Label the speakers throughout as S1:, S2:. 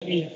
S1: See.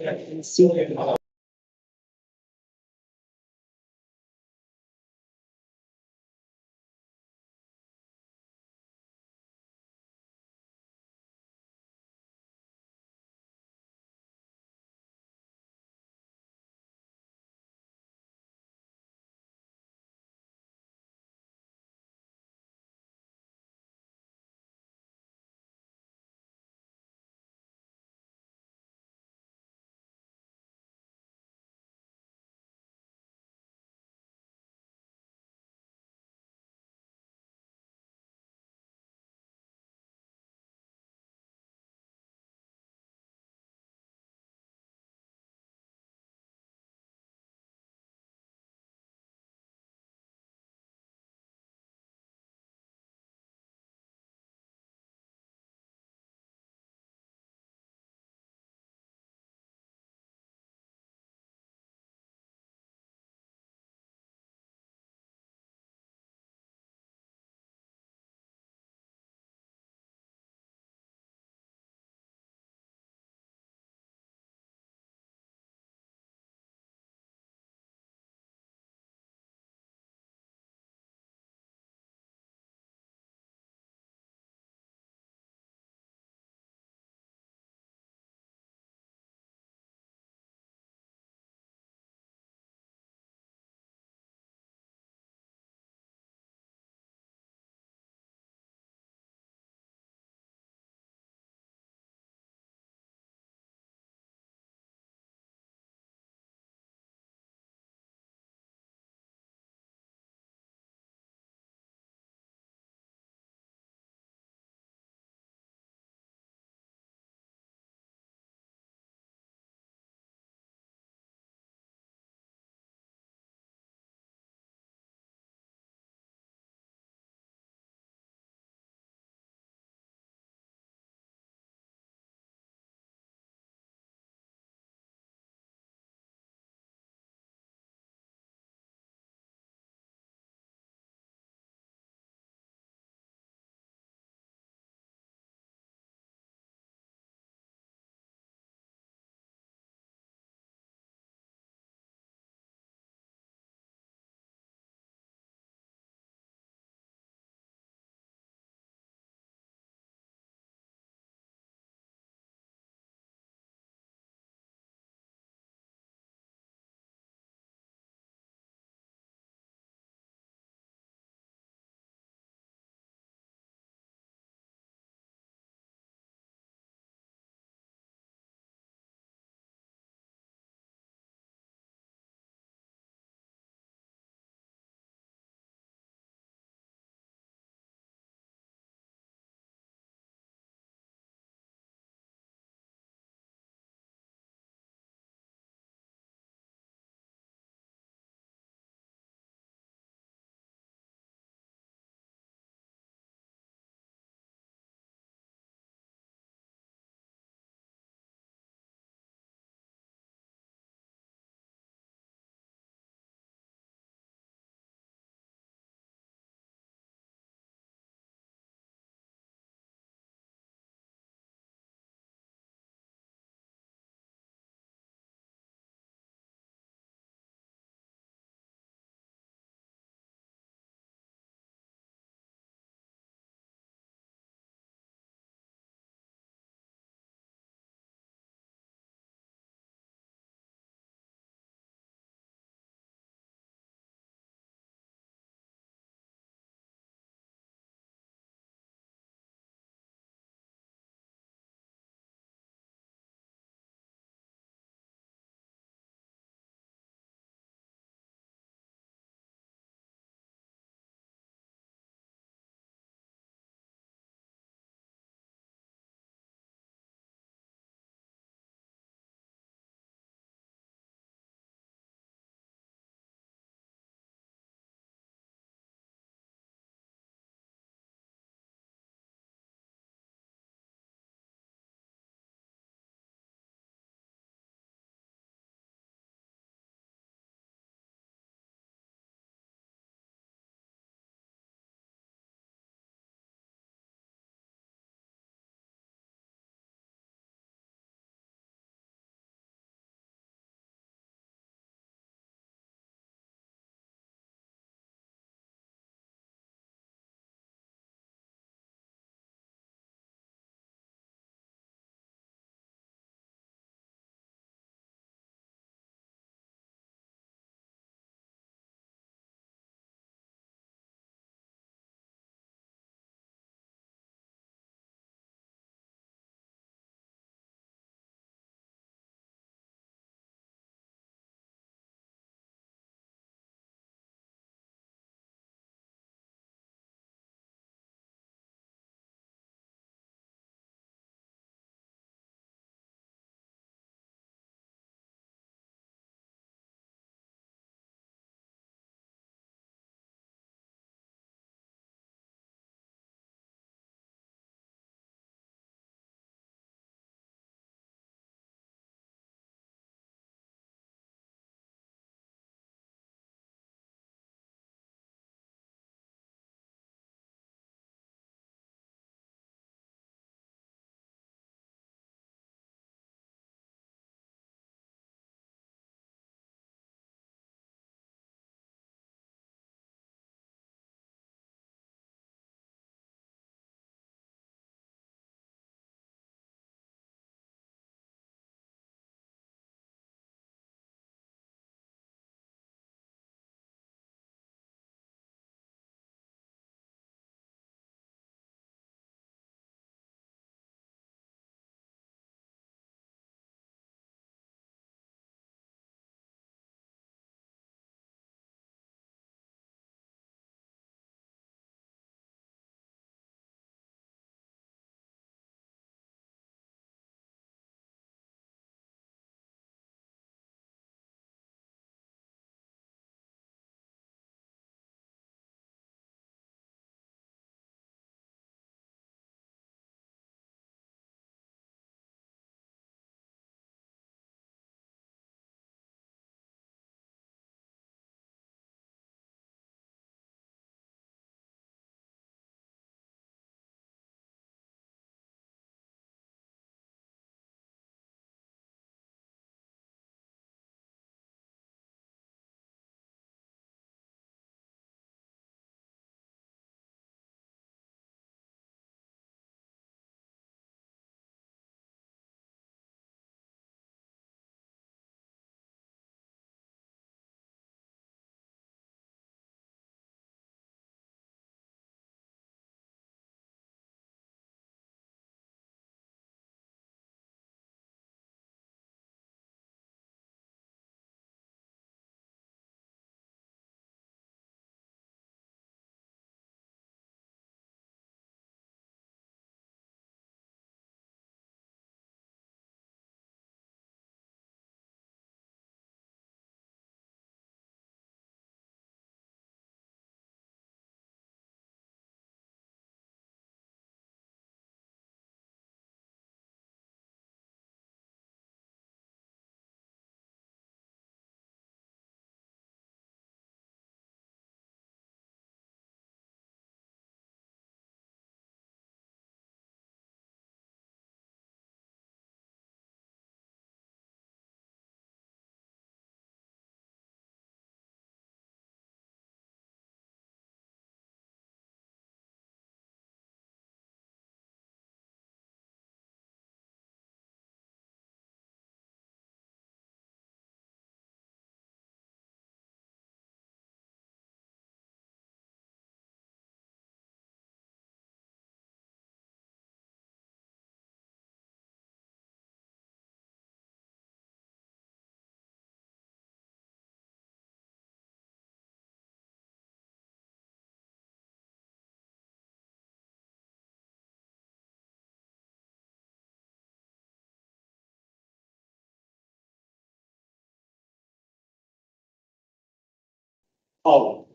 S1: Oh.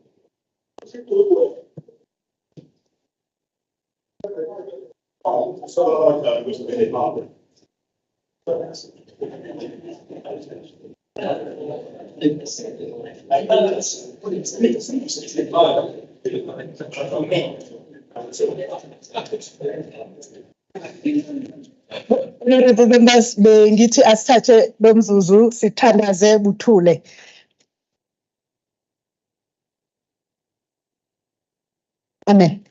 S2: Honorable members, bengithi asithathe lo mzuzu sithandaze buthule. Amen.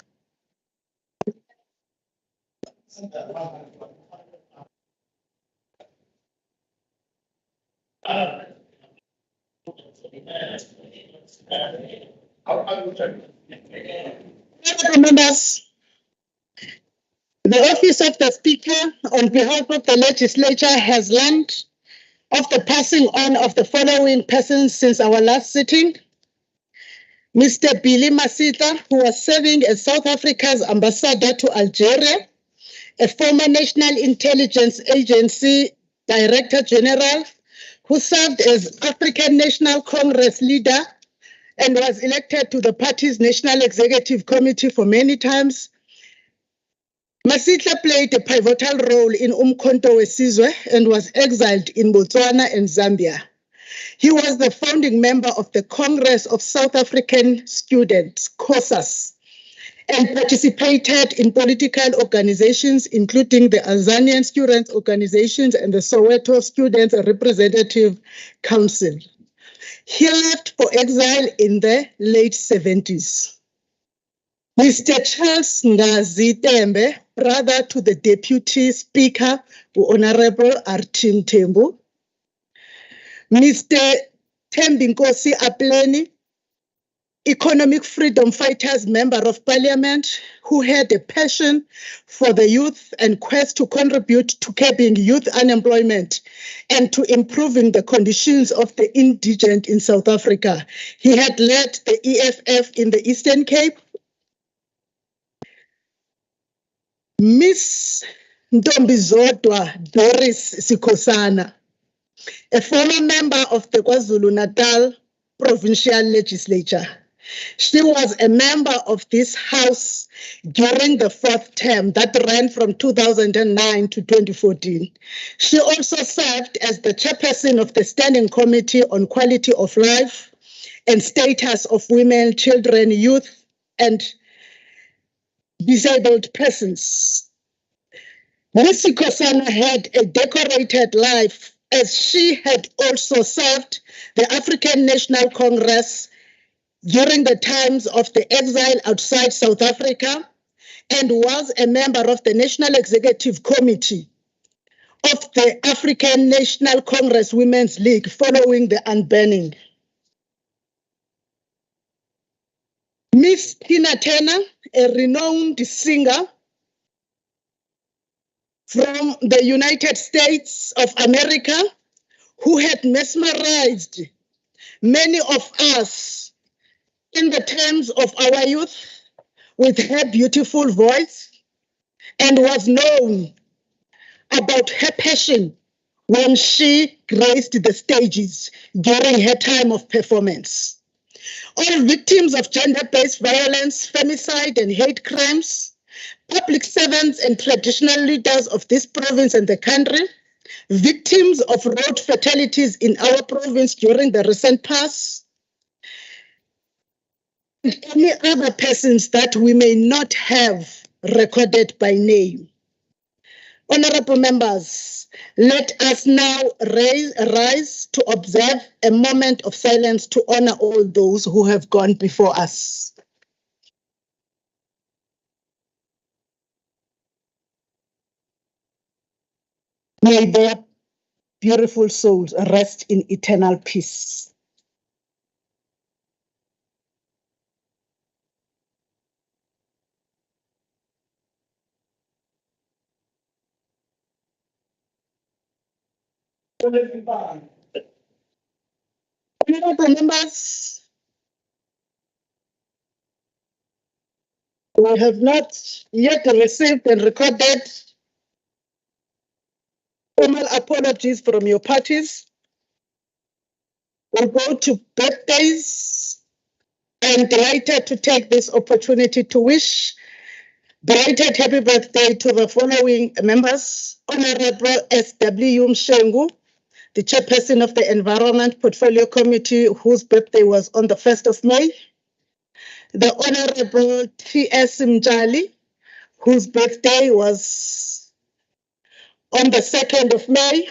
S2: Honorable members, the office of the Speaker, on behalf of the legislature, has learned of the passing on of the following persons since our last sitting. Mr. Billy Masita, who was serving as South Africa's ambassador to Algeria, a former National Intelligence Agency Director General, who served as African National Congress leader and was elected to the party's National Executive Committee for many times. Masita played a pivotal role in Umkhonto weSizwe and was exiled in Botswana and Zambia. He was the founding member of the Congress of South African Students, COSAS, and participated in political organizations, including the Azanian Students Organizations and the Soweto Students Representative Council. He left for exile in the late 70s. Mr. Charles Ngazi Tembe, brother to the Deputy Speaker, Honorable Artim Tembu. Mr. Tembinkosi Apleni, economic freedom fighters, member of parliament, who had a passion for the youth and quest to contribute to curbing youth unemployment and to improving the conditions of the indigent in South Africa. He had led the EFF in the Eastern Cape. Miss Ntombizodwa Doris Sikosana, a former member of the KwaZulu-Natal Provincial Legislature. She was a member of this House during the fourth term that ran from 2009 to 2014. She also served as the chairperson of the Standing Committee on Quality of Life and Status of Women, Children, Youth, and Disabled Persons. Ms. Sikosana had a decorated life, as she had also served the African National Congress during the times of the exile outside South Africa and was a member of the National Executive Committee of the African National Congress Women's League following the unbanning. Miss Tina Turner, a renowned singer from the United States of America, who had mesmerized many of us in the terms of our youth with her beautiful voice, and was known about her passion when she graced the stages during her time of performance. All victims of gender-based violence, femicide, and hate crimes, public servants and traditional leaders of this province and the country, victims of road fatalities in our province during the recent past, and any other persons that we may not have recorded by name. Honorable members, let us now rise to observe a moment of silence to honor all those who have gone before us. May their beautiful souls rest in eternal peace. Honorable members, we have not yet received and recorded formal apologies from your parties. We'll go to birthdays, I am delighted to take this opportunity to wish belated happy birthday to the following members: Honorable S.W. Mshengu, the Chairperson of the Environment Portfolio Committee, whose birthday was on the 1st of May. The Honorable T.S. Mjali, whose birthday was on the 2nd of May.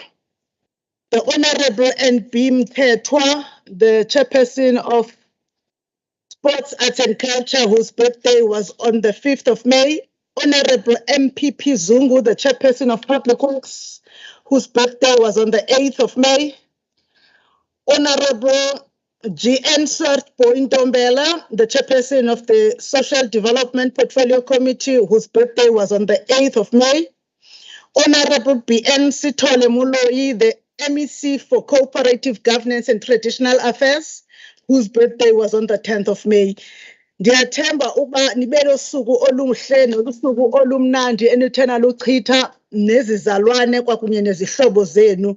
S2: The Honorable N.B. Mthethwa, the Chairperson of Sports, Arts and Culture, whose birthday was on the 5th of May. Honorable MPP Zungu, the Chairperson of Public Works, whose birthday was on the 8th of May. Honorable GN Swartbo Ntombela, the Chairperson of the Social Development Portfolio Committee, whose birthday was on the 8th of May. Honorable BN Sithole Muloi, the MEC for Cooperative Governance and Traditional Affairs, whose birthday was on the 10th of May. Ndiyathemba uba nibelo suku oluhle nolusuku olumnandi enithena luchitha nezizalwane kwakunye nezihlobo zenu.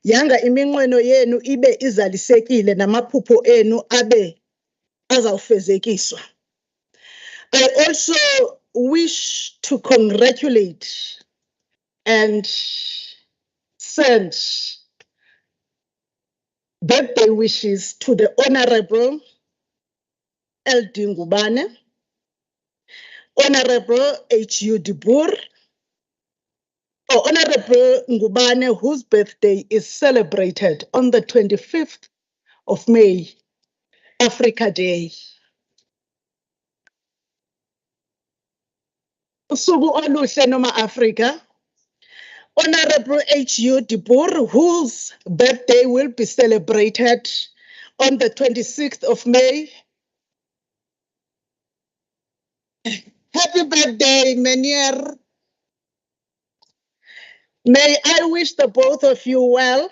S2: Yanga iminqweno yenu ibe izalisekile namaphupho enu abe azawufezekiswa. I also wish to congratulate and send birthday wishes to the Honorable LD Ngubane, Honorable H.U. Dibur, Honorable Ngubane, whose birthday is celebrated on the 25th of May, Africa Day. Usuku oluhle noma Africa. Honorable H.U. Dibur, whose birthday will be celebrated on the 26th of May. Happy birthday, Menier. May I wish the both of you well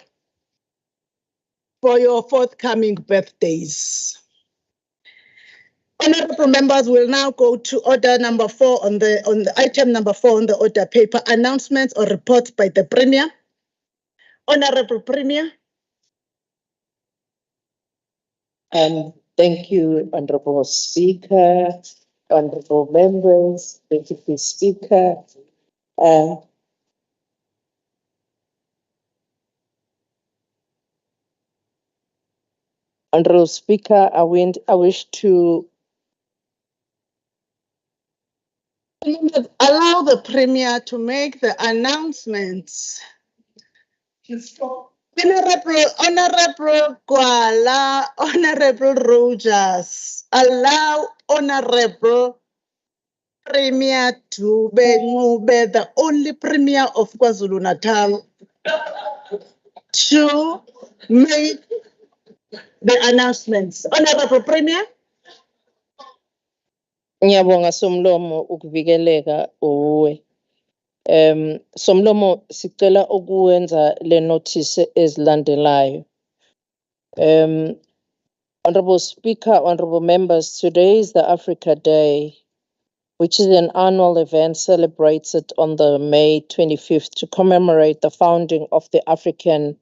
S2: for your forthcoming birthdays. Honorable members, will now go to order number 4 on the item number 4 on the order paper, announcements or reports by the Premier. Honorable Premier.
S1: Thank you, Honorable Speaker, honorable members, Deputy Speaker. Honorable Speaker, I wish to
S2: allow the Premier to make the announcements. Honorable Kwala, Honorable Rogers, allow Honorable Premier Dube Ngube, the only Premier of KwaZulu-Natal, to make the announcements. Honorable Premier.
S1: Ngiyabonga Somlomo ukuvikeleka uwe. Somlomo sicela ukuwenza le notice ezilandelayo. Honorable Speaker, honorable members, today is the Africa Day, which is an annual event celebrated on the May 25th to commemorate the founding of the African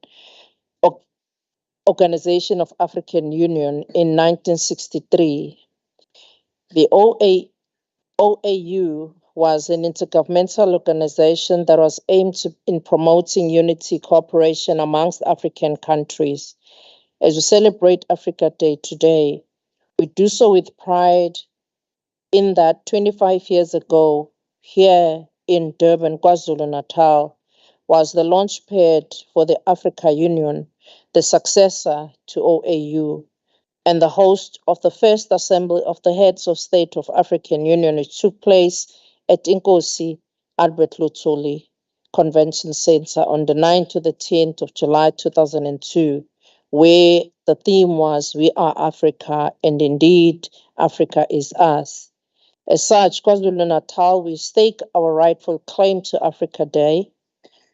S1: Organization of African Union in 1963. The OAU was an intergovernmental organization that was aimed in promoting unity, cooperation amongst African countries. As we celebrate Africa Day today, we do so with pride in that 25 years ago, here in Durban, KwaZulu-Natal, was the launchpad for the Africa Union, the successor to OAU, and the host of the first assembly of the heads of state of African Union, which took place at Inkosi Albert Luthuli Convention Center on the 9th to the 10th of July 2002, where the theme was "We are Africa, and indeed Africa is us." As such, KwaZulu-Natal, we stake our rightful claim to Africa Day.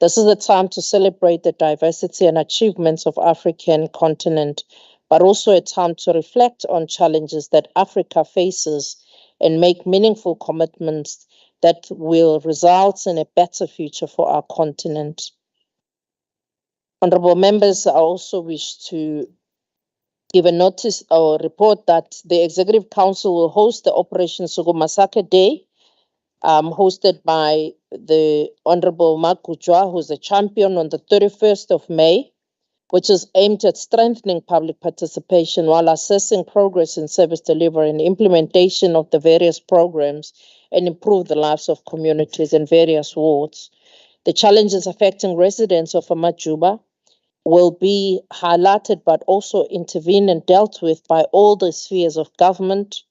S1: This is a time to celebrate the diversity and achievements of African continent, but also a time to reflect on challenges that Africa faces and make meaningful commitments that will result in a better future for our continent. Honorable members, I also wish to given notice or report that the Executive Council will host the Operation Sugumasake Day, hosted by the Honorable Mark Kujwa, who's a champion, on the 31st of May, which is aimed at strengthening public participation while assessing progress in service delivery and implementation of the various programs and improve the lives of communities in various wards. The challenges affecting residents of Amajuba will be highlighted but also intervened and dealt with by all the spheres of government,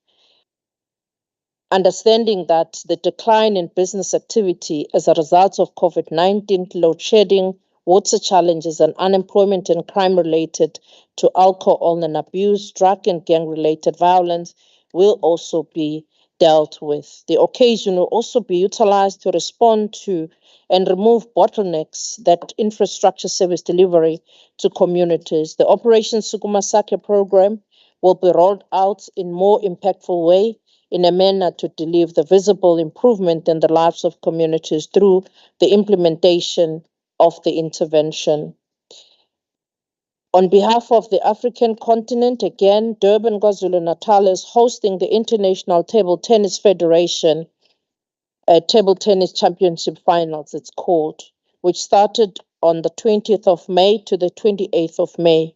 S1: understanding that the decline in business activity as a result of COVID-19, load shedding, water challenges, and unemployment and crime related to alcohol and abuse, drug and gang-related violence will also be dealt with. The occasion will also be utilized to respond to and remove bottlenecks that infrastructure service delivery to communities. The Operation Sugumasake program will be rolled out in more impactful way in a manner to deliver the visible improvement in the lives of communities through the implementation of the intervention. On behalf of the African continent, again, Durban, KwaZulu-Natal is hosting the International Table Tennis Federation Table Tennis Championship Finals, it's called, which started on the 20th of May to the 28th of May.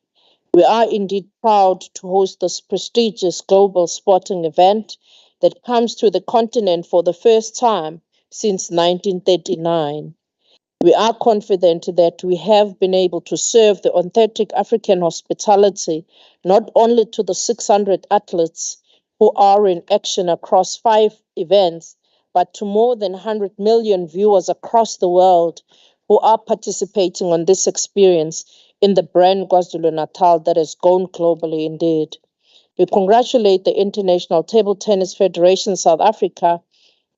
S1: We are indeed proud to host this prestigious global sporting event that comes to the continent for the first time since 1939. We are confident that we have been able to serve the authentic African hospitality not only to the 600 athletes who are in action across 5 events, but to more than 100 million viewers across the world who are participating on this experience in the brand KwaZulu-Natal that has gone globally indeed. We congratulate the International Table Tennis Federation South Africa,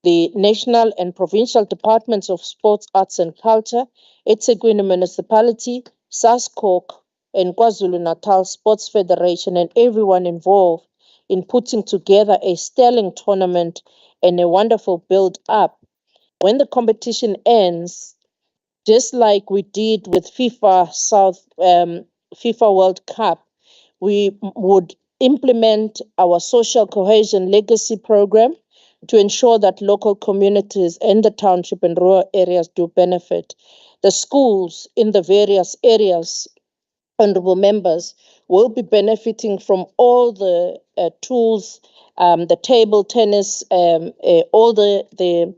S1: the national and provincial departments of sports, arts and culture, eThekwini Municipality, SASCOC, and KwaZulu-Natal Sports Federation, and everyone involved in putting together a sterling tournament and a wonderful build-up. When the competition ends, just like we did with FIFA World Cup, we would implement our social cohesion legacy program to ensure that local communities and the township and rural areas do benefit. The schools in the various areas, honorable members, will be benefiting from all the tools, the table tennis, all the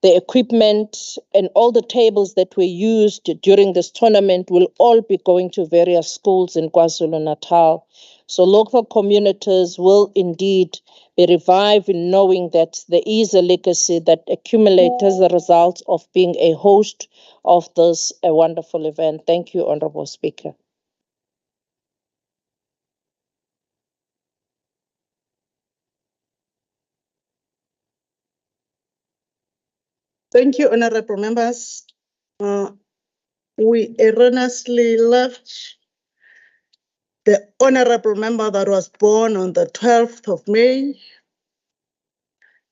S1: equipment and all the tables that were used during this tournament will all be going to various schools in KwaZulu-Natal. So local communities will indeed be revived in knowing that there is a legacy that accumulates as a result of being a host of this wonderful event. Thank you, Honorable Speaker.
S2: Thank you, honorable members. We erroneously left the honorable member that was born on the 12th of May,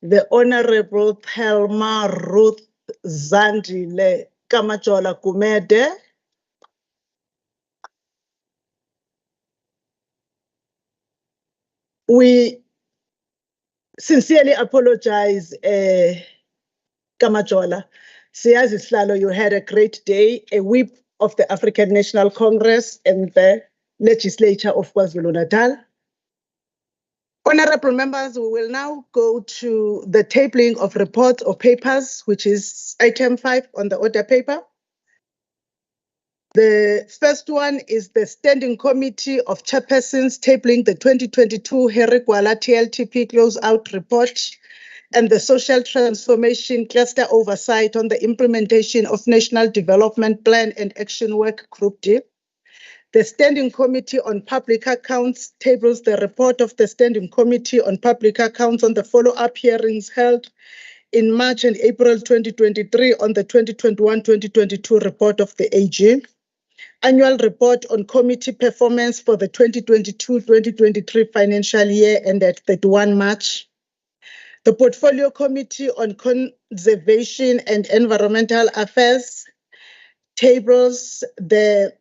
S2: the Honorable Thelma Ruth Zandile Kamajola Kumede. We sincerely apologize, Kamajola. Siyazi Slalo, you had a great day, a whip of the African National Congress and the Legislature of KwaZulu-Natal. Honorable members, we will now go to the tabling of reports or papers, which is item 5 on the order paper. The first one is the Standing Committee of Chairpersons tabling the 2022 Harry Gwala TLTP Closeout Report and the Social Transformation Cluster Oversight on the Implementation of National Development Plan and Action Work Group D. The Standing Committee on Public Accounts tables the report of the Standing Committee on Public Accounts on the follow-up hearings held in March and April 2023 on the 2021-2022 report of the AG. Annual report on committee performance for the 2022-2023 financial year ended 31 March. The Portfolio Committee on Conservation and Environmental Affairs tables the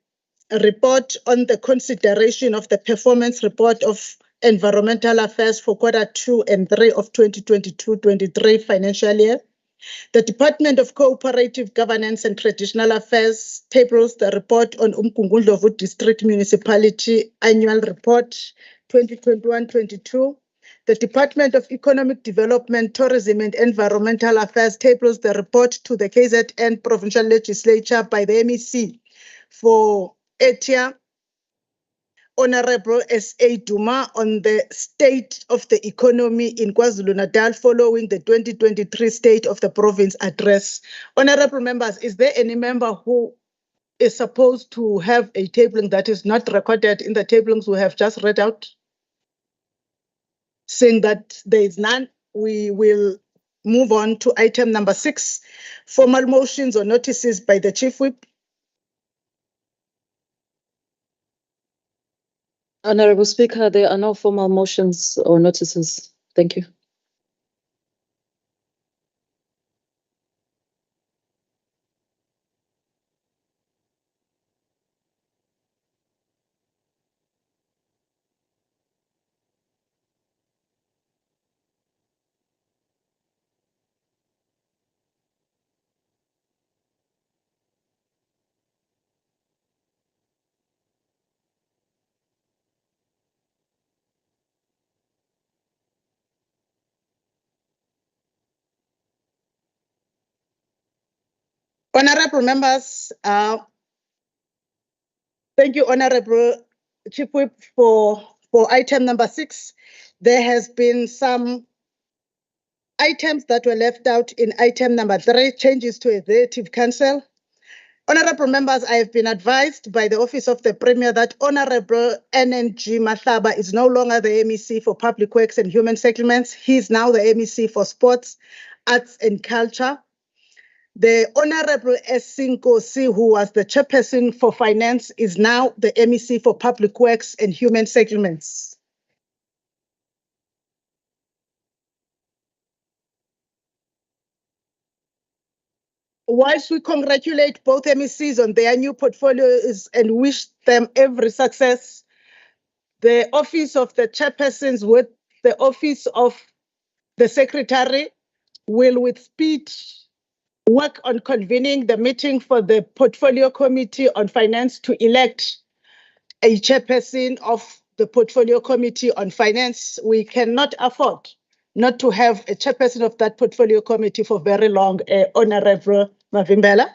S2: a report on the consideration of the performance report of environmental affairs for Q2 and 3 of 2022-23 financial year. The Department of Cooperative Governance and Traditional Affairs tables the report on Umgungundlovu District Municipality Annual Report 2021-22. The Department of Economic Development, Tourism and Environmental Affairs tables the report to the KZN Provincial Legislature by the MEC for ETIA Honorable S.A. Duma on the state of the economy in KwaZulu-Natal following the 2023 State of the Province address. Honorable members, is there any member who is supposed to have a tabling that is not recorded in the tablings we have just read out? Seeing that there is none, we will move on to item number 6, formal motions or notices by the Chief Whip.
S3: Honorable Speaker, there are no formal motions or notices. Thank you.
S2: Honorable members, thank you, Honorable Chief Whip, for item number 6. There has been some items that were left out in item number 3, changes to Executive Council. Honorable members, I have been advised by the Office of the Premier that Honorable NNG Mahlaba is no longer the MEC for Public Works and Human Settlements. He is now the MEC for Sports, Arts and Culture. The Honorable Sinkosi, who was the Chairperson for Finance, is now the MEC for Public Works and Human Settlements. Whilst we congratulate both MECs on their new portfolios and wish them every success, the Office of the Chairpersons with the Office of the Secretary will with speed work on convening the meeting for the Portfolio Committee on Finance to elect a chairperson of the Portfolio Committee on Finance. We cannot afford not to have a chairperson of that Portfolio Committee for very long, Honorable Mavimbela.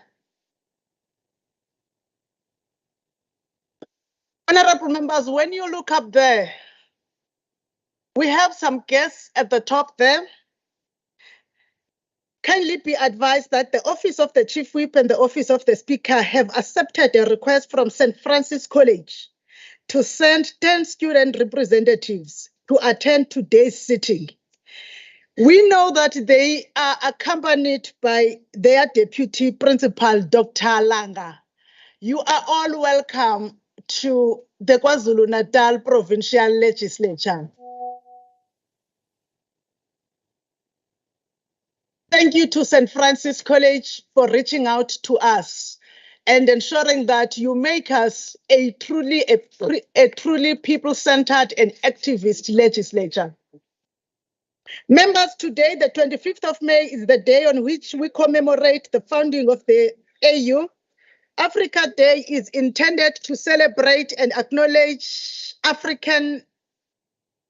S2: Honorable members, when you look up there, we have some guests at the top there. Kindly be advised that the Office of the Chief Whip and the Office of the Speaker have accepted a request from St. Francis College to send 10 student representatives to attend today's sitting. We know that they are accompanied by their Deputy Principal, Dr. Langa. You are all welcome to the KwaZulu-Natal Provincial Legislature. Thank you to St. Francis College for reaching out to us and ensuring that you make us a truly people-centered and activist legislature. Members, today, the 25th of May, is the day on which we commemorate the founding of the AU. Africa Day is intended to celebrate and acknowledge African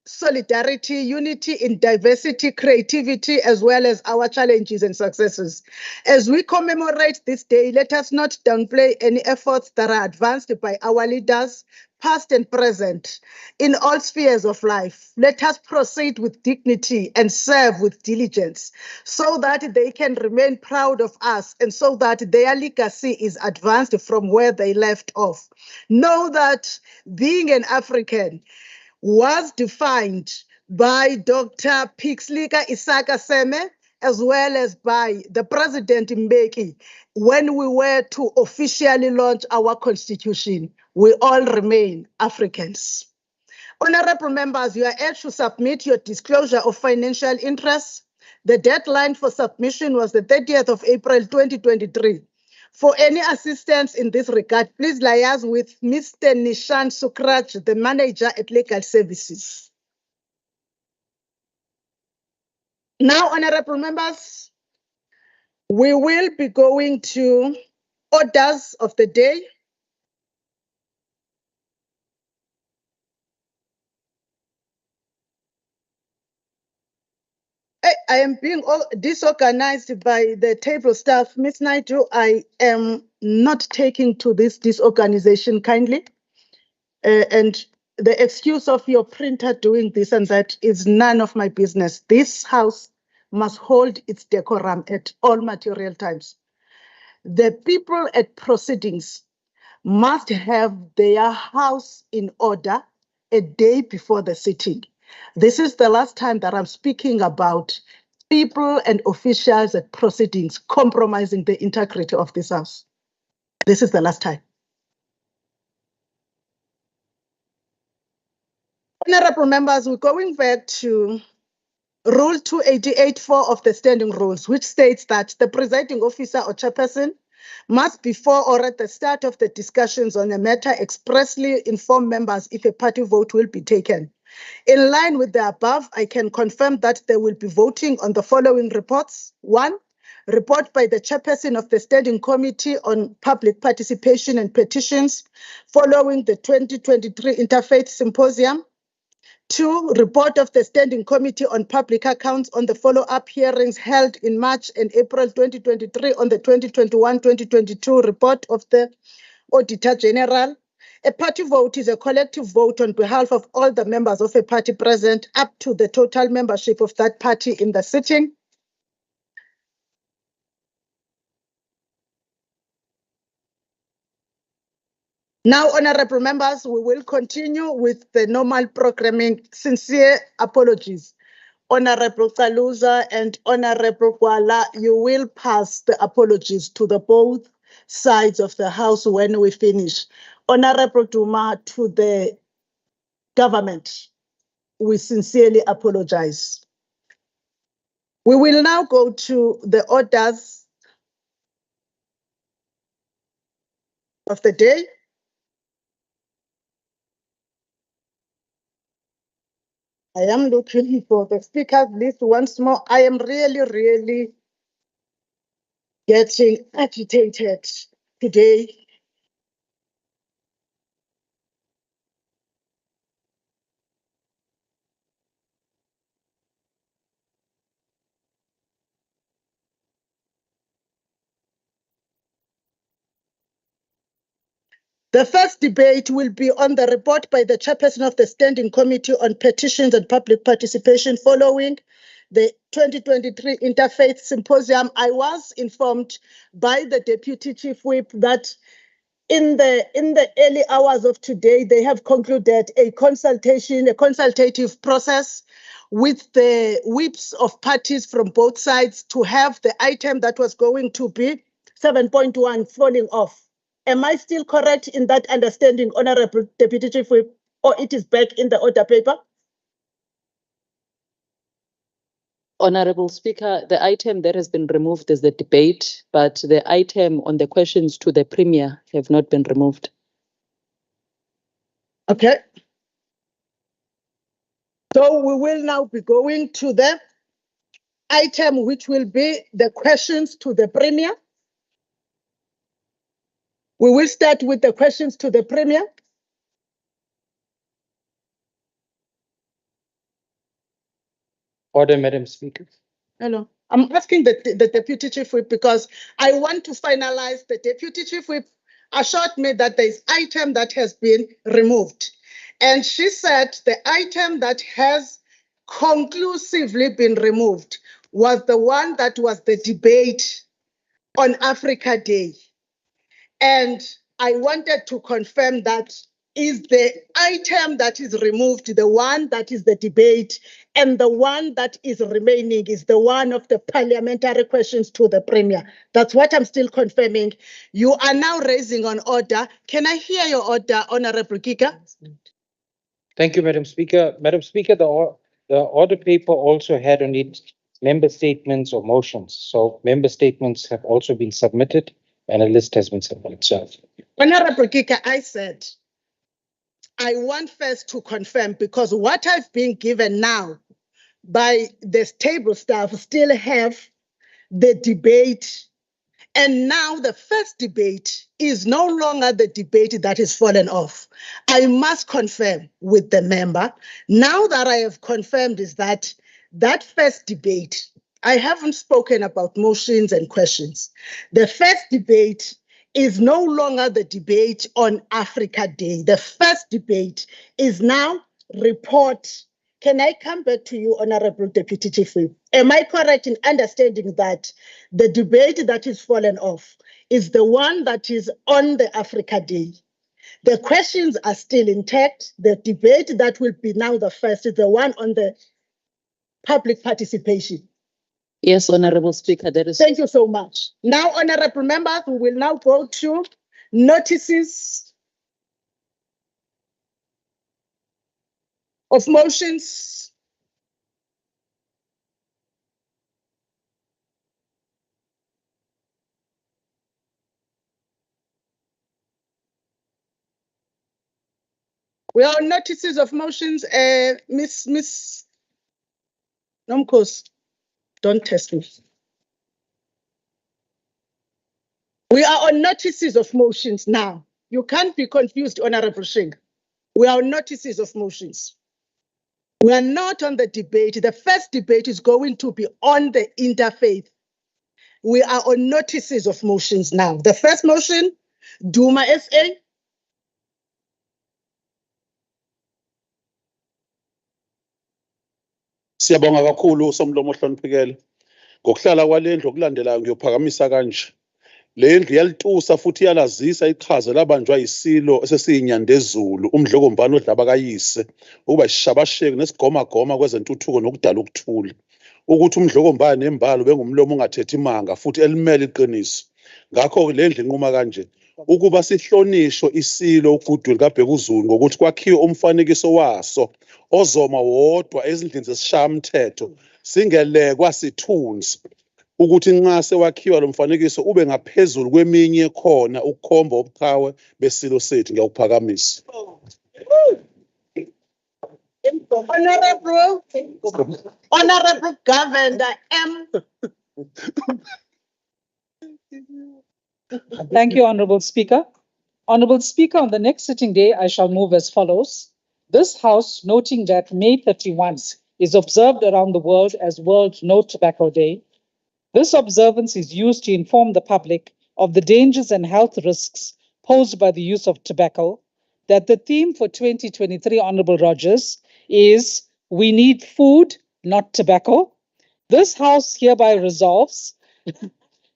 S2: solidarity, unity in diversity, creativity, as well as our challenges and successes. As we commemorate this day, let us not downplay any efforts that are advanced by our leaders, past and present, in all spheres of life. Let us proceed with dignity and serve with diligence so that they can remain proud of us and so that their legacy is advanced from where they left off. Know that being an African was defined by Dr. Pixlika Isaka Seme, as well as by the President Mbeki, when we were to officially launch our constitution. We all remain Africans. Honorable members, you are urged to submit your disclosure of financial interests. The deadline for submission was the 30th of April 2023. For any assistance in this regard, please liaise with Mr. Nishan Sukraj, the manager at Legal Services. Now, honorable members, we will be going to orders of the day. I am being disorganized by the table staff. Ms. Naidu, I am not taking to this disorganization kindly. And the excuse of your printer doing this and that is none of my business. This house must hold its decorum at all material times. The people at proceedings must have their house in order a day before the sitting. This is the last time that I'm speaking about people and officials at proceedings compromising the integrity of this house. This is the last time. Honorable members, we're going back to Rule 288.4 of the Standing Rules, which states that the presiding officer or chairperson must, before or at the start of the discussions on a matter, expressly inform members if a party vote will be taken. In line with the above, I can confirm that they will be voting on the following reports. 1, report by the chairperson of the Standing Committee on Public Participation and Petitions following the 2023 Interfaith Symposium. 2, report of the Standing Committee on Public Accounts on the follow-up hearings held in March and April 2023 on the 2021-2022 report of the Auditor General. A party vote is a collective vote on behalf of all the members of a party present up to the total membership of that party in the sitting. Now, honorable members, we will continue with the normal programming. Sincere apologies. Honorable Kaluza and Honorable Kwala, you will pass the apologies to the both sides of the House when we finish. Honorable Duma, to the government, we sincerely apologize. We will now go to the orders of the day. I am looking for the speaker's list once more. I am really getting agitated today. The first debate will be on the report by the chairperson of the Standing Committee on Petitions and Public Participation following the 2023 Interfaith Symposium. I was informed by the Deputy Chief Whip that in the early hours of today, they have concluded a consultative process with the whips of parties from both sides to have the item that was going to be 7.1 falling off. Am I still correct in that understanding, Honorable Deputy Chief Whip, or it is back in the order paper?
S3: Honorable Speaker, the item that has been removed is the debate, but the item on the questions to the Premier have not been removed.
S2: Okay. So we will now be going to the item which will be the questions to the Premier. We will start with the questions to the Premier.
S4: Order, Madam Speaker.
S2: Hello. I'm asking the Deputy Chief Whip because I want to finalize. The Deputy Chief Whip assured me that there is item that has been removed. And she said the item that has conclusively been removed was the one that was the debate on Africa Day. And I wanted to confirm that is the item that is removed the one that is the debate, and the one that is remaining is the one of the parliamentary questions to the Premier. That's what I'm still confirming. You are now raising an order. Can I hear your order, Honorable Giga?
S4: Thank you, Madam Speaker. Madam Speaker, the order paper also had on it member statements or motions. So member statements have also been submitted. and a list has been submitted. So,
S2: Honorable Kika, I said, I want first to confirm, because what I've been given now by the table staff still have the debate. And now the first debate is no longer the debate that is fallen off. I must confirm with the member. Now that I have confirmed is that first debate, I haven't spoken about motions and questions. The first debate is no longer the debate on Africa Day. The first debate is now report. Can I come back to you, Honorable Deputy Chief Whip? Am I correct in understanding that the debate that is fallen off is the one that is on the Africa Day? The questions are still intact. The debate that will be now the first is the one on the public participation.
S3: Yes, Honorable Speaker, there is.
S2: Thank you so much. Now, Honorable members, we will now go to notices of motions. We are on notices of motions. Miss Nomkos, don't test me. We are on notices of motions now. You can't be confused, Honorable Singh. We are on notices of motions. We are not on the debate. The first debate is going to be on the interfaith. We are on notices of motions now. The first motion, Duma SA.
S5: Siyabonga kakhulu somlomo ohloniphekile. Ngokuhlala kwalendlu okulandelayo ngiyophakamisa kanje. Le ndlu yalitusa futhi yalazisa iqhaza labanjwa yisilo esesiyinyandezulu umdlokombani odlaba kayise ukuba isishabasheke nesigomagoma kwezentuthuko nokudala ukuthula. Ukuthi umdlokombani nembalo bengumlomo ongathethi imanga futhi elimele iqiniso. Ngakho le ndlu inquma kanje ukuba sihlonishwe isilo uGoodwill kaBhekuzulu ngokuthi kwakhiwe umfanekiso waso ozoma wodwa ezindlini zesishamthetho singelekwa sithunzi ukuthi nxa sewakhiwa lo mfanekiso ube ngaphezulu kweminye khona ukukhomba ubuqhawe besilo sethu. Ngiyakuphakamisa.
S2: Honorable Governor M.
S6: Thank you, Honorable Speaker. Honorable Speaker, on the next sitting day, I shall move as follows. This House, noting that May 31 is observed around the world as World No Tobacco Day. This observance is used to inform the public of the dangers and health risks posed by the use of tobacco, that the theme for 2023, Honorable Rogers, is We Need Food, Not Tobacco. This House hereby resolves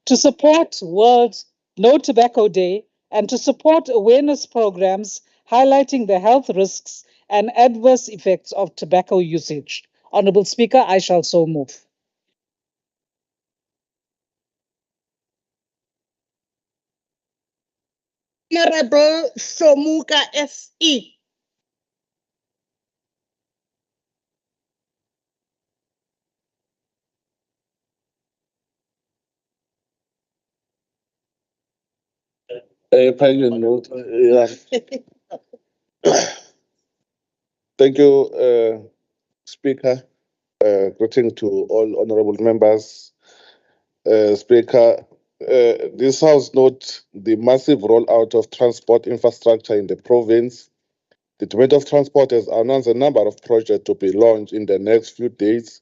S6: to support World No Tobacco Day and to support awareness programs highlighting the health risks and adverse effects of tobacco usage. Honorable Speaker, I shall so move.
S2: Honorable Somuka SE.
S7: Thank you, Speaker. Greeting to all honorable members. Speaker, this House notes the massive rollout of transport infrastructure in the province. The Department of Transport has announced a number of projects to be launched in the next few days.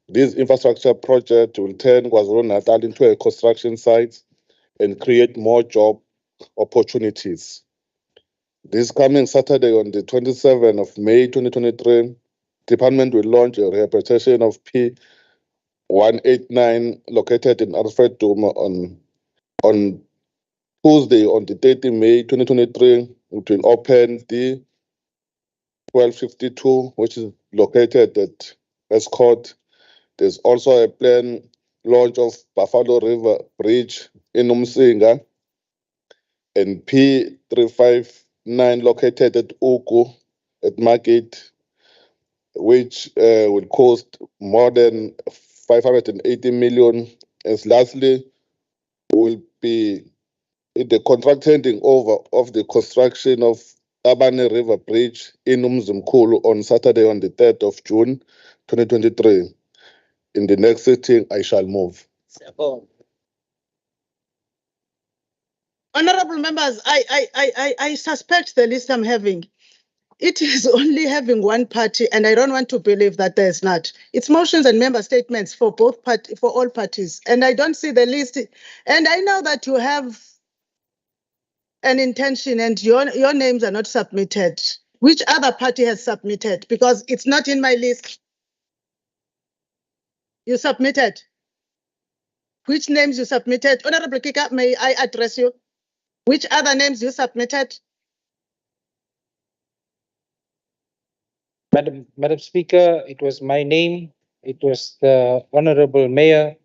S7: These infrastructure projects will turn KwaZulu-Natal into a construction site and create more job opportunities. This coming Saturday on the 27th of May 2023, Department will launch a rehabilitation of P189 located in Alfred Duma on Tuesday on the 30th May 2023. It will open the 1252, which is located at Escort. There's also a planned launch of Buffalo River Bridge in Umsinga and P359 located at Uku at Market, which will cost more than 580 million. And lastly, will be the contract handing over of the construction of Abane River Bridge in Umzimkhulu on Saturday on the 3rd of June 2023. In the next sitting, I shall move.
S2: Honorable members, I suspect the list I'm having. It is only having one party, and I don't want to believe that there's not. It's motions and member statements for both for all parties, and I don't see the list. And I know that you have an intention, and your names are not submitted. Which other party has submitted? Because it's not in my list. You submitted. Which names you submitted? Honorable Kika, may I address you? Which other names you submitted?
S4: Madam Speaker, it was my name, it was the Honorable Mayor,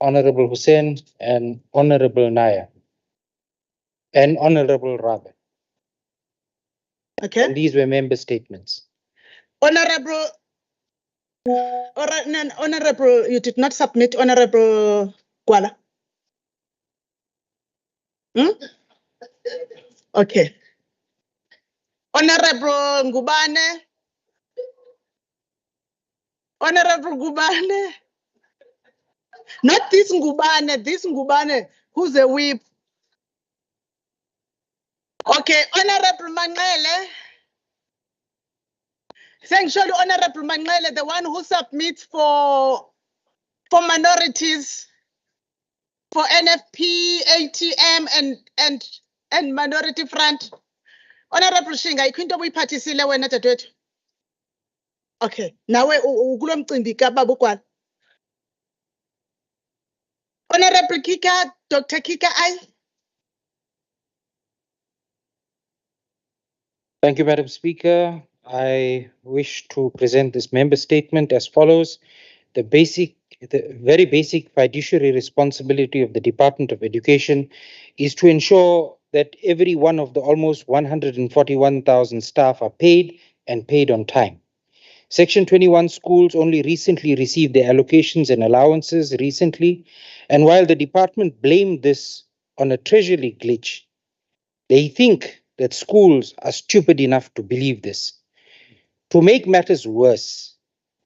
S4: Honorable Hussein, and Honorable Naya, and Honorable Rabe.
S2: Okay.
S4: And these were member statements.
S2: Honorable, you did not submit Honorable Kwala. Okay. Honorable Ngubane. Honorable Ngubane. Not this Ngubane, who's a whip. Okay, Honorable Manele. Thankfully, Honorable Manele, the one who submits for minorities, for NFP, ATM, and minority front. Honorable Shinga, I couldn't be participate when at it. Okay, now we're Honorable Kika, Dr. Kika,
S4: Thank you, Madam Speaker. I wish to present this member statement as follows. The very basic fiduciary responsibility of the Department of Education is to ensure that every one of the almost 141,000 staff are paid and paid on time. Section 21 schools only recently received their allocations and allowances recently, and while the department blamed this on a treasury glitch, they think that schools are stupid enough to believe this. To make matters worse,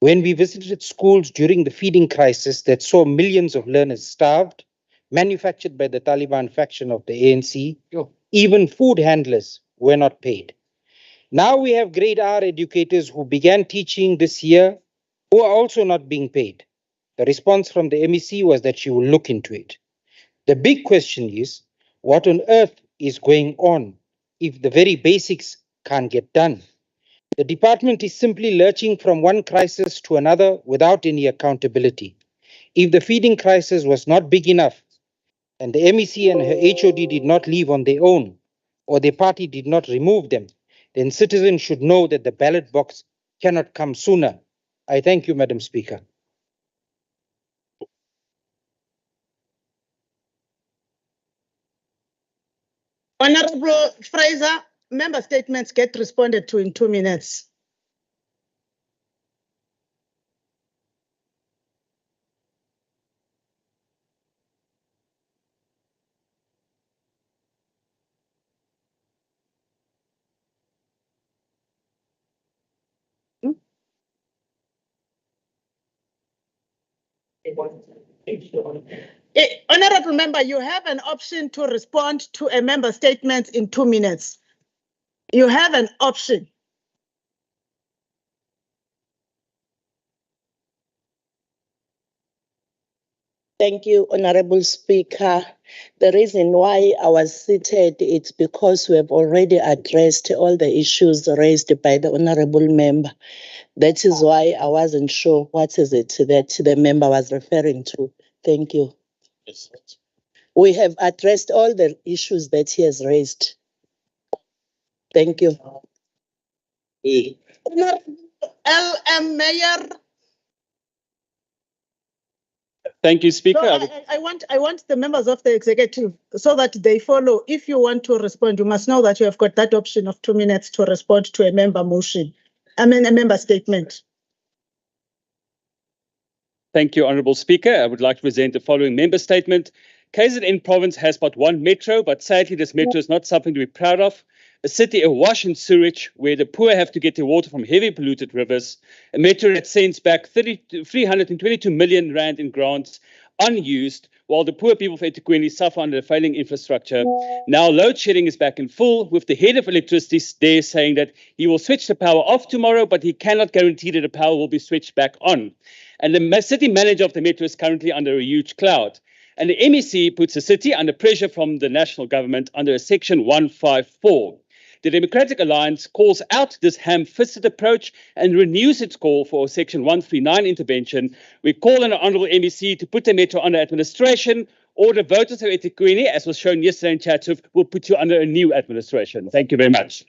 S4: when we visited schools during the feeding crisis that saw millions of learners starved, manufactured by the Taliban faction of the ANC, even food handlers were not paid. Now we have grade R educators who began teaching this year who are also not being paid. The response from the MEC was that she will look into it. The big question is, what on earth is going on if the very basics can't get done? The department is simply lurching from one crisis to another without any accountability. If the feeding crisis was not big enough, and the MEC and her HOD did not leave on their own, or their party did not remove them, then citizens should know that the ballot box cannot come sooner. I thank you, Madam Speaker.
S2: Honorable Fraser, member statements get responded to in 2 minutes. Honorable member, you have an option to respond to a member statement in 2 minutes. You have an option.
S1: Thank you, Honorable Speaker. The reason why I was seated is because we have already addressed all the issues raised by the Honorable Member. That is why I wasn't sure what is it that the member was referring to. Thank you. Yes. We have addressed all the issues that he has raised. Thank you.
S2: Honorable L.M. Mayor.
S8: Thank you, Speaker.
S2: So I want the members of the executive so that they follow. If you want to respond, you must know that you have got that option of 2 minutes to respond to a member motion. I mean, a member statement.
S8: Thank you, Honourable Speaker. I would like to present the following member statement. KZN province has but one metro, but sadly this metro is not something to be proud of. A city awash in sewage where the poor have to get their water from heavy polluted rivers. A metro that sends back 322 million rand in grants unused, while the poor people of eThekwini suffer under the failing infrastructure. Now load shedding is back in full, with the head of electricity there saying that he will switch the power off tomorrow, but he cannot guarantee that the power will be switched back on. And the city manager of the metro is currently under a huge cloud. And the MEC puts the city under pressure from the national government under a Section 154. The Democratic Alliance calls out this ham-fisted approach and renews its call for a Section 139 intervention. We call on the Honourable MEC to put the metro under administration, or the voters of eThekwini, as was shown yesterday in Chatsworth, will put you under a new administration. Thank you very much.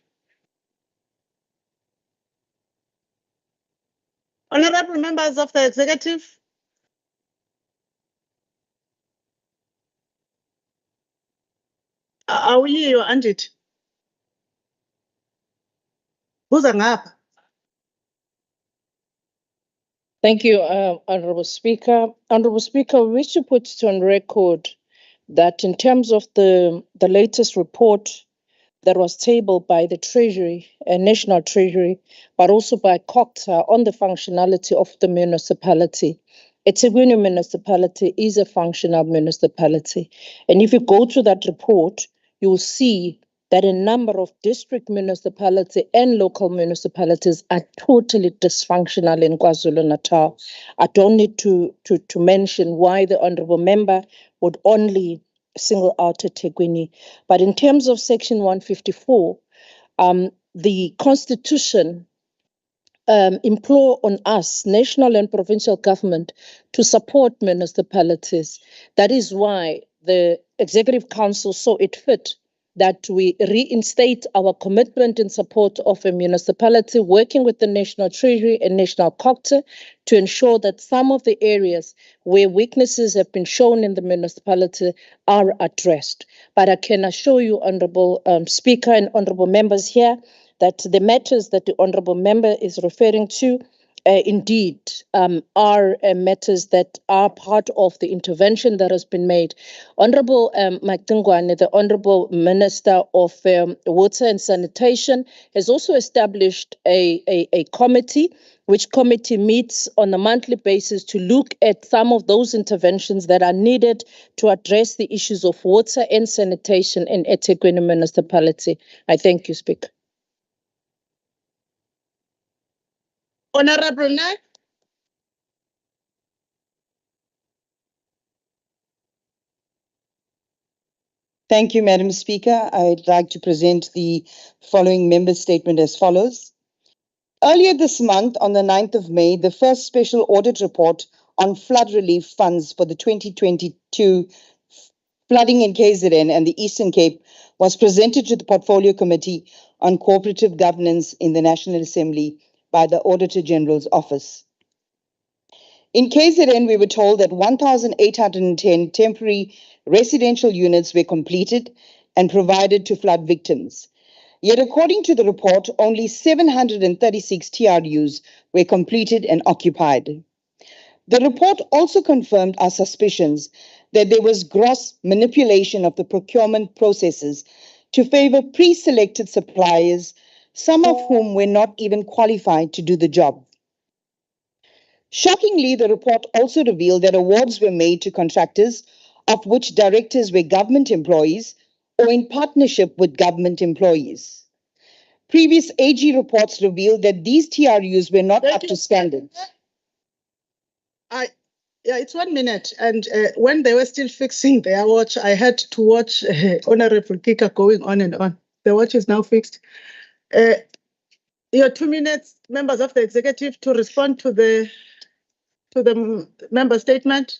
S2: Honourable members of the executive. Are we here, Andit? Who's up?
S1: Thank you, Honourable Speaker. Honourable Speaker, we wish to put it on record that in terms of the latest report that was tabled by the Treasury, National Treasury, but also by COCTA on the functionality of the municipality. eThekwini municipality is a functional municipality. And if you go to that report, you will see that a number of district municipalities and local municipalities are totally dysfunctional in KwaZulu-Natal. I don't need to mention why the Honourable Member would only single out eThekwini. But in terms of Section 154, the Constitution implore on us, national and provincial government, to support municipalities. That is why the Executive Council saw it fit that we reinstate our commitment in support of a municipality, working with the National Treasury and National COCTA to ensure that some of the areas where weaknesses have been shown in the municipality are addressed. But I can assure you, Honourable Speaker and Honourable Members here, that the matters that the Honourable Member is referring to indeed are matters that are part of the intervention that has been made. Honourable Maktingwane, the Honourable Minister of Water and Sanitation, has also established a committee, which committee meets on a monthly basis to look at some of those interventions that are needed to address the issues of water and sanitation in eThekwini municipality. I thank you, Speaker.
S2: Honourable Naik.
S9: Thank you, Madam Speaker. I'd like to present the following member statement as follows. Earlier this month, on the 9th of May, the first special audit report on flood relief funds for the 2022 flooding in KZN and the Eastern Cape was presented to the Portfolio Committee on Cooperative Governance in the National Assembly by the Auditor General's Office. In KZN, we were told that 1,810 temporary residential units were completed and provided to flood victims. Yet, according to the report, only 736 TRUs were completed and occupied. The report also confirmed our suspicions that there was gross manipulation of the procurement processes to favor pre-selected suppliers, some of whom were not even qualified to do the job. Shockingly, the report also revealed that awards were made to contractors, of which directors were government employees or in partnership with government employees. Previous AG reports revealed that these TRUs were not up to standards.
S2: Yeah, it's 1 minute. And when they were still fixing their watch, I had to watch Honourable Kika going on and on. The watch is now fixed. Your 2 minutes, members of the executive, to respond to the member statement.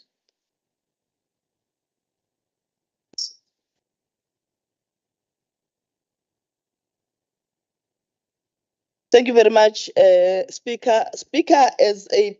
S10: Thank you very much, Speaker. Speaker, as a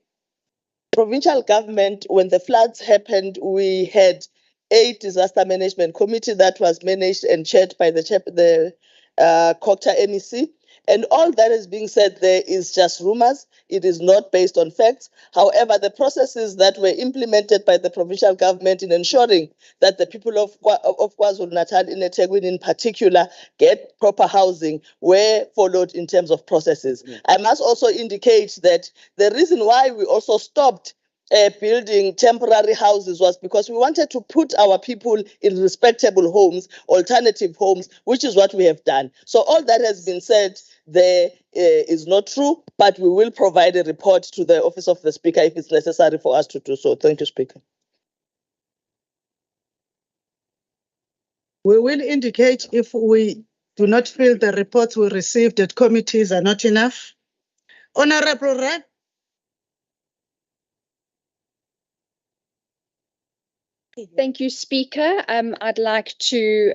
S10: provincial government, when the floods happened, we had a disaster management committee that was managed and chaired by the COCTA MEC. And all that is being said there is just rumors. It is not based on facts. However, the processes that were implemented by the provincial government in ensuring that the people of KwaZulu-Natal in eThekwini in particular get proper housing were followed in terms of processes. I must also indicate that the reason why we also stopped building temporary houses was because we wanted to put our people in respectable homes, alternative homes, which is what we have done. So all that has been said there is not true, but we will provide a report to the Office of the Speaker if it's necessary for us to do so. Thank you, Speaker.
S2: We will indicate if we do not feel the reports we received at committees are not enough. Honorable Rep.
S11: Thank you, Speaker. I'd like to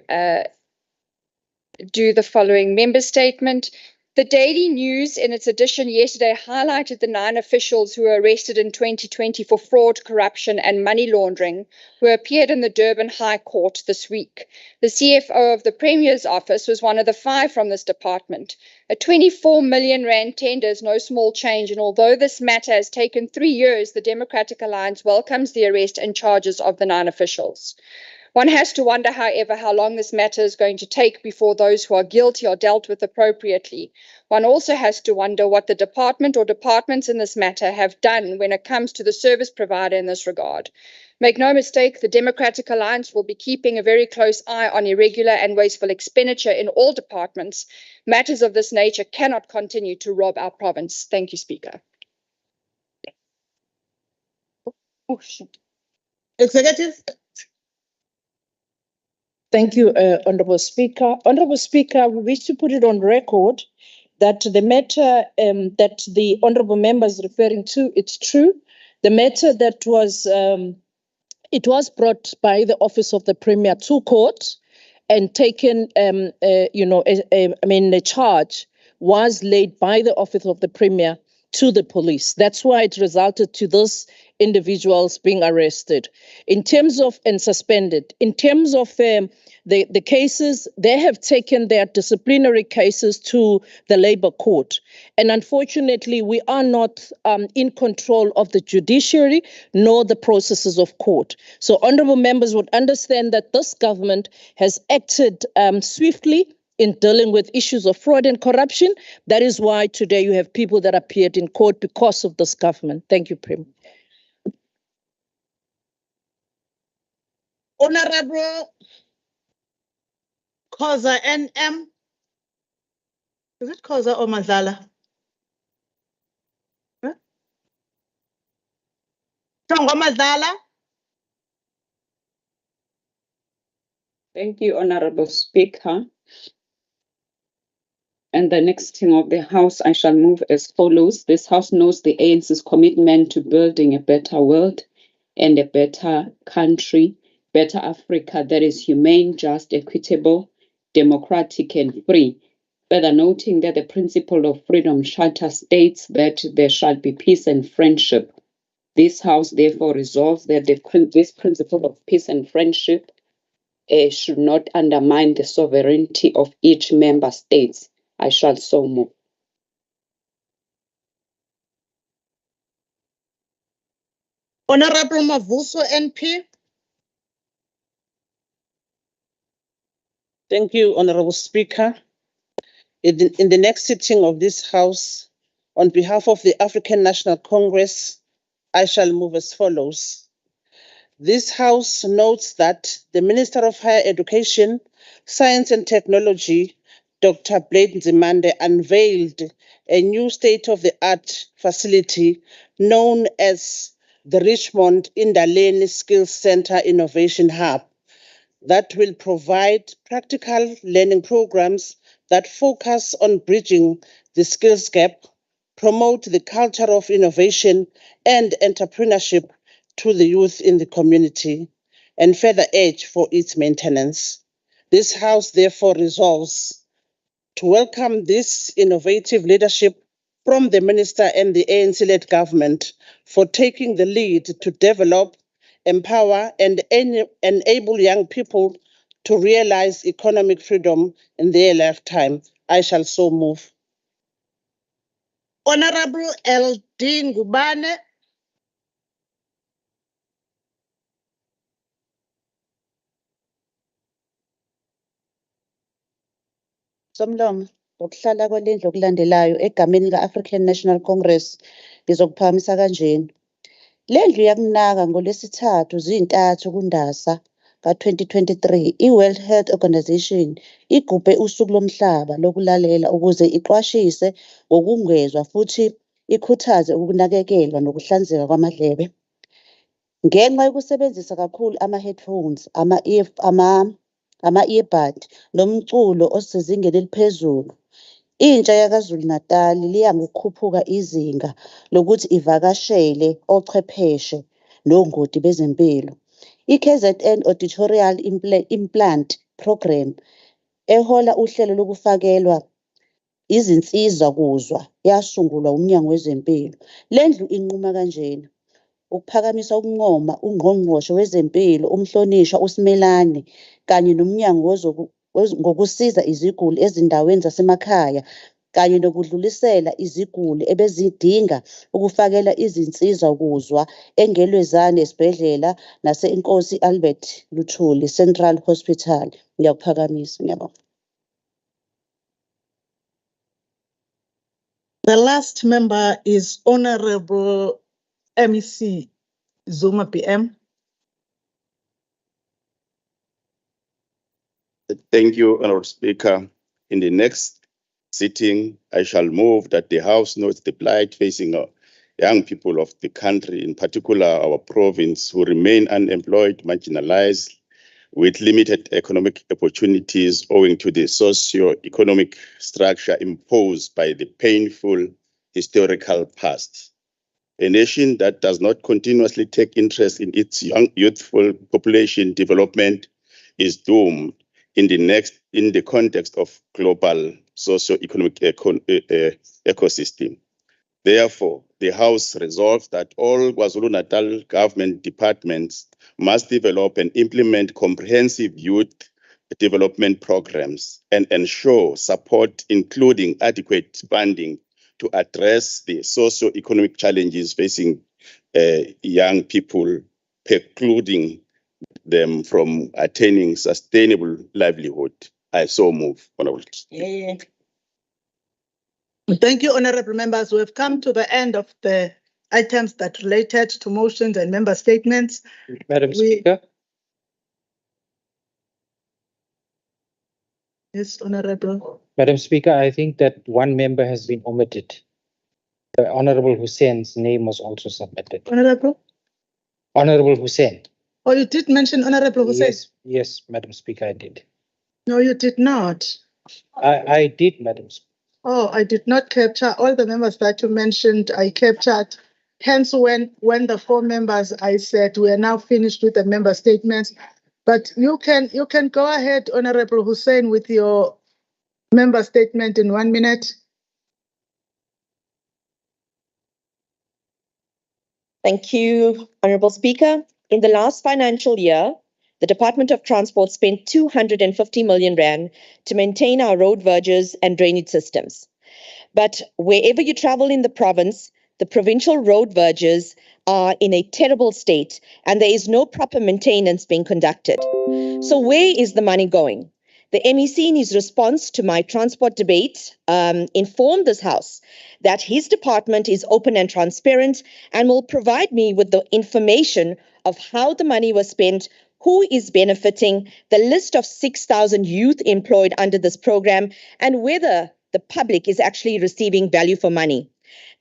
S11: do the following member statement. The Daily News, in its edition yesterday, highlighted the 9 officials who were arrested in 2020 for fraud, corruption, and money laundering, who appeared in the Durban High Court this week. The CFO of the Premier's office was one of the 5 from this department. A 24 million rand tender is no small change, and although this matter has taken 3 years, the Democratic Alliance welcomes the arrest and charges of the 9 officials. One has to wonder, however, how long this matter is going to take before those who are guilty are dealt with appropriately. One also has to wonder what the department or departments in this matter have done when it comes to the service provider in this regard. Make no mistake, the Democratic Alliance will be keeping a very close eye on irregular and wasteful expenditure in all departments. Matters of this nature cannot continue to rob our province. Thank you, Speaker.
S2: Executive.
S1: Thank you, Honourable Speaker. Honourable Speaker, we wish to put it on record that the matter that the Honourable Member is referring to, it's true. The matter that was, it was brought by the Office of the Premier to court and taken, the charge was laid by the Office of the Premier to the police. That's why it resulted to those individuals being arrested in terms of and suspended. In terms of the cases, they have taken their disciplinary cases to the Labour Court. And unfortunately, we are not in control of the judiciary nor the processes of court. So honourable members would understand that this government has acted swiftly in dealing with issues of fraud and corruption. That is why today you have people that appeared in court because of this government. Thank you, Prem.
S2: Honorable KZN. Is it Khoza or Madlala? Huh? Tongo Madlala.
S12: Thank you, Honorable Speaker. And the next thing of the House, I shall move as follows. This House knows the ANC's commitment to building a better world and a better country, better Africa that is humane, just, equitable, democratic, and free. Further noting that the principle of freedom charter states that there shall be peace and friendship. This House therefore resolves that this principle of peace and friendship should not undermine the sovereignty of each member state. I shall so move.
S2: Honorable Mavuso NP.
S13: Thank you, Honorable Speaker. In the next sitting of this House, on behalf of the African National Congress, I shall move as follows. This House notes that the Minister of Higher Education, Science and Technology, Dr. Blade Nzimande, unveiled a new state-of-the-art facility known as the Richmond Indaleni Skills Center Innovation Hub that will provide practical learning programs that focus on bridging the skills gap, promote the culture of innovation and entrepreneurship to the youth in the community, and further urge for its maintenance. This House therefore resolves to welcome this innovative leadership from the Minister and the ANC-led government for taking the lead to develop, empower, and enable young people to realize economic freedom in their lifetime. I shall so move.
S2: Honorable LD Ngubane.
S14: Somlomo, ngokuhlala kwelindlu okulandelayo egameni lika-African National Congress, ngizokuphakamisa kanjena. Le ndlu yakunaka ngoLwesithathu zi-3 kuNdasa ka-2023, i-World Health Organization igubhe usuku lomhlaba lokulalela ukuze iqwashise ngokungezwa futhi ikhuthaze ukunakekelwa nokuhlanzeka kwamadlebe. Ngenxa yokusebenzisa kakhulu ama-headphones, ama-earbud nomculo osezingeni eliphezulu, intsha yaKwaZulu-Natal liya ngokukhuphuka izinga lokuthi ivakashele ochwepheshe nongoti bezempilo. I-KZN Auditorial Implant Program ehola uhlelo lokufakelwa izinsizwa kuzwa yasungulwa uMnyango Wezempilo. Le ndlu inquma kanjena ukuphakamisa ukuncoma ungqongqoshe wezempilo umhlonishwa uSimelane kanye nomnyango ngokusiza iziguli ezindaweni zasemakhaya kanye nokudlulisela iziguli ebezidinga ukufakela izinsizwa kuzwa eNgelwezane esibhedlela nase-Inkosi Albert Luthuli Central Hospital. Ngiyakuphakamisa. Ngiyabonga.
S2: The last member is Honorable MEC Zuma PM.
S15: Thank you, Honorable Speaker. In the next sitting, I shall move that the House notes the plight facing young people of the country, in particular our province, who remain unemployed, marginalized, with limited economic opportunities owing to the socio-economic structure imposed by the painful historical past. A nation that does not continuously take interest in its young, youthful population development is doomed in the context of global socio-economic ecosystem. Therefore, the House resolves that all KwaZulu-Natal government departments must develop and implement comprehensive youth development programs and ensure support, including adequate funding, to address the socio-economic challenges facing young people, precluding them from attaining sustainable livelihood. I so move, Honorable.
S2: Yeah. Thank you, honorable members. We have come to the end of the items that related to motions and member statements.
S4: Madam Speaker.
S2: Yes, honorable.
S4: Madam Speaker, I think that one member has been omitted. The Honorable Hussein's name was also submitted.
S2: Honorable?
S4: Honorable Hussein.
S2: Oh, you did mention Honorable Hussein?
S4: Yes, Madam Speaker, I did.
S2: No, you did not.
S4: I did, Madam Speaker.
S2: Oh, I did not capture all the members that you mentioned. I captured. Hence, when the 4 members, I said we are now finished with the member statements. But you can go ahead, Honorable Hussein, with your member statement in 1 minute.
S16: Thank you, Honorable Speaker. In the last financial year, the Department of Transport spent 250 million rand to maintain our road verges and drainage systems. But wherever you travel in the province, the provincial road verges are in a terrible state and there is no proper maintenance being conducted. So where is the money going? The MEC, in his response to my transport debate, informed this House that his department is open and transparent and will provide me with the information of how the money was spent, who is benefiting, the list of 6,000 youth employed under this program, and whether the public is actually receiving value for money.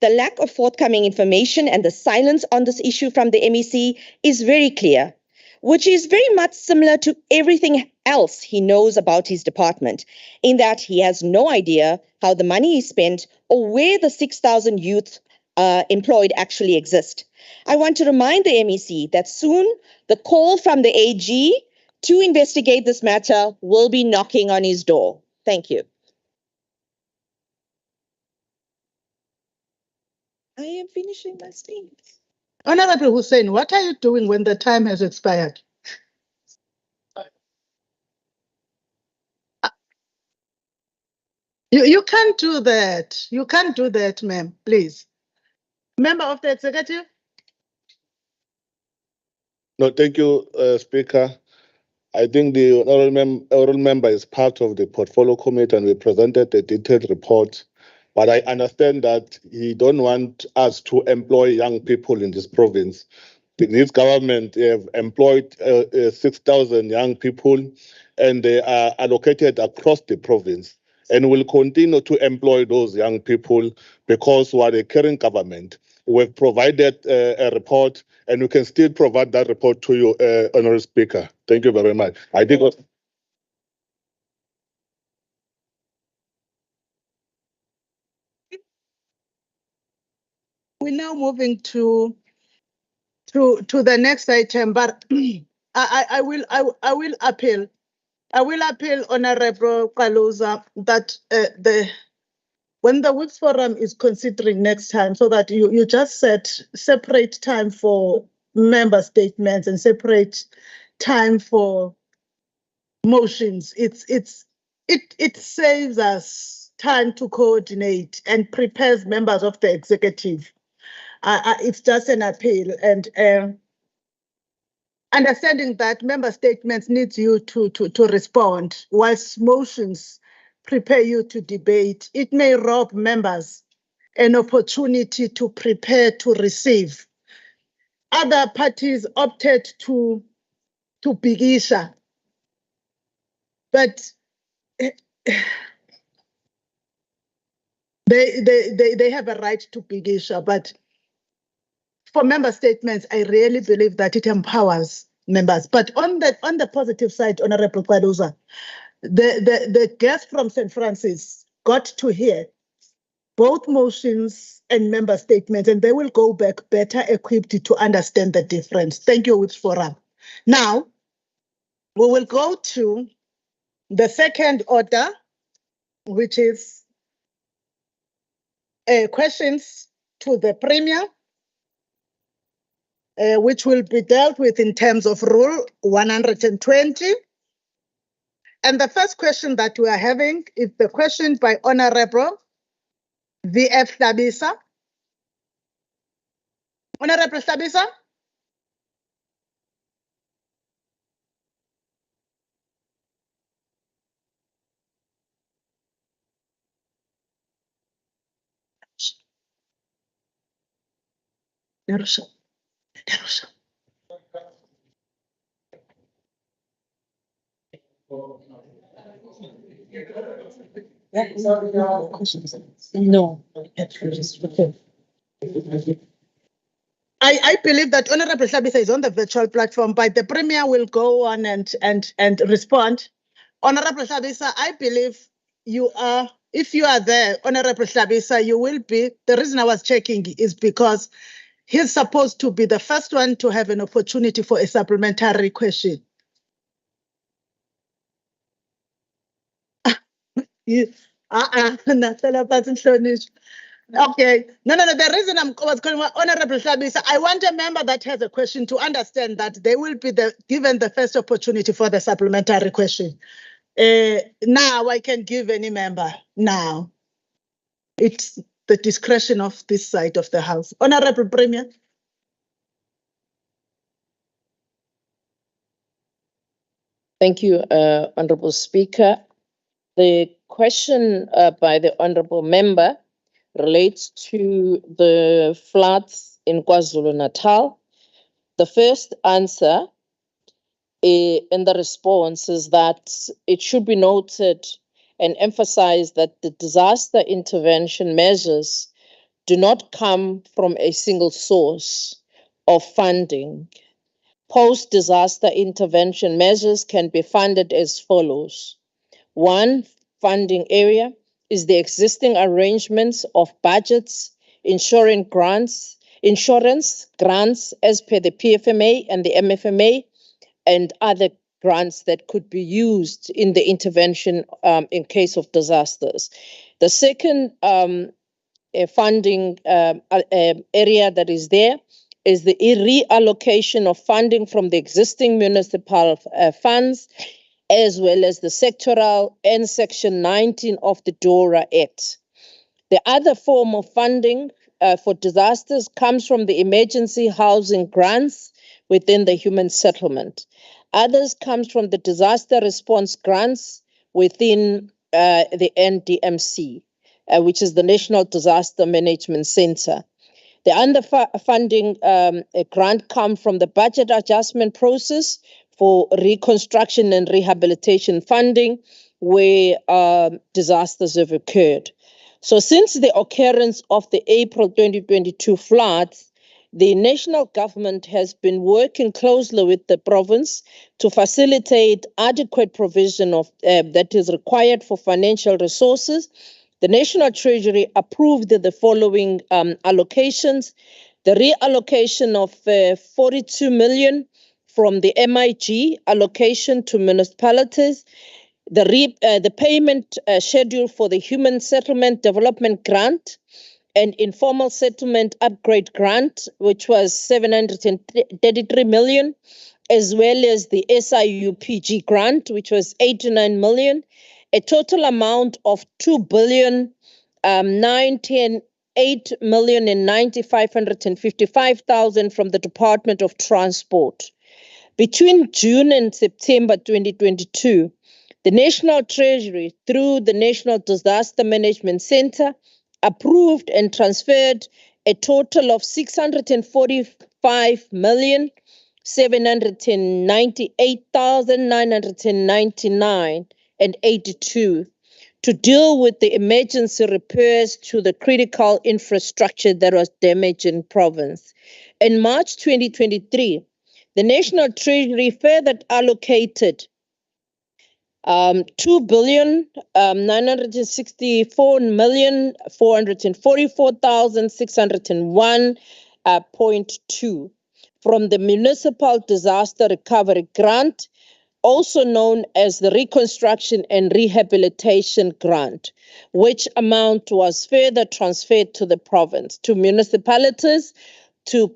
S16: The lack of forthcoming information and the silence on this issue from the MEC is very clear, which is very much similar to everything else he knows about his department, in that he has no idea how the money is spent or where the 6,000 youth employed actually exist. I want to remind the MEC that soon the call from the AG to investigate this matter will be knocking on his door. Thank you. I am finishing my statement.
S2: Honorable Hussein, what are you doing when the time has expired? You can't do that. You can't do that, ma'am, please. Member of the executive.
S7: No, thank you, Speaker. I think the honorable member is part of the portfolio committee and we presented a detailed report. But I understand that he don't want us to employ young people in this province. This government have employed 6,000 young people and they are allocated across the province and will continue to employ those young people because we are a caring government. We've provided a report and we can still provide that report to you, Honorable Speaker. Thank you very much. I think.
S2: We're now moving to the next item, but I will appeal. I will appeal, Honorable Kaluza, that when the Works Forum is considering next time, so that you just set separate time for member statements and separate time for motions. It saves us time to coordinate and prepares members of the executive. It's just an appeal, and understanding that member statements need you to respond, whilst motions prepare you to debate. It may rob members an opportunity to prepare to receive. Other parties opted to bigisha, but they have a right to bigisha, but for member statements, I really believe that it empowers members. But on the positive side, Honorable Kwaluza, the guest from St. Francis got to hear both motions and member statements, and they will go back better equipped to understand the difference. Thank you, Whips Forum. Now, we will go to the second order, which is questions to the Premier, which will be dealt with in terms of Rule 120. And the first question that we are having is the question by Honorable V.F. Tabisa. Honorable Tabisa? No. I believe that Honorable Tabisa is on the virtual platform, but the Premier will go on and respond. Honorable Tabisa, I believe you are, if you are there, Honorable Tabisa, you will be. The reason I was checking is because he's supposed to be the first one to have an opportunity for a supplementary question. Okay. No. The reason I was calling Honorable Tabisa, I want a member that has a question to understand that they will be given the first opportunity for the supplementary question. Now I can give any member now. It's the discretion of this side of the House. Honorable Premier.
S1: Thank you, Honorable Speaker. The question by the Honorable Member relates to the floods in KwaZulu-Natal. The first answer in the response is that it should be noted and emphasized that the disaster intervention measures do not come from a single source of funding. Post-disaster intervention measures can be funded as follows. One funding area is the existing arrangements of budgets, insurance grants as per the PFMA and the MFMA, and other grants that could be used in the intervention in case of disasters. The second funding area that is there is the reallocation of funding from the existing municipal funds as well as the sectoral and Section 19 of the DORA Act. The other form of funding for disasters comes from the emergency housing grants within the human settlement. Others comes from the disaster response grants within the NDMC, which is the National Disaster Management Center. The underfunding grant comes from the budget adjustment process for reconstruction and rehabilitation funding where disasters have occurred. So since the occurrence of the April 2022 floods, the national government has been working closely with the province to facilitate adequate provision of that is required for financial resources. The National Treasury approved the following allocations: the reallocation of 42 million from the MIG allocation to municipalities, the payment schedule for the Human Settlement Development Grant and Informal Settlement Upgrade Grant, which was 733 million, as well as the SIUPG grant, which was 89 million, a total amount of 2,910,8,955,000 from the Department of Transport. Between June and September 2022, the National Treasury, through the National Disaster Management Center, approved and transferred a total of 645,798,999.82 to deal with the emergency repairs to the critical infrastructure that was damaged in province. In March 2023, the National Treasury further allocated 2,964,444,601.2 from the Municipal Disaster Recovery Grant, also known as the Reconstruction and Rehabilitation Grant, which amount was further transferred to the province, to municipalities, to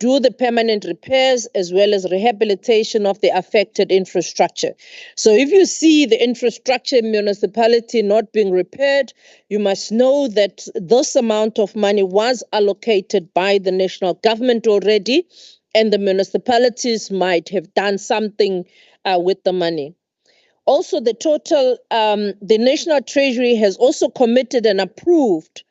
S1: do the permanent repairs as well as rehabilitation of the affected infrastructure. So if you see the infrastructure in municipality not being repaired, you must know that this amount of money was allocated by the national government already, and the municipalities might have done something with the money. Also, the total, the National Treasury has also committed and approved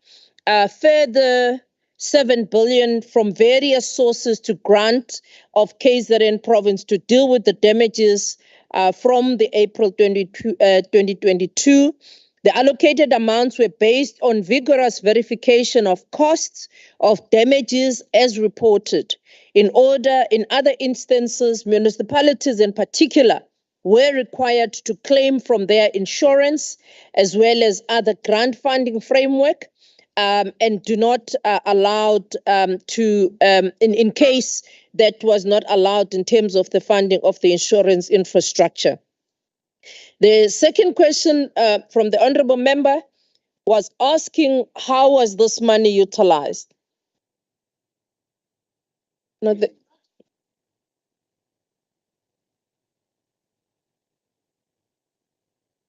S1: further 7 billion from various sources to grant of KZN province to deal with the damages from the April 2022. The allocated amounts were based on vigorous verification of costs of damages as reported. In other instances, municipalities in particular were required to claim from their insurance as well as other grant funding framework, and do not allowed to, in case that was not allowed in terms of the funding of the insurance infrastructure. The second question from the honorable member was asking how was this money utilized? No,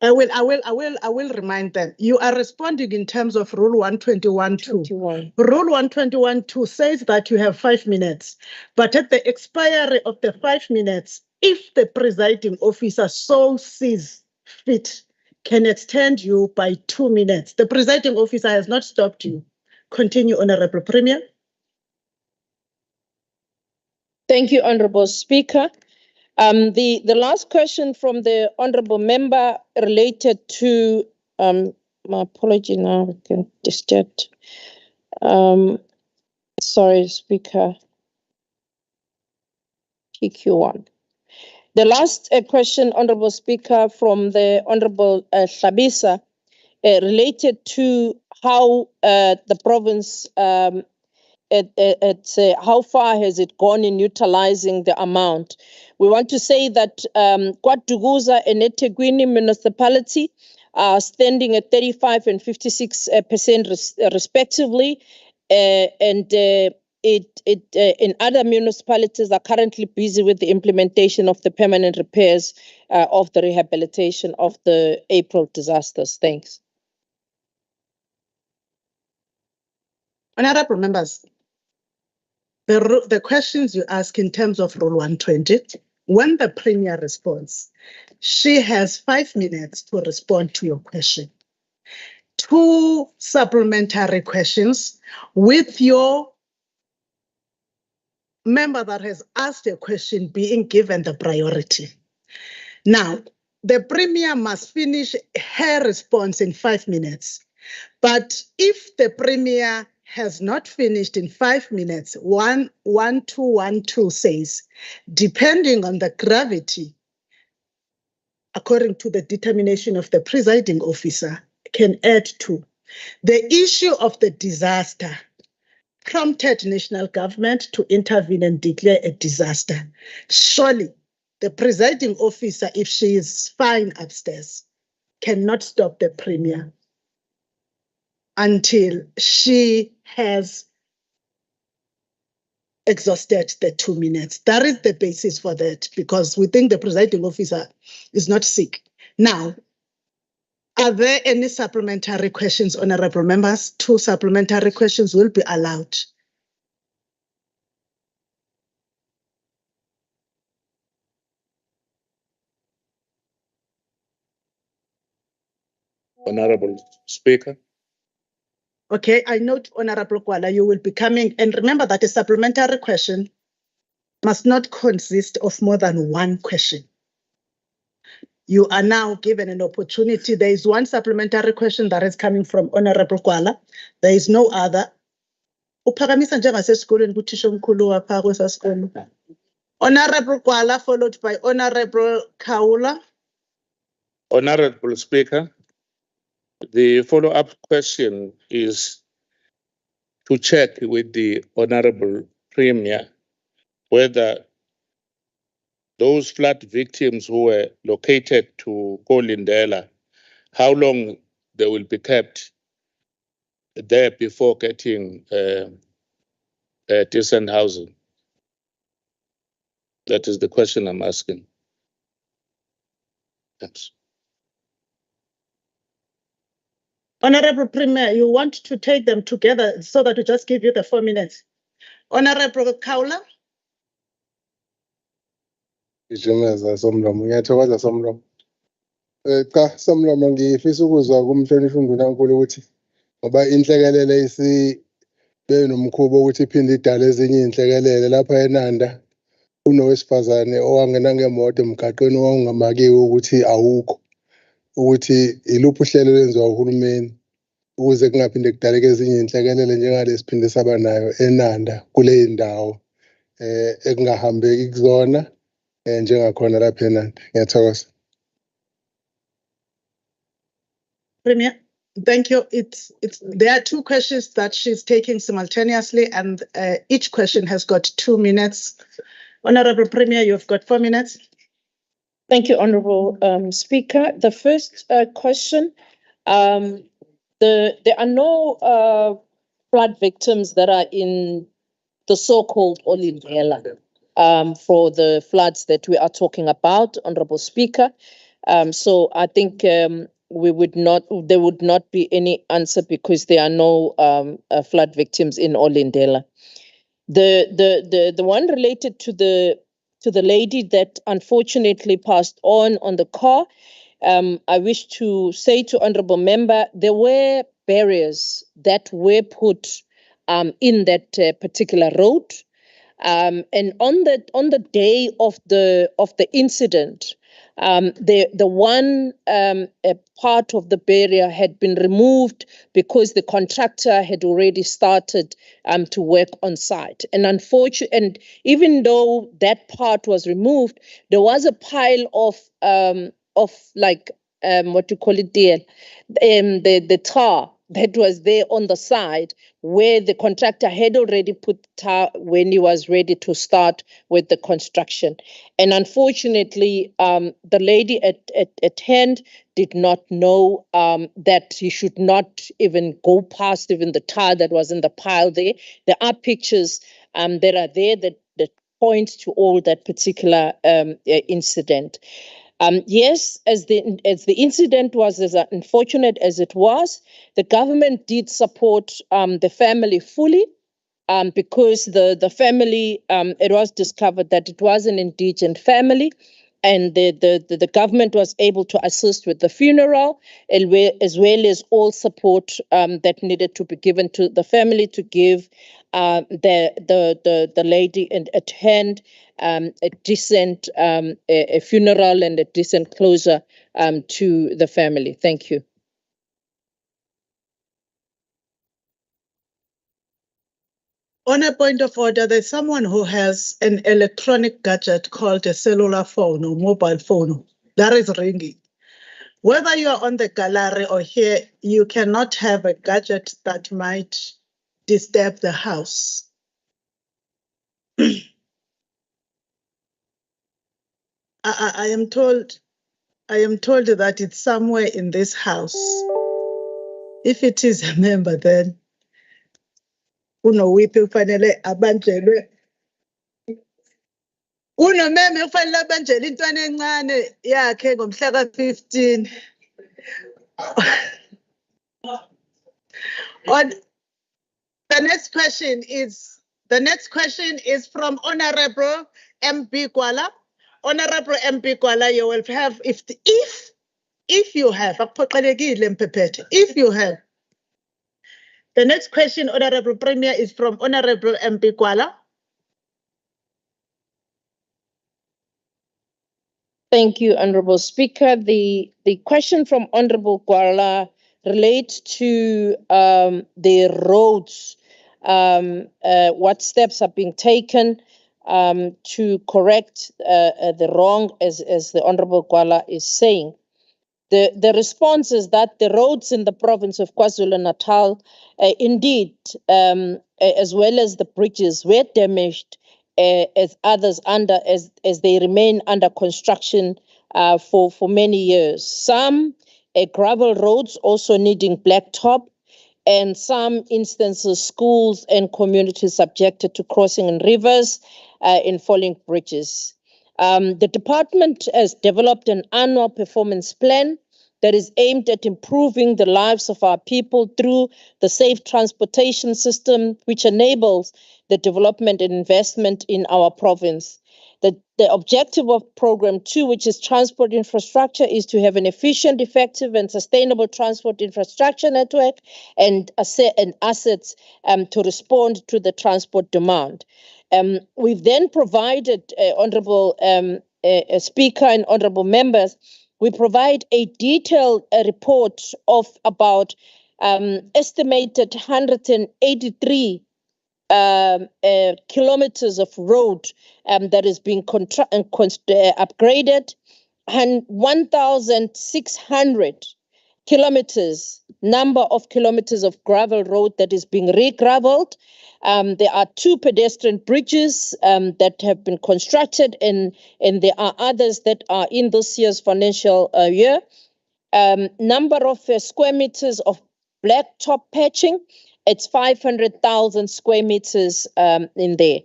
S2: I will remind them. You are responding in terms of Rule 121.2. Rule 121.2 says that you have 5 minutes, but at the expiry of the 5 minutes, if the presiding officer so sees fit, can extend you by 2 minutes. The presiding officer has not stopped you. Continue, Honorable Premier.
S1: Thank you, Honorable Speaker. The last question from the honorable member related to my apology now, I can distract. Sorry, Speaker. PQ1. The last question, Honorable Speaker, from the Honorable Hlabisa related to how the province how far has it gone in utilizing the amount. We want to say that KwaDukuza and eThekwini municipality are standing at 35% and 56% respectively, and in other municipalities are currently busy with the implementation of the permanent repairs of the rehabilitation of the April disasters. Thanks.
S2: Honorable members, the questions you ask in terms of Rule 120, when the Premier responds, she has 5 minutes to respond to your question. 2 supplementary questions with your member that has asked a question being given the priority. Now, the Premier must finish her response in 5 minutes. But if the Premier has not finished in 5 minutes, 1-2-1-2 says, depending on the gravity, according to the determination of the presiding officer, can add 2. The issue of the disaster prompted national government to intervene and declare a disaster. Surely, the presiding officer, if she is fine upstairs, cannot stop the Premier until she has exhausted the 2 minutes. That is the basis for that, because we think the presiding officer is not sick. Now, are there any supplementary questions, honorable members? 2 supplementary questions will be allowed.
S7: Honorable Speaker.
S2: Okay, I note, Honorable Kwala, you will be coming. And remember that a supplementary question must not consist of more than 1 question. You are now given an opportunity. There is 1 supplementary question that is coming from Honorable Kwala. There is no other. Uphakamisa njengasesikolweni kuthisha omkhulu wapha kwesasikolo. Honorable Kwala, followed by Honorable Kaula.
S7: Honorable Speaker, the follow-up question is to check with the Honorable Premier whether those flood victims who were located to KwaZulu-Natal, how long they will be kept there before getting decent housing. That is the question I'm asking. Thanks.
S2: Honorable Premier, you want to take them together so that we just give you the 4 minutes. Honorable Kaula.
S17: Ijumeza somlomo ngiyathokoza somlomo. Cha somlomo ngifisa ukuzwa kumhlonishwa uNdunankulu ukuthi ngoba inhlekelele isibe nomkhubo ukuthi iphinde idale ezinye inhlekelele lapha eNanda kunowesifazane owangena ngemoto emgaqweni owawungamakiwe ukuthi awukho, ukuthi iluphi uhlelo lwenziwa uhulumeni ukuze kungaphinde kudaleke ezinye inhlekelele njengalesi phinde saba nayo eNanda kule ndawo ekungahambeki kuzona njengakhona lapha eNanda. Ngiyathokoza.
S2: Premier, thank you. There are 2 questions that she's taking simultaneously, and each question has got 2 minutes. Honorable Premier, you've got 4 minutes.
S1: Thank you, Honorable Speaker. The first question, there are no flood victims that are in the so-called Olindela for the floods that we are talking about, Honorable Speaker. So I think there would not be any answer because there are no flood victims in Olindela. The one related to the lady that unfortunately passed on the car, I wish to say to Honorable Member, there were barriers that were put in that particular road. And on the day of the incident, the one part of the barrier had been removed because the contractor had already started to work on site. And and even though that part was removed, there was a pile of what you call it there, the tar that was there on the side where the contractor had already put tar when he was ready to start with the construction. And unfortunately, the lady at hand did not know that he should not even go past even the tar that was in the pile there. There are pictures that are there that point to all that particular incident. Yes, as the incident was as unfortunate as it was, the government did support the family fully, because the family, it was discovered that it was an indigent family, and the government was able to assist with the funeral, as well as all support that needed to be given to the family to give the lady at hand a decent a funeral and a decent closure to the family. Thank you.
S2: On a point of order, there's someone who has an electronic gadget called a cellular phone or mobile phone that is ringing. Whether you are on the gallery or here, you cannot have a gadget that might disturb the house. I am told that it's somewhere in this house. If it is a member, then unomeme ufanele abanjelwe intwana encane yakhe ngomhla ka-15. The next question is from Honorable MP Kwala. Honorable MP Kwala, you will have, if you have, if you have. The next question, Honorable Premier, is from Honorable MP Kwala.
S1: Thank you, Honorable Speaker. The question from Honorable Kwala relates to the roads. What steps are being taken to correct the wrong, as the Honorable Kwala is saying. The response is that the roads in the province of KwaZulu-Natal, indeed, as well as the bridges, were damaged, as others as they remain under construction for many years. Some gravel roads also needing blacktop, and some instances schools and communities subjected to crossing in rivers in falling bridges. The department has developed an annual performance plan that is aimed at improving the lives of our people through the safe transportation system, which enables the development and investment in our province. The objective of Program 2, which is transport infrastructure, is to have an efficient, effective, and sustainable transport infrastructure network and assets to respond to the transport demand. We've then provided, Honorable Speaker and Honorable Members, we provide a detailed report of about estimated 183 kilometers of road that is being upgraded, and 1,600 kilometers, number of kilometers of gravel road that is being re-gravelled. There are 2 pedestrian bridges that have been constructed, and there are others that are in this year's financial year. Number of square meters of blacktop patching, it's 500,000 square meters in there.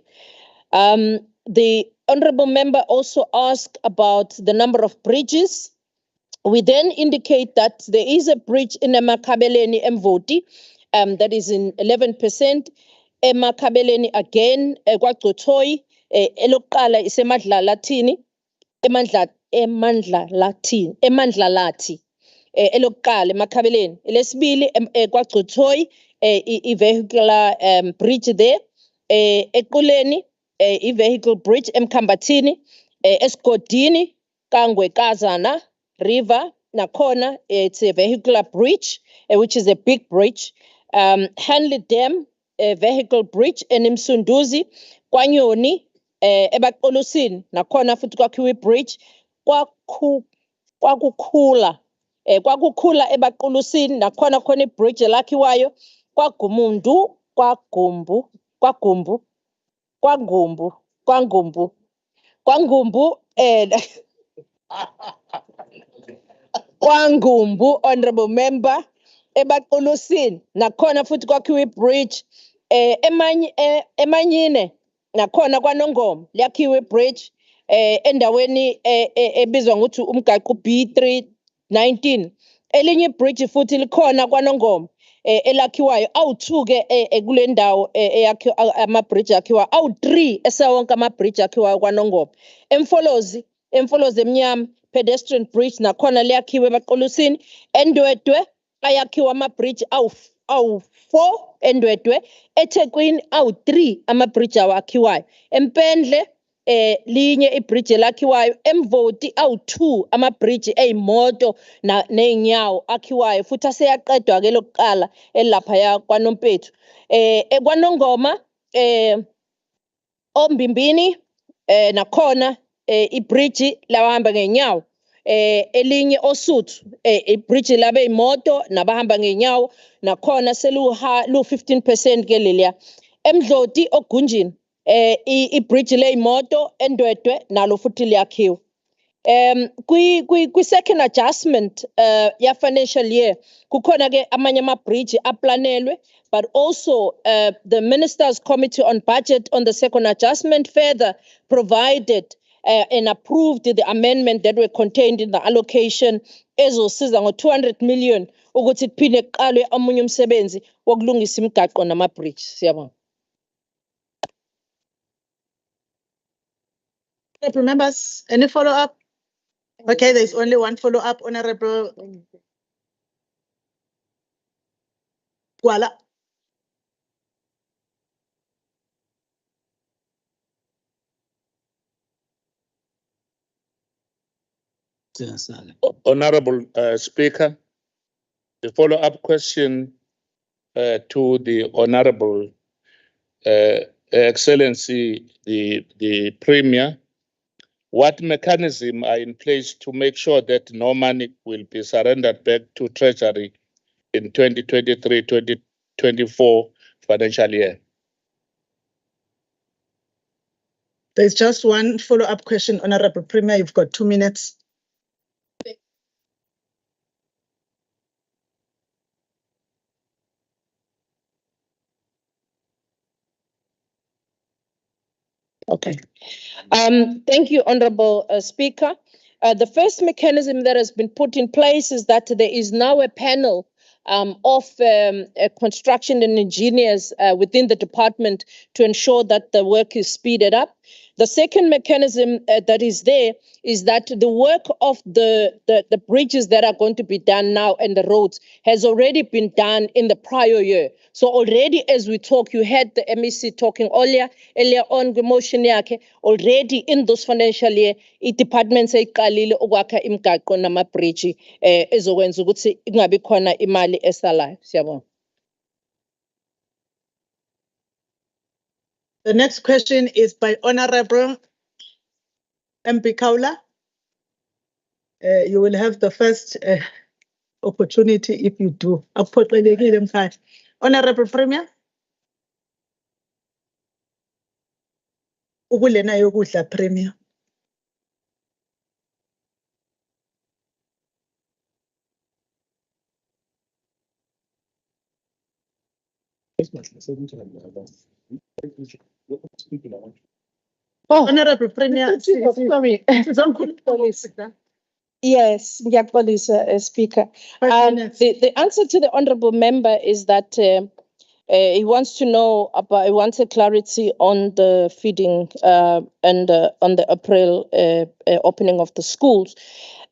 S1: The Honourable Member also asked about the number of bridges. We then indicate that there is a bridge in Emakhabeleni Mvoti that is in 11%. Emakhabeleni again, KwaGcothoyi, elokuqala iseMandlalathini, Emandlalathi, elokuqala eMakhabeleni. Elesibili KwaGcothoyi, i-vehicular bridge there. Equleni, i-vehicle bridge eMkhambathini. Esigodini, Kangwe Kazana River, nakhona it's a vehicular bridge, which is a big bridge. Hanley Dam, a vehicle bridge, eNimsunduzi, KwaNyoni, eBaqolusini, nakhona futhi kwakhiwe bridge, KwaKukhula, kwakukhula ebaqulusini nakhona khona ibridge elakhiwayo kwaGumundu kwaGumbu kwaNgumbu, honorable member, ebaqulusini nakhona futhi kwakhiwa ibridge Emanyine nakhona kwaNongoma liyakhiwa ibridge endaweni ebizwa ngokuthi umgaqo B319. Elinye ibridge futhi likhona kwaNongoma elakhiwayo awu2 kule ndawo ama-bridge akhiwa awu3 esewonke ama-bridge akhiwayo kwaNongoma. Emfolozi emnyama pedestrian bridge nakhona liyakhiwa ebaqulusini. Endwedwe ayakhiwa ama-bridge awu4 Endwedwe. eThekwini awu3 ama-bridge awakhiwayo. Empendle linye ibridge elakhiwayo. Emvoti awu2 ama-bridge ey'moto ney'nyawo akhiwayo futhi aseyaqedwa-ke lokuqala elapha kwaNompethu. KwaNongoma Ombimbini nakhona ibridge labahamba ngey'nyawo. Elinye Osuthu ibridge labey'moto nabahamba ngey'nyawo nakhona lu-15% ke leliya. Emdloti Ogunjini ibridge ley'moto. Endwedwe nalo futhi liyakhiwa. Kwi-second adjustment ya-financial year kukhona ke amanye ama-bridge aplanelwe, but also the Ministers' Committee on Budget on the second adjustment further provided and approved the amendment that were contained in the allocation ezosiza ngo-200 million ukuthi kuphinde kuqalwe omunye umsebenzi wokulungisa imigaqo nama-bridge. Siyabonga.
S2: Honorable members, any follow-up? Okay, there's only one follow-up, Honorable Gwala.
S7: Honorable Speaker, the follow-up question to the Honorable Excellency, the Premier, what mechanism are in place to make sure that no money will be surrendered back to Treasury in 2023-2024 financial year?
S2: There's just one follow-up question, Honorable Premier. You've got 2 minutes.
S1: Okay. Thank you, Honorable Speaker. The first mechanism that has been put in place is that there is now a panel of construction and engineers within the department to ensure that the work is speeded up. The second mechanism that is there is that the work of the bridges that are going to be done now and the roads has already been done in the prior year. So already as we talk, you had the MEC talking earlier on the motion yake, already in those financial year, i-department seyiqalile ukwakha imigaqo nama-bridge ezokwenza ukuthi ingabi khona imali esalayo. Siyabonga.
S2: The next question is by Honorable MP Kaula. You will have the first opportunity if you do. Honorable Premier. Ukulena yokudla Premier. Honorable Premier,
S1: sorry. Yes, ngiyakholisa, Speaker. The answer to the honorable member is that he wants to know about, he wants a clarity on the feeding and on the April opening of the schools.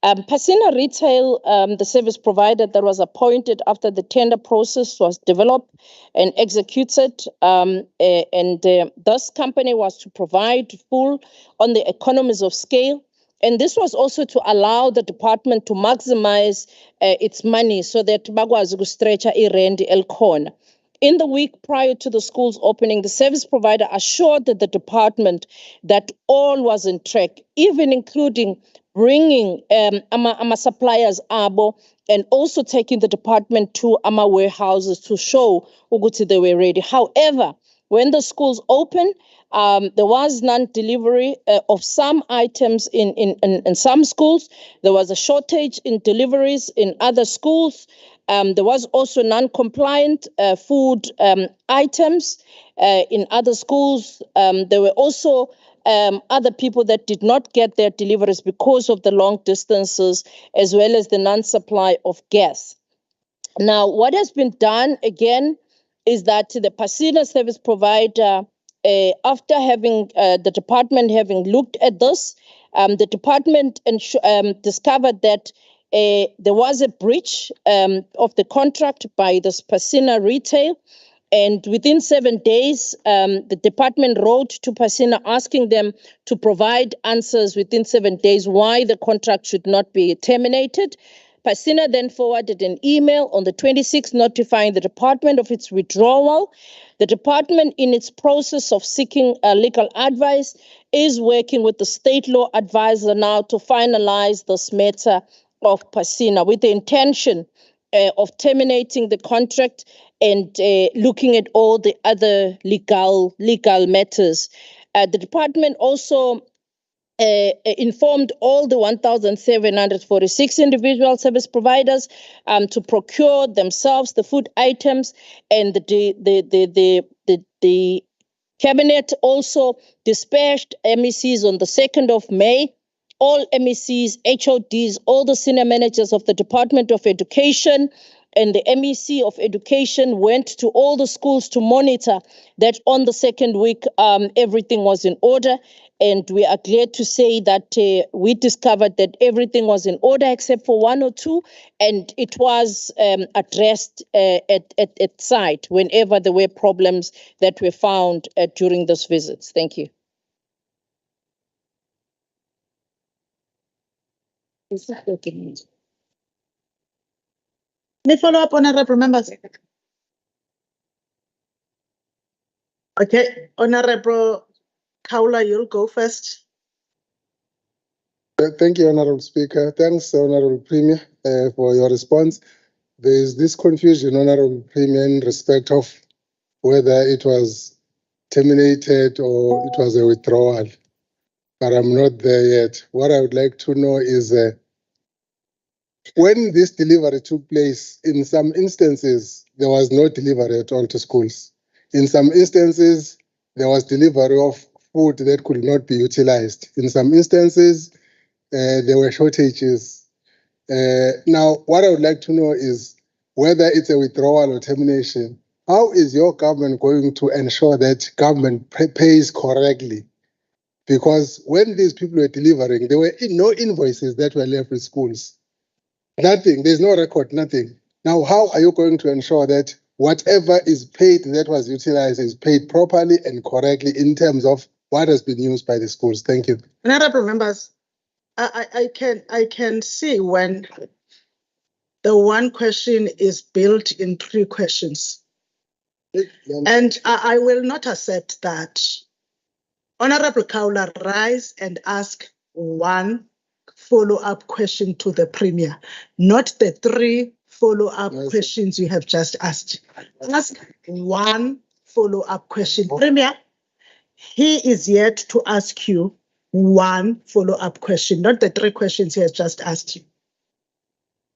S1: Pasina Retail, the service provider that was appointed after the tender process was developed and executed, and this company was to provide full on the economies of scale. And this was also to allow the department to maximize its money so that bakwazi ukustretcha irandi elkhona. In the week prior to the school's opening, the service provider assured the department that all was in track, even including bringing ama suppliers abo and also taking the department to ama warehouses to show ukuthi they were ready. However, when the schools opened, there was non-delivery of some items in some schools. There was a shortage in deliveries in other schools. There was also non-compliant food items in other schools. There were also other people that did not get their deliveries because of the long distances, as well as the non-supply of gas. Now, what has been done again is that the Pasina service provider, after having the department having looked at this, the department discovered that there was a breach of the contract by the Pasina Retail. And within 7 days, the department wrote to Pasina asking them to provide answers within 7 days why the contract should not be terminated. Pasina then forwarded an email on the 26th notifying the department of its withdrawal. The department, in its process of seeking legal advice, is working with the state law advisor now to finalize this matter of Pasina with the intention of terminating the contract and looking at all the other legal matters. The department also informed all the 1,746 individual service providers to procure themselves the food items, and the cabinet also dispatched MECs on the 2nd of May. All MECs, HODs, all the senior managers of the Department of Education and the MEC of Education went to all the schools to monitor that on the second week everything was in order. And we are glad to say that we discovered that everything was in order except for 1 or 2, and it was addressed at site whenever there were problems that were found during those visits. Thank you.
S2: Any follow-up, honorable members? Okay, Honorable Kaula, you'll go first.
S17: Thank you, Honorable Speaker. Thanks, Honorable Premier, for your response. There is this confusion, Honorable Premier, in respect of whether it was terminated or it was a withdrawal, but I'm not there yet. What I would like to know is when this delivery took place, in some instances, there was no delivery at all to schools. In some instances, there was delivery of food that could not be utilized. In some instances, there were shortages. Now, what I would like to know is whether it's a withdrawal or termination, how is your government going to ensure that government pays correctly? Because when these people were delivering, there were no invoices that were left with schools. Nothing, there's no record, nothing. Now, how are you going to ensure that whatever is paid that was utilized is paid properly and correctly in terms of what has been used by the schools? Thank you.
S2: Honorable members, I can see when the one question is built in 3 questions. And I will not accept that. Honorable Kaula, rise and ask one follow-up question to the Premier, not the 3 follow-up questions you have just asked. Ask one follow-up question. Premier, he is yet to ask you one follow-up question, not the 3 questions he has just asked you.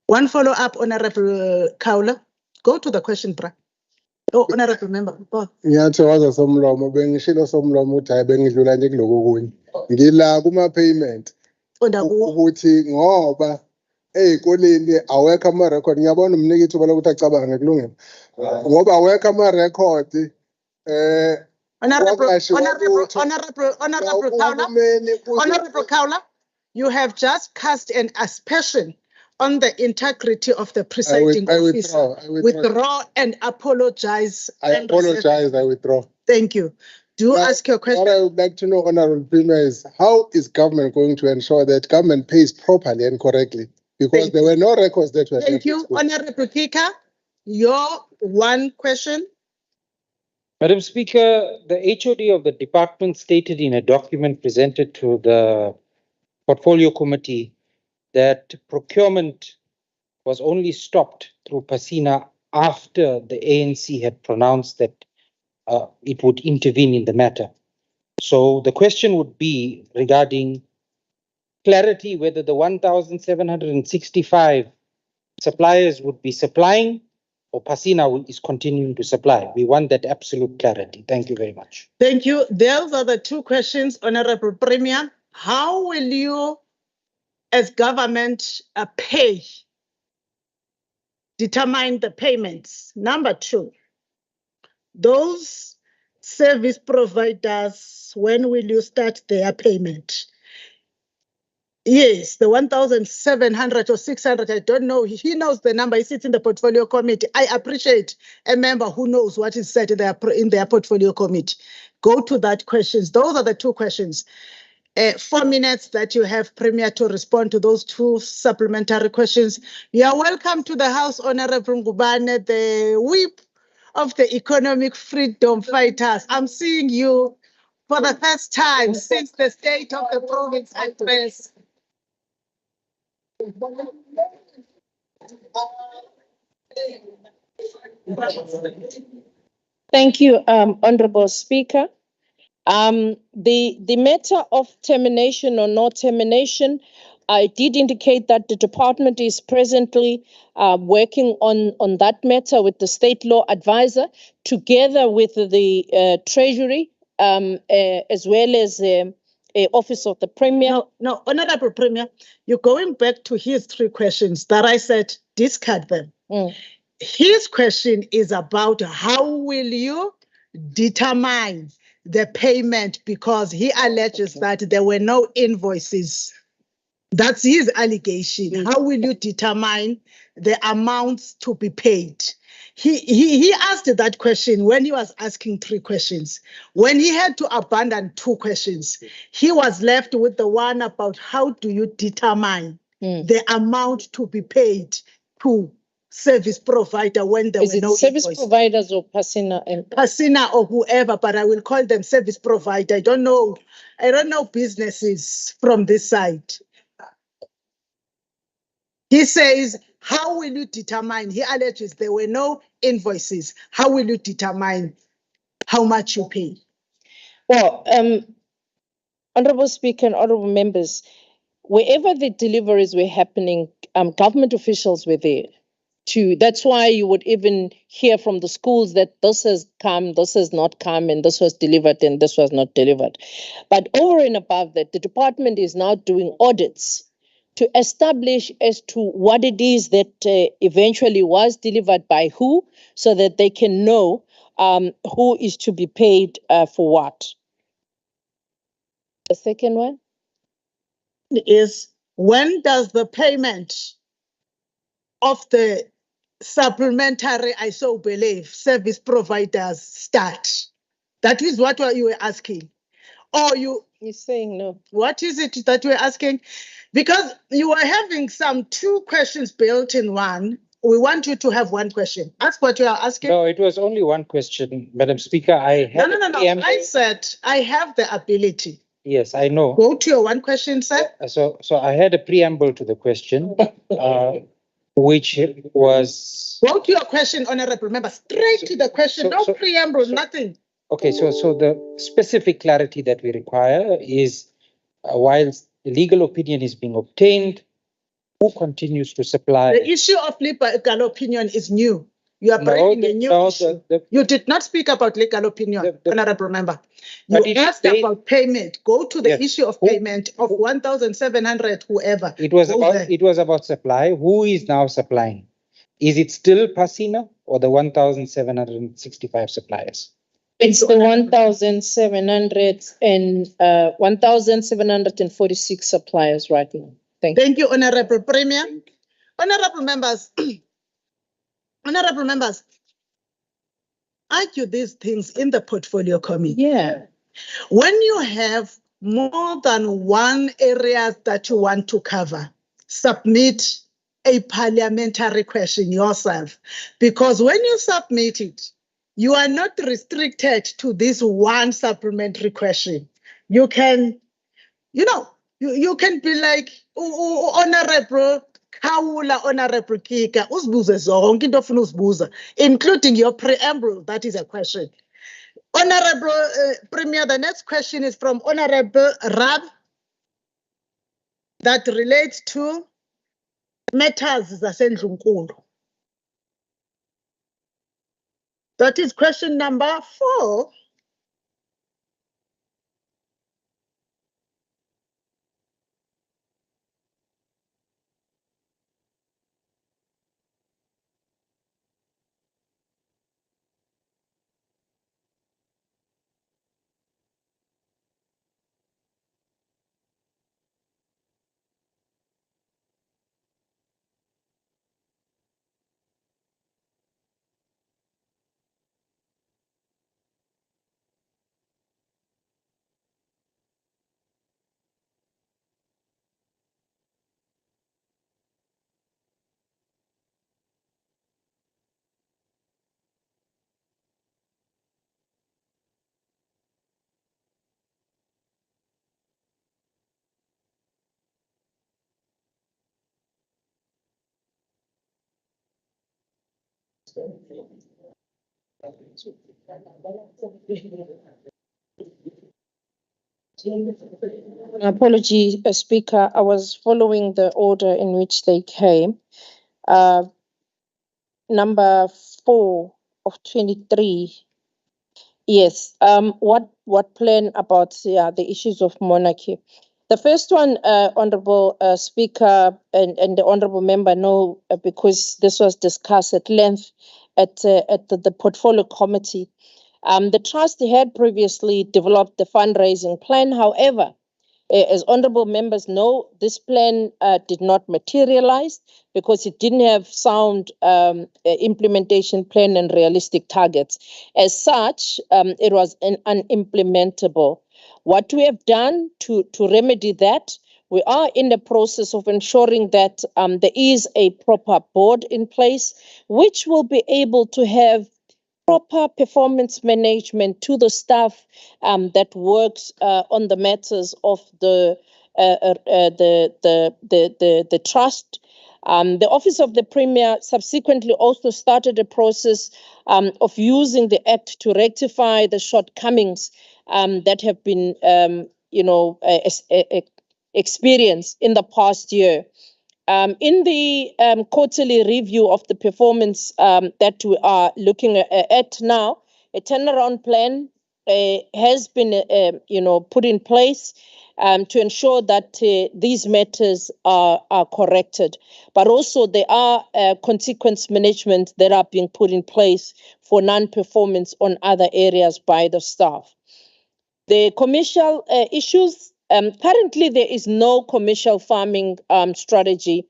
S2: One follow-up, Honorable Kaula. Go to the question, Bra. Oh, Honorable Member.
S17: Ngiyathokoza somlomo, bengishilo somlomo uthi hayi bengidlula nje kuloko kunye. Ngila kuma payment. Ukuthi ngoba ezikoleni awekho ama record, ngiyabona umnika ithuba lokuthi acabange kulungile. Ngoba awekho ama record
S2: Honorable Kaula, you have just cast an aspersion on the integrity of the presiding officer. Withdraw and apologize.
S17: I apologize, I withdraw.
S2: Thank you. Ask your question.
S17: What I would like to know, Honorable Premier, is how is government going to ensure that government pays properly and correctly? Because there were no records that were.
S2: Thank you, Honorable Kika. Your one question.
S4: Madam Speaker, the HOD of the department stated in a document presented to the Portfolio Committee that procurement was only stopped through PASINA after the ANC had pronounced that it would intervene in the matter. So the question would be regarding clarity whether the 1,765 suppliers would be supplying or PASINA is continuing to supply. We want that absolute clarity. Thank you very much.
S2: Thank you. Those are the two questions, Honorable Premier. How will you, as government, determine the payments? Number two, those service providers, when will you start their payment? Yes, the 1,700 or 600, I don't know. He knows the number. He sits in the portfolio committee. I appreciate a member who knows what is said in their portfolio committee. Go to that questions. Those are the two questions. 4 minutes that you have, Premier, to respond to those two supplementary questions. You are welcome to the House, Honorable Ngubane, the whip of the economic freedom fighters. I'm seeing you for the first time since the State of the Province address.
S1: Thank you, Honorable Speaker. The matter of termination or no termination, I did indicate that the department is presently working on that matter with the state law advisor, together with the Treasury, as well as Office of the Premier.
S2: No, Honorable Premier, you're going back to his three questions that I said discard them. His question is about how will you determine the payment, because he alleges that there were no invoices. That's his allegation. How will you determine the amounts to be paid? He asked that question when he was asking three questions. When he had to abandon two questions, he was left with the one about how do you determine the amount to be paid to service provider when there were no
S1: service
S2: invoices.
S1: Providers or PASINA?
S2: PASINA or whoever, but I will call them service provider. I don't know businesses from this side. He says, how will you determine? He alleges there were no invoices. How will you determine how much you pay?
S1: Well, Honorable Speaker and honorable members, wherever the deliveries were happening, government officials were there. That's why you would even hear from the schools that this has come, this has not come, and this was delivered and this was not delivered. But over and above that, the department is now doing audits to establish as to what it is that eventually was delivered by who, so that they can know who is to be paid for what. The second one
S2: is, when does the payment of the supplementary, I so believe, service providers start? That is what you were asking. Or you're
S1: saying no.
S2: What is it that you're asking? Because you are having two questions built in one. We want you to have one question. Ask what you are asking.
S4: No, it was only one question, Madam Speaker.
S2: No. I said I have the ability.
S4: Yes, I know.
S2: Go to your one question, sir.
S4: So I had a preamble to the question, which was...
S2: Go to your question, Honorable Member. Straight to the question. No preamble, nothing.
S4: Okay, so the specific clarity that we require is, whilst the legal opinion is being obtained, who continues to supply?
S2: The issue of legal opinion is new. You are bringing a new issue. You did not speak about legal opinion, Honorable Member. You asked about payment. Go to the issue of payment of 1,700, whoever.
S4: It was about supply. Who is now supplying? Is it still PASINA or the 1,765 suppliers?
S1: It's the 1,700 and 1,746 suppliers right now.
S2: Thank you, Honorable Premier. Honorable members, argue these things in the portfolio committee.
S1: Yeah.
S2: When you have more than one area that you want to cover, submit a parliamentary question yourself. Because when you submit it, you are not restricted to this one supplementary question. You can, you can be like, Honorable Khawula, Honorable Kika, uzibuze zonke into ofuna uzibuza, including your preamble. That is a question. Honorable Premier, the next question is from Honorable Rab that relates to matters zasendlunkulu. That is question number 4.
S1: Apology, Speaker. I was following the order in which they came. Number 4 of 23. Yes. What plan about the issues of monarchy? The first one, Honourable Speaker, and the Honourable Member know because this was discussed at length at the Portfolio Committee. The Trust had previously developed the fundraising plan. However, as honourable members know, this plan did not materialize because it didn't have sound implementation plan and realistic targets. As such, it was unimplementable. What we have done to remedy that, we are in the process of ensuring that there is a proper board in place, which will be able to have proper performance management to the staff that works on the matters of the trust. The Office of the Premier subsequently also started a process of using the Act to rectify the shortcomings that have been, experienced in the past year. In the quarterly review of the performance that we are looking at now, a turnaround plan has been, put in place to ensure that these matters are corrected. But also there are consequence management that are being put in place for non-performance on other areas by the staff. The commercial issues. Currently, there is no commercial farming strategy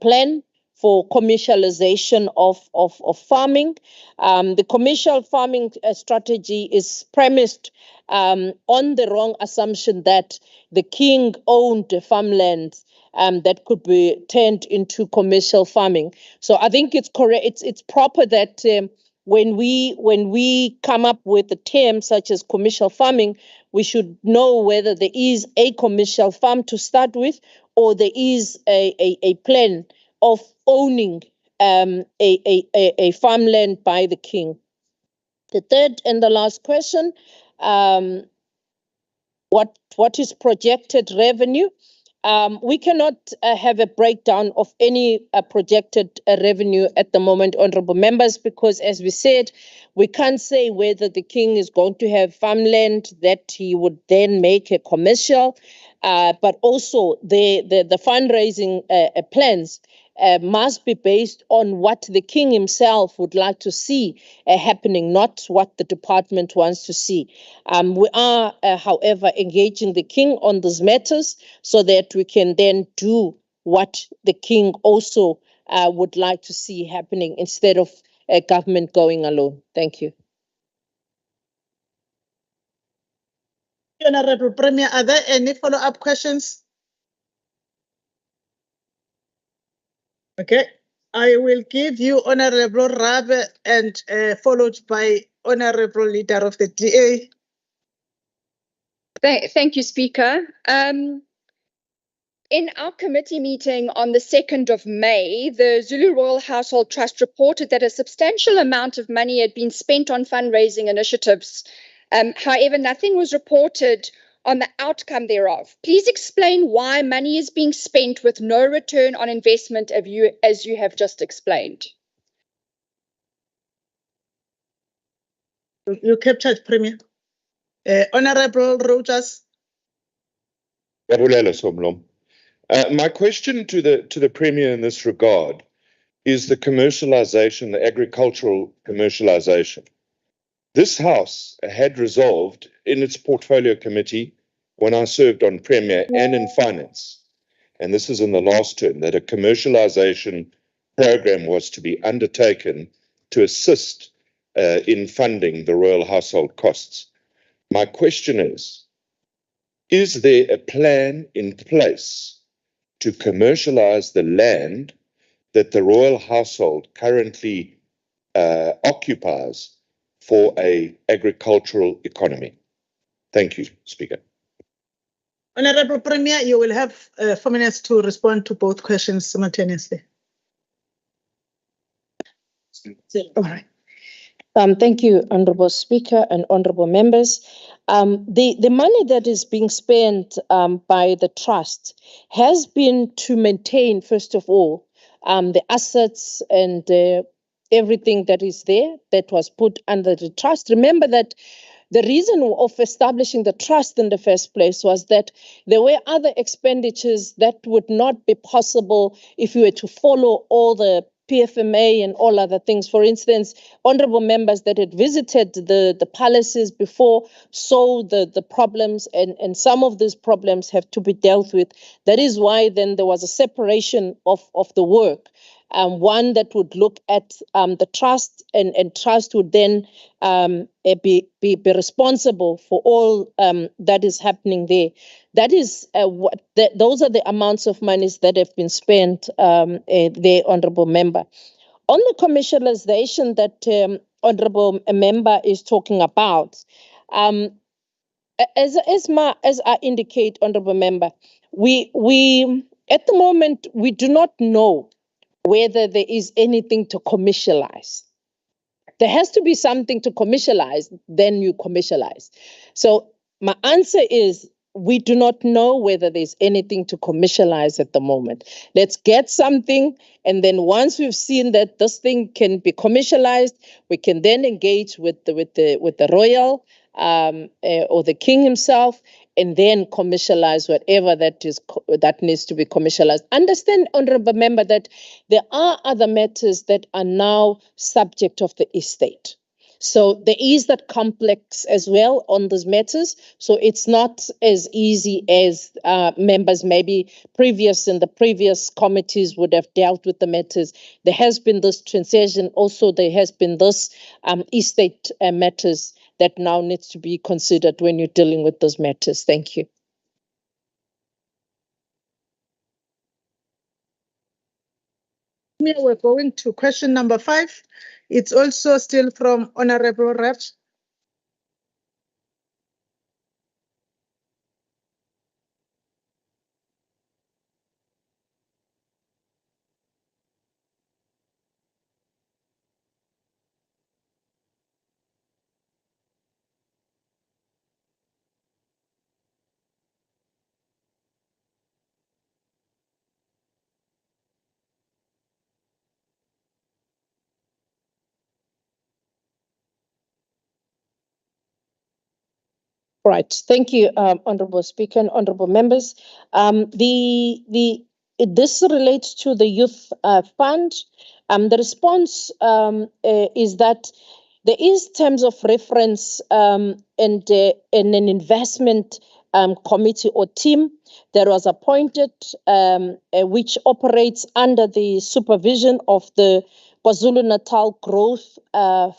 S1: plan for commercialization of farming. The commercial farming strategy is premised on the wrong assumption that the king owned farmland that could be turned into commercial farming. So I think it's correct. It's proper that when we come up with a term such as commercial farming, we should know whether there is a commercial farm to start with, or there is a plan of owning a farmland by the king. The third and the last question, what is projected revenue? We cannot have a breakdown of any projected revenue at the moment, honourable members, because as we said, we can't say whether the king is going to have farmland that he would then make a commercial, but also the fundraising plans must be based on what the king himself would like to see happening, not what the department wants to see. We are, however, engaging the king on these matters so that we can then do what the king also would like to see happening instead of government going alone. Thank you.
S2: Honorable Premier, are there any follow-up questions? Okay, I will give you Honorable Rabe and followed by Honorable Leader of the DA.
S11: Thank you, Speaker. In our committee meeting on the 2nd of May, the Zulu Royal Household Trust reported that a substantial amount of money had been spent on fundraising initiatives. However, nothing was reported on the outcome thereof. Please explain why money is being spent with no return on investment as you have just explained.
S2: You captured, Premier. Honorable Rogers.
S18: My question to the Premier in this regard is the commercialization, the agricultural commercialization. This House had resolved in its portfolio committee when I served on Premier and in finance, and this is in the last term, that a commercialization program was to be undertaken to assist in funding the royal household costs. My question is there a plan in place to commercialize the land that the royal household currently occupies for an agricultural economy? Thank you, Speaker.
S2: Honorable Premier, you will have 4 minutes to respond to both questions simultaneously.
S1: All right. Thank you, Honorable Speaker and Honorable Members. The money that is being spent by the Trust has been to maintain, first of all, the assets and everything that is there that was put under the Trust. Remember that the reason of establishing the Trust in the first place was that there were other expenditures that would not be possible if you were to follow all the PFMA and all other things. For instance, honorable members that had visited the palaces before saw the problems, and some of these problems have to be dealt with. That is why then there was a separation of the work. One that would look at the Trust, and Trust would then be responsible for all that is happening there. That is those are the amounts of monies that have been spent there, honorable member. On the commercialization that honorable member is talking about, as I indicate, honorable member, we at the moment we do not know whether there is anything to commercialize. There has to be something to commercialize, then you commercialize. So my answer is we do not know whether there's anything to commercialize at the moment. Let's get something, and then once we've seen that this thing can be commercialized, we can then engage with the royal or the king himself, and then commercialize whatever that needs to be commercialized. Understand, honorable member, that there are other matters that are now subject of the estate. So there is that complex as well on those matters. So it's not as easy as members maybe in the previous committees would have dealt with the matters. There has been this transition. Also, there has been this estate matters that now needs to be considered when you're dealing with those matters. Thank you.
S2: We're going to question number 5. It's also still from Honorable Rep.
S1: Right. Thank you, Honorable Speaker and Honorable Members. This relates to the Youth Fund. The response is that there is terms of reference and an investment committee or team that was appointed, which operates under the supervision of the KwaZulu-Natal Growth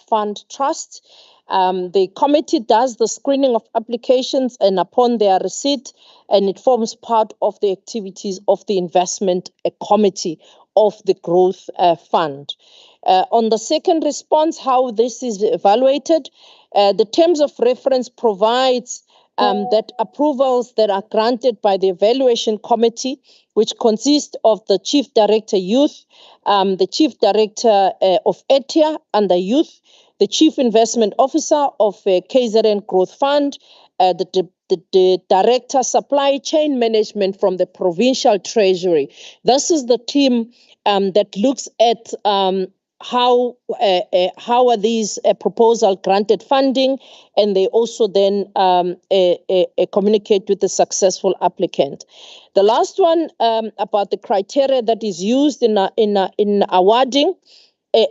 S1: Fund Trust. The committee does the screening of applications, and upon their receipt, and it forms part of the activities of the investment committee of the growth fund. On the second response, how this is evaluated, the terms of reference provides that approvals that are granted by the evaluation committee, which consists of the Chief Director Youth, the Chief Director of ETIA under Youth, the Chief Investment Officer of KZN Growth Fund, the Director Supply Chain Management from the Provincial Treasury. This is the team that looks at how are these proposal granted funding, and they also then communicate with the successful applicant. The last one about the criteria that is used in awarding.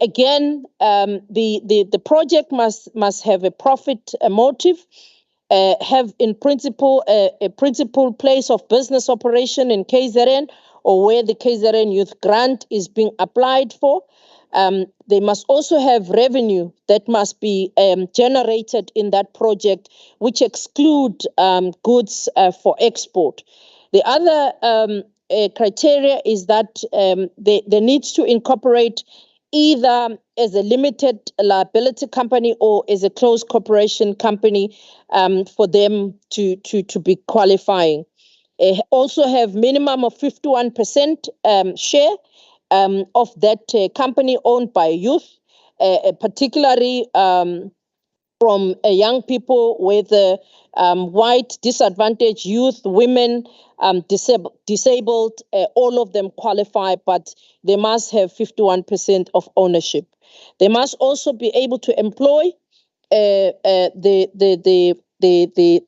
S1: Again, the project must have a profit motive, have in principle a principal place of business operation in KZN or where the KZN Youth Grant is being applied for. They must also have revenue that must be generated in that project, which exclude goods for export. The other criteria is that they need to incorporate either as a limited liability company or as a closed corporation company for them to be qualifying. Also have minimum of 51% share of that company owned by youth, particularly from young people with white, disadvantaged youth, women, disabled, all of them qualify, but they must have 51% of ownership. They must also be able to employ the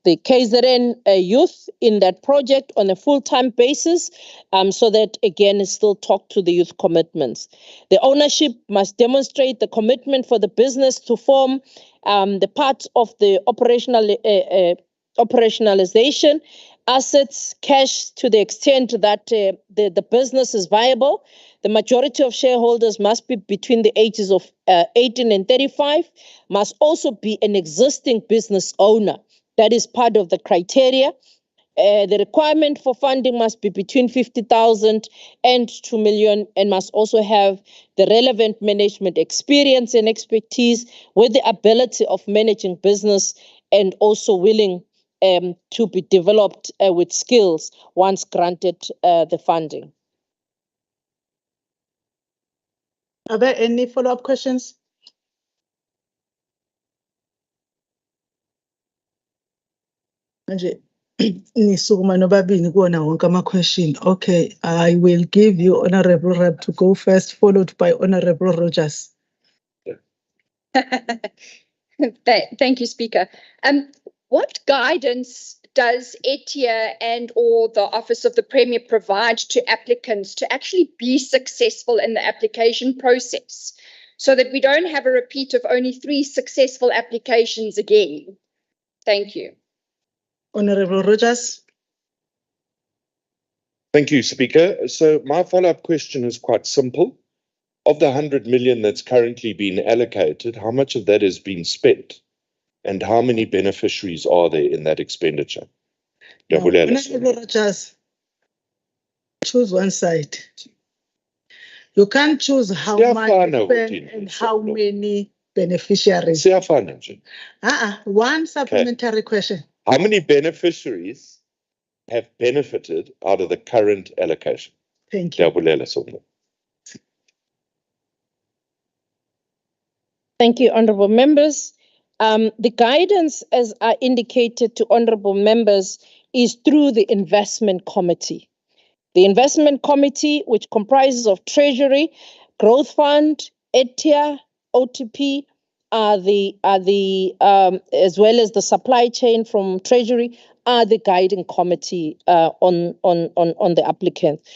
S1: KZN youth in that project on a full-time basis, so that again is still talk to the youth commitments. The ownership must demonstrate the commitment for the business to form the part of the operationalization, assets, cash to the extent that the business is viable. The majority of shareholders must be between the ages of 18 and 35, must also be an existing business owner. That is part of the criteria. The requirement for funding must be between 50,000 and 2 million and must also have the relevant management experience and expertise with the ability of managing business and also willing to be developed with skills once granted the funding.
S2: Are there any follow-up questions? Manje nisukuma nobabini kuwona wonke ama-question. Okay, I will give you Honorable Rep to go first, followed by Honorable Rogers.
S11: Thank you, Speaker. What guidance does ETIA and or the Office of the Premier provide to applicants to actually be successful in the application process, so that we don't have a repeat of only 3 successful applications again? Thank you.
S2: Honorable Rogers.
S18: Thank you, Speaker. So my follow-up question is quite simple. Of the 100 million that's currently been allocated, how much of that has been spent? And how many beneficiaries are there in that expenditure?
S2: Honorable Rogers, choose one side. You can't choose how much and how many beneficiaries. One supplementary question.
S18: How many beneficiaries have benefited out of the current allocation?
S2: Thank you.
S1: Thank you, honorable members. The guidance, as I indicated to honorable members, is through the investment committee. The investment committee, which comprises of Treasury, Growth Fund, ETIA, OTP, as well as the supply chain from Treasury, are the guiding committee on the applicants.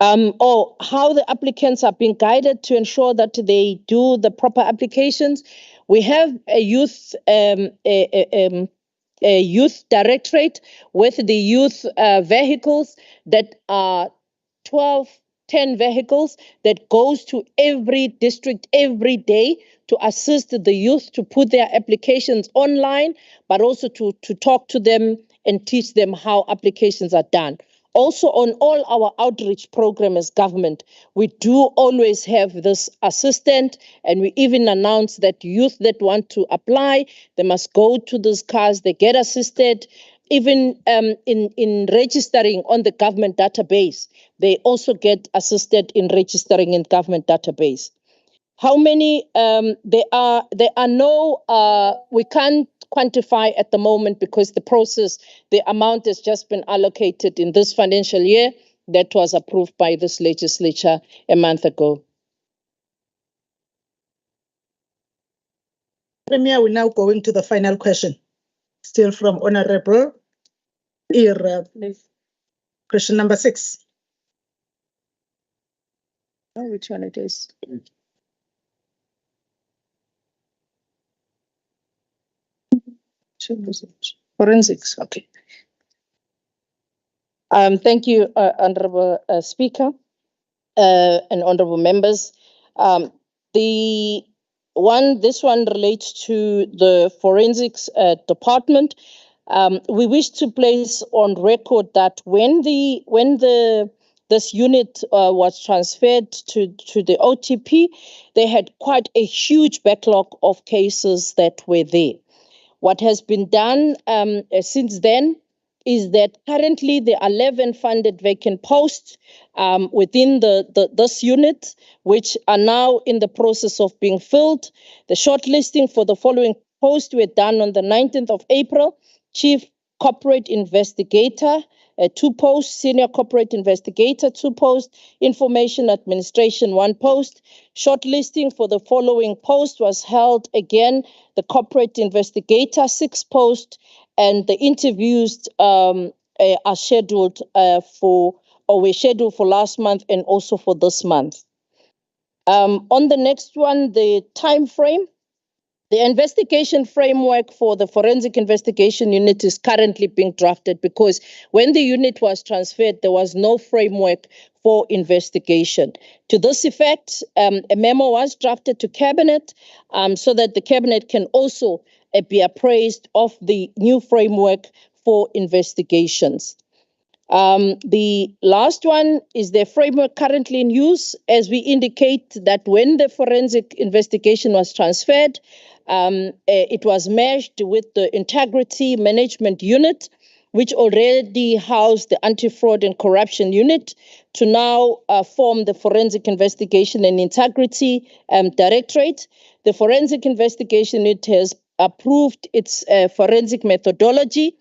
S1: Or how the applicants are being guided to ensure that they do the proper applications. We have a youth directorate with the youth vehicles that are 10 vehicles that goes to every district every day to assist the youth to put their applications online, but also to talk to them and teach them how applications are done. Also, on all our outreach program as government, we do always have this assistant, and we even announce that youth that want to apply, they must go to those cars, they get assisted. Even in registering on the government database, they also get assisted in registering in government database. How many there are no we can't quantify at the moment because the process, the amount has just been allocated in this financial year that was approved by this legislature a month ago.
S2: Premier, we're now going to the final question. Still from Honorable Ira. Question number 6.
S1: Oh, which one it is? Forensics, okay. Thank you, Honorable Speaker and Honorable Members. This one relates to the Forensics Department. We wish to place on record that when this unit was transferred to the OTP, they had quite a huge backlog of cases that were there. What has been done since then is that currently there are 11 funded vacant posts within this unit, which are now in the process of being filled. The shortlisting for the following posts were done on the 19th of April. Chief Corporate Investigator, 2 posts, Senior Corporate Investigator, 2 posts, Information Administration, 1 post. Shortlisting for the following post was held again, the Corporate Investigator, 6 posts, and the interviews are scheduled were scheduled for last month and also for this month. On the next one, the time frame. The investigation framework for the Forensic Investigation Unit is currently being drafted because when the unit was transferred, there was no framework for investigation. To this effect, a memo was drafted to Cabinet so that the Cabinet can also be appraised of the new framework for investigations. The last one is the framework currently in use, as we indicate that when the forensic investigation was transferred, it was merged with the Integrity Management Unit, which already housed the Anti-Fraud and Corruption Unit, to now form the Forensic Investigation and Integrity Directorate. The Forensic Investigation Unit has approved its forensic methodology.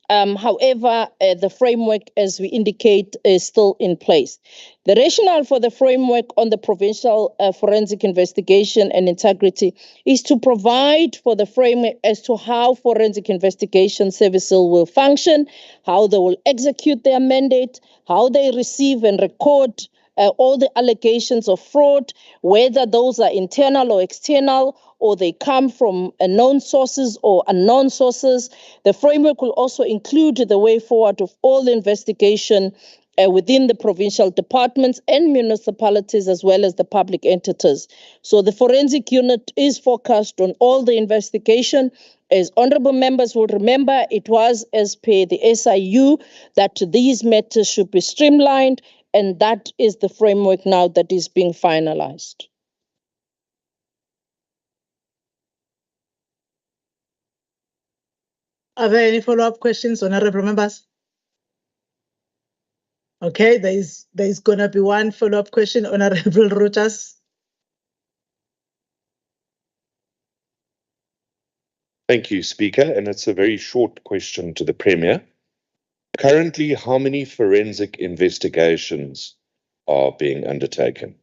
S1: However, the framework, as we indicate, is still in place. The rationale for the framework on the provincial forensic investigation and integrity is to provide for the framework as to how forensic investigation services will function, how they will execute their mandate, how they receive and record all the allegations of fraud, whether those are internal or external, or they come from known sources or unknown sources. The framework will also include the way forward of all the investigation within the provincial departments and municipalities, as well as the public entities. So the forensic unit is focused on all the investigation. As honorable members will remember, it was as per the SIU that these matters should be streamlined, and that is the framework now that is being finalized.
S2: Are there any follow-up questions, honorable members? Okay, there is going to be one follow-up question, Honorable Rogers.
S18: Thank you, Speaker, and it's a very short question to the Premier. Currently, how many forensic investigations are being undertaken?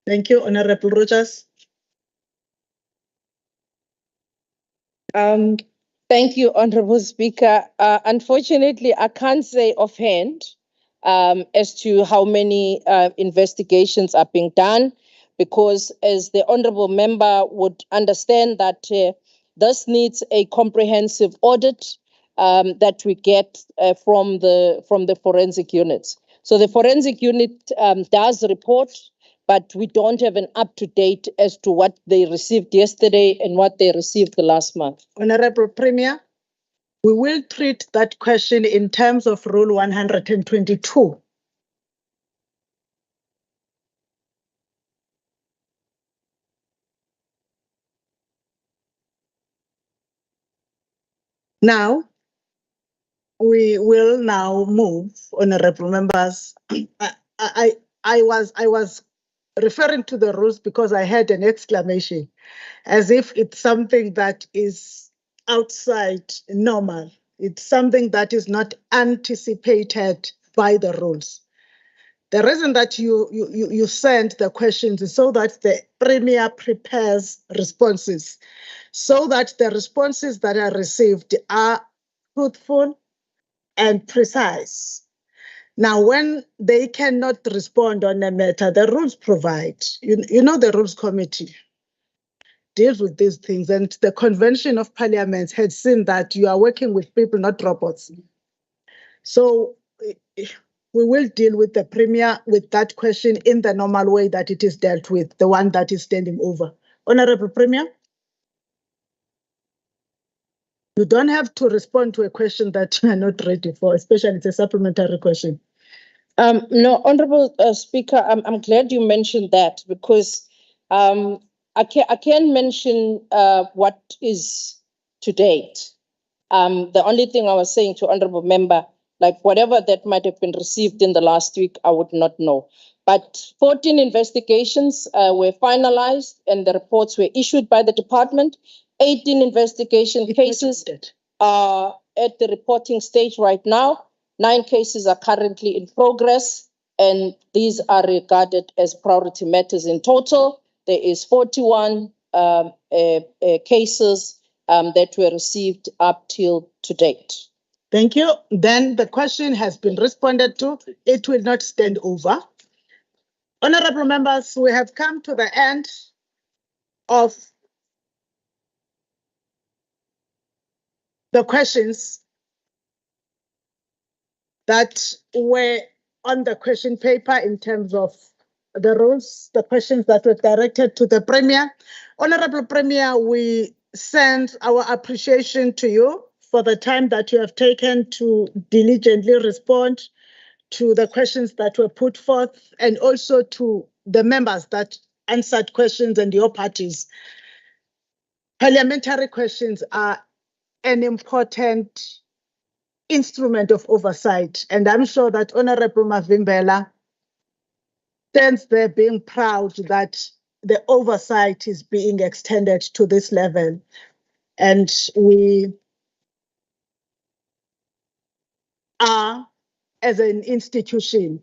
S2: Thank you, Honorable Rogers.
S1: Thank you, Honorable Speaker. Unfortunately, I can't say offhand as to how many investigations are being done, because as the Honorable Member would understand that this needs a comprehensive audit that we get from the forensic units. So the forensic unit does report, but we don't have an up-to-date as to what they received yesterday and what they received the last month.
S2: Honorable Premier, we will treat that question in terms of Rule 122. Now, we will now move, honorable members. I was referring to the rules because I had an exclamation, as if it's something that is outside normal. It's something that is not anticipated by the rules. The reason that you send the questions is so that the Premier prepares responses, so that the responses that are received are truthful and precise. Now, when they cannot respond on a matter, the rules provide. You know, the Rules Committee deals with these things, and the Convention of Parliaments had seen that you are working with people, not robots. So we will deal with the Premier with that question in the normal way that it is dealt with, the one that is standing over. Honorable Premier? You don't have to respond to a question that you are not ready for, especially it's a supplementary question.
S1: No, Honorable Speaker, I'm glad you mentioned that, because I can mention what is to date. The only thing I was saying to Honorable Member, like whatever that might have been received in the last week, I would not know. But 14 investigations were finalized and the reports were issued by the department. 18 investigation cases are at the reporting stage right now. 9 cases are currently in progress, and these are regarded as priority matters. In total, there is 41 cases that were received up till to date.
S2: Thank you. Then the question has been responded to. It will not stand over. Honorable members, we have come to the end of the questions that were on the question paper in terms of the rules, the questions that were directed to the Premier. Honorable Premier, we send our appreciation to you for the time that you have taken to diligently respond to the questions that were put forth, and also to the members that answered questions and your parties. Parliamentary questions are an important instrument of oversight, and I'm sure that Honorable Mavimbela stands there being proud that the oversight is being extended to this level. And we are, as an institution,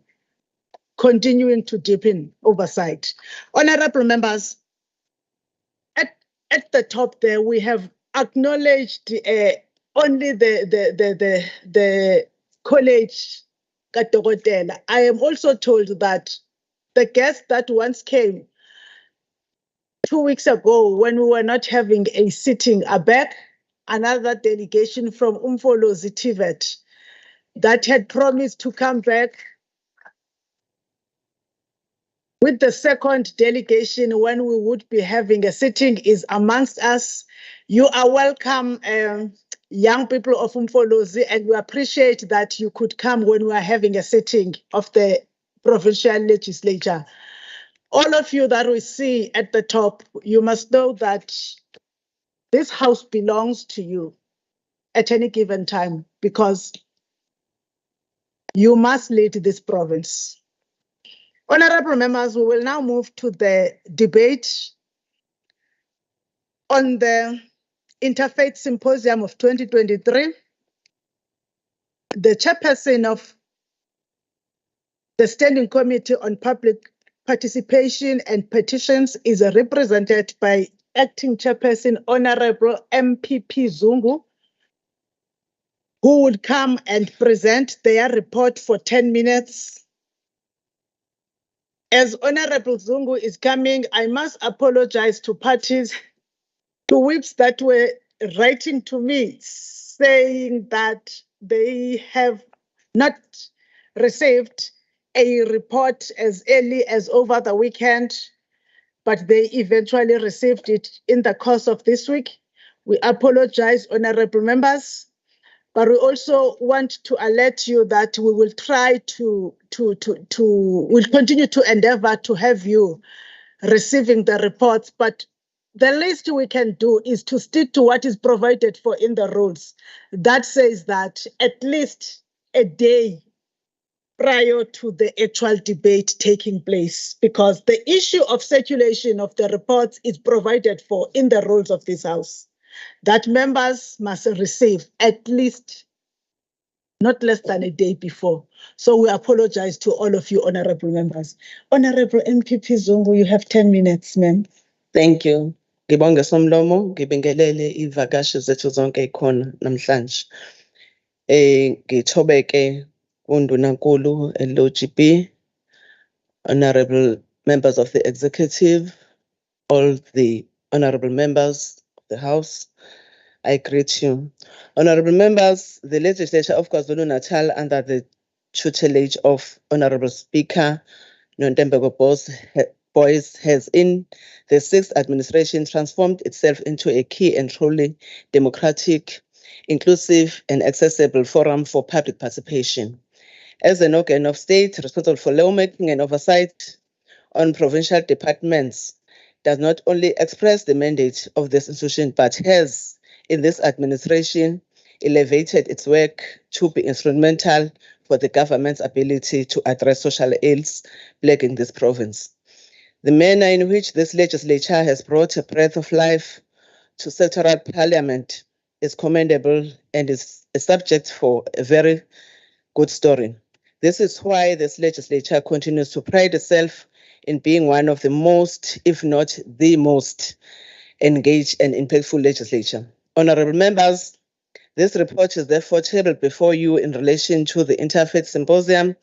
S2: continuing to deepen oversight. Honorable members, at the top there, we have acknowledged only the college Katogotela. I am also told that the guest that once came 2 weeks ago, when we were not having a sitting, are back. Another delegation from Umfolozi TVET that had promised to come back with the second delegation when we would be having a sitting is amongst us. You are welcome, young people of Umfolozi, and we appreciate that you could come when we are having a sitting of the provincial legislature. All of you that we see at the top, you must know that this house belongs to you at any given time, because you must lead this province. Honorable members, we will now move to the debate on the Interfaith Symposium of 2023. The chairperson of the Standing Committee on Public Participation and Petitions is represented by Acting Chairperson Honorable MPP Zungu, who will come and present their report for 10 minutes. As Honorable Zungu is coming, I must apologize to parties, to whips that were writing to me saying that they have not received a report as early as over the weekend, but they eventually received it in the course of this week. We apologize, honorable members. But we also want to alert you that we will try we'll continue to endeavor to have you receiving the reports, but the least we can do is to stick to what is provided for in the rules. That says that at least a day prior to the actual debate taking place, because the issue of circulation of the reports is provided for in the rules of this House, that members must receive at least not less than a day before. So we apologize to all of you, honorable members. Honorable MPP Zungu, you have 10 minutes, ma'am.
S19: Thank you. Ngibonge somlomo, ngibingelele ivakashi zethu zonke ikhona namhlanje. Ngithobeke kundunankulu LOGB, honorable members of the executive, all the honorable members of the House, I greet you. Honorable members, the legislature of KwaZulu-Natal under the tutelage of Honorable Speaker Nontembeko Boyce has in the sixth administration transformed itself into a key and truly democratic, inclusive and accessible forum for public participation. As an organ of state responsible for lawmaking and oversight on provincial departments, does not only express the mandate of this institution, but has, in this administration, elevated its work to be instrumental for the government's ability to address social ills plaguing this province. The manner in which this legislature has brought a breath of life to sectoral parliament is commendable and is a subject for a very good story. This is why this legislature continues to pride itself in being one of the most, if not the most, engaged and impactful legislature. Honorable members, this report is therefore tabled before you in relation to the Interfaith Symposium,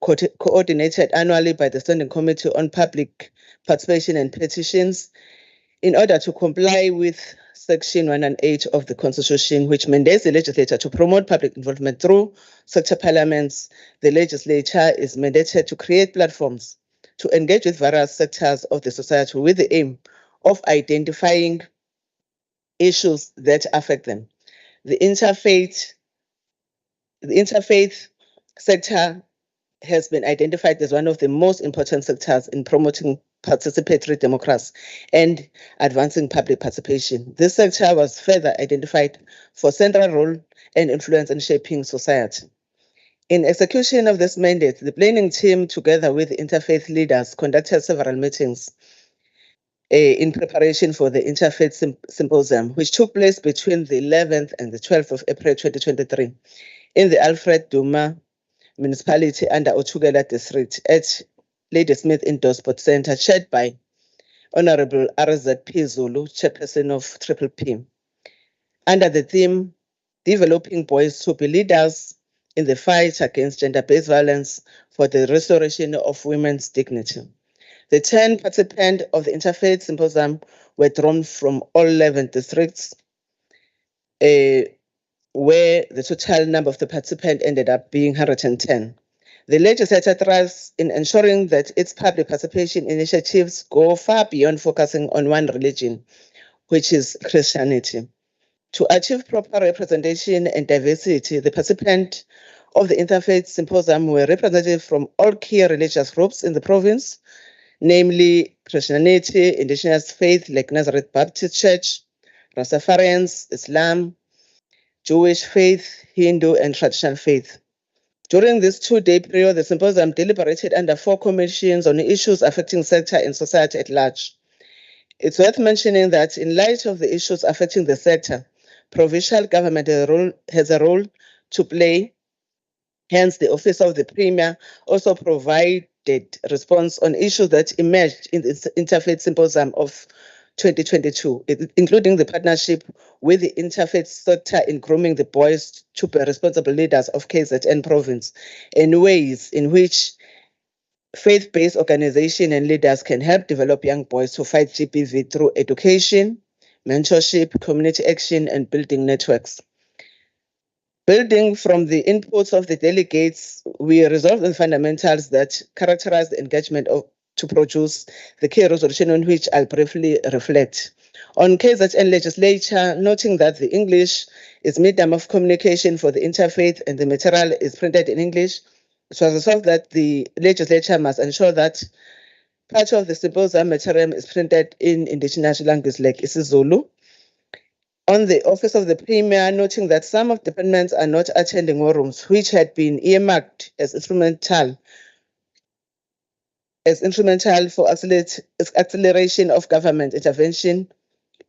S19: coordinated annually by the Standing Committee on Public Participation and Petitions, in order to comply with Section 108 of the Constitution, which mandates the legislature to promote public involvement through sector parliaments. The legislature is mandated to create platforms to engage with various sectors of the society with the aim of identifying issues that affect them. The interfaith sector has been identified as one of the most important sectors in promoting participatory democracy and advancing public participation. This sector was further identified for central role and influence in shaping society. In execution of this mandate, the planning team, together with interfaith leaders, conducted several meetings in preparation for the Interfaith Symposium, which took place between the 11th and the 12th of April 2023 in the Alfred Duma municipality under Otugela district at Ladysmith Indoor Sports Center, chaired by Honorable RZP Zulu, Chairperson of Triple P, under the theme, Developing Boys to be Leaders in the Fight Against Gender-Based Violence for the Restoration of Women's Dignity. The 10 participants of the Interfaith Symposium were drawn from all 11 districts, where the total number of the participants ended up being 110. The legislature thrives in ensuring that its public participation initiatives go far beyond focusing on one religion, which is Christianity. To achieve proper representation and diversity, the participants of the Interfaith Symposium were representative from all key religious groups in the province, namely Christianity, Indigenous faith like Nazareth Baptist Church, Rastafarians, Islam, Jewish faith, Hindu, and traditional faith. During this two-day period, the symposium deliberated under 4 commissions on issues affecting sector and society at large. It's worth mentioning that in light of the issues affecting the sector, provincial government has a role to play. Hence, the Office of the Premier also provided response on issues that emerged in the Interfaith Symposium of 2022, including the partnership with the interfaith sector in grooming the boys to be responsible leaders of KZN province, and ways in which faith-based organizations and leaders can help develop young boys to fight GBV through education, mentorship, community action, and building networks. Building from the inputs of the delegates, we resolved the fundamentals that characterize the engagement to produce the key resolution on which I'll briefly reflect. On KZN Legislature, noting that the English is medium of communication for the interfaith and the material is printed in English, it was resolved that the legislature must ensure that part of the symposium material is printed in indigenous language like isiZulu. On the office of the Premier, noting that some of the departments are not attending war rooms, which had been earmarked as instrumental for acceleration of government intervention.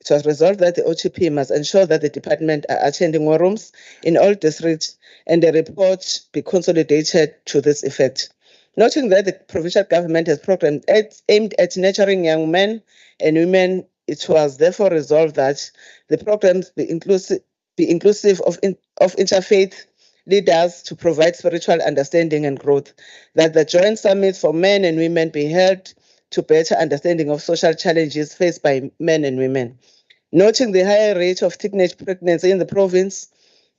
S19: It was resolved that the OTP must ensure that the department are attending war rooms in all districts and the report be consolidated to this effect. Noting that the provincial government has programs aimed at nurturing young men and women, it was therefore resolved that the programs be inclusive of interfaith leaders to provide spiritual understanding and growth, that the joint summits for men and women be held to better understanding of social challenges faced by men and women. Noting the higher rate of teenage pregnancy in the province,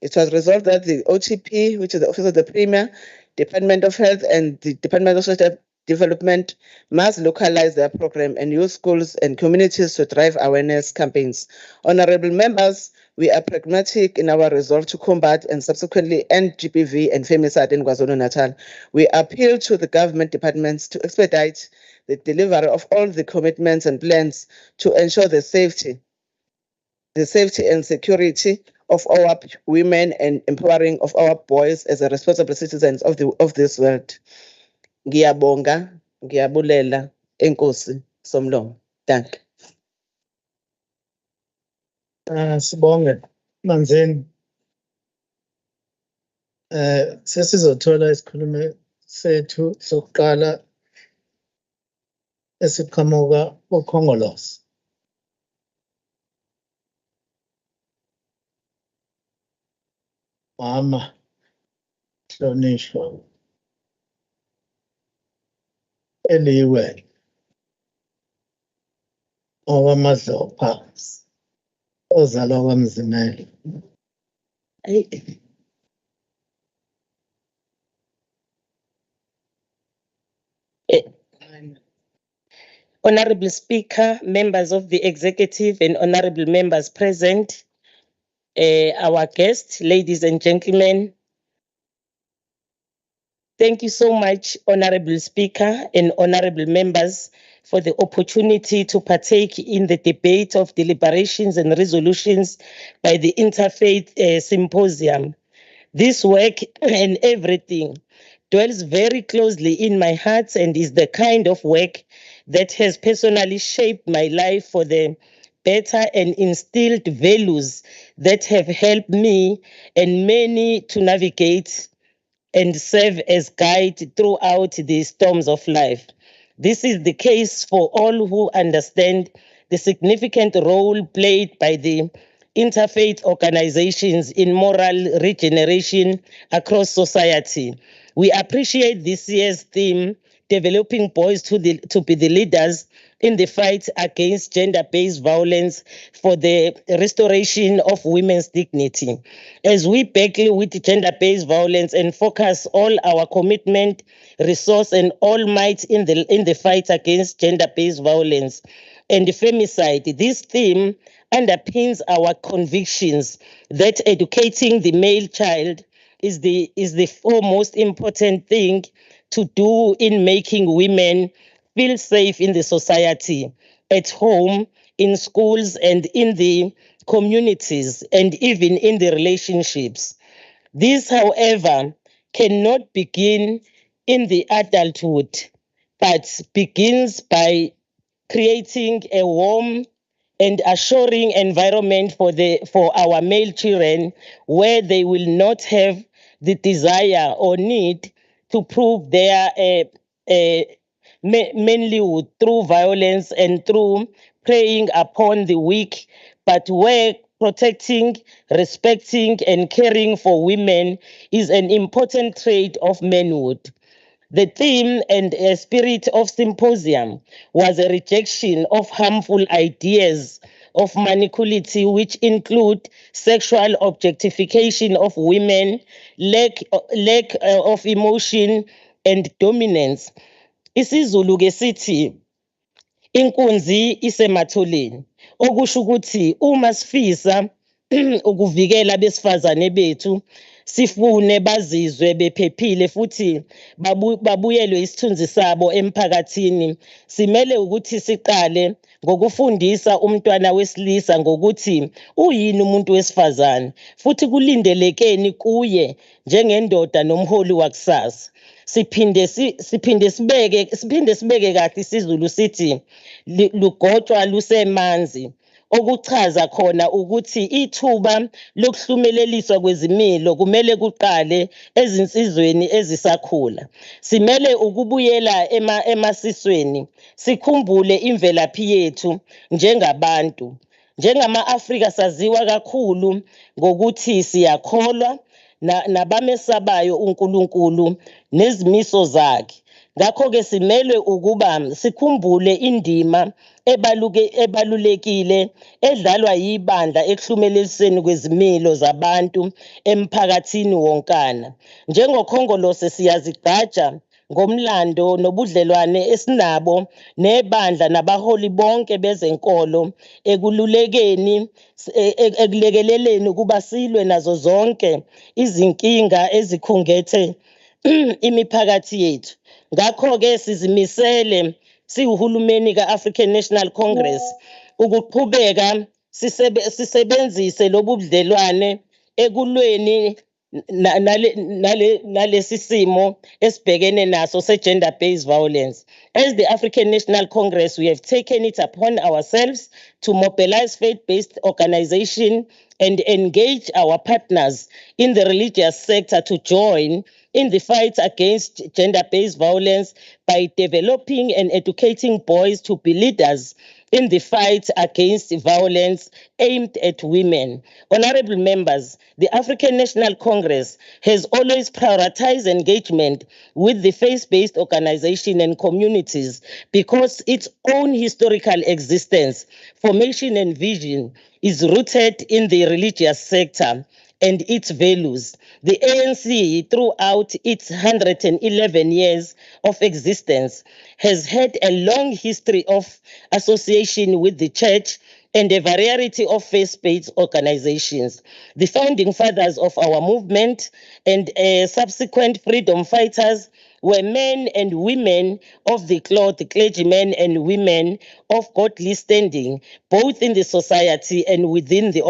S19: it was resolved that the OTP, which is the Office of the Premier, Department of Health, and the Department of Social Development must localize their program and use schools and communities to drive awareness campaigns. Honorable members, we are pragmatic in our resolve to combat and subsequently end GBV and femicide in KwaZulu-Natal. We appeal to the government departments to expedite the delivery of all the commitments and plans to ensure the safety and security of our women and empowering of our boys as a responsible citizens of this world. Ngiyabonga, ngiyabulela, enkosi somlomo. Thank you.
S20: Sibonge Manzeni. Sesizothola isikhulumi sethu sokuqala esiqhamuka uKhongolose. Mama Hlonishwa Eliwe owamaZopha ozalwa kwaMzimela.
S21: Honorable Speaker, members of the executive and honorable members present, our guests, ladies and gentlemen, thank you so much, Honorable Speaker and honorable members, for the opportunity to partake in the debate of deliberations and resolutions by the Interfaith Symposium. This work and everything dwells very closely in my heart and is the kind of work that has personally shaped my life for the better and instilled values that have helped me and many to navigate and serve as guide throughout the storms of life. This is the case for all who understand the significant role played by the interfaith organizations in moral regeneration across society. We appreciate this year's theme, developing boys to be the leaders in the fight against gender-based violence for the restoration of women's dignity. As we battle with gender-based violence and focus all our commitment, resource, and all might in the fight against gender-based violence and femicide, this theme underpins our convictions that educating the male child is the foremost important thing to do in making women feel safe in the society, at home, in schools, and in the communities, and even in the relationships. This, however, cannot begin in the adulthood, but begins by creating a warm and assuring environment for our male children where they will not have the desire or need to prove their manlyhood through violence and through preying upon the weak, but where protecting, respecting, and caring for women is an important trait of manhood. The theme and spirit of Symposium was a rejection of harmful ideas of masculinity, which include sexual objectification of women, lack of emotion and dominance, isiZulu ke sithi inkunzi isematholeni, okusho ukuthi uma sifisa ukuvikela abesifazane bethu sifune bazizwe bephephile futhi babuyelwe isithunzi sabo emphakathini, simele ukuthi siqale ngokufundisa umntwana wesilisa ngokuthi uyini umuntu wesifazane futhi kulindelekeni kuye njengendoda nomholi wakusasa. Siphinde sibeke kahle isiZulu sithi lugotshwa lusemanzi, okuchaza khona ukuthi ithuba lokuhlumeleliswa kwezimilo kumele kuqale ezinsizweni ezisakhula. Simele ukubuyela emasisweni, sikhumbule imvelaphi yethu njengabantu. Njengama-Afrika saziwa kakhulu ngokuthi siyakholwa nabamesabayo uNkulunkulu nezimiso zakhe. Ngakho-ke simelwe ukuba sikhumbule indima ebalulekile edlalwa yibandla ekuhlumeleliseni kwezimilo zabantu emphakathini wonkana. Njengokhongolose siyazigqaja ngomlando nobudlelwane esinabo nebandla nabaholi bonke bezenkolo ekulekeleleni ukuba silwe nazo zonke izinkinga ezikhungethe imiphakathi yethu. Ngakho-ke sizimisele siwuhulumeni ka-African National Congress ukuqhubeka sisebenzise lobu budlelwane ekulweni nalesi simo esibhekene naso se-gender-based violence. As the African National Congress, we have taken it upon ourselves to mobilize faith-based organization and engage our partners in the religious sector to join in the fight against gender-based violence by developing and educating boys to be leaders in the fight against violence aimed at women. Honorable members, the African National Congress has always prioritized engagement with the faith-based organization and communities because its own historical existence, formation and vision is rooted in the religious sector and its values. The ANC, throughout its 111 years of existence, has had a long history of association with the church and a variety of faith-based organizations. The founding fathers of our movement and subsequent freedom fighters were men and women of the cloth, clergymen and women of godly standing, both in the society and within the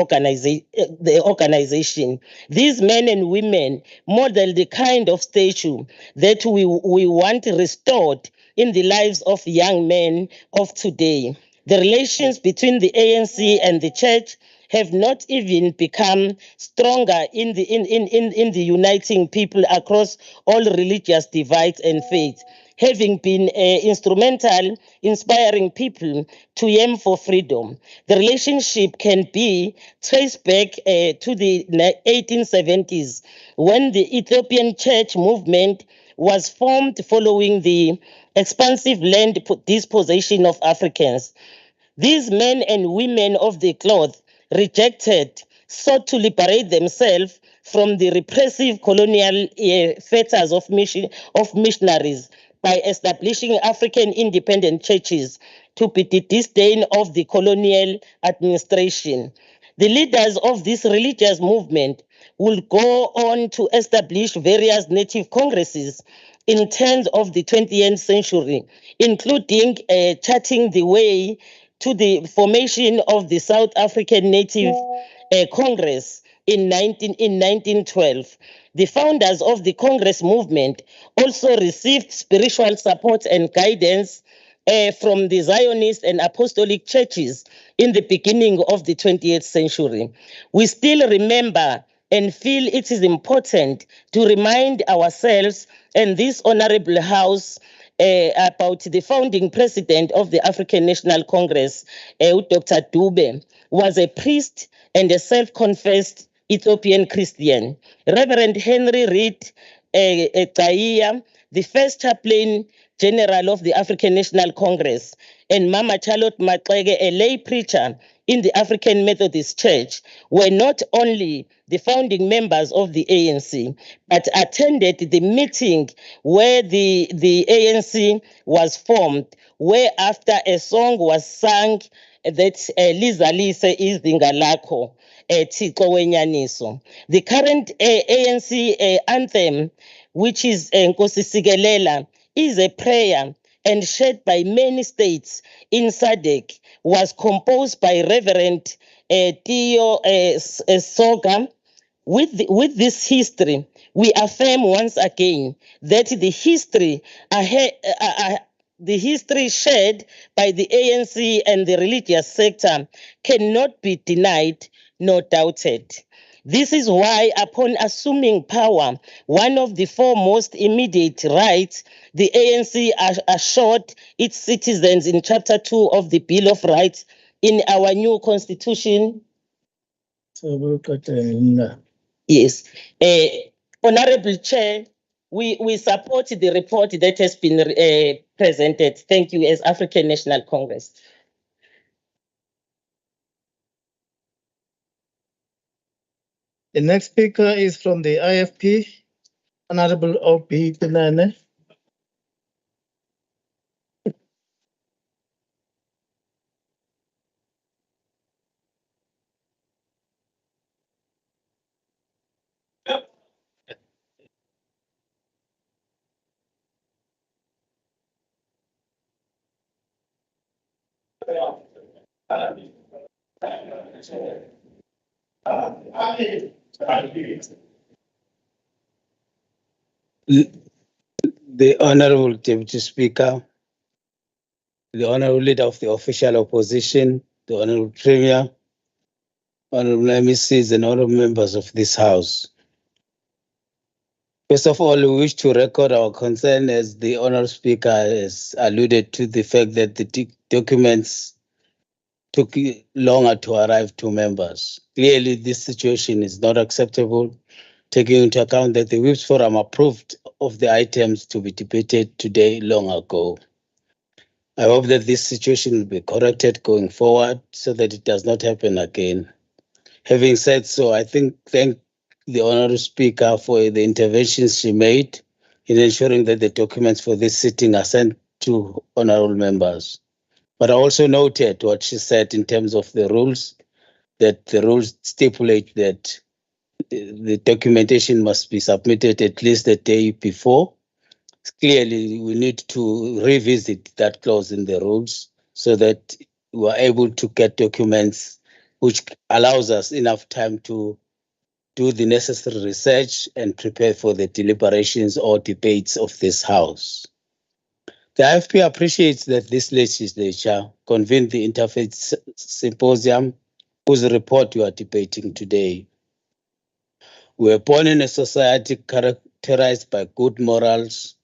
S21: organization. These men and women model the kind of statue that we want restored in the lives of young men of today. The relations between the ANC and the church have not even become stronger in the uniting people across all religious divides and faiths, having been instrumental inspiring people to aim for freedom. The relationship can be traced back to the 1870s when the Ethiopian church movement was formed following the expansive land dispossession of Africans. These men and women of the cloth sought to liberate themselves from the repressive colonial fetters of missionaries by establishing African independent churches to be the disdain of the colonial administration. The leaders of this religious movement will go on to establish various native congresses in terms of the 20th century, including charting the way to the formation of the South African Native Congress in 1912. The founders of the Congress movement also received spiritual support and guidance from the Zionist and Apostolic churches in the beginning of the 20th century. We still remember and feel it is important to remind ourselves and this honorable House about the founding president of the African National Congress, Dr. Dube, was a priest and a self-confessed Ethiopian Christian. Reverend Henry Reed Taiya, the first chaplain general of the African National Congress, and Mama Charlotte Matlege, a lay preacher in the African Methodist Church, were not only the founding members of the ANC, but attended the meeting where the ANC was formed, where after a song was sung that Lizalise izinga lakho Thixo wenyaniso. The current ANC anthem, which is Nkosi Sigelela, is a prayer and shared by many states in SADC, was composed by Reverend Theo Soga. With this history, we affirm once again that the history shared by the ANC and the religious sector cannot be denied nor doubted. This is why, upon assuming power, one of the four most immediate rights the ANC assured its citizens in Chapter 2 of the Bill of Rights in our new constitution. Yes. Honorable Chair, we support the report that has been presented. Thank you, as African National Congress.
S20: The next speaker is from the IFP, Honorable O.P. Tinene.
S3: The Honorable Deputy Speaker, the Honorable Leader of the Official Opposition, the Honorable Premier, Honorable MECs, and Honorable members of this House. First of all, we wish to record our concern as the Honorable Speaker has alluded to the fact that the documents took longer to arrive to members. Clearly, this situation is not acceptable, taking into account that the Whips Forum approved of the items to be debated today long ago. I hope that this situation will be corrected going forward so that it does not happen again. Having said so, I thank the Honorable Speaker for the interventions she made in ensuring that the documents for this sitting are sent to honorable members. But I also noted what she said in terms of the rules, that the rules stipulate that the documentation must be submitted at least a day before. Clearly, we need to revisit that clause in the rules so that we are able to get documents which allows us enough time to do the necessary research and prepare for the deliberations or debates of this House. The IFP appreciates that this legislature convened the Interfaith Symposium, whose report you are debating today. We were born in a society characterized by good morals,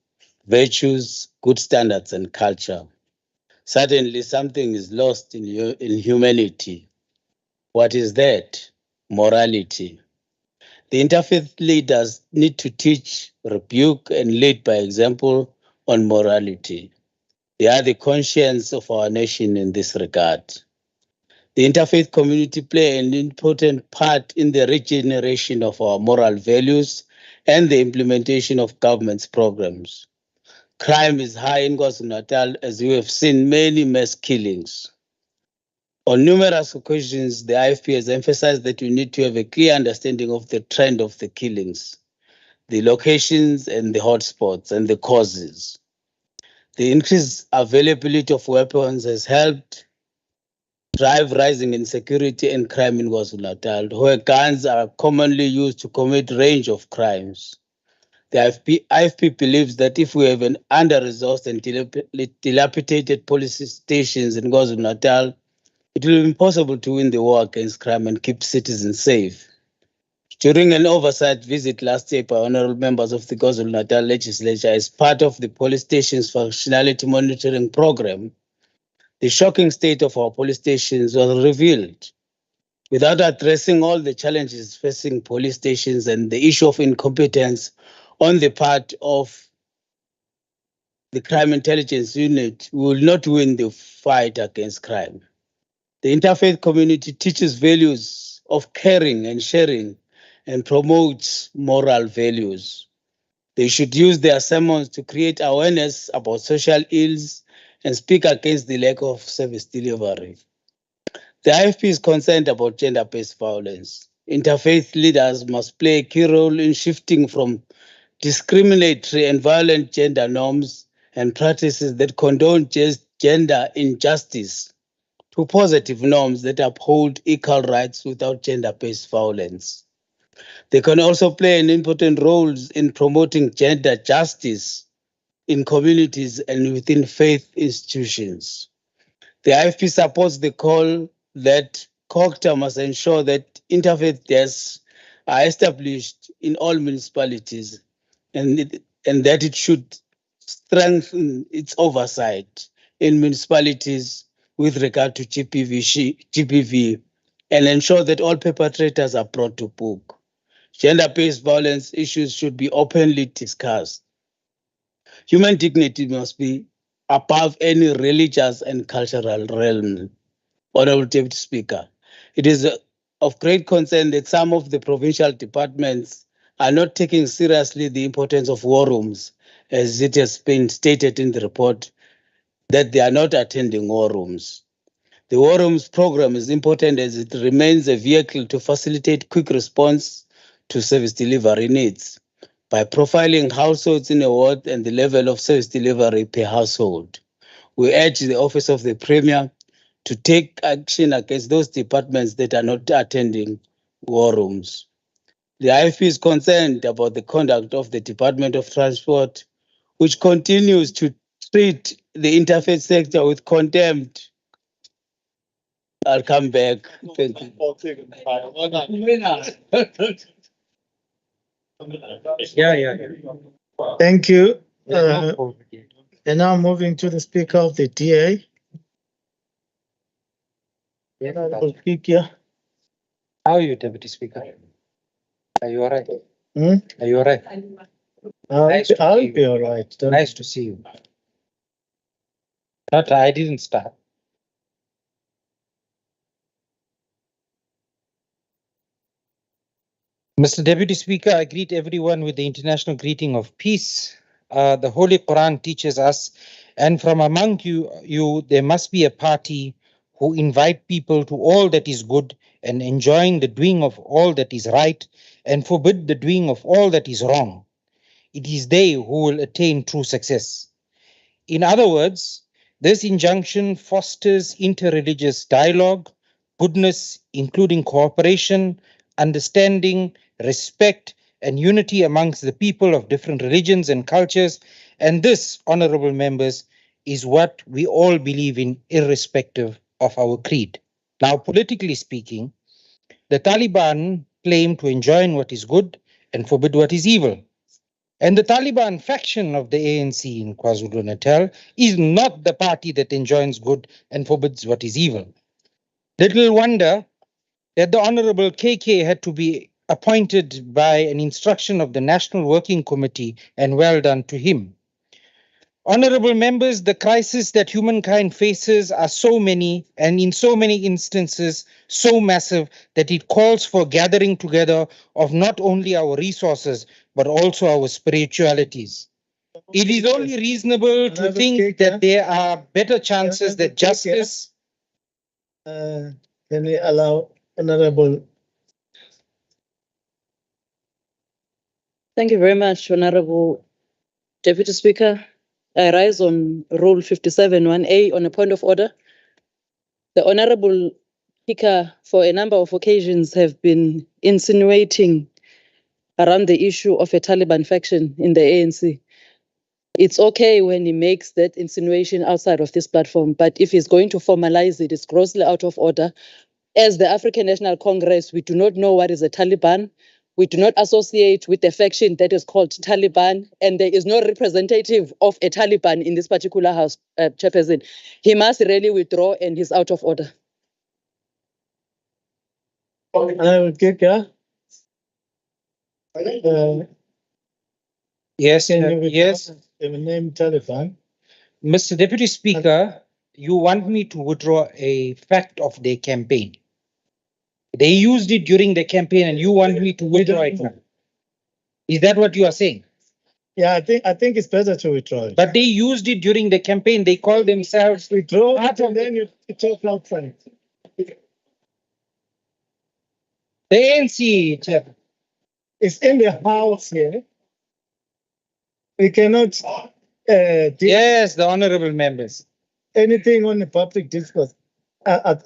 S3: virtues, good standards, and culture. Suddenly, something is lost in humanity. What is that? Morality. The interfaith leaders need to teach, rebuke, and lead by example on morality. They are the conscience of our nation in this regard. The interfaith community play an important part in the regeneration of our moral values and the implementation of government's programs. Crime is high in KwaZulu-Natal, as we have seen many mass killings. On numerous occasions, the IFP has emphasized that we need to have a clear understanding of the trend of the killings, the locations and the hotspots and the causes. The increased availability of weapons has helped drive rising insecurity and crime in KwaZulu-Natal, where guns are commonly used to commit a range of crimes. The IFP believes that if we have an under-resourced and dilapidated police stations in KwaZulu-Natal, it will be impossible to win the war against crime and keep citizens safe. During an oversight visit last year by honorable members of the KwaZulu-Natal Legislature as part of the police stations functionality monitoring program, the shocking state of our police stations was revealed. without addressing all the challenges facing police stations and the issue of incompetence on the part of the Crime Intelligence Unit, we will not win the fight against crime. The interfaith community teaches values of caring and sharing and promotes moral values. They should use their sermons to create awareness about social ills and speak against the lack of service delivery. The IFP is concerned about gender-based violence. Interfaith leaders must play a key role in shifting from discriminatory and violent gender norms and practices that condone gender injustice to positive norms that uphold equal rights without gender-based violence. They can also play an important role in promoting gender justice in communities and within faith institutions. The IFP supports the call that COGTA must ensure that interfaith desks are established in all municipalities and that it should strengthen its oversight in municipalities with regard to GBV and ensure that all perpetrators are brought to book. Gender-based violence issues should be openly discussed. Human dignity must be above any religious and cultural realm. Honorable Deputy Speaker, it is of great concern that some of the provincial departments are not taking seriously the importance of war rooms, as it has been stated in the report that they are not attending war rooms. The war rooms program is important as it remains a vehicle to facilitate quick response to service delivery needs by profiling households in a ward and the level of service delivery per household. We urge the Office of the Premier to take action against those departments that are not attending war rooms. The IFP is concerned about the conduct of the Department of Transport, which continues to treat the interfaith sector with contempt. I'll come back. Thank you.
S4: Yeah.
S20: Thank you. And now moving to the Speaker of the DA. Honorable Speaker.
S4: How are you, Deputy Speaker? Are you all right?
S20: Hmm?
S4: Are you all right?
S20: I'll be all right.
S4: Nice to see you. Not, I didn't start. Mr. Deputy Speaker, I greet everyone with the international greeting of peace. The Holy Quran teaches us, and from among you there must be a party who invite people to all that is good and enjoin the doing of all that is right and forbid the doing of all that is wrong. It is they who will attain true success. In other words, this injunction fosters interreligious dialogue, goodness, including cooperation, understanding, respect, and unity amongst the people of different religions and cultures. And this, honorable members, is what we all believe in, irrespective of our creed. Now, politically speaking, the Taliban claim to enjoin what is good and forbid what is evil. And the Taliban faction of the ANC in KwaZulu-Natal is not the party that enjoins good and forbids what is evil. Little wonder that the Honorable KK had to be appointed by an instruction of the National Working Committee, and well done to him. Honorable members, the crisis that humankind faces are so many, and in so many instances, so massive that it calls for gathering together of not only our resources, but also our spiritualities. It is only reasonable to think that there are better chances that justice.
S20: Can we allow Honorable?
S5: Thank you very much, Honorable Deputy Speaker. I rise on Rule 57(1)(a) on a point of order. The Honorable Speaker, for a number of occasions, have been insinuating around the issue of a Taliban faction in the ANC. It's okay when he makes that insinuation outside of this platform, but if he's going to formalize it, it's grossly out of order. As the African National Congress, we do not know what is a Taliban. We do not associate with the faction that is called Taliban, and there is no representative of a Taliban in this particular house, Chairperson. He must really withdraw, and he's out of order.
S20: Honorable Speaker.
S4: Yes,
S20: Can you
S4: yes.
S20: name telephone?
S4: Mr. Deputy Speaker, you want me to withdraw a fact of their campaign. They used it during the campaign and you want me to withdraw it now. Is that what you are saying?
S20: Yeah, I think it's better to withdraw it.
S4: But they used it during the campaign. They call themselves
S20: withdraw it and then you talk outside.
S4: The ANC, Chair.
S20: It's in the house here. We cannot
S4: yes, the honorable members.
S20: Anything on the public discourse.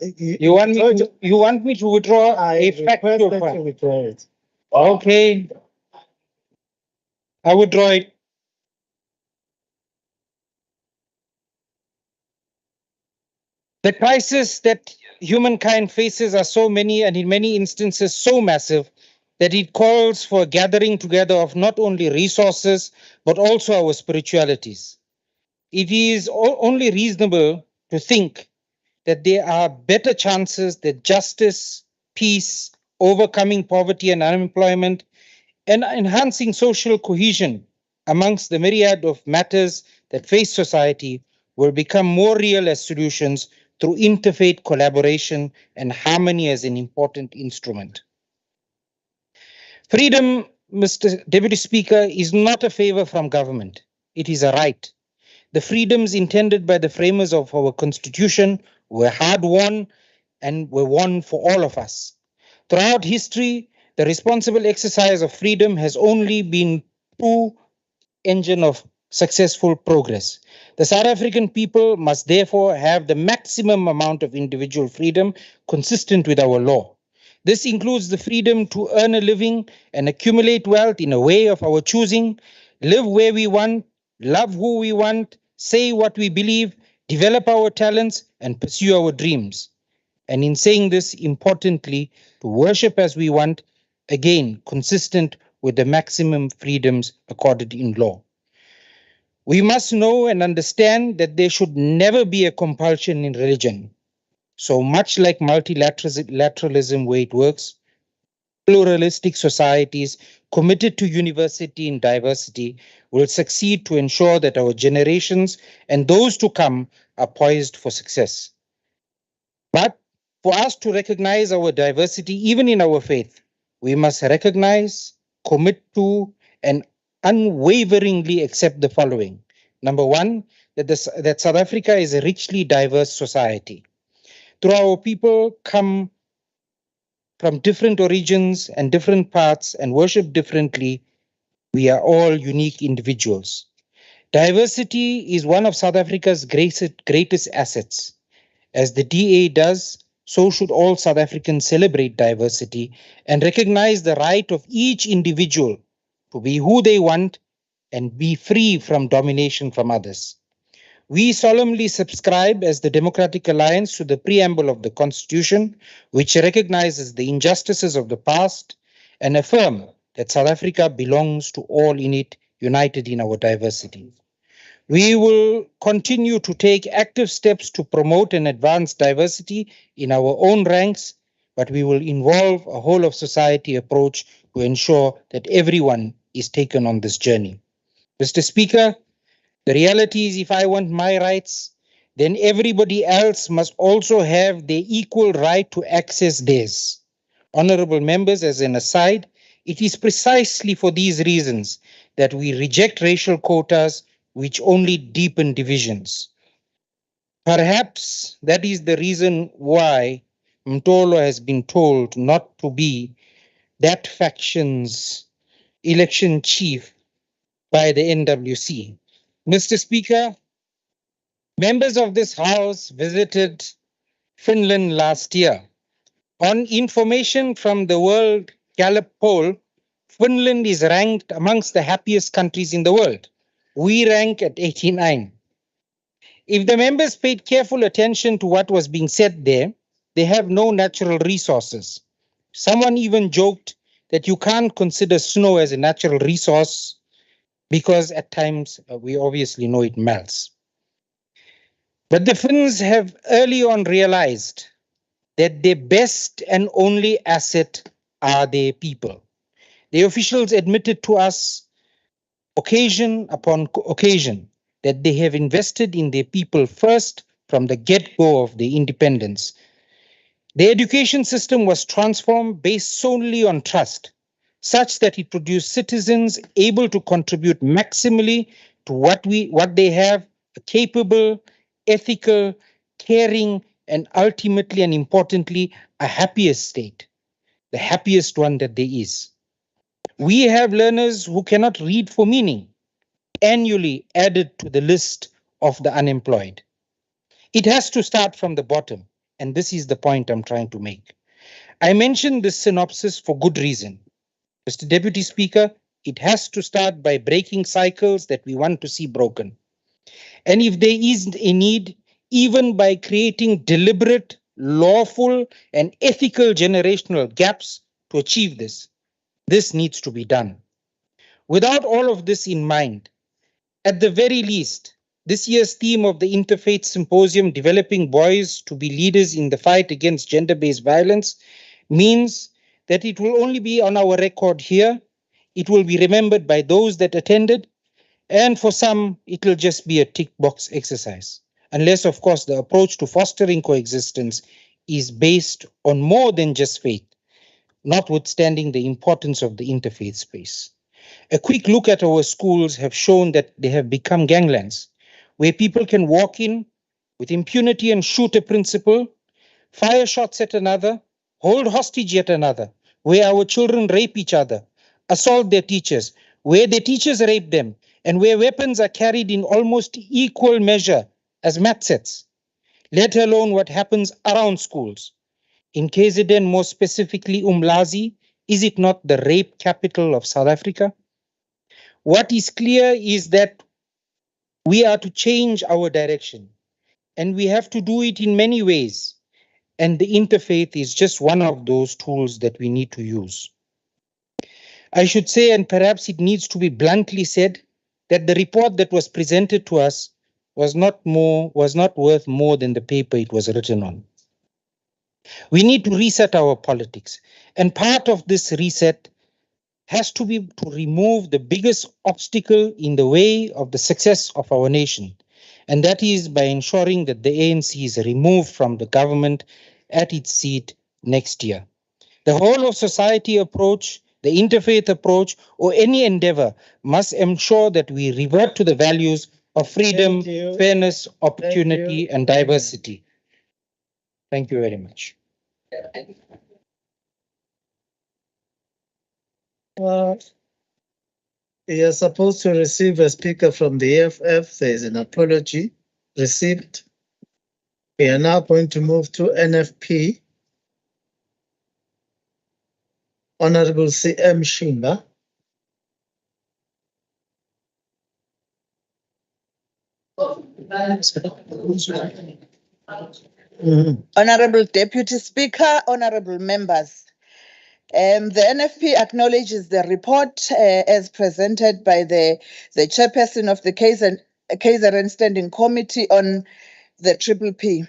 S4: You want me to withdraw a factual point?
S20: To withdraw it.
S4: Okay. I withdraw it. The crisis that humankind faces are so many and in many instances so massive that it calls for a gathering together of not only resources but also our spiritualities. It is only reasonable to think that there are better chances that justice, peace, overcoming poverty and unemployment, and enhancing social cohesion amongst the myriad of matters that face society will become more real as solutions through interfaith collaboration and harmony as an important instrument. Freedom, Mr. Deputy Speaker, is not a favor from government. It is a right. The freedoms intended by the framers of our constitution were hard-won and were won for all of us. Throughout history, the responsible exercise of freedom has only been true engine of successful progress. The South African people must therefore have the maximum amount of individual freedom consistent with our law. This includes the freedom to earn a living and accumulate wealth in a way of our choosing, live where we want, love who we want, say what we believe, develop our talents, and pursue our dreams. And in saying this, importantly, to worship as we want, again, consistent with the maximum freedoms accorded in law. We must know and understand that there should never be a compulsion in religion. So much like multilateralism where it works, pluralistic societies committed to university and diversity will succeed to ensure that our generations and those to come are poised for success. But for us to recognize our diversity, even in our faith, we must recognize, commit to, and unwaveringly accept the following. Number one, that South Africa is a richly diverse society. Though our people come from different origins and different paths and worship differently, we are all unique individuals. Diversity is one of South Africa's greatest assets. As the DA does, so should all South Africans celebrate diversity and recognize the right of each individual to be who they want and be free from domination from others. We solemnly subscribe as the Democratic Alliance to the preamble of the Constitution, which recognizes the injustices of the past and affirm that South Africa belongs to all in it, united in our diversity. We will continue to take active steps to promote and advance diversity in our own ranks, but we will involve a whole of society approach to ensure that everyone is taken on this journey. Mr. Speaker, the reality is if I want my rights, then everybody else must also have the equal right to access theirs. Honorable members, as an aside, it is precisely for these reasons that we reject racial quotas which only deepen divisions. Perhaps that is the reason why Mtolo has been told not to be that faction's election chief by the NWC. Mr. Speaker, members of this House visited Finland last year. On information from the World Gallup poll, Finland is ranked amongst the happiest countries in the world. We rank at 89. If the members paid careful attention to what was being said there, they have no natural resources. Someone even joked that you can't consider snow as a natural resource because at times we obviously know it melts. But the Finns have early on realized that their best and only asset are their people. The officials admitted to us occasion upon occasion that they have invested in their people first from the get-go of the independence. The education system was transformed based solely on trust, such that it produced citizens able to contribute maximally to what they have, a capable, ethical, caring, and ultimately and importantly, a happier state, the happiest one that there is. We have learners who cannot read for meaning, annually added to the list of the unemployed. It has to start from the bottom, and this is the point I'm trying to make. I mentioned this synopsis for good reason. Mr. Deputy Speaker, it has to start by breaking cycles that we want to see broken. And if there is a need, even by creating deliberate, lawful, and ethical generational gaps to achieve this, this needs to be done. Without all of this in mind, at the very least, this year's theme of the Interfaith Symposium, Developing Boys to be Leaders in the Fight Against Gender-Based Violence, means that it will only be on our record here. It will be remembered by those that attended, and for some, it will just be a tick box exercise. Unless, of course, the approach to fostering coexistence is based on more than just faith, notwithstanding the importance of the interfaith space. A quick look at our schools have shown that they have become ganglands, where people can walk in with impunity and shoot a principal, fire shots at another, hold hostage yet another, where our children rape each other, assault their teachers, where their teachers rape them, and where weapons are carried in almost equal measure as mat sets, let alone what happens around schools. In KZN, more specifically Umlazi, is it not the rape capital of South Africa? What is clear is that we are to change our direction, and we have to do it in many ways. And the interfaith is just one of those tools that we need to use. I should say, and perhaps it needs to be bluntly said, that the report that was presented to us was not worth more than the paper it was written on. We need to reset our politics, and part of this reset has to be to remove the biggest obstacle in the way of the success of our nation, and that is by ensuring that the ANC is removed from the government at its seat next year. The whole of society approach, the interfaith approach, or any endeavor must ensure that we revert to the values of freedom, fairness, opportunity, and diversity. Thank you very much.
S20: You are supposed to receive a speaker from the EFF. There is an apology received. We are now going to move to NFP. Honorable CM Shinga.
S2: Honorable Deputy Speaker, honorable members. The NFP acknowledges the report as presented by the chairperson of the KZN Standing Committee on the Triple P.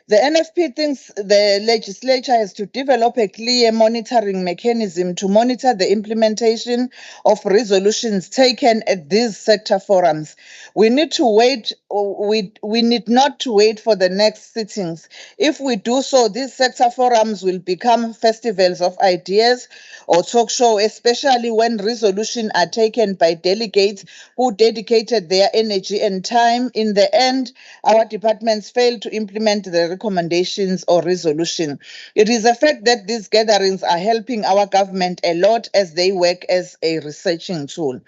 S2: The NFP thinks the legislature has to develop a clear monitoring mechanism to monitor the implementation of resolutions taken at these sector forums. We need to wait, we need not to wait for the next sittings. If we do so, these sector forums will become festivals of ideas or talk show, especially when resolutions are taken by delegates who dedicated their energy and time. In the end, our departments fail to implement the recommendations or resolution. It is a fact that these gatherings are helping our government a lot as they work as a researching tool.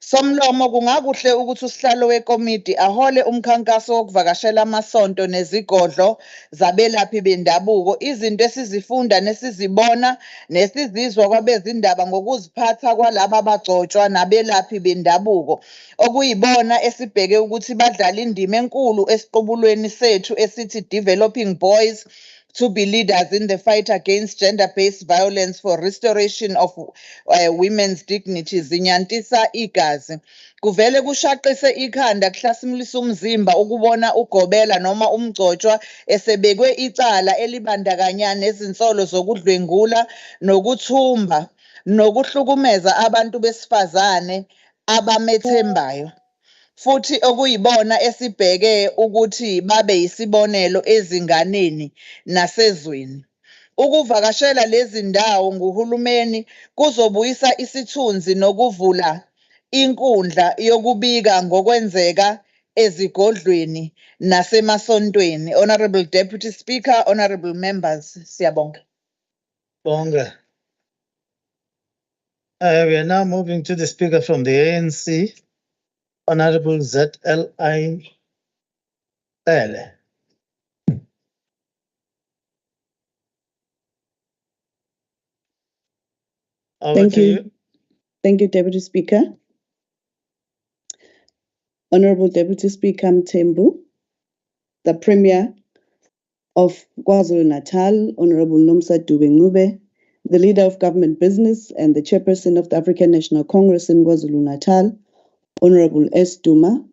S2: Somlomo kungakuhle ukuthi usihlalo wekomiti ahole umkhankaso wokuvakashela amasonto nezigodlo zabelaphi bendabuko, izinto esizifunda nesizibona nesizizwa kwabezindaba ngokuziphatha kwalaba abagcotshwa nabelaphi bendabuko, okuyibona esibheke ukuthi badlala indima enkulu esiqubulweni sethu esithi Developing Boys to be leaders in the fight against gender-based violence for restoration of women's dignity. Zinyantisa igazi. Kuvele kushaqise ikhanda kuhlasimlisa umzimba ukubona ugobela noma umgcotshwa esebekwe icala elibandakanya nezinsolo zokudlwengula nokuthumba nokuhlukumeza abantu besifazane abamethembayo. Futhi okuyibona esibheke ukuthi babe yisibonelo ezinganeni nasezweni. Ukuvakashela lezi ndawo nguhulumeni kuzobuyisa isithunzi nokuvula inkundla yokubika ngokwenzeka ezigodlweni nasemasontweni. Honorable Deputy Speaker, honorable members, siyabonga.
S20: Bonga. We are now moving to the speaker from the ANC, Honorable ZLI Ele.
S14: Thank you. Thank you, Deputy Speaker. Honorable Deputy Speaker Mthembu, the Premier of KwaZulu-Natal, Honorable Nomsa Dube-Ncube, the Leader of Government Business and the Chairperson of the African National Congress in KwaZulu-Natal, Honorable S. Duma,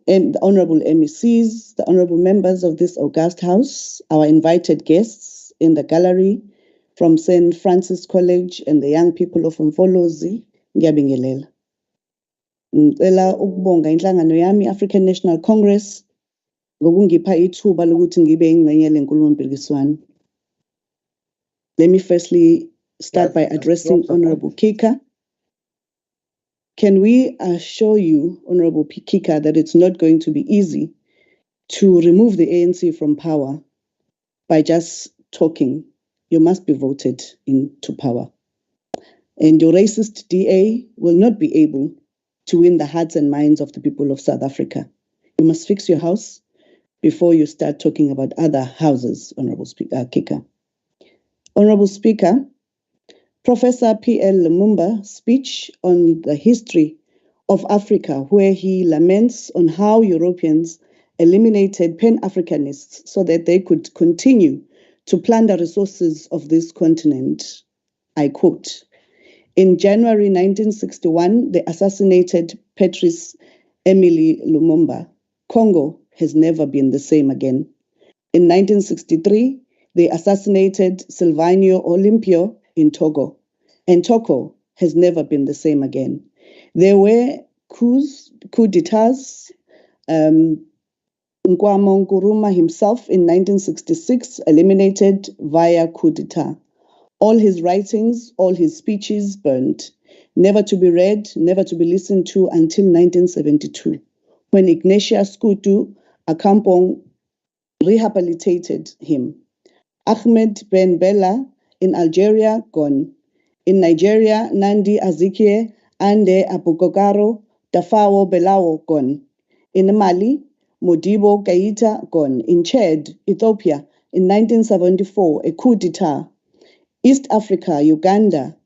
S14: the Honorable MECs, the Honorable Members of this august House, our invited guests in the gallery from St. Francis College and the young people of Mfolozi, ngiyabingelela. Ngicela ukubonga inhlangano yami African National Congress ngokungipha ithuba lokuthi ngibe ingxenye lenkulumo mpikiswano. Let me firstly start by addressing Honorable Kika. Can we assure you, Honorable Kika, that it's not going to be easy to remove the ANC from power by just talking? You must be voted into power. And your racist DA will not be able to win the hearts and minds of the people of South Africa. You must fix your house before you start talking about other houses, Honorable Speaker Kika. Honorable Speaker, Professor P.L. Lumumba's speech on the history of Africa, where he laments on how Europeans eliminated Pan-Africanists so that they could continue to plunder resources of this continent. I quote, "In January 1961, they assassinated Patrice Emery Lumumba. Congo has never been the same again. In 1963, they assassinated Silvino Olympio in Togo, and Togo has never been the same again. There were coup d'etats. Nkwama Nkrumah himself in 1966 eliminated via coup d'etat. All his writings, all his speeches burned, never to be read, never to be listened to until 1972, when Ignatius Kutu Akampong rehabilitated him. Ahmed Ben Bella in Algeria, gone. In Nigeria, Nandi Azikiwe, Ande Abukokaro, Tafawo Belawo, gone. In Mali, Modibo Keita, gone. In Chad, Ethiopia, in 1974, a coup d'etat. East Africa, Uganda,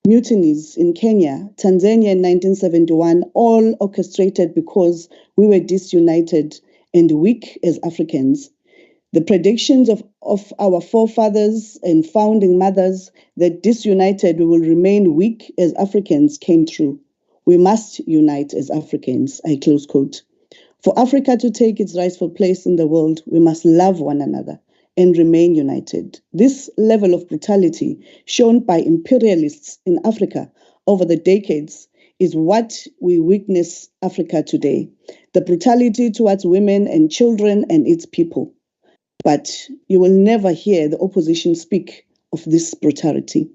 S14: mutinies in Kenya, Tanzania in 1971, all orchestrated because we were disunited and weak as Africans. The predictions of our forefathers and founding mothers that disunited we will remain weak as Africans came true. We must unite as Africans, I close quote. For Africa to take its rightful place in the world, we must love one another and remain united. This level of brutality shown by imperialists in Africa over the decades is what we witness Africa today. The brutality towards women and children and its people. But you will never hear the opposition speak of this brutality.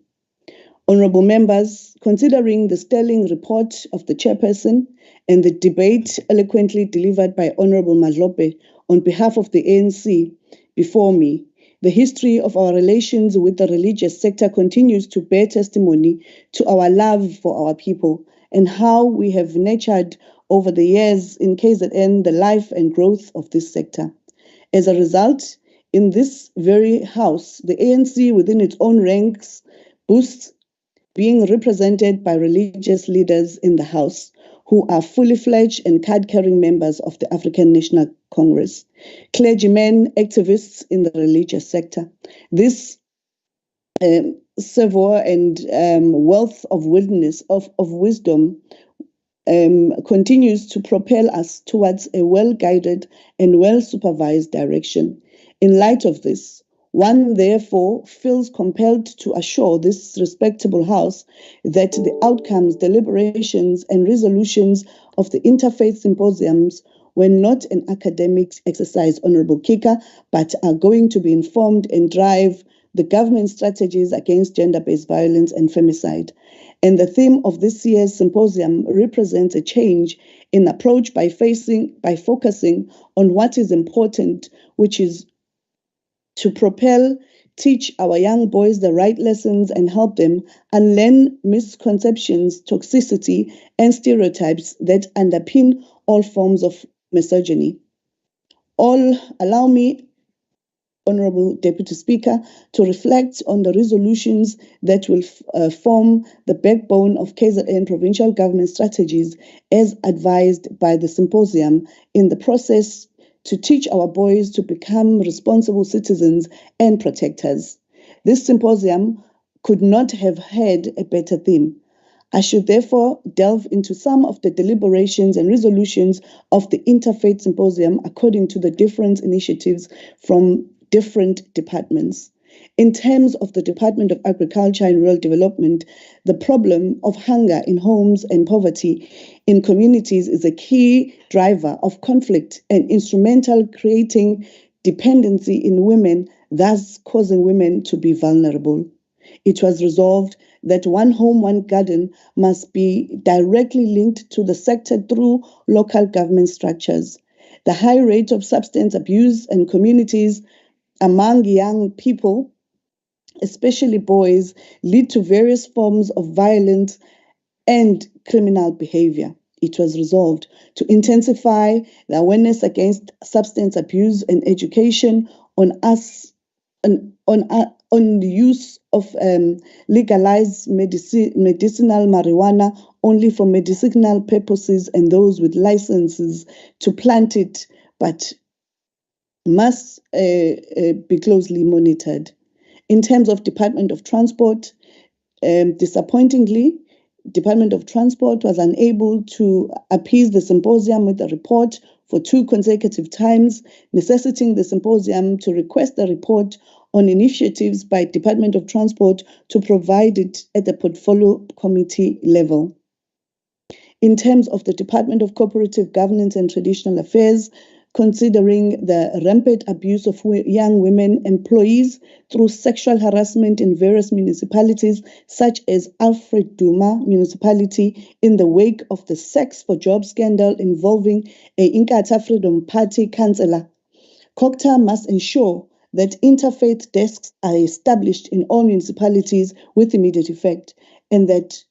S14: Honorable members, considering the sterling report of the chairperson and the debate eloquently delivered by Honorable Madlope on behalf of the ANC before me, the history of our relations with the religious sector continues to bear testimony to our love for our people and how we have nurtured over the years in KZN the life and growth of this sector. As a result, in this very house, the ANC within its own ranks boasts being represented by religious leaders in the house who are fully fledged and card-carrying members of the African National Congress, clergymen, activists in the religious sector. This savoir and wealth of wisdom continues to propel us towards a well-guided and well-supervised direction. In light of this, one therefore feels compelled to assure this respectable House that the outcomes, deliberations, and resolutions of the Interfaith Symposiums were not an academic exercise, Honorable Kika, but are going to be informed and drive the government strategies against gender-based violence and femicide. And the theme of this year's symposium represents a change in approach by focusing on what is important, which is to teach our young boys the right lessons and help them unlearn misconceptions, toxicity, and stereotypes that underpin all forms of misogyny. Allow me, Honorable Deputy Speaker, to reflect on the resolutions that will form the backbone of KZN provincial government strategies as advised by the symposium in the process to teach our boys to become responsible citizens and protectors. This symposium could not have had a better theme. I should therefore delve into some of the deliberations and resolutions of the Interfaith Symposium according to the different initiatives from different departments. In terms of the Department of Agriculture and Rural Development, the problem of hunger in homes and poverty in communities is a key driver of conflict and instrumental creating dependency in women, thus causing women to be vulnerable. It was resolved that one home, one garden must be directly linked to the sector through local government structures. The high rate of substance abuse in communities among young people, especially boys, lead to various forms of violence and criminal behavior. It was resolved to intensify the awareness against substance abuse and education on the use of legalized medicinal marijuana only for medicinal purposes and those with licenses to plant it, but must be closely monitored. In terms of Department of Transport, disappointingly, Department of Transport was unable to appease the symposium with a report for 2 consecutive times, necessitating the symposium to request a report on initiatives by Department of Transport to provide it at the portfolio committee level. In terms of the Department of Cooperative Governance and Traditional Affairs, considering the rampant abuse of young women employees through sexual harassment in various municipalities, such as Alfred Duma municipality, in the wake of the Sex for Jobs scandal involving a Inkatha Freedom Party councillor. COGTA must ensure that interfaith desks are established in all municipalities with immediate effect, and that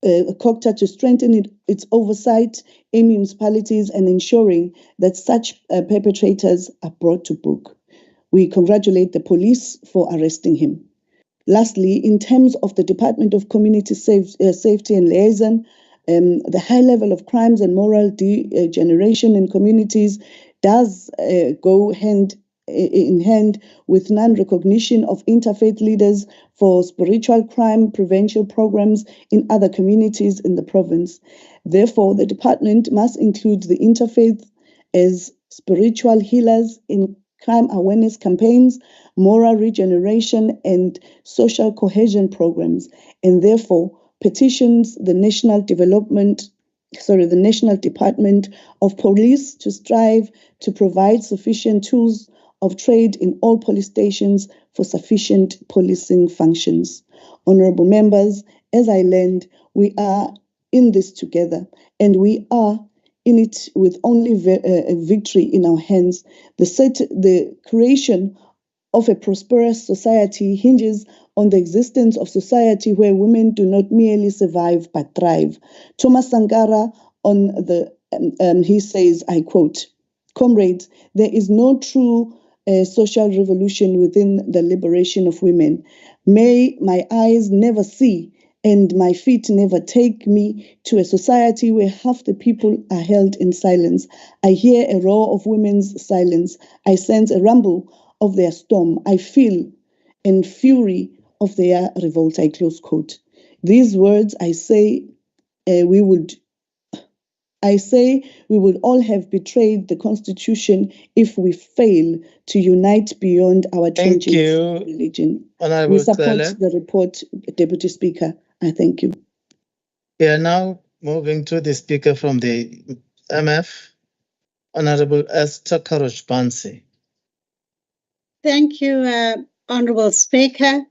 S14: COGTA to strengthen its oversight in municipalities and ensuring that such perpetrators are brought to book. We congratulate the police for arresting him. Lastly, in terms of the Department of Community Safety and Liaison, the high level of crimes and moral degeneration in communities does go hand in hand with non-recognition of interfaith leaders for spiritual crime prevention programs in other communities in the province. Therefore, the department must include the interfaith as spiritual healers in crime awareness campaigns, moral regeneration, and social cohesion programs, and therefore petitions the National Department of Police to strive to provide sufficient tools of trade in all police stations for sufficient policing functions. Honorable members, as I learned, we are in this together, and we are in it with only a victory in our hands. The creation of a prosperous society hinges on the existence of society where women do not merely survive but thrive. Thomas Sankara he says, I quote, "Comrades, there is no true social revolution within the liberation of women. May my eyes never see and my feet never take me to a society where half the people are held in silence. I hear a roar of women's silence. I sense a rumble of their storm. I feel and fury of their revolt. I close quote. These words I say we would all have betrayed the Constitution if we fail to unite beyond our trenches of religion. We support the report, Deputy Speaker. I thank you.
S20: We are now moving to the Speaker from the MF, Honorable Esther Karosh-Bansi.
S6: Thank you, Honorable Speaker.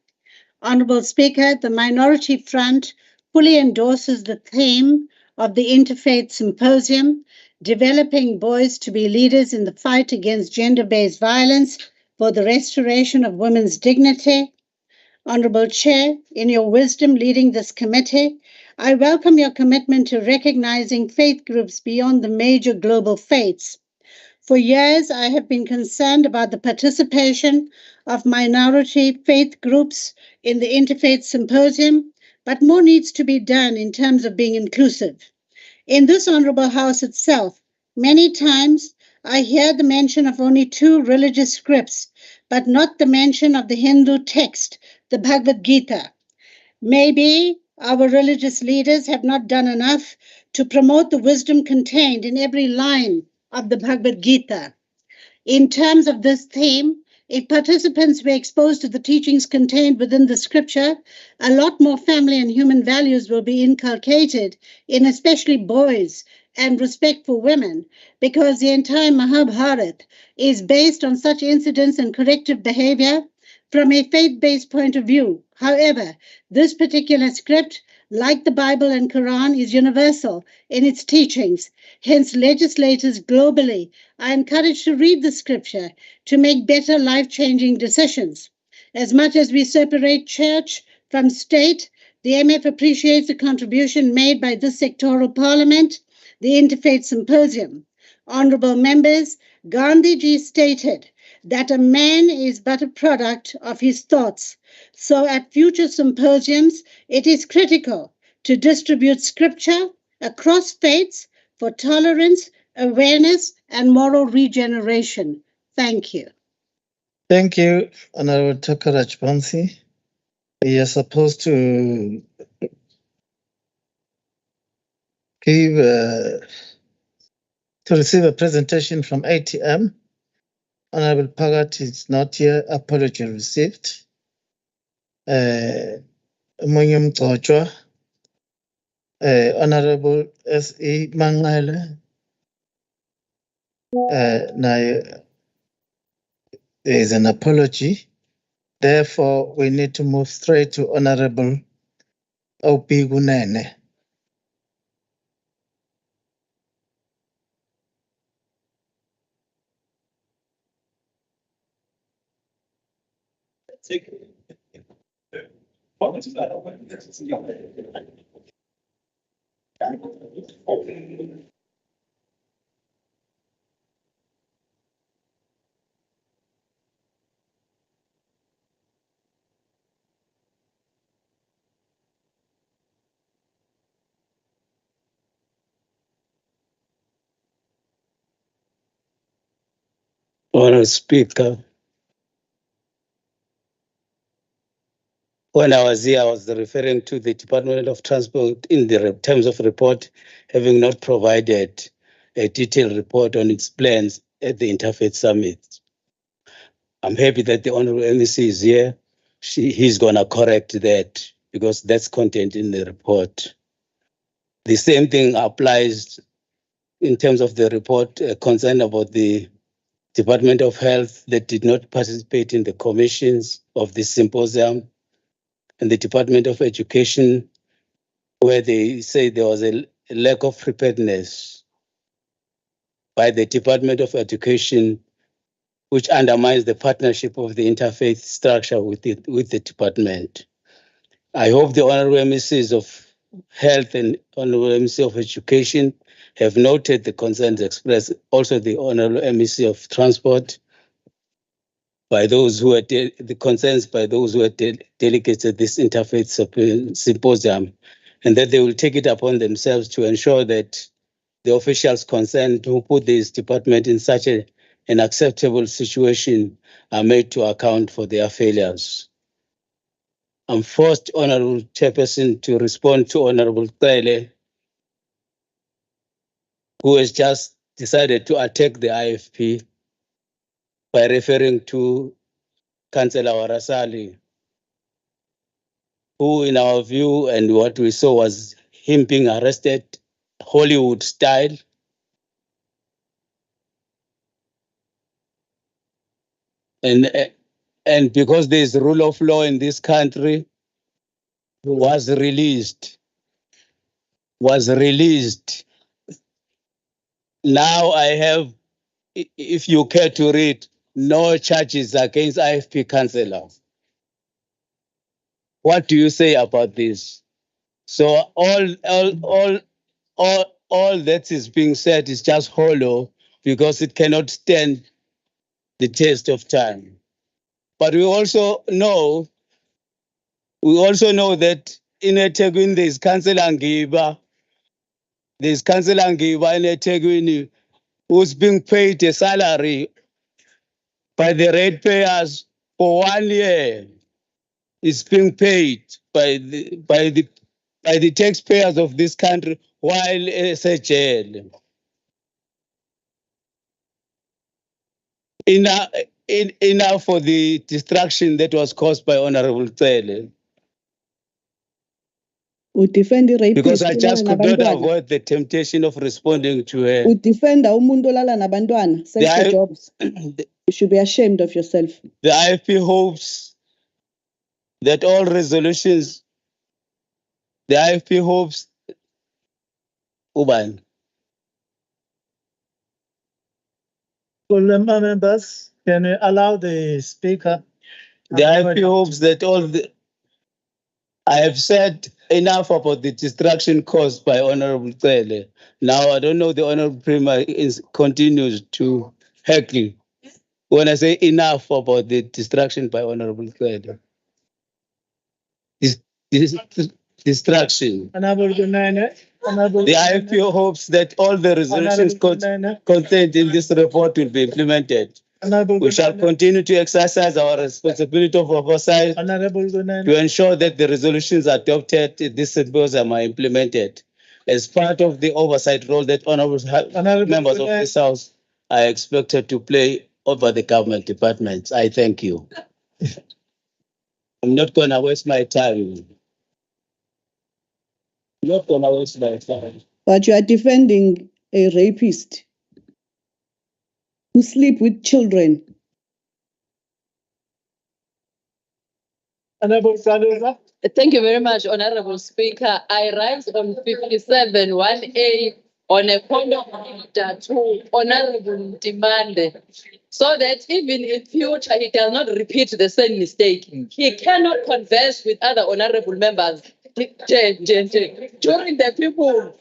S6: Honorable Speaker, the Minority Front fully endorses the theme of the Interfaith Symposium, Developing Boys to be Leaders in the Fight Against Gender-Based Violence for the Restoration of Women's Dignity. Honorable Chair, in your wisdom leading this committee, I welcome your commitment to recognizing faith groups beyond the major global faiths. For years, I have been concerned about the participation of minority faith groups in the Interfaith Symposium, but more needs to be done in terms of being inclusive. In this Honorable House itself, many times I hear the mention of only 2 religious scripts, but not the mention of the Hindu text, the Bhagavad Gita. Maybe our religious leaders have not done enough to promote the wisdom contained in every line of the Bhagavad Gita. In terms of this theme, if participants were exposed to the teachings contained within the scripture, a lot more family and human values will be inculcated in especially boys and respect for women, because the entire Mahabharata is based on such incidents and corrective behavior from a faith-based point of view. However, this particular script, like the Bible and Quran, is universal in its teachings. Hence, legislators globally are encouraged to read the scripture to make better life-changing decisions. As much as we separate church from state, the MF appreciates the contribution made by this sectoral parliament, the Interfaith Symposium. Honorable members, Gandhiji stated that a man is but a product of his thoughts. So at future symposiums, it is critical to distribute scripture across faiths for tolerance, awareness, and moral regeneration. Thank you.
S20: Thank you, Honorable Karosh-Bansi. We are supposed to receive a presentation from ATM. Honorable Pagat is not here. Apology received. Munyum Mgcotshwa, Honorable S.E. Mangale. Now, there is an apology. Therefore, we need to move straight to Honorable O.P. Gunene.
S3: Honourable Speaker, when I was here, I was referring to the Department of Transport in the terms of report, having not provided a detailed report on its plans at the Interfaith Summit. I'm happy that the Honourable MEC is here. He's going to correct that because that's content in the report. The same thing applies in terms of the report concerned about the Department of Health that did not participate in the commissions of this symposium, and the Department of Education, where they say there was a lack of preparedness by the Department of Education, which undermines the partnership of the interfaith structure with the department. I hope the Honourable MECs of Health and Honourable MEC of Education have noted the concerns expressed, also the Honourable MEC of Transport, by those who are the concerns by those who are delegates at this Interfaith Symposium, and that they will take it upon themselves to ensure that the officials concerned who put this department in such an acceptable situation are made to account for their failures. I'm forced, Honorable Chairperson, to respond to Honorable Tele, who has just decided to attack the IFP by referring to Councillor Warasali, who in our view and what we saw was him being arrested Hollywood style. And because there is rule of law in this country, was released. Now I have, if you care to read, no charges against IFP councillors. What do you say about this? So all that is being said is just hollow because it cannot stand the test of time. But we also know that in eThekwini there's Councillor Ngiba. There's Councillor Ngiba in eThekwini who's being paid a salary by the ratepayers for 1 year. It's being paid by the taxpayers of this country while it's a jail. Enough for the distraction that was caused by Honorable Tele.
S14: Defend the
S3: Because I just could not avoid the temptation of responding to her.
S14: Defend umuntu olala nabantwana. Sexual jobs. You should be ashamed of yourself.
S3: The IFP hopes that all resolutions, Uban.
S20: Members, can we allow the speaker?
S3: The IFP hopes that I have said enough about the distraction caused by Honorable Tele. Now, I don't know the Honorable Premier continues to heckle when I say enough about the distraction by Honorable Tele. Distraction. The IFP hopes that all the resolutions contained in this report will be implemented. We shall continue to exercise our responsibility of oversight to ensure that the resolutions adopted in this symposium are implemented as part of the oversight role that honorable members of this House are expected to play over the government departments. I thank you. I'm not going to waste my time. But
S14: you are defending a rapist who sleep with children.
S5: Thank you very much, Honorable Speaker. I rise on 57(1)(a) on a point of order to Honorable Demande, so that even in future he does not repeat the same mistake. He cannot converse with other honorable members during the people.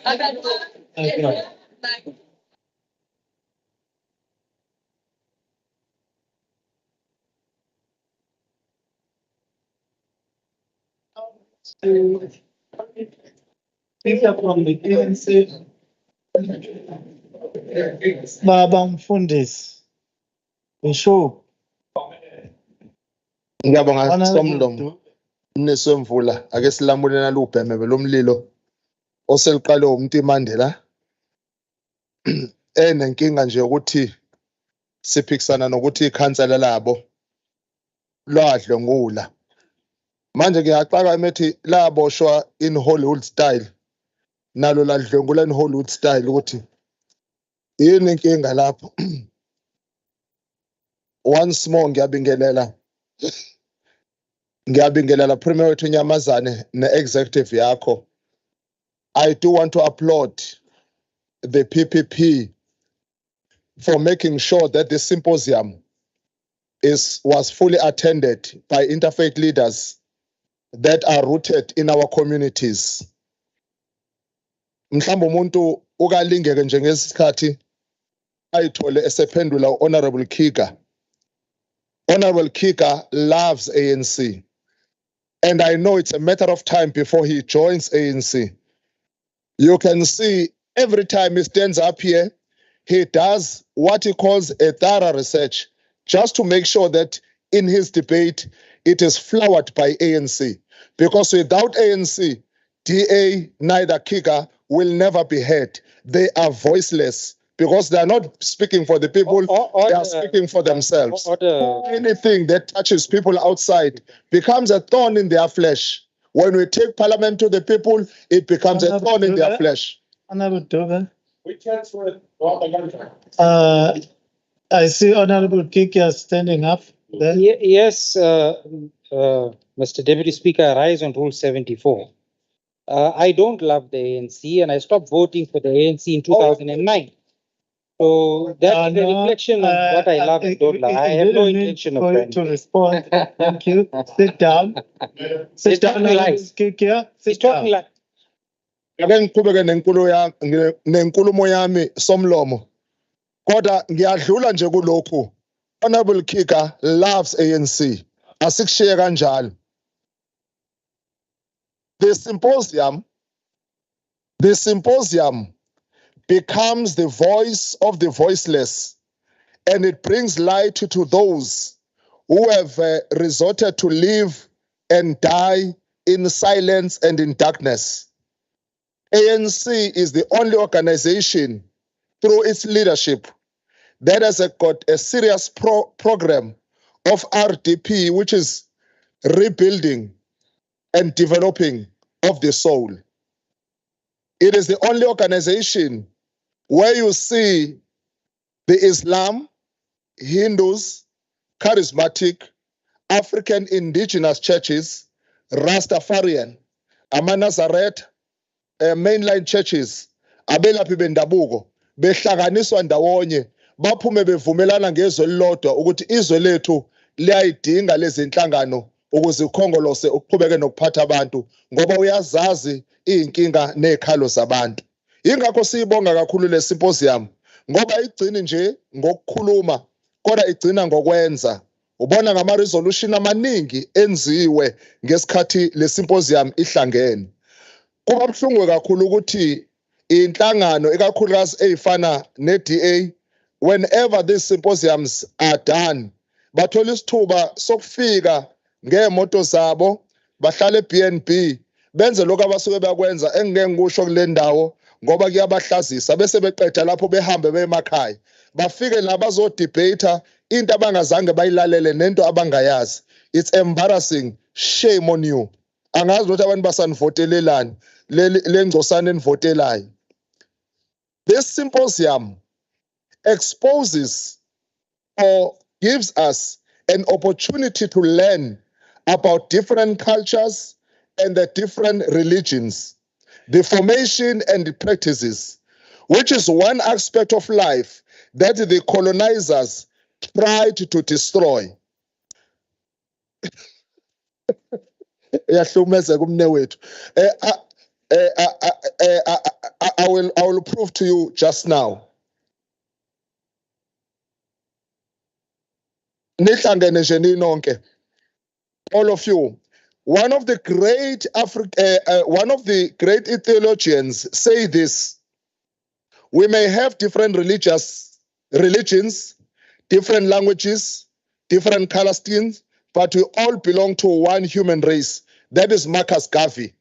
S20: Speaker from the ANC, Baba Mfundisi, Bishop.
S7: Ngiyabonga Somlomo. Mneswemvula ake silamule nalubheme lomlilo oseliqale umuntu iMandela enenkinga nje ukuthi siphikisana nokuthi ikhansela labo lwadlengula. Manje ngiyaxaka emethi laboshwa in Hollywood style nalo ladlengula in Hollywood style ukuthi yini inkinga lapho. Once more ngiyabingelela Premier wethu Nyamazane ne-executive yakho. I do want to applaud the PPP for making sure that the symposium was fully attended by interfaith leaders that are rooted in our communities. Mhlawumbe umuntu ukalingeke njengesikhathi ayithole esephendula Honorable Kiga Honorable Kika loves ANC. And I know it's a matter of time before he joins ANC. You can see every time he stands up here, he does what he calls a thorough research just to make sure that in his debate, it is flowered by ANC. Because without ANC, DA, neither Kika, will never be heard. They are voiceless because they are not speaking for the people, they are speaking for themselves. Anything that touches people outside becomes a thorn in their flesh. When we take parliament to the people, it becomes a thorn in their flesh.
S20: Honorable Dover. I see Honorable Kiki standing up.
S4: Yes, Mr. Deputy Speaker, I rise on Rule 74. I don't love the ANC and I stopped voting for the ANC in 2009. So that's the reflection of what I love and don't love. I have no intention of
S20: to respond. Thank you. Sit down. Sit down, Kiki. Sit down.
S7: Ake ngiqhubeke nenkulumo yami somlomo. Kodwa ngiyadlula nje kulokhu. Honorable Kika loves ANC. Asikushiye kanjalo. The symposium becomes the voice of the voiceless, and it brings light to those who have resorted to live and die in silence and in darkness. ANC is the only organization through its leadership that has got a serious program of RDP, which is rebuilding and developing of the soul. It is the only organization where you see the Islam, Hindus, charismatic, African indigenous churches, Rastafarian, Amanazaret, mainline churches, abelaphi bendabuko, behlakaniswa ndawonye, baphume bevumelana ngezwe elilodwa ukuthi izwe lethu liyayidinga lezi inhlangano ukuze ukhongolose ukuqhubeke nokuphatha abantu ngoba uyazazi inkinga nezikhalo zabantu. Ingakho siyibonga kakhulu le symposium ngoba igcini nje ngokukhuluma kodwa igcina ngokwenza. Ubona ngama resolution amaningi enziwe ngesikhathi le symposium ihlangene. Kuba buhlungu kakhulu ukuthi inhlangano ikakhulukazi ezifana ne-DA, whenever these symposiums are done, bathola isithuba sokufika ngeemoto zabo, bahlale eBNB, benze lokho abasuke bakwenza engeke ngikusho kule ndawo ngoba kuyabahlazisa bese beqeda lapho behambe bemakhaya. Bafike nabazodebate into abangazange bayilalele nento abangayazi. It's embarrassing. Shame on you. Angazi ukuthi abantu basanivotelelani lengcosana enivotelayo. This symposium exposes or gives us an opportunity to learn about different cultures and the different religions, the formation and the practices, which is one aspect of life that the colonizers tried to destroy. I will prove to you just now. All of you. One of the great theologians say this: we may have different religions, different languages, different color schemes, but we all belong to one human race. That is Marcus Garvey.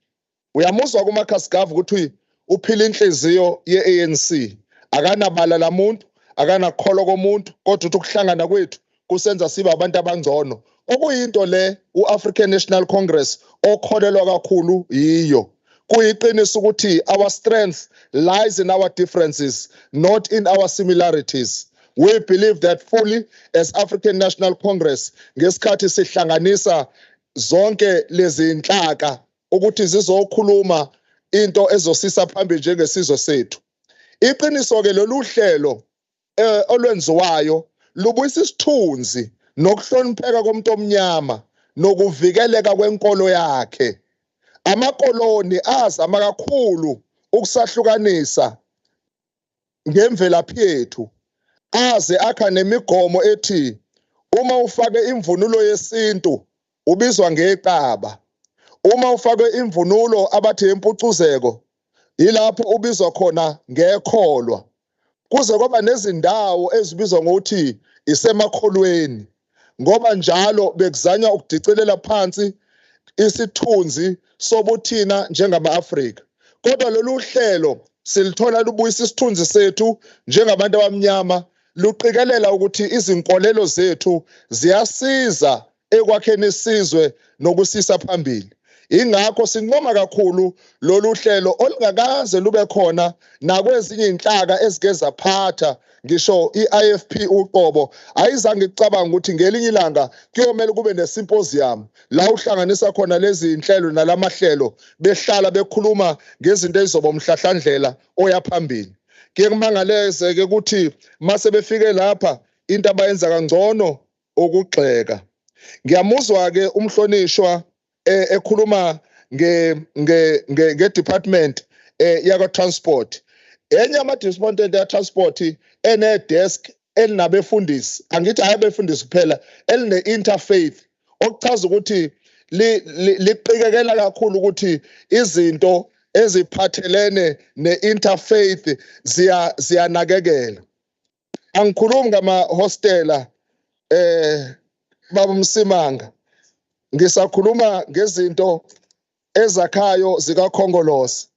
S7: Uyamuzwa kuMarcus Garvey ukuthi uphila inhliziyo ye-ANC. Akanabala lamuntu, akanakholo komuntu, kodwa ukuhlangana kwethu kusenza sibe abantu abangcono. Okuyinto le u-African National Congress okholelwa kakhulu yiyo. Kuyiqiniso ukuthi our strength lies in our differences, not in our similarities. We believe that fully as African National Congress ngesikhathi sihlanganisa zonke lezi inhlaka ukuthi zizokhuluma into ezosisa phambili njengesizwe sethu. Iqiniso ke lolu hlelo olwenziwayo lubuyisa isithunzi nokuhlonipheka komuntu omnyama nokuvikeleka kwenkolo yakhe. Amakoloni azama kakhulu ukusahlukanisa ngemvelaphi yethu, aze akha nemigomo ethi Uma ufake imvunulo yesintu ubizwa ngeqaba. Uma ufake imvunulo abathi impucuzeko ilapho ubizwa khona ngekholwa. Kuze kwaba nezindawo ezibizwa ngokuthi isemakholweni. Ngoba njalo bekuzanywa ukudicelela phansi isithunzi sobuthina njengama-Afrika. Kodwa lolu hlelo silithola lubuyisa isithunzi sethu njengabantu abamnyama, luqikelela ukuthi izinkolelo zethu ziyasiza ekwakheni isizwe nokusisa phambili. Ingakho sinqoma kakhulu lolu hlelo olungakaze lube khona nakwezinye inhlaka ezike zaphatha ngisho i-IFP uqobo ayizange icabanga ukuthi ngelinye ilanga kuyomele kube ne-symposium la uhlanganisa khona lezi inhlelo nalamahlelo behlala bekhuluma ngezinto ezizoba umhlahlandlela oya phambili. Ke kumangaleze ke ukuthi mase befike lapha into abayenza kangcono ukugxeka. Ngiyamuzwa ke umhlonishwa ekhuluma nge-department yaka transport. Enye ama-department ya transport ene desk elinabefundisi, angithi ayabefundisi kuphela, eline interfaith, okuchaza ukuthi liqikekela kakhulu ukuthi izinto eziphathelene ne-interfaith ziyanakekela. Angikhulumi ngama-hostela baba Msimanga, ngisakhuluma ngezinto ezakhayo zikaKhongolose.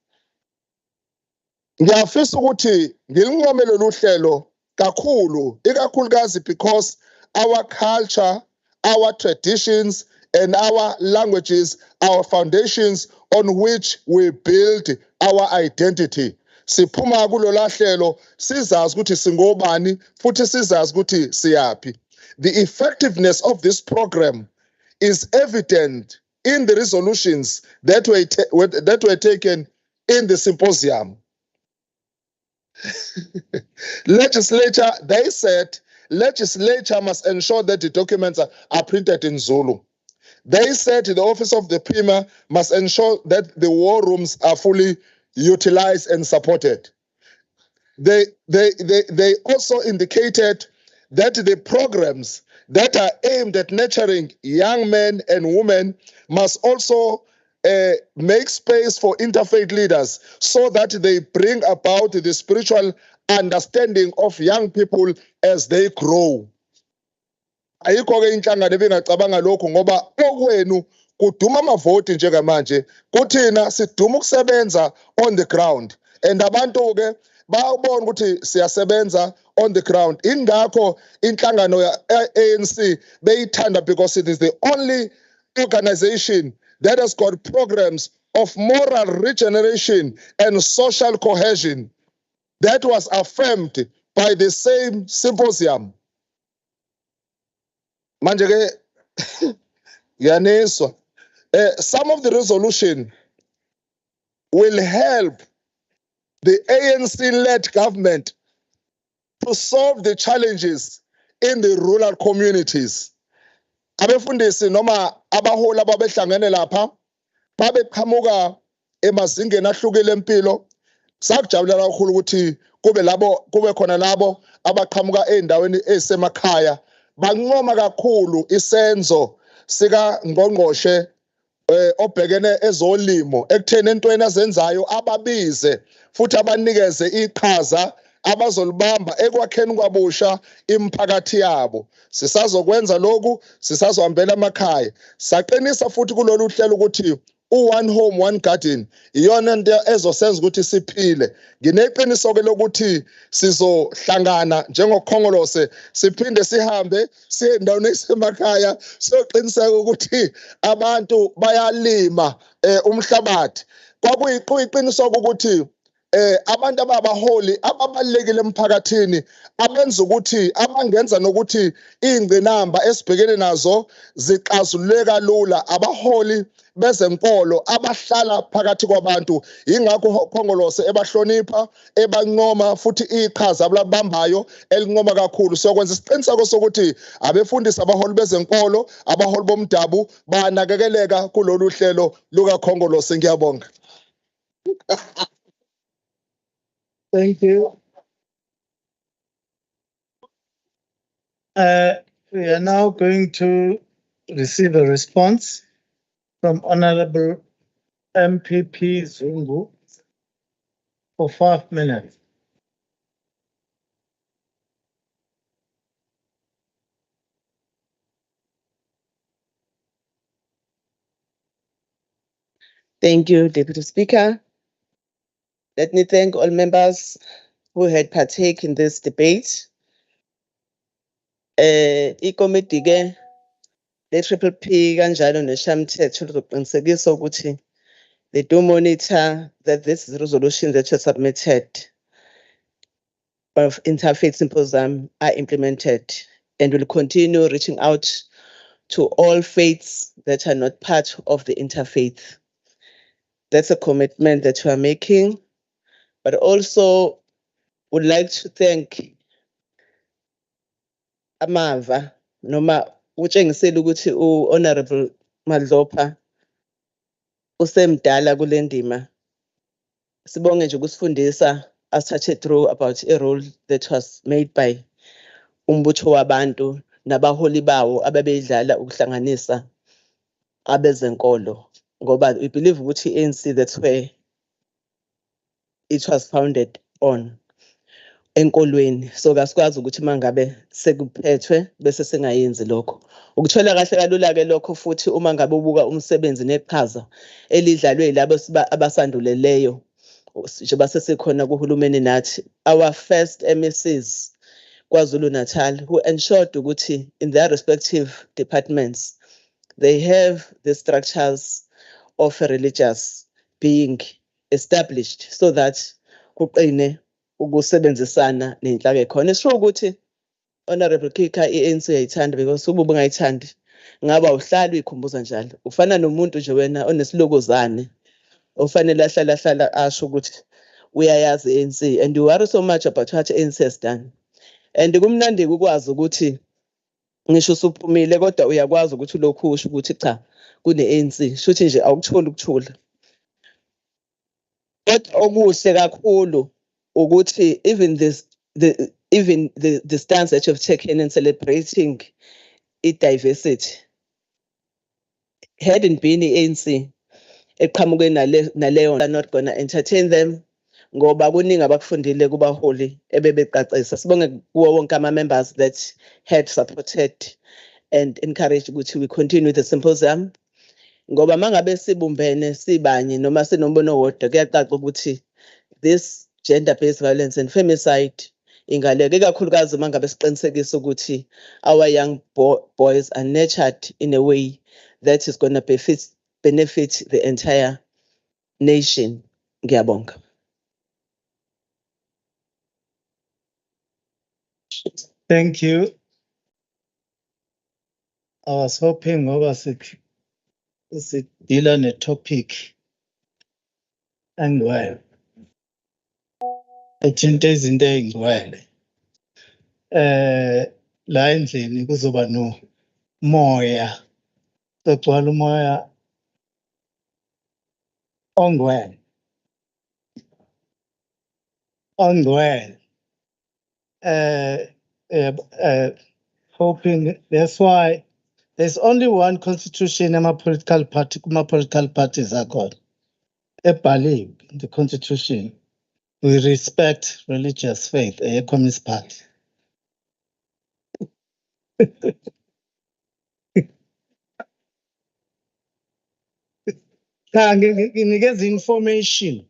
S7: Ngiyafisa ukuthi ngilinqome lolu hlelo kakhulu, ikakhulukazi because our culture, our traditions and our languages, our foundations on which we build our identity. Siphuma kulola hlelo sizazi ukuthi singobani futhi sizazi ukuthi siyapi. The effectiveness of this program is evident in the resolutions that were taken in the symposium. Legislature, they said, legislature must ensure that the documents are printed in Zulu. They said the office of the Premier must ensure that the war rooms are fully utilized and supported. They also indicated that the programs that are aimed at nurturing young men and women must also make space for interfaith leaders so that they bring about the spiritual understanding of young people as they grow. Ayikho-ke inhlangano ebingacabanga lokho ngoba okwenu kuduma amavoti njengamanje, kuthina siduma ukusebenza on the ground, and abantu-ke bayabona ukuthi siyasebenza on the ground. Ingakho inhlangano ya-ANC beyithanda because it is the only organization that has got programs of moral regeneration and social cohesion that was affirmed by the same symposium. Manje ke yaniswa. Some of the resolution will help the ANC-led government to solve the challenges in the rural communities. Abefundisi noma abaholi ababehlangene lapha babeqhamuka emazingeni ahlukile empilo. Sakujabulela kakhulu ukuthi kube khona labo abaqhamuka eindaweni ezisemakhaya banqoma kakhulu isenzo sika ngqongqoshe obhekene ezolimo ekutheni entweni azenzayo ababize futhi abanikeze iqhaza abazolibamba ekwakheni kwabusha imiphakathi yabo. Sisazokwenza lokhu, sisazohambela emakhaya. Saqinisa futhi kulolu hlelo ukuthi u-one home one garden iyona into ezosenza ukuthi siphile. Ngineqiniso-ke lokuthi sizohlangana njengoKhongolose siphinde sihambe siye endaweni ezisemakhaya siyoqiniseka ukuthi abantu bayalima umhlabathi. Kwakuyiqiniso ukuthi abantu ababaholi ababalekile emphakathini abenza ukuthi abangenza nokuthi ingcinamba esibhekene nazo zixazululeka lula abaholi bezenkolo abahlala phakathi kwabantu. Ingakho uKhongolose ebahlonipha ebanqoma futhi iqhaza abalibambayo elinqoma kakhulu. Sokwenza isiqiniseko sokuthi abefundisi abaholi bezenkolo abaholi bomdabu banakekeleka kulolu hlelo lukaKhongolose. Ngiyabonga.
S20: Thank you. We are now going to receive a response from Honorable MPP Zungu for 5 minutes.
S19: Thank you, Deputy Speaker. Let me thank all members who had partake in this debate. Ikomiti ke le-Triple P kanjalo neshamthetho lizoqinisekisa ukuthi they do monitor that this resolution that was submitted of Interfaith Symposium are implemented, and will continue reaching out to all faiths that are not part of the interfaith. That's a commitment that we are making, but also would like to thank Amava noma utshengisela ukuthi u-Honorable Madlopha usemdala kule ndima. Sibonge nje ukusifundisa asithathe through about a role that was made by umbutho wabantu nabaholi bawo ababeyidlala ukuhlanganisa abezenkolo, ngoba we believe ukuthi ANC, that's where it was founded on, enkolweni. So kasikwazi ukuthi mangabe sekuphethwe bese singayenzi lokho. Ukuthola kahle kalula ke lokho futhi uma ngabe ubuka umsebenzi neqhaza elidlalwe yilabo abasanduleleyo njengoba sesikhona kuhulumeni nathi, our first MECs KwaZulu-Natal, who ensured ukuthi in their respective departments they have the structures of a religious being established so that kuqine ukusebenzisana nenhlaka ekhona. Sho ukuthi Honorable Kika ANC uyayithanda, because ububu ngayithandi ngaba uhlala uyikhumbuza njalo. Ufana nomuntu nje wena onesilokozane ofanele ahlala asho ukuthi uyayazi ANC, and you worry so much about what ANC has done. And kumnandi ukwazi ukuthi ngisho usuphumile kodwa uyakwazi ukuthi lokhu usho ukuthi cha kune-ANC, shuthi nje awukutholi ukuthula. Kodwa okuhle kakhulu ukuthi even the stance that you've taken in celebrating diversity hadn't been ANC eqhamuke naleyo, are not gonna entertain them ngoba kuningi abakufundile kubaholi ebebeqaqisa. Sibonge kuwo wonke ama-members that had supported and encouraged ukuthi we continue the symposium, ngoba mangabe sibumbene sibanye noma sinombono wodwa kuyacaca ukuthi this gender-based violence and femicide ingaleke, kakhulukazi mangabe siqinisekisa ukuthi our young boys are nurtured in a way that is going to benefit the entire nation. Ngiyabonga.
S20: Thank you. I was hoping ngoba sidila ne-topic engcwele ethinta izinto ey'ngcwele. La endlini kuzoba nomoya, kugcwala umoya ongcwele. Hoping that's why there's only one constitution in my political parties are called ebhaliwe in the constitution. We respect religious faith, a Communist Party. Nginikeza information.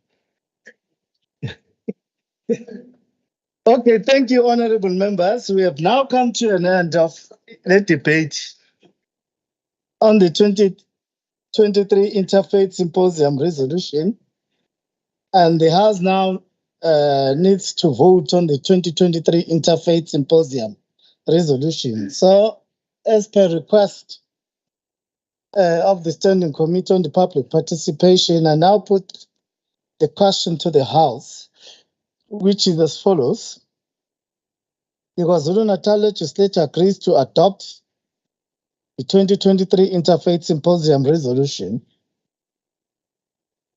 S20: Okay, thank you, honorable members. We have now come to an end of the debate on the 2023 Interfaith Symposium resolution, and the House now needs to vote on the 2023 Interfaith Symposium resolution. So, as per request of the Standing Committee on the Public Participation, I now put the question to the House, which is as follows. The KwaZulu-Natal Legislature agrees to adopt the 2023 Interfaith Symposium resolution.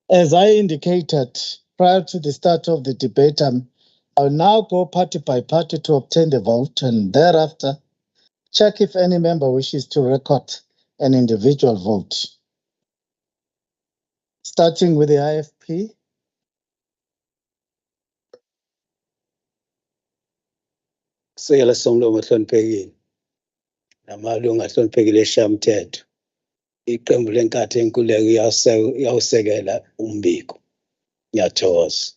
S20: As I indicated prior to the start of the debate, I'll now go party by party to obtain the vote, and thereafter check if any member wishes to record an individual vote. Starting with the IFP.
S3: Siyela somlomo ohloniphekile namalungu ahloniphekile eshamthetho. Iqembu lenkatho enkululeko iyawusekela umbiko. Ngiyathokoza.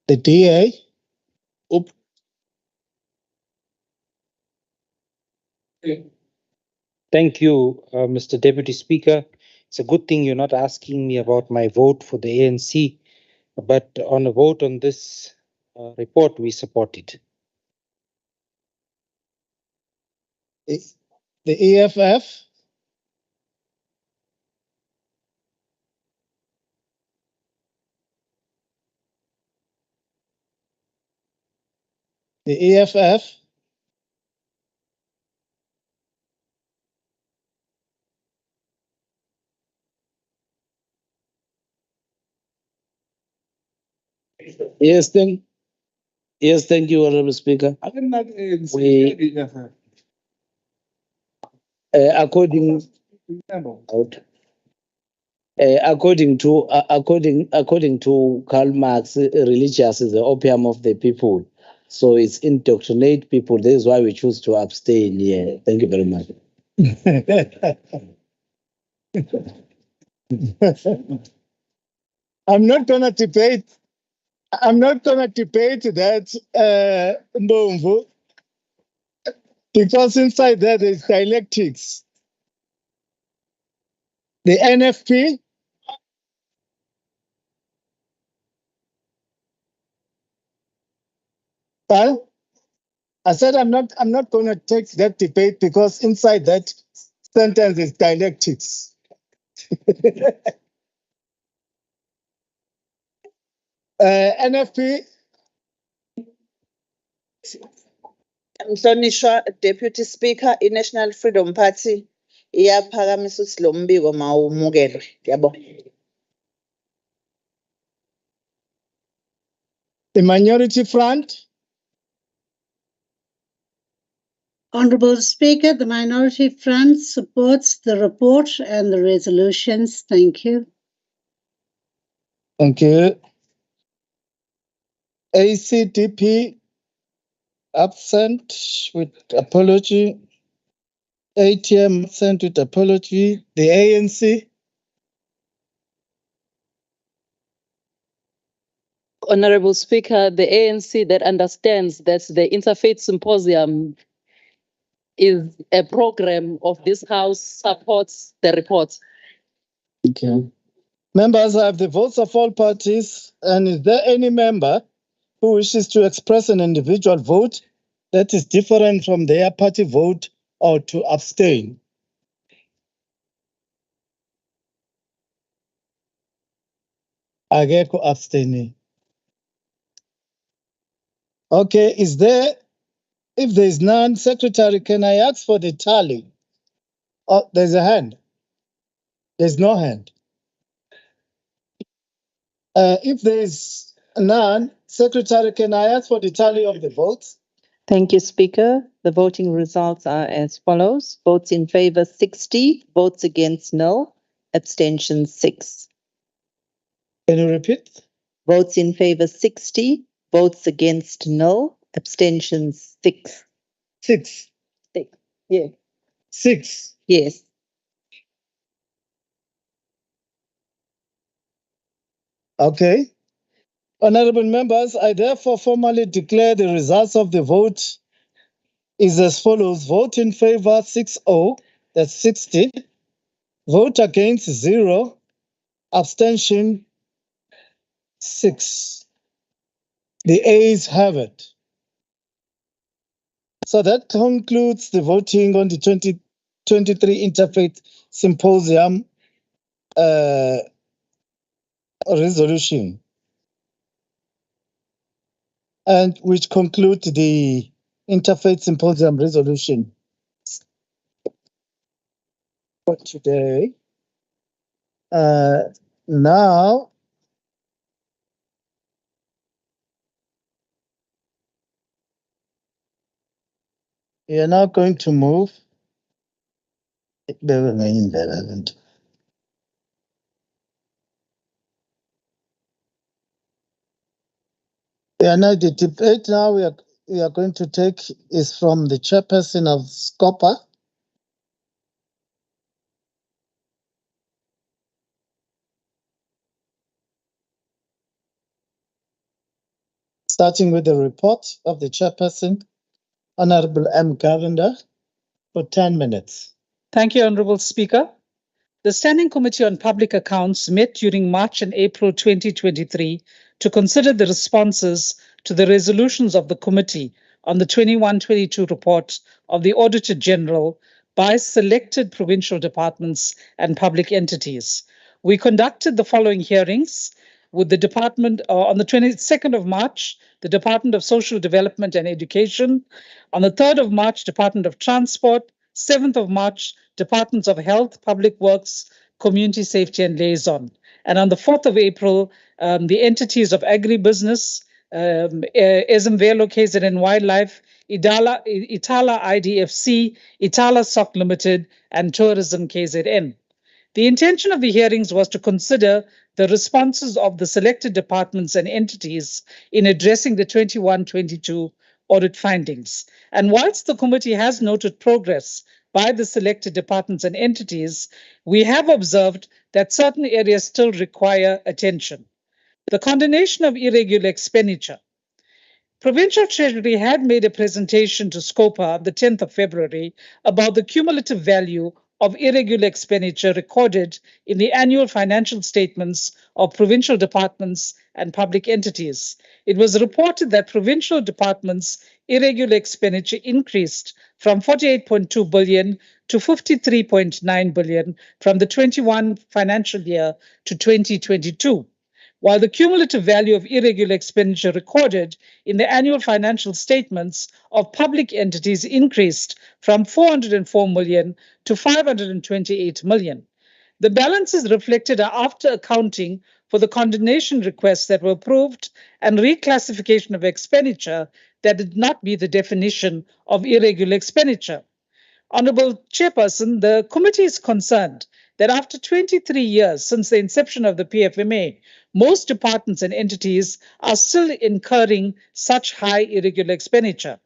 S20: The DA.
S4: Thank you, Mr. Deputy Speaker. It's a good thing you're not asking me about my vote for the ANC, but on a vote on this report, we support it.
S20: The EFF. The EFF.
S3: Yes, thank you, Honorable Speaker. According to Karl Marx, religious is the opium of the people. So it's indoctrinate people. That is why we choose to abstain here. Thank you very much.
S20: I'm not going to debate that, Mbomvu, because inside there is dialectics. The NFP. Well, I said I'm not going to take that debate because inside that sentence is dialectics. NFP.
S8: Mhlonishwa Deputy Speaker, i-National Freedom Party iyaphakamisa ukuthi lo mbiko mawumukelwe. Ngiyabonga.
S20: The Minority Front.
S6: Honourable Speaker, the Minority Front supports the report and the resolutions. Thank you.
S20: Thank you. ACDP absent with apology. ATM absent with apology. The ANC.
S5: Honorable Speaker, the ANC that understands that the Interfaith Symposium is a program of this House supports the report.
S20: Okay. Members have the votes of all parties. And is there any member who wishes to express an individual vote that is different from their party vote or to abstain? Ageko abstaining. Okay, if there is none, Secretary, can I ask for the tally? Oh, there's a hand. There's no hand. If there is none, Secretary, can I ask for the tally of the votes?
S22: Thank you, Speaker. The voting results are as follows. Votes in favor 60, votes against nil, abstention 6.
S20: Can you repeat?
S22: Votes in favor 60, votes against nil, abstentions 6.
S20: 6.
S22: 6. Yeah.
S20: 6.
S22: Yes.
S20: Okay. Honorable members, I therefore formally declare the results of the vote is as follows. Vote in favor 60, that's 60. Vote against 0. Abstention 6. The ayes have it. So that concludes the voting on the 2023 Interfaith Symposium resolution, and which conclude the Interfaith Symposium resolution for today. Now, We are now going to move. We are now the debate now we are going to take is from the chairperson of SCOPA. Starting with the report of the chairperson, Honorable M. Govender, for 10 minutes.
S9: Thank you, Honorable Speaker. The Standing Committee on Public Accounts met during March and April 2023 to consider the responses to the resolutions of the committee on the 21-22 report of the Auditor General by selected provincial departments and public entities. We conducted the following hearings with the department on the 22nd of March, the Department of Social Development and Education. On the 3rd of March, Department of Transport. 7th of March, Departments of Health, Public Works, Community Safety and Liaison. And on the 4th of April, the entities of Agribusiness, Ezemvelo KZN Wildlife, Itala IDFC, Itala SOC Limited, and Tourism KZN. The intention of the hearings was to consider the responses of the selected departments and entities in addressing the 21-22 audit findings. And whilst the committee has noted progress by the selected departments and entities, we have observed that certain areas still require attention. The condemnation of irregular expenditure. Provincial Treasury had made a presentation to SCOPA the 10th of February about the cumulative value of irregular expenditure recorded in the annual financial statements of provincial departments and public entities. It was reported that provincial departments' irregular expenditure increased from 48.2 billion to 53.9 billion from the 21 financial year to 2022. While the cumulative value of irregular expenditure recorded in the annual financial statements of public entities increased from 404 million to 528 million. The balances reflected are after accounting for the condemnation requests that were approved and reclassification of expenditure that did not meet the definition of irregular expenditure. Honourable Chairperson, the committee is concerned that after 23 years since the inception of the PFMA, most departments and entities are still incurring such high irregular expenditure.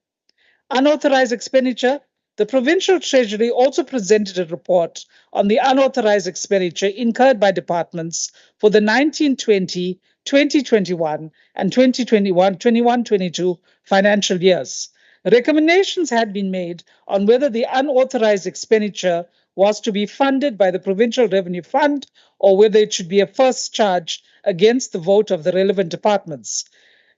S9: Unauthorized expenditure. The Provincial Treasury also presented a report on the unauthorized expenditure incurred by departments for the 1920, 2021, and 21-22 financial years. Recommendations had been made on whether the unauthorized expenditure was to be funded by the Provincial Revenue Fund or whether it should be a first charge against the vote of the relevant departments.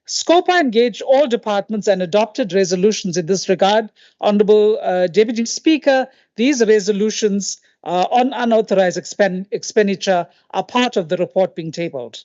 S9: SCOPA engaged all departments and adopted resolutions in this regard. Honourable Deputy Speaker, these resolutions on unauthorized expenditure are part of the report being tabled.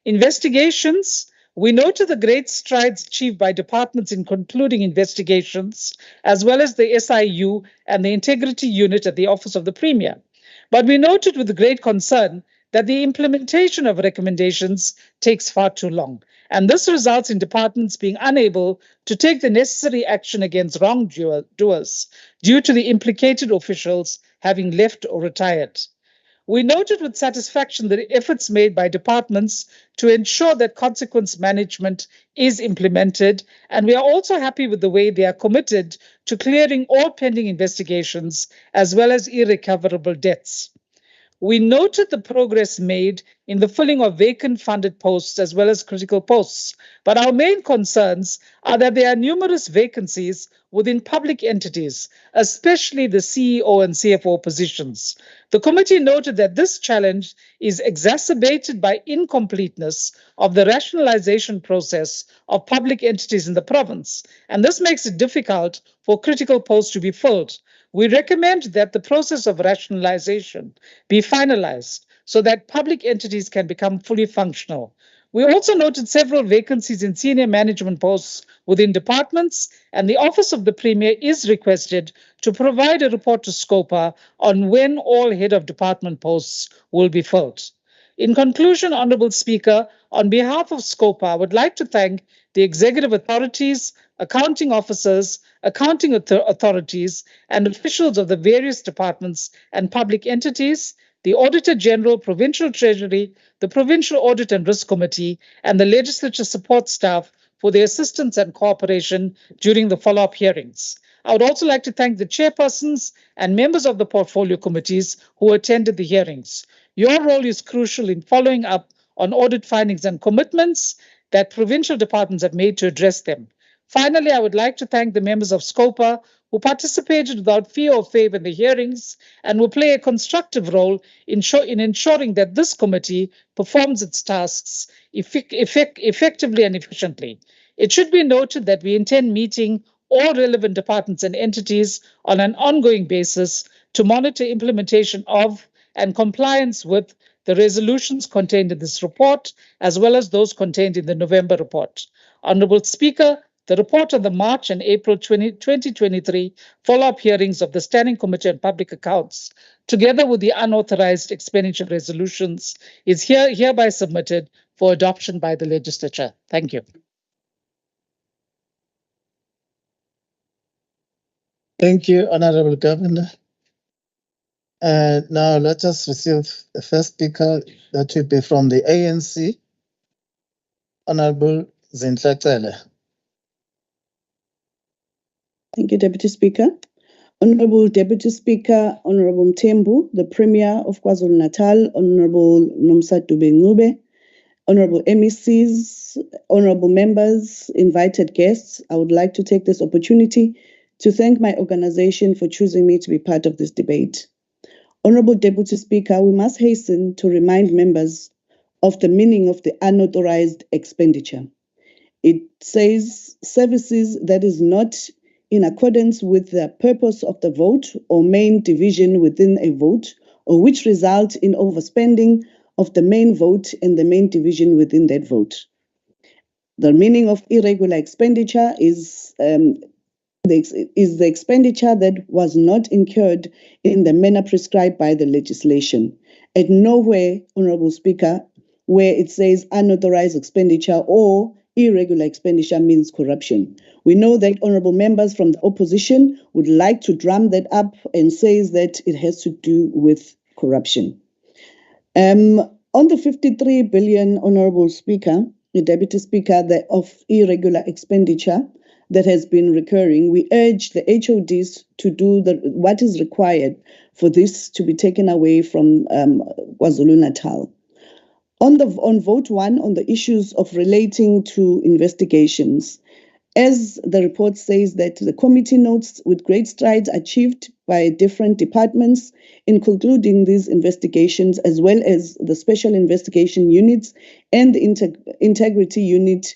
S9: Investigations. We noted the great strides achieved by departments in concluding investigations, as well as the SIU and the Integrity Unit at the Office of the Premier. But we noted with great concern that the implementation of recommendations takes far too long. And this results in departments being unable to take the necessary action against wrongdoers due to the implicated officials having left or retired. We noted with satisfaction the efforts made by departments to ensure that consequence management is implemented, and we are also happy with the way they are committed to clearing all pending investigations as well as irrecoverable debts. We noted the progress made in the filling of vacant funded posts as well as critical posts, but our main concerns are that there are numerous vacancies within public entities, especially the CEO and CFO positions. The committee noted that this challenge is exacerbated by incompleteness of the rationalization process of public entities in the province, and this makes it difficult for critical posts to be filled. We recommend that the process of rationalization be finalized so that public entities can become fully functional. We also noted several vacancies in senior management posts within departments, and the Office of the Premier is requested to provide a report to SCOPA on when all head of department posts will be filled. In conclusion, Honourable Speaker, on behalf of SCOPA, I would like to thank the executive authorities, accounting officers, accounting authorities, and officials of the various departments and public entities, the Auditor General, Provincial Treasury, the Provincial Audit and Risk Committee, and the Legislature support staff for their assistance and cooperation during the follow-up hearings. I would also like to thank the chairpersons and members of the portfolio committees who attended the hearings. Your role is crucial in following up on audit findings and commitments that provincial departments have made to address them. Finally, I would like to thank the members of SCOPA who participated without fear or favor in the hearings and will play a constructive role in ensuring that this committee performs its tasks effectively and efficiently. It should be noted that we intend meeting all relevant departments and entities on an ongoing basis to monitor implementation of and compliance with the resolutions contained in this report, as well as those contained in the November report. Honourable Speaker, the report on the March and April 2023 follow-up hearings of the Standing Committee on Public Accounts, together with the unauthorized expenditure resolutions, is hereby submitted for adoption by the Legislature. Thank you.
S20: Thank you, Honorable Governor. Now let us receive the first speaker, that will be from the ANC, Honorable Zinhlatshele.
S14: Thank you, Deputy Speaker. Honorable Deputy Speaker, Honorable Mthembu, the Premier of KwaZulu-Natal, Honorable Nomsa Dube-Ncube, Honorable MECs, Honorable Members, invited guests, I would like to take this opportunity to thank my organization for choosing me to be part of this debate. Honorable Deputy Speaker, we must hasten to remind members of the meaning of the unauthorized expenditure. It says services that is not in accordance with the purpose of the vote or main division within a vote, or which result in overspending of the main vote and the main division within that vote. The meaning of irregular expenditure is the expenditure that was not incurred in the manner prescribed by the legislation. At nowhere, Honorable Speaker, where it says unauthorized expenditure or irregular expenditure means corruption. We know that honorable members from the opposition would like to drum that up and says that it has to do with corruption. On the 53 billion, Honorable Speaker, the Deputy Speaker, of irregular expenditure that has been recurring, we urge the HODs to do what is required for this to be taken away from KwaZulu-Natal. On vote 1, on the issues of relating to investigations, as the report says that the committee notes with great strides achieved by different departments in concluding these investigations, as well as the special investigation units and the integrity unit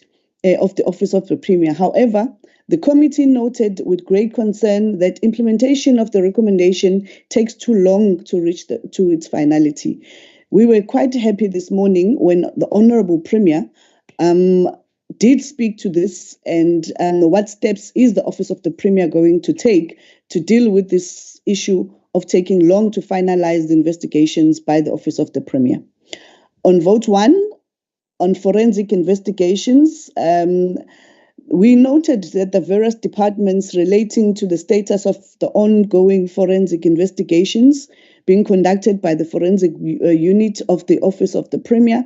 S14: of the Office of the Premier. However, the committee noted with great concern that implementation of the recommendation takes too long to reach to its finality. We were quite happy this morning when the Honorable Premier did speak to this and what steps is the Office of the Premier going to take to deal with this issue of taking long to finalize the investigations by the Office of the Premier. On vote 1, on forensic investigations, we noted that the various departments relating to the status of the ongoing forensic investigations being conducted by the forensic unit of the Office of the Premier.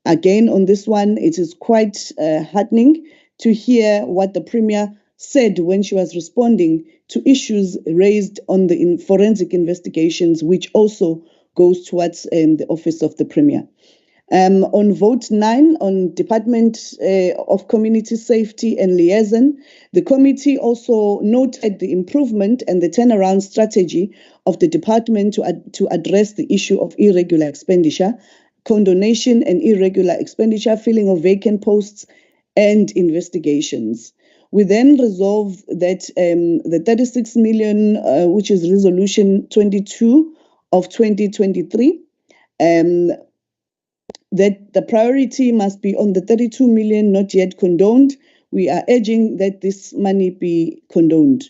S14: Again, on this one, it is quite heartening to hear what the Premier said when she was responding to issues raised on the forensic investigations, which also goes towards the Office of the Premier. On vote 9, on Department of Community Safety and Liaison, the committee also noted the improvement and the turnaround strategy of the department to address the issue of irregular expenditure, condonation and irregular expenditure, filling of vacant posts, and investigations. We then resolved that the 36 million, which is Resolution 22 of 2023, that the priority must be on the 32 million not yet condoned. We are urging that this money be condoned.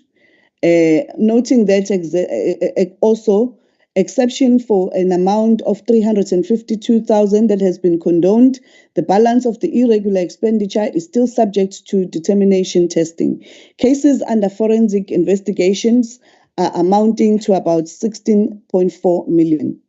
S14: Noting that also exception for an amount of 352,000 that has been condoned. The balance of the irregular expenditure is still subject to determination testing. Cases under forensic investigations are amounting to about 16.4 million.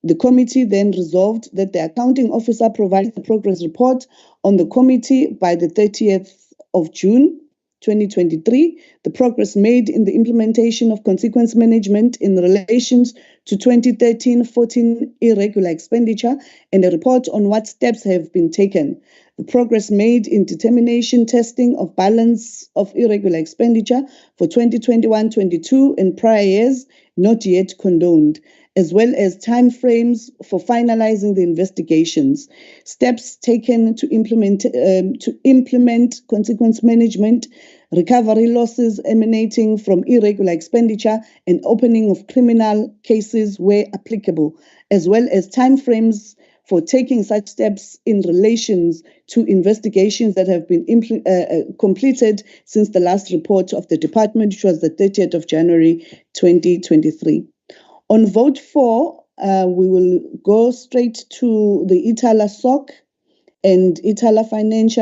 S14: The committee then resolved that the accounting officer provides a progress report on the committee by the 30th of June 2023, the progress made in the implementation of consequence management in relation to 2013-14 irregular expenditure, and a report on what steps have been taken. The progress made in determination testing of balance of irregular expenditure for 2021-22 and prior years, not yet condoned, as well as timeframes for finalizing the investigations, steps taken to implement consequence management, recovery losses emanating from irregular expenditure, and opening of criminal cases where applicable, as well as timeframes for taking such steps in relation to investigations that have been completed since the last report of the department, which was the 30th of January 2023. On vote 4, we will go straight to the Itala SOC and Itala Finance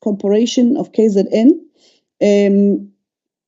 S14: Corporation of KZN.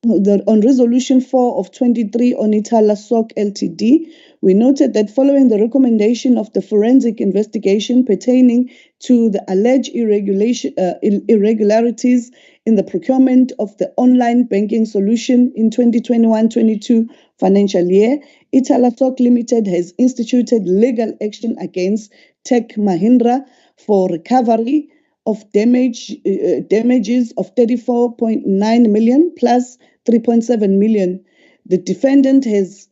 S14: On Resolution 4 of 23 on Itala SOC Ltd, we noted that following the recommendation of the forensic investigation pertaining to the alleged irregularities in the procurement of the online banking solution in 2021-22 financial year, Itala SOC Limited has instituted legal action against Tech Mahindra for recovery of damages of 34.9 million plus 3.7 million. The defendant has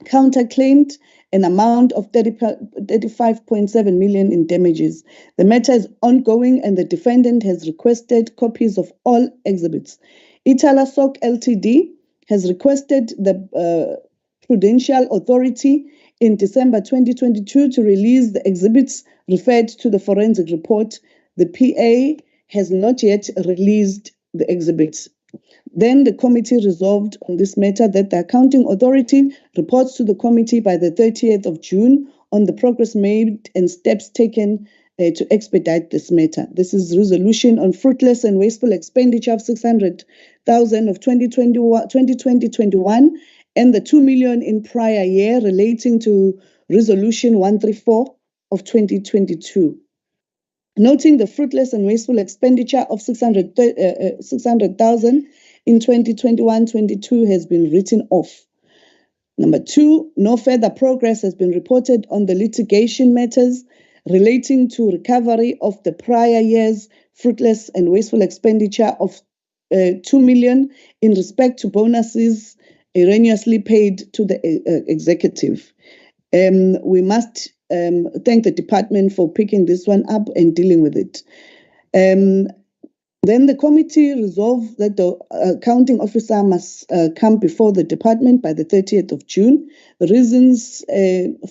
S14: counterclaimed an amount of 35.7 million in damages. The matter is ongoing and the defendant has requested copies of all exhibits. Itala SOC Ltd has requested the Prudential Authority in December 2022 to release the exhibits referred to the forensic report. The PA has not yet released the exhibits. Then the committee resolved on this matter that the accounting authority reports to the committee by the 30th of June on the progress made and steps taken to expedite this matter. This is resolution on fruitless and wasteful expenditure of 600,000 of 2020-21 and the 2 million in prior year relating to resolution 134 of 2022. Noting the fruitless and wasteful expenditure of 600,000 in 2021-22 has been written off. Number 2, no further progress has been reported on the litigation matters relating to recovery of the prior year's fruitless and wasteful expenditure of 2 million in respect to bonuses erroneously paid to the executive. We must thank the department for picking this one up and dealing with it. Then the committee resolved that the accounting officer must come before the department by the 30th of June. The reasons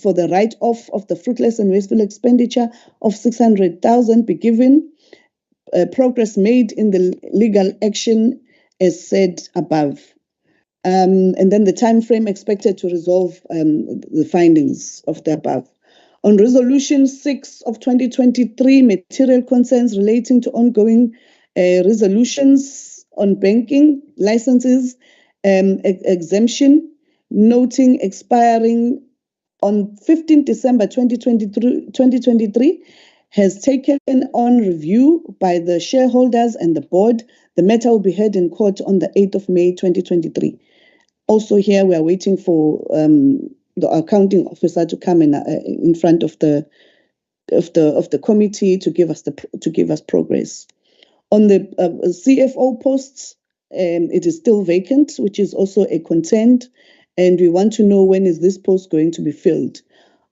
S14: for the write-off of the fruitless and wasteful expenditure of 600,000 be given. Progress made in the legal action as said above. And then the time frame expected to resolve the findings of the above. On Resolution 6 of 2023, material concerns relating to ongoing resolutions on banking licenses exemption, noting expiring on 15 December 2023, has taken on review by the shareholders and the board. The matter will be heard in court on the 8th of May 2023. Also here, we are waiting for the accounting officer to come in front of the committee to give us progress. On the CFO posts, it is still vacant, which is also a concern, and we want to know when is this post going to be filled.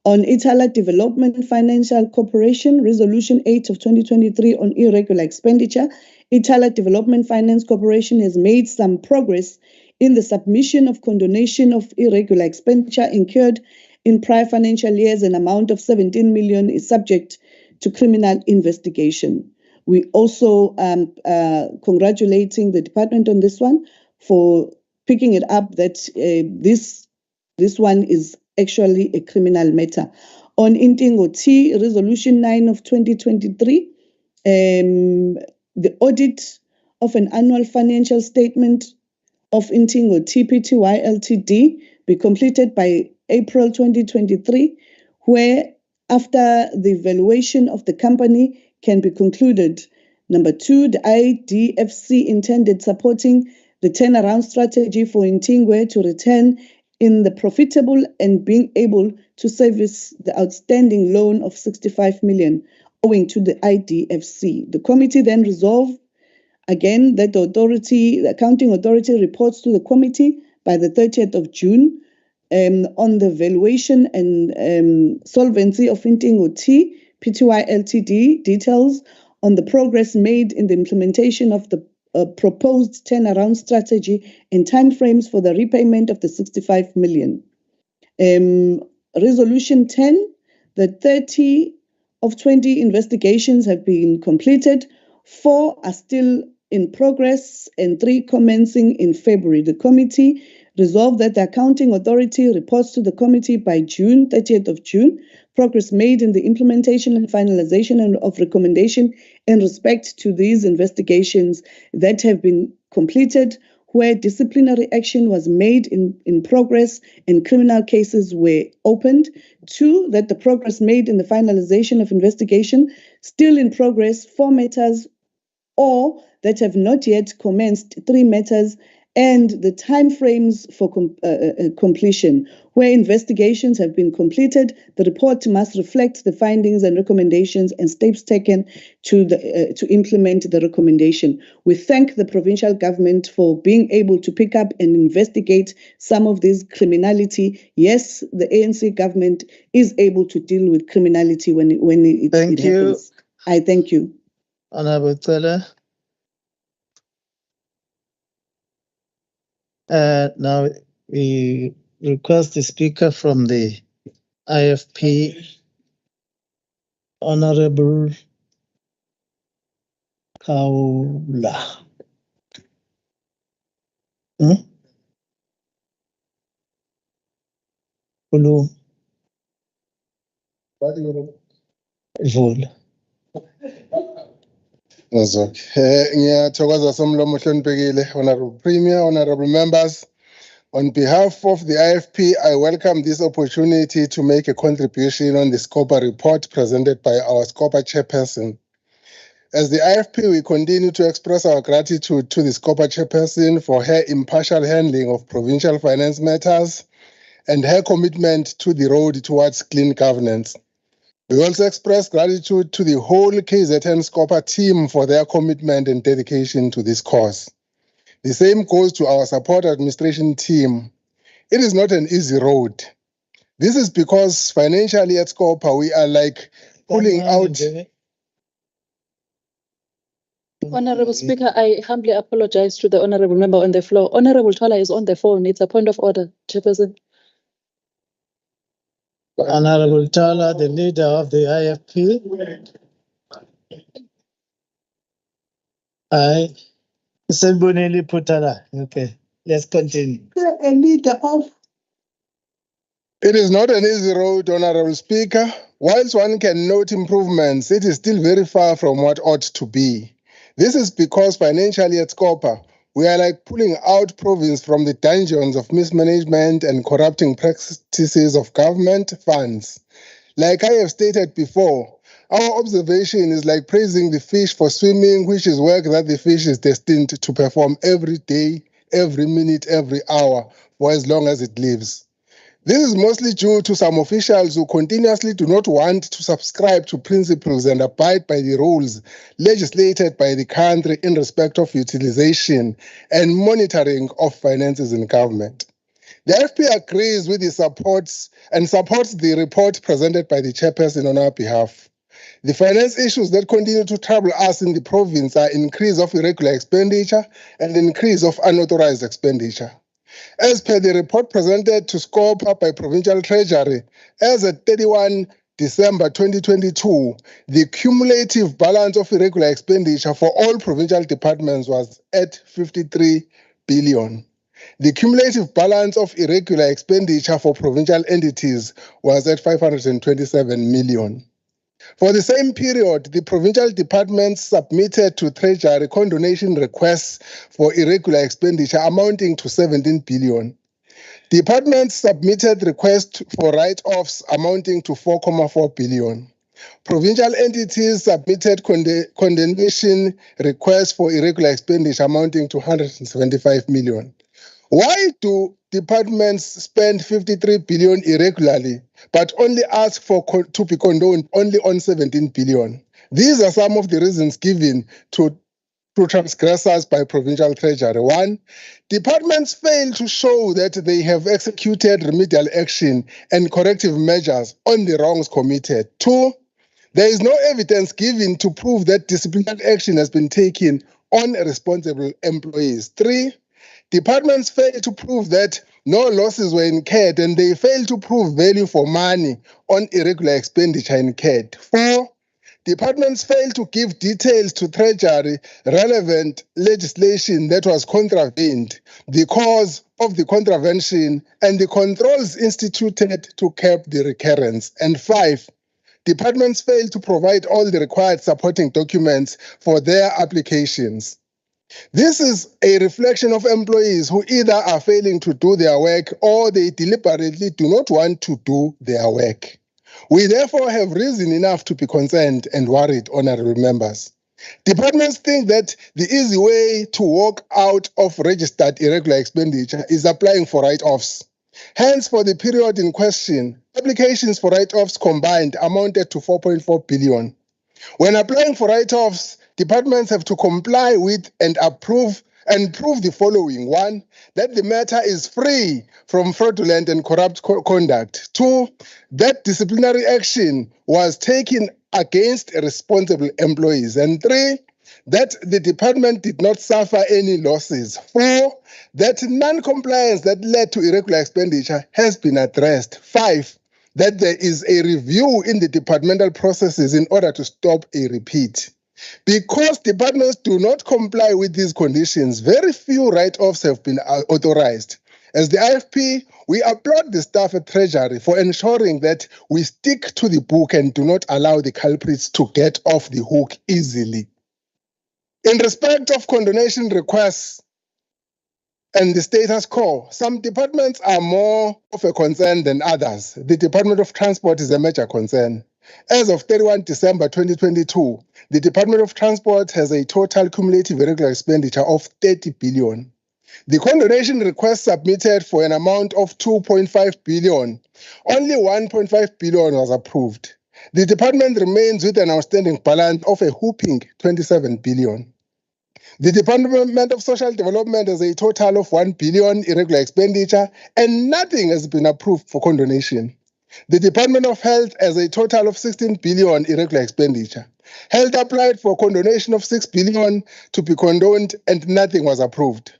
S14: On Itala Development Financial Corporation, Resolution 8 of 2023 on irregular expenditure, Itala Development Finance Corporation has made some progress in the submission of condonation of irregular expenditure incurred in prior financial years. An amount of 17 million is subject to criminal investigation. We also congratulating the department on this one for picking it up that this This one is actually a criminal matter. On Intingo T, Resolution 9 of 2023, the audit of an annual financial statement of Intingo TPTY Ltd be completed by April 2023, where after the evaluation of the company can be concluded. Number 2, the IDFC intended supporting the turnaround strategy for Intingwe to return in the profitable and being able to service the outstanding loan of 65 million owing to the IDFC. The committee then resolved again that the accounting authority reports to the committee by the 30th of June on the valuation and solvency of Intingo T, PTY Ltd, details on the progress made in the implementation of the proposed turnaround strategy and timeframes for the repayment of the 65 million. Resolution 10, the 30 of 20 investigations have been completed, 4 are still in progress and 3 commencing in February. The committee resolved that the accounting authority reports to the committee by June, 30th of June, progress made in the implementation and finalization of recommendation in respect to these investigations that have been completed, where disciplinary action was made in progress and criminal cases were opened. 2, that the progress made in the finalization of investigation still in progress, 4 matters, or that have not yet commenced, 3 matters, and the timeframes for completion. Where investigations have been completed, the report must reflect the findings and recommendations and steps taken to implement the recommendation. We thank the provincial government for being able to pick up and investigate some of this criminality. Yes, the ANC government is able to deal with criminality when it happens. I thank you.
S20: Honorable Teller. Now we request the speaker from the IFP, Honorable Kaula. Ulu. Vula.
S17: Ngiyathokoza somlomo hloniphekile, Honorable Premier, honorable members. On behalf of the IFP, I welcome this opportunity to make a contribution on the SCOPA report presented by our SCOPA chairperson. As the IFP, we continue to express our gratitude to the SCOPA chairperson for her impartial handling of provincial finance matters and her commitment to the road towards clean governance. We also express gratitude to the whole KZN SCOPA team for their commitment and dedication to this cause. The same goes to our support administration team. It is not an easy road. This is because financially at SCOPA, we are like pulling out.
S5: Honorable Speaker, I humbly apologize to the honorable member on the floor. Honorable Twala is on the phone. It's a point of order, Chairperson.
S20: Honorable Tala, the leader of the IFP. Semboneli Putala. Okay, let's continue.
S17: A leader of. It is not an easy road, Honorable Speaker. Whilst one can note improvements, it is still very far from what ought to be. This is because financially at SCOPA, we are like pulling out province from the dungeons of mismanagement and corrupting practices of government funds. Like I have stated before, our observation is like praising the fish for swimming, which is work that the fish is destined to perform every day, every minute, every hour, for as long as it lives. This is mostly due to some officials who continuously do not want to subscribe to principles and abide by the rules legislated by the country in respect of utilization and monitoring of finances in government. The FP agrees with the supports the report presented by the chairperson on our behalf. The finance issues that continue to trouble us in the province are increase of irregular expenditure and increase of unauthorized expenditure. As per the report presented to SCOPA by Provincial Treasury, as at 31 December 2022, the cumulative balance of irregular expenditure for all provincial departments was at 53 billion. The cumulative balance of irregular expenditure for provincial entities was at 527 million. For the same period, the provincial departments submitted to Treasury condonation requests for irregular expenditure amounting to 17 billion. Departments submitted requests for write-offs amounting to 4.4 billion. Provincial entities submitted condonation requests for irregular expenditure amounting to 175 million. Why do departments spend 53 billion irregularly, but only ask to be condoned only on 17 billion? These are some of the reasons given to transgressors by provincial treasury. 1, departments fail to show that they have executed remedial action and corrective measures on the wrongs committed. 2, there is no evidence given to prove that disciplinary action has been taken on responsible employees. 3, departments fail to prove that no losses were incurred and they fail to prove value for money on irregular expenditure incurred. 4, departments fail to give details to Treasury relevant legislation that was contravened, the cause of the contravention, and the controls instituted to curb the recurrence. And 5, departments fail to provide all the required supporting documents for their applications. This is a reflection of employees who either are failing to do their work or they deliberately do not want to do their work. We therefore have reason enough to be concerned and worried, honorable members. Departments think that the easy way to walk out of registered irregular expenditure is applying for write-offs. Hence, for the period in question, applications for write-offs combined amounted to 4.4 billion. When applying for write-offs, departments have to comply with and prove the following. 1, that the matter is free from fraudulent and corrupt conduct. 2, that disciplinary action was taken against responsible employees. And 3, that the department did not suffer any losses. 4, that non-compliance that led to irregular expenditure has been addressed. 5, that there is a review in the departmental processes in order to stop a repeat. Because departments do not comply with these conditions, very few write-offs have been authorized. As the IFP, we applaud the staff at Treasury for ensuring that we stick to the book and do not allow the culprits to get off the hook easily. In respect of condonation requests and the status quo, some departments are more of a concern than others. The Department of Transport is a major concern. As of 31 December 2022, the Department of Transport has a total cumulative irregular expenditure of 30 billion. The condonation request submitted for an amount of 2.5 billion, only 1.5 billion was approved. The department remains with an outstanding balance of a whopping 27 billion. The Department of Social Development has a total of 1 billion irregular expenditure and nothing has been approved for condonation. The Department of Health has a total of 16 billion irregular expenditure. Health applied for condonation of 6 billion to be condoned and nothing was approved.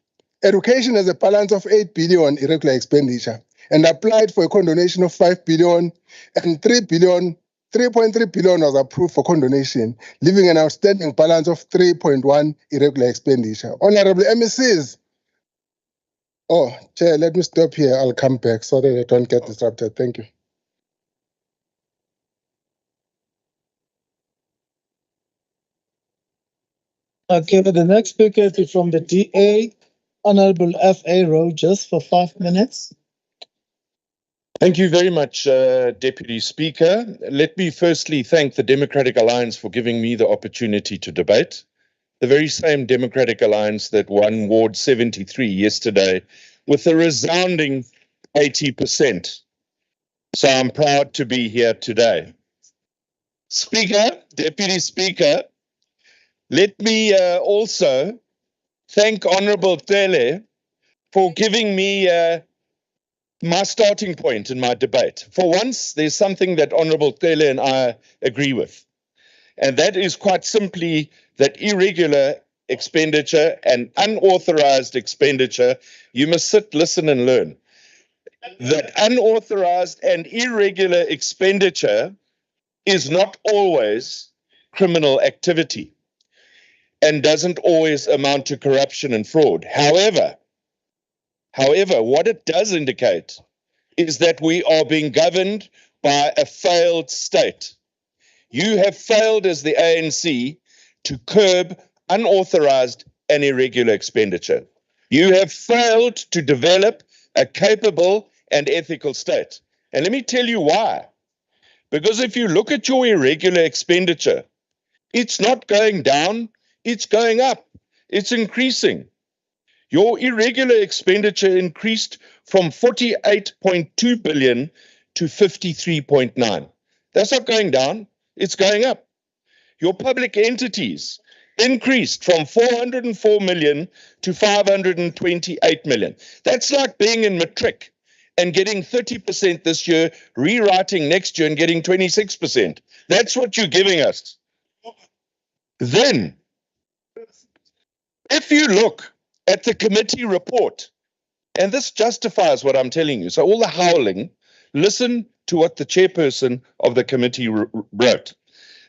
S17: Education has a balance of 8 billion irregular expenditure and applied for a condonation of 5 billion and 3.3 billion was approved for condonation, leaving an outstanding balance of 3.1 irregular expenditure. Honorable MECs, Chair, let me stop here. I'll come back so that I don't get disrupted. Thank you.
S20: Okay, the next speaker is from the DA, Honorable F.A. Rogers, for 5 minutes.
S18: Thank you very much, Deputy Speaker. Let me firstly thank the Democratic Alliance for giving me the opportunity to debate. The very same Democratic Alliance that won Ward 73 yesterday with a resounding 80%. So I'm proud to be here today. Speaker, Deputy Speaker, let me also thank Honorable Tele for giving me my starting point in my debate. For once, there's something that Honorable Tele and I agree with, and that is quite simply that irregular expenditure and unauthorized expenditure, you must sit, listen, and learn. That unauthorized and irregular expenditure is not always criminal activity and doesn't always amount to corruption and fraud. However, However, what it does indicate is that we are being governed by a failed state. You have failed as the ANC to curb unauthorized and irregular expenditure. You have failed to develop a capable and ethical state. And let me tell you why. Because if you look at your irregular expenditure, it's not going down, it's going up, it's increasing. Your irregular expenditure increased from 48.2 billion to 53.9. That's not going down, it's going up. Your public entities increased from 404 million to 528 million. That's like being in matric and getting 30% this year, rewriting next year and getting 26%. That's what you're giving us. Then, if you look at the committee report, and this justifies what I'm telling you, so all the howling, listen to what the chairperson of the committee wrote.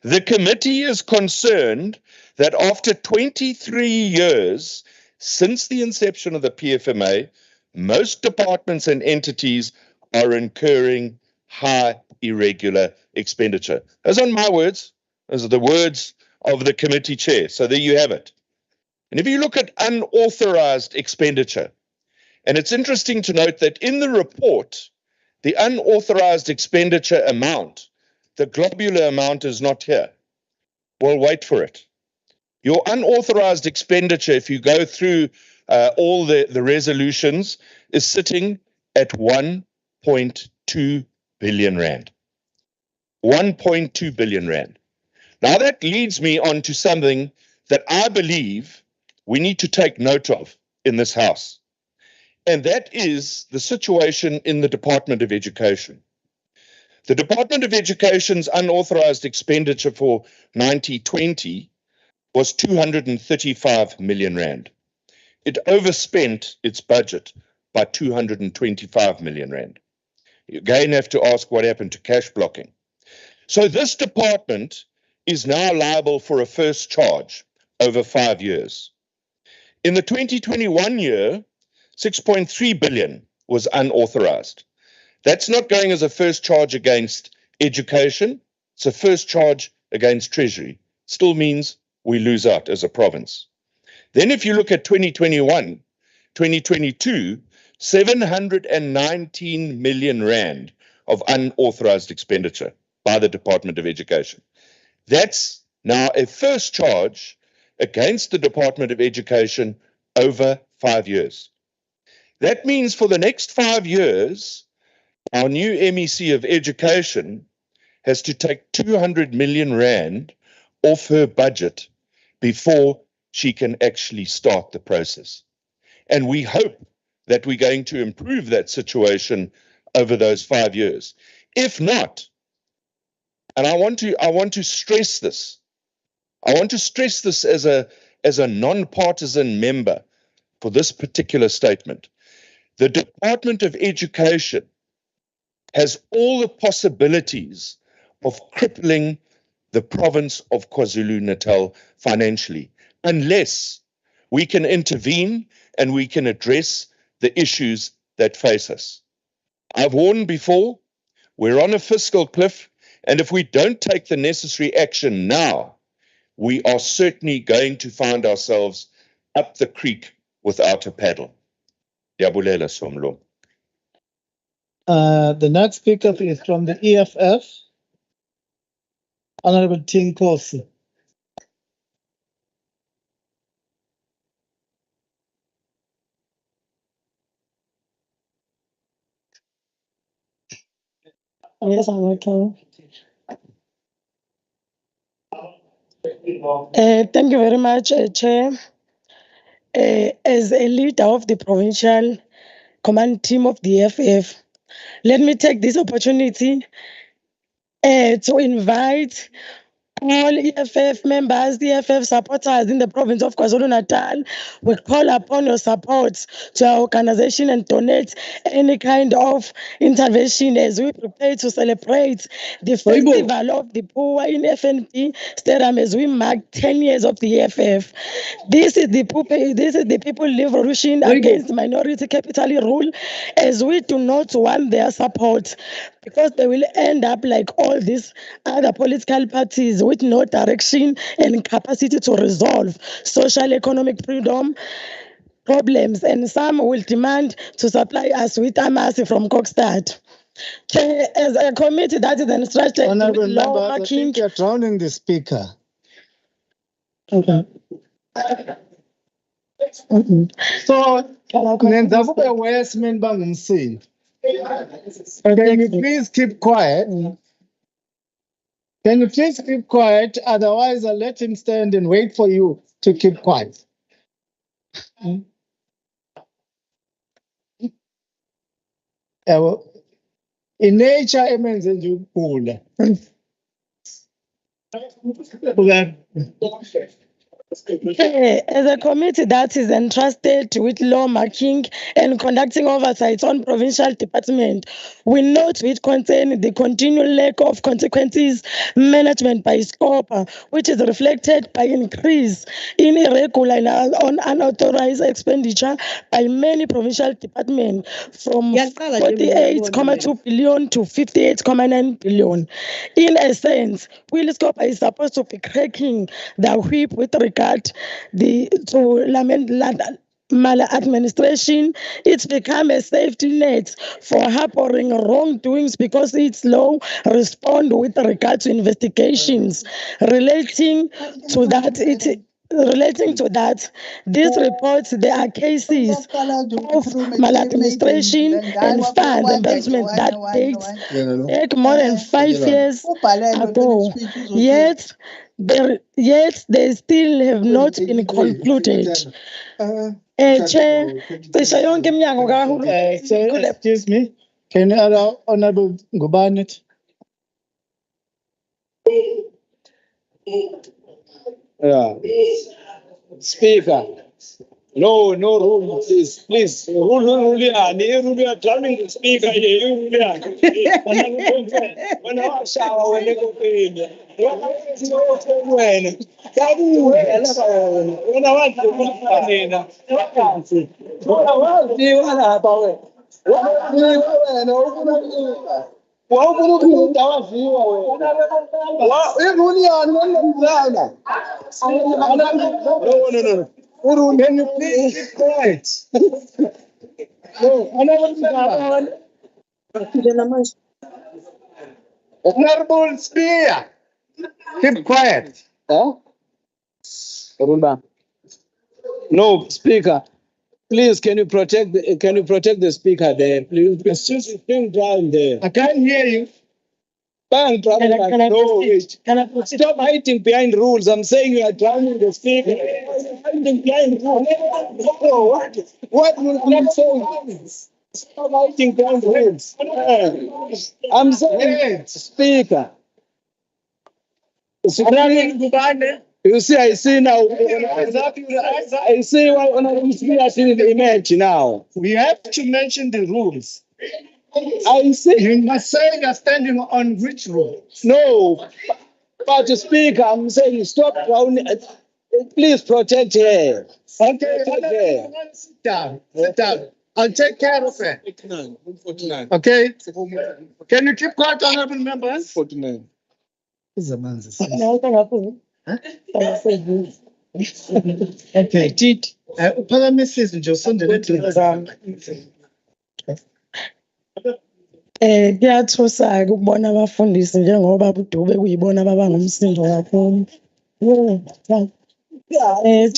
S18: The committee is concerned that after 23 years since the inception of the PFMA, most departments and entities are incurring high irregular expenditure. Those aren't my words. Those are the words of the committee chair. So there you have it. And if you look at unauthorized expenditure, and it's interesting to note that in the report, the unauthorized expenditure amount, the globular amount is not here. Well, wait for it. Your unauthorized expenditure, if you go through all the resolutions, is sitting at 1.2 billion rand. 1.2 billion rand. Now that leads me on to something that I believe we need to take note of in this House. And that is the situation in the Department of Education. The Department of Education's unauthorized expenditure for 2020 was 235 million rand. It overspent its budget by 225 million rand. You again have to ask what happened to cash blocking. So this department is now liable for a first charge over 5 years. In the 2021 year, 6.3 billion was unauthorized. That's not going as a first charge against education. It's a first charge against Treasury. Still means we lose out as a province. Then if you look at 2021, 2022, 719 million rand of unauthorized expenditure by the Department of Education. That's now a first charge against the Department of Education over 5 years. That means for the next 5 years, our new MEC of Education has to take 200 million rand off her budget before she can actually start the process. And we hope that we're going to improve that situation over those 5 years. If not, and I want to stress this. I want to stress this as a non-partisan member for this particular statement. The Department of Education has all the possibilities of crippling the province of KwaZulu-Natal financially, unless we can intervene and we can address the issues that face us. I've warned before, we're on a fiscal cliff, and if we don't take the necessary action now, we are certainly going to find ourselves up the creek without a paddle. Diabulela Somlo.
S20: The next speaker is from the EFF, Honorable Tinkosi.
S21: Yes, I'm okay. Thank you very much, Chair. As a leader of the provincial command team of the EFF, let me take this opportunity to invite all EFF members, EFF supporters in the province of KwaZulu-Natal, we call upon your support to our organization and donate any kind of intervention as we prepare to celebrate the Festival of the Poor in FNP Stadium as we mark 10 years of the EFF. This is the people revolution against minority capital rule, as we do not want their support, because they will end up like all these other political parties with no direction and capacity to resolve social economic freedom problems, and some will demand to supply us with amasi from Kokstad. As a committee that is instructed
S20: Honorable
S21: with law
S20: members, I
S21: marking.
S20: think you're drowning the speaker.
S21: Okay.
S20: So, nenza kube worse men bangumsini. Can you please keep quiet? Can you please keep quiet? Otherwise, I'll let him stand and wait for you to keep quiet. In nature, emenze nje ukugula.
S21: As a committee that is entrusted with law marking and conducting oversight on provincial department, we note with concern the continual lack of consequences management by SCOPA, which is reflected by increase in irregular and unauthorized expenditure by many provincial departments from 48.2 billion to 58.9 billion. In essence, Will SCOPA is supposed to be cracking the whip with regard to maladministration. It's become a safety net for harboring wrongdoings because its law respond with regard to investigations relating to that. This reports there are cases of maladministration and fund embezzlement that dates back more than 5 years ago. Yet they still have not been concluded. Chair,
S20: Excuse me. Can you allow Honorable Gubanet?
S3: Yeah. Speaker. No rule, please. Rule, drowning the speaker. No.
S20: Can you please keep quiet? No, Honorable Speaker, keep quiet.
S3: Huh? No, Speaker. Please, can you protect the speaker there? Please, it's just being down there.
S20: I can't hear you.
S3: Stop hiding behind rules. I'm saying you are drowning the speaker. Hiding behind rules. What will I say? Stop hiding behind rules. I'm saying, Speaker. You see, I see now. I see what Honorable Speaker in the image now.
S20: We have to mention the rules.
S3: I see.
S20: You must say you're standing on which rule?
S3: No, but Speaker, I'm saying stop drowning. Please protect her.
S20: Okay, sit down. Sit down. I'll take care of it.
S3: 49.
S20: Okay. Can you keep quiet, honorable members?
S3: 49.
S20: Okay. I did. Uphakamisile nje usondele eduze.
S21: Kuyathusa-ke ukubona abafundisi njengoba budube kuyibona ababa ngumsindo kakhulu. If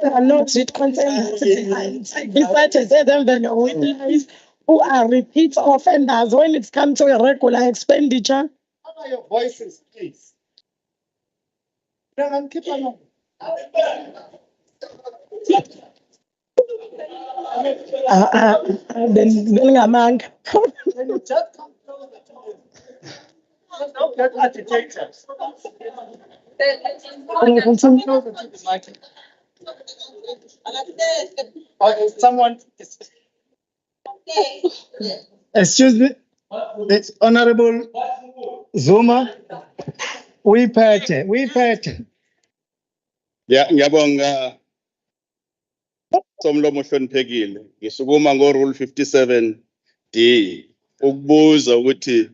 S21: they are not with consent, besides them who are repeat offenders when it comes to irregular expenditure.
S20: Lower your voices, please. Keep on.
S21: Then ngamanga.
S20: Can you just come closer to Don't get agitated. Someone. Excuse me. It's Honorable Zuma. We pay.
S15: Ngiyabonga somlomo ohloniphekile. Ngisukuma ngo-Rule 57D ukubuza ukuthi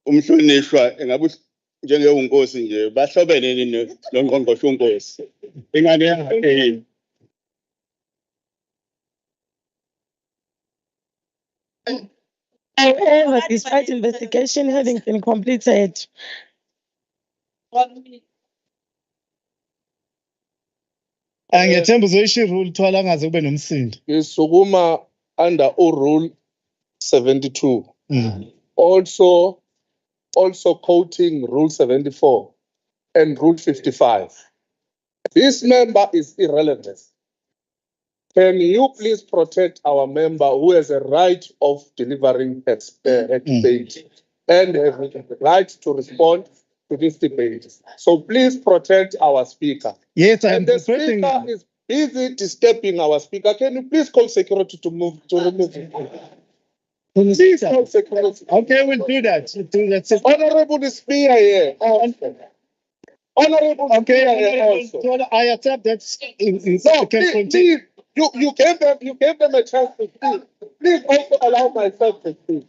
S15: umhlonishwa engabe njengewunkosi nje bahlobene nini noNgqongqoshe uNkosi. Ingane yakhe.
S21: However, despite investigation having been completed,
S20: Angiyethemba uzoyisho irule thwala angaze kube nomsindo.
S7: Ngisukuma under Rule 72. Also quoting Rule 74 and Rule 55. This member is irrelevant. Can you please protect our member who has a right of delivering a debate and has the right to respond to this debate? So please protect our speaker.
S20: Yes, I am
S7: the speaker is busy disturbing our speaker. Can you please call security to remove him? Please call security.
S20: Okay, we'll do that.
S7: Honorable Speaker here. Honorable Speaker here also.
S20: I accept that.
S7: No, please. You gave them a chance to speak. Please also allow myself to speak.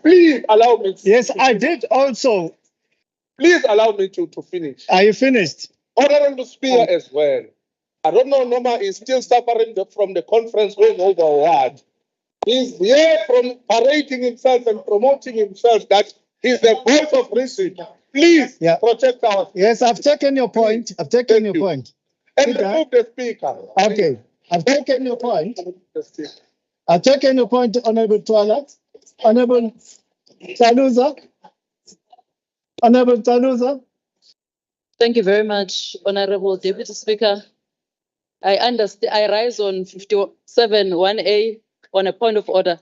S7: Please allow me.
S20: Yes, I did also.
S7: Please allow me to finish.
S20: Are you finished?
S7: Honorable Speaker as well. I don't know, Noma is still suffering from the conference going over what. He's here from parading himself and promoting himself that he's the voice of reason. Please protect our.
S20: Yes, I've taken your point. Point.
S7: And remove the speaker.
S20: Okay, I've taken your point. Honorable Twala. Honorable Taluza.
S5: Thank you very much, Honorable Deputy Speaker. I rise on 57(1)A on a point of order.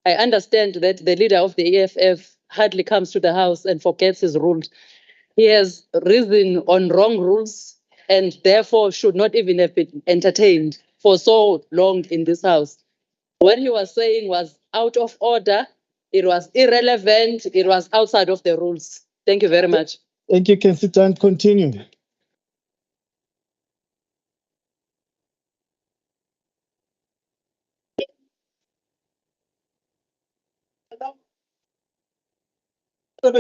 S5: I understand that the leader of the EFF hardly comes to the House and forgets his rules. He has risen on wrong rules and therefore should not even have been entertained for so long in this House. What he was saying was out of order, it was irrelevant, it was outside of the rules. Thank you very much.
S20: Thank you. Can sit down. Continue. To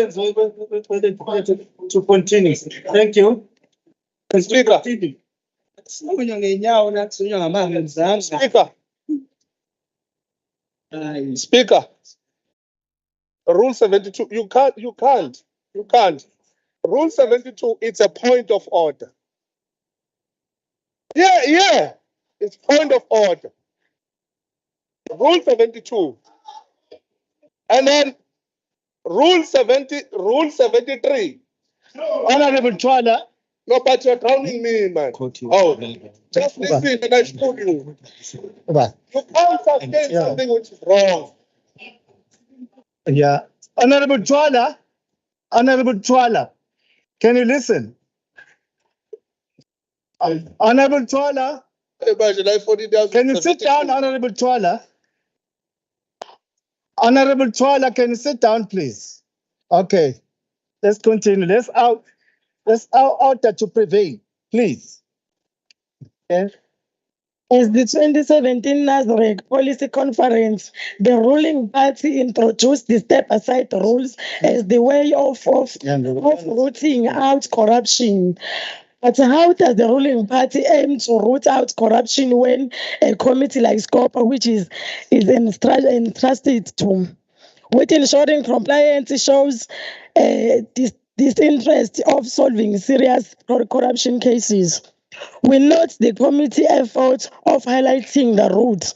S20: continue. Thank you.
S7: Speaker. Speaker. Rule 72. You can't. Rule 72, it's a point of order. Yeah. It's point of order. Rule 72. And then Rule 73.
S20: Honorable Twala.
S7: No, but you're drowning me, man. Oh, just listen and I told you. You can't sustain something which is wrong.
S20: Yeah. Honorable Twala. Can you listen? Honorable Twala. Can you sit down, Honorable Twala? Honorable Twala, can you sit down, please? Okay. Let's continue. Let's order to prevail, please.
S21: As the 2017 NASREC Policy Conference, the ruling party introduced the step-aside rules as the way of rooting out corruption. But how does the ruling party aim to root out corruption when a committee like SCOPA, which is entrusted to, with ensuring compliance, shows disinterest of solving serious corruption cases? We note the committee effort of highlighting the root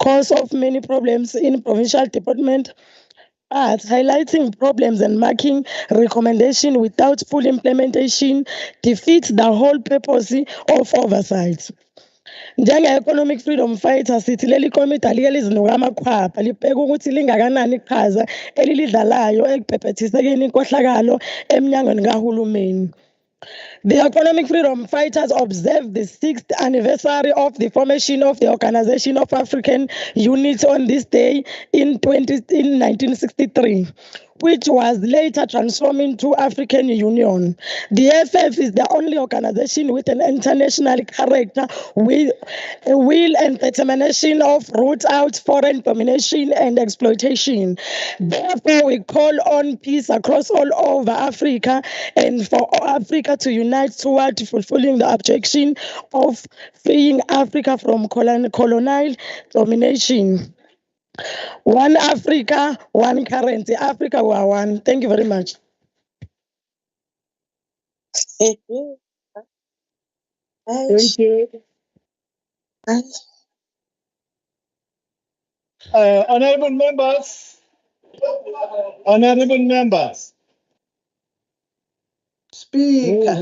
S21: cause of many problems in provincial department, but highlighting problems and making recommendation without full implementation defeats the whole purpose of oversight. Njenge-economic freedom fighter sithi leli komiti alike lizinuka amakhwapha libheke ukuthi lingakanani iqhaza elilidlalayo ekubhebhethisekeni inkohlakalo emnyangweni kahulumeni. The Economic Freedom Fighters observed the 6th anniversary of the formation of the Organization of African Unity on this day in 1963, which was later transformed into African Union. The FF is the only organization with an international character with a will and determination of root out foreign domination and exploitation. Therefore, we call on peace across all over Africa and for Africa to unite toward fulfilling the objection of freeing Africa from colonial domination. One Africa, one currency. Africa, we are one. Thank you very much.
S2: Thank you.
S20: Honorable members.
S2: Speaker.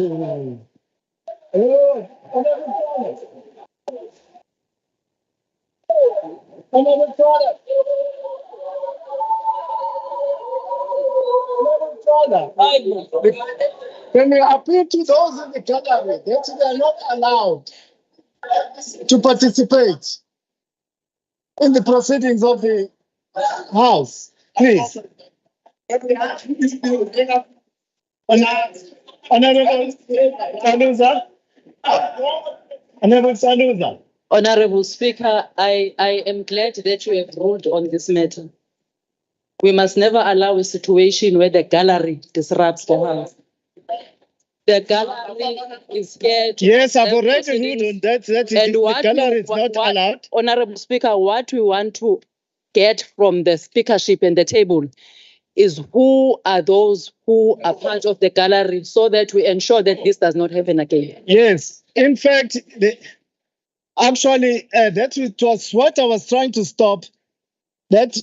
S20: Can we appeal to those in the gallery that they are not allowed to participate in the proceedings of the House, please?
S5: Honorable Speaker, I am glad that you have ruled on this matter. We must never allow a situation where the gallery disrupts the House. The gallery is scared.
S20: Yes, I've already ruled on that. The gallery is not allowed.
S5: Honorable Speaker, what we want to get from the speakership and the table is who are those who are part of the gallery so that we ensure that this does not happen again.
S20: Yes, in fact, actually, that was what I was trying to stop. That.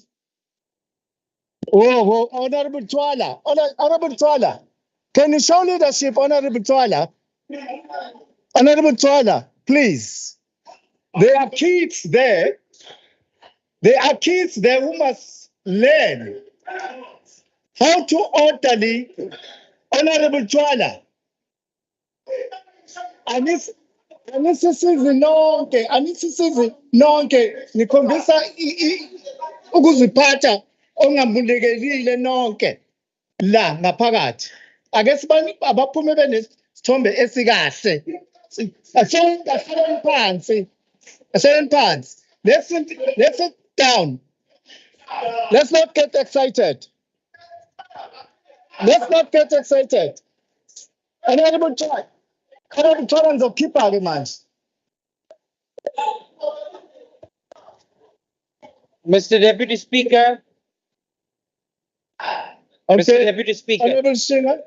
S20: Oh, Honorable Twala, Honorable Twala, can you show leadership, Honorable Twala? Honorable Twala, please. There are kids there. There are kids there who must learn how to orderly, Honorable Twala. Anisisizi nonke nikhombisa ukuziphatha ongamulekelile nonke la ngaphakathi. Ake sibani abaphume benesithombe esikahle. Asebenzi phansi. Let's sit down. Let's not get excited. Honorable Twala. Honorable Twala ngizokhipha ke manje.
S4: Mr. Deputy Speaker.
S20: Okay.
S4: Mr. Deputy Speaker.
S20: Honorable Singer.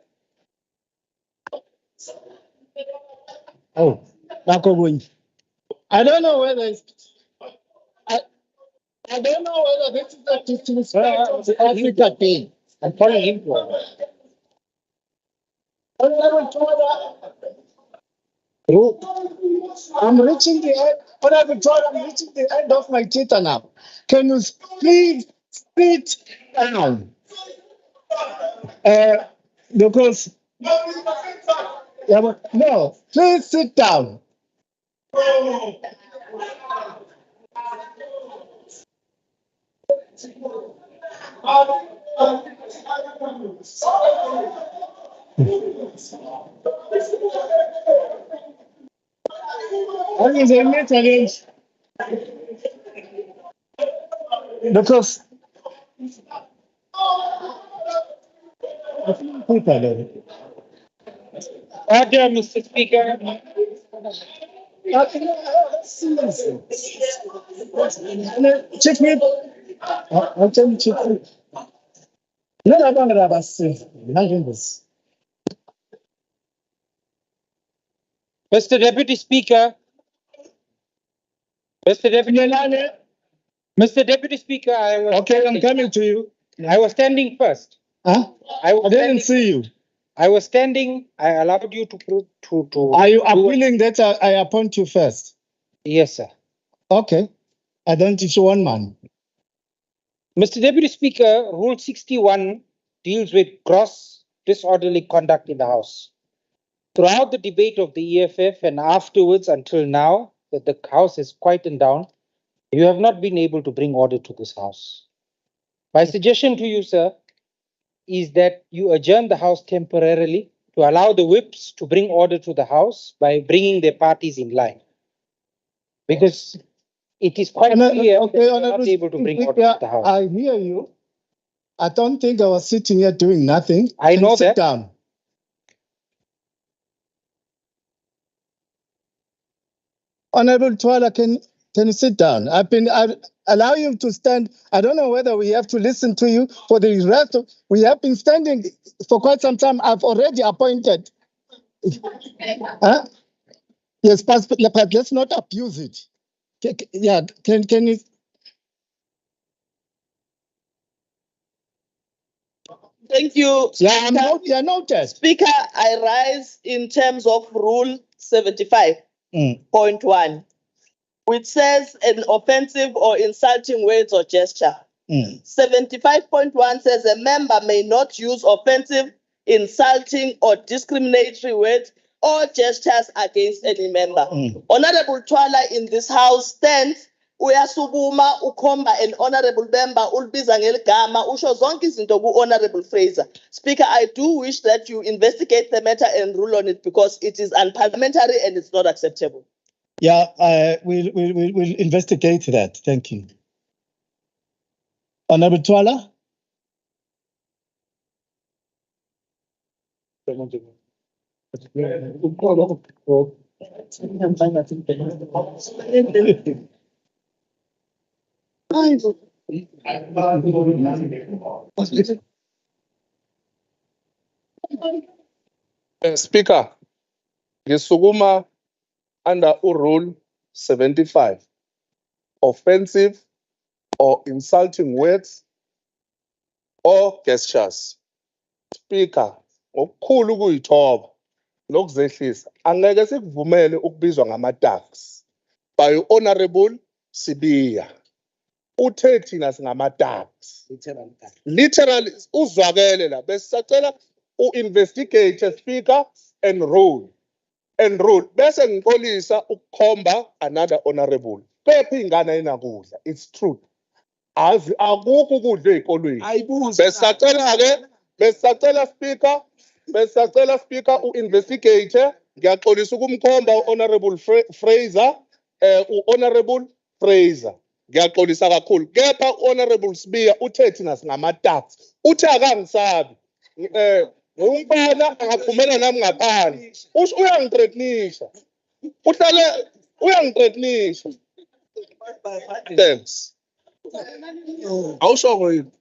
S20: Oh, I don't know whether it's. I don't know whether this is a disrespect of the Africa Day.
S4: I'm calling him for.
S20: Honorable Twala. I'm reaching the end. Honorable Twala, I'm reaching the end of my Twitter now. Can you please sit down? Because no, please sit down. Challenge because
S4: Order, Mr. Speaker.
S20: Check me. I'll tell you check me.
S4: Mr. Deputy Speaker. Mr. Deputy Speaker, I was.
S20: Okay, I'm coming to you.
S4: I was standing first.
S20: Huh? I didn't see you.
S4: I was standing. I allowed you to.
S20: Are you appealing that I appoint you first?
S4: Yes, sir.
S20: Okay. I don't issue one man.
S4: Mr. Deputy Speaker, Rule 61 deals with gross disorderly conduct in the House. Throughout the debate of the EFF and afterwards until now, that the House is quietened down, you have not been able to bring order to this House. My suggestion to you, sir, is that you adjourn the House temporarily to allow the whips to bring order to the House by bringing their parties in line. Because it is quite clear that you are not able to bring order to the House.
S20: I hear you. I don't think I was sitting here doing nothing.
S4: I know that.
S20: Sit down. Honorable Twala, can you sit down? I allow you to stand. I don't know whether we have to listen to you for the rest of. We have been standing for quite some time. I've already appointed. Huh? Yes, but let's not abuse it. Yeah, can you?
S19: Thank you.
S20: Yeah, you're noted.
S19: Speaker, I rise in terms of Rule 75.1, which says an offensive or insulting words or gesture. 75.1 says a member may not use offensive, insulting, or discriminatory words or gestures against any member. Honorable Twala in this House stands uyasukuma ukhomba an honorable member ulibiza ngeligama usho zonke izinto ku-honorable Fraser. Speaker, I do wish that you investigate the matter and rule on it because it is unparliamentary and it's not acceptable.
S20: Yeah, we'll investigate that. Thank you. Honorable Twala?
S7: Speaker, ngisukuma under Rule 75, offensive or insulting words or gestures. Speaker, okukhulu kuyithoba nokuzehlisa angeke sikuvumele ukubizwa ngama-tax by Honorable Sibiya. Uthe thina singama-tax. Literally uzwakele la besisacela u-investigate Speaker and rule. Bese ngixolisa ukukhomba another honorable. Phepha ingane ayinakudla. It's truth. Akukho ukudla ezikolweni. Besisacela Speaker u-investigate. Ngiyaxolisa ukumkhomba u-Honorable Fraser, u-Honorable Fraser. Ngiyaxolisa kakhulu. Kepha u-Honorable Sibiya uthe thina singama-tax. Uthe akangisabi. Umfana angaphumela nami ngaphandle. Uyangithreatenisha. Uyangithreatenisha. Thanks. Awusho yini?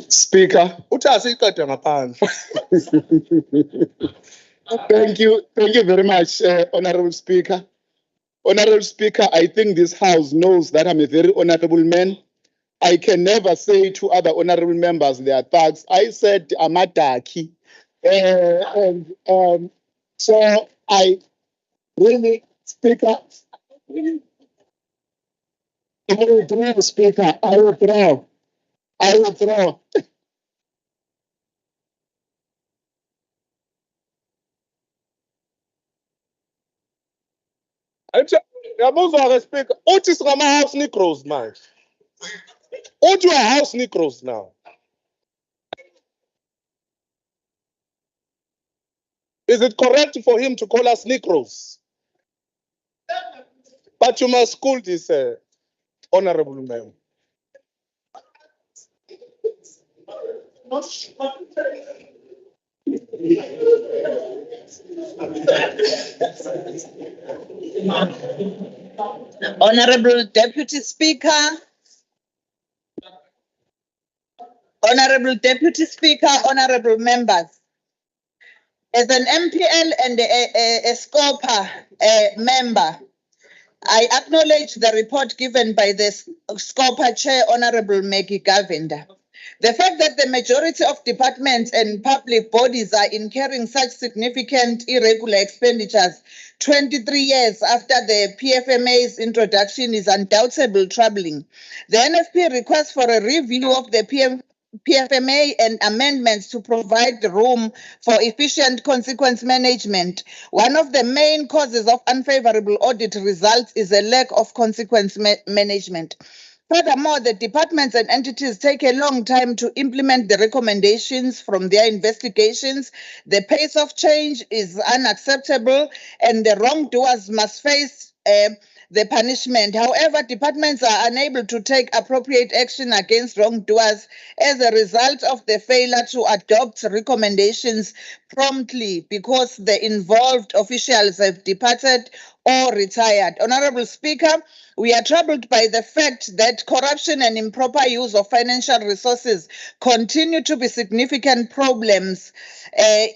S7: Speaker, uthi asiqede ngaphandle. Thank you very much, Honorable Speaker. Honorable Speaker, I think this House knows that I'm a very honorable man. I can never say to other honorable members they are thugs. I said I'm a darky. So I really, Speaker, I withdraw, Speaker. I withdraw. Yabuzwa-ke Speaker, uthi singama-house Negroes manje. Uthi house Negroes now. Is it correct for him to call us Negroes? But you must school this honorable man.
S8: Honorable Deputy Speaker, honorable members, as an MPL and a SCOPA member, I acknowledge the report given by the SCOPA Chair, Honorable Maggie Govender. The fact that the majority of departments and public bodies are incurring such significant irregular expenditures 23 years after the PFMA's introduction is undoubtedly troubling. The NFP requests for a review of the PFMA and amendments to provide room for efficient consequence management. One of the main causes of unfavorable audit results is a lack of consequence management. Furthermore, the departments and entities take a long time to implement the recommendations from their investigations. The pace of change is unacceptable, and the wrongdoers must face the punishment. However, departments are unable to take appropriate action against wrongdoers as a result of the failure to adopt recommendations promptly because the involved officials have departed or retired. Honorable Speaker, we are troubled by the fact that corruption and improper use of financial resources continue to be significant problems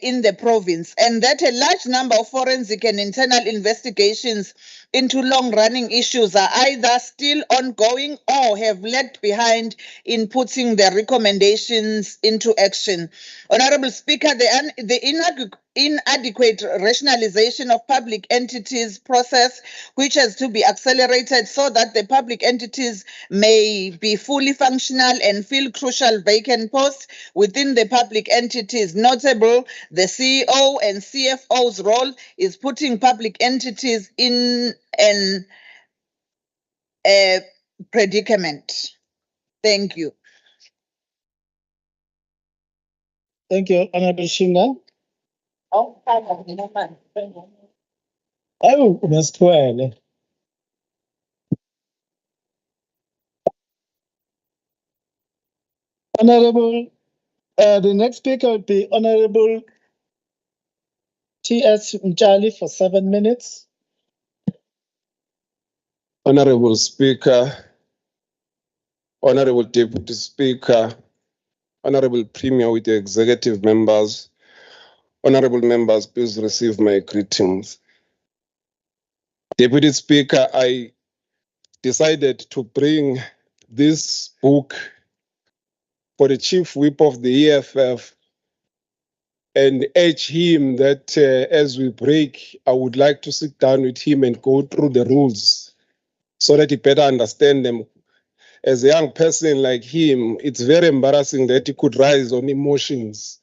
S8: in the province, and that a large number of forensic and internal investigations into long-running issues are either still ongoing or have lagged behind in putting the recommendations into action. Honorable Speaker, the inadequate rationalization of public entities process, which has to be accelerated so that the public entities may be fully functional and fill crucial vacant posts within the public entities. Notable, the CEO and CFO's role is putting public entities in an predicament. Thank you.
S20: Thank you, Honorable Shinga. Oh, unasikhwele. Honorable, the next speaker would be Honorable T.S. Mjali for 7 minutes.
S10: Honorable Speaker, Honorable Deputy Speaker, Honorable Premier with the executive members, Honorable members, please receive my greetings. Deputy Speaker, I decided to bring this book for the Chief Whip of the EFF and urge him that as we break, I would like to sit down with him and go through the rules so that he better understand them. As a young person like him, it's very embarrassing that he could rise on emotions,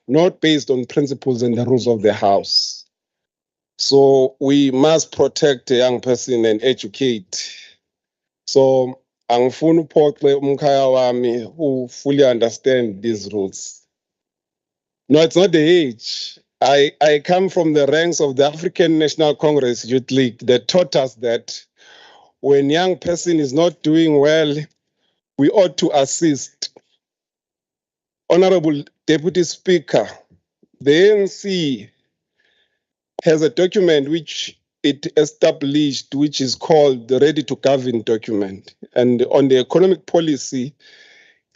S10: not based on principles and the rules of the house. So we must protect a young person and educate. So angifuni uphoxe umkhaya wami who fully understand these rules. No, it's not the age. I come from the ranks of the African National Congress Youth League that taught us that when young person is not doing well, we ought to assist. Honorable Deputy Speaker, the ANC has a document which it established, which is called the Ready to Govern document. And on the economic policy,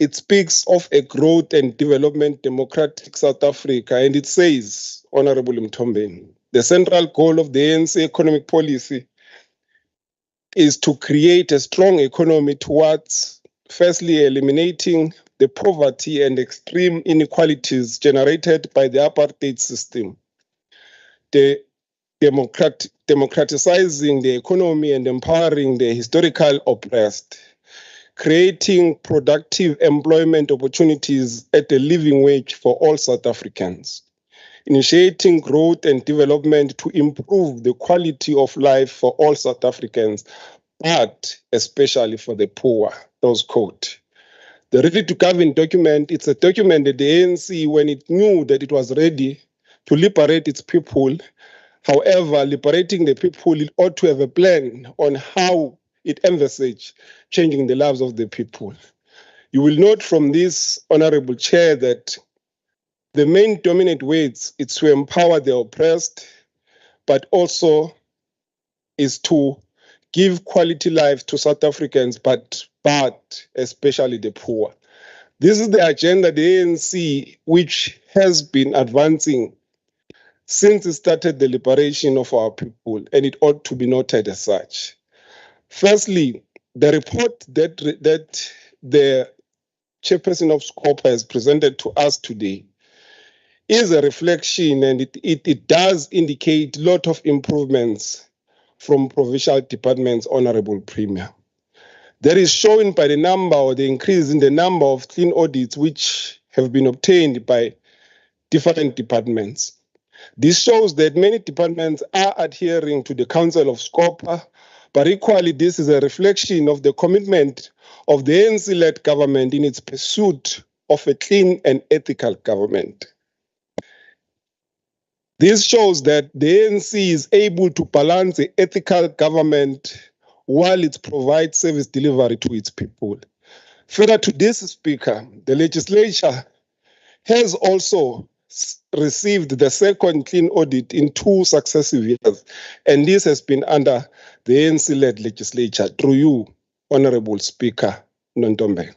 S10: it speaks of a growth and development democratic South Africa. And it says, Honorable Mtombeni, the central goal of the ANC economic policy is to create a strong economy towards, firstly, eliminating the poverty and extreme inequalities generated by the apartheid system, the democratizing the economy and empowering the historical oppressed, creating productive employment opportunities at a living wage for all South Africans, initiating growth and development to improve the quality of life for all South Africans, but especially for the poor, those quote. The Ready to Govern document, it's a document that the ANC, when it knew that it was ready to liberate its people, however, liberating the people, it ought to have a plan on how it envisaged changing the lives of the people. You will note from this, Honorable Chair, that the main dominant ways is to empower the oppressed, but also is to give quality life to South Africans, but especially the poor. This is the agenda the ANC, which has been advancing since it started the liberation of our people, and it ought to be noted as such. Firstly, the report that the Chairperson of SCOPA has presented to us today is a reflection, and it does indicate a lot of improvements from provincial departments, Honorable Premier. That is shown by the number or the increase in the number of clean audits which have been obtained by different departments. This shows that many departments are adhering to the Council of SCOPA, but equally this is a reflection of the commitment of the ANC-led government in its pursuit of a clean and ethical government. This shows that the ANC is able to balance the ethical government while it provides service delivery to its people. Further to this, Speaker, the legislature has also received the second clean audit in 2 successive years, and this has been under the ANC-led legislature through you, Honorable Speaker Nontombe.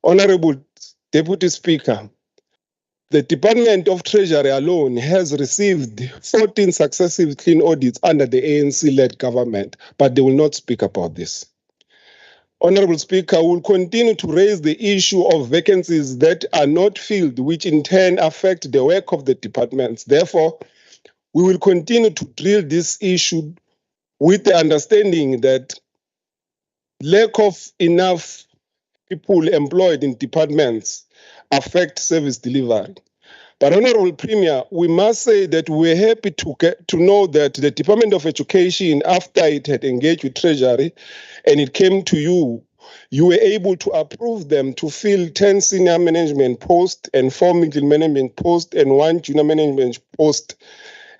S10: Honorable Deputy Speaker, the Department of Treasury alone has received 14 successive clean audits under the ANC-led government, but they will not speak about this. Honorable Speaker, we will continue to raise the issue of vacancies that are not filled, which in turn affect the work of the departments. Therefore, we will continue to drill this issue with the understanding that lack of enough people employed in departments affect service delivery. But Honorable Premier, we must say that we're happy to know that the Department of Education, after it had engaged with Treasury and it came to you, you were able to approve them to fill 10 senior management posts and 4 middle management posts and 1 junior management post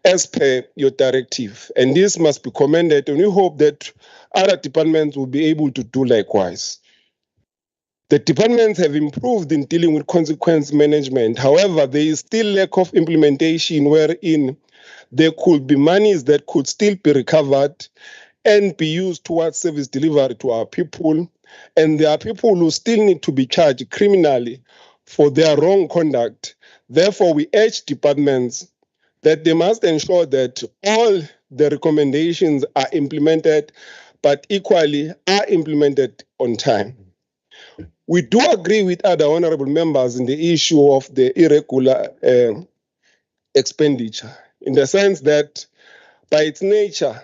S10: as per your directive. And this must be commended, and we hope that other departments will be able to do likewise. The departments have improved in dealing with consequence management. However, there is still lack of implementation wherein there could be monies that could still be recovered and be used towards service delivery to our people. And there are people who still need to be charged criminally for their wrong conduct. Therefore, we urge departments that they must ensure that all the recommendations are implemented, but equally are implemented on time. We do agree with other honorable members in the issue of the irregular expenditure, in the sense that by its nature,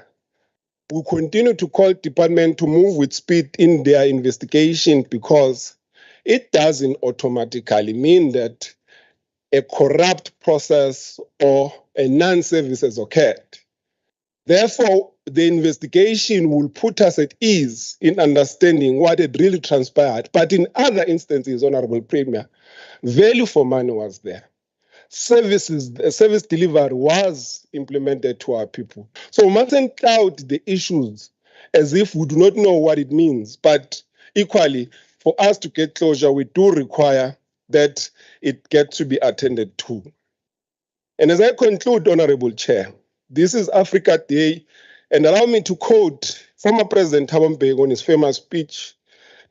S10: we continue to call department to move with speed in their investigation, because it doesn't automatically mean that a corrupt process or a non-service has occurred. Therefore, the investigation will put us at ease in understanding what had really transpired. But in other instances, Honorable Premier, value for money was there. Service delivery was implemented to our people. So we mustn't cloud the issues as if we do not know what it means. But equally, for us to get closure, we do require that it gets to be attended to. And as I conclude, Honorable Chair, this is Africa Day, and allow me to quote former President Thabo Mbeki on his famous speech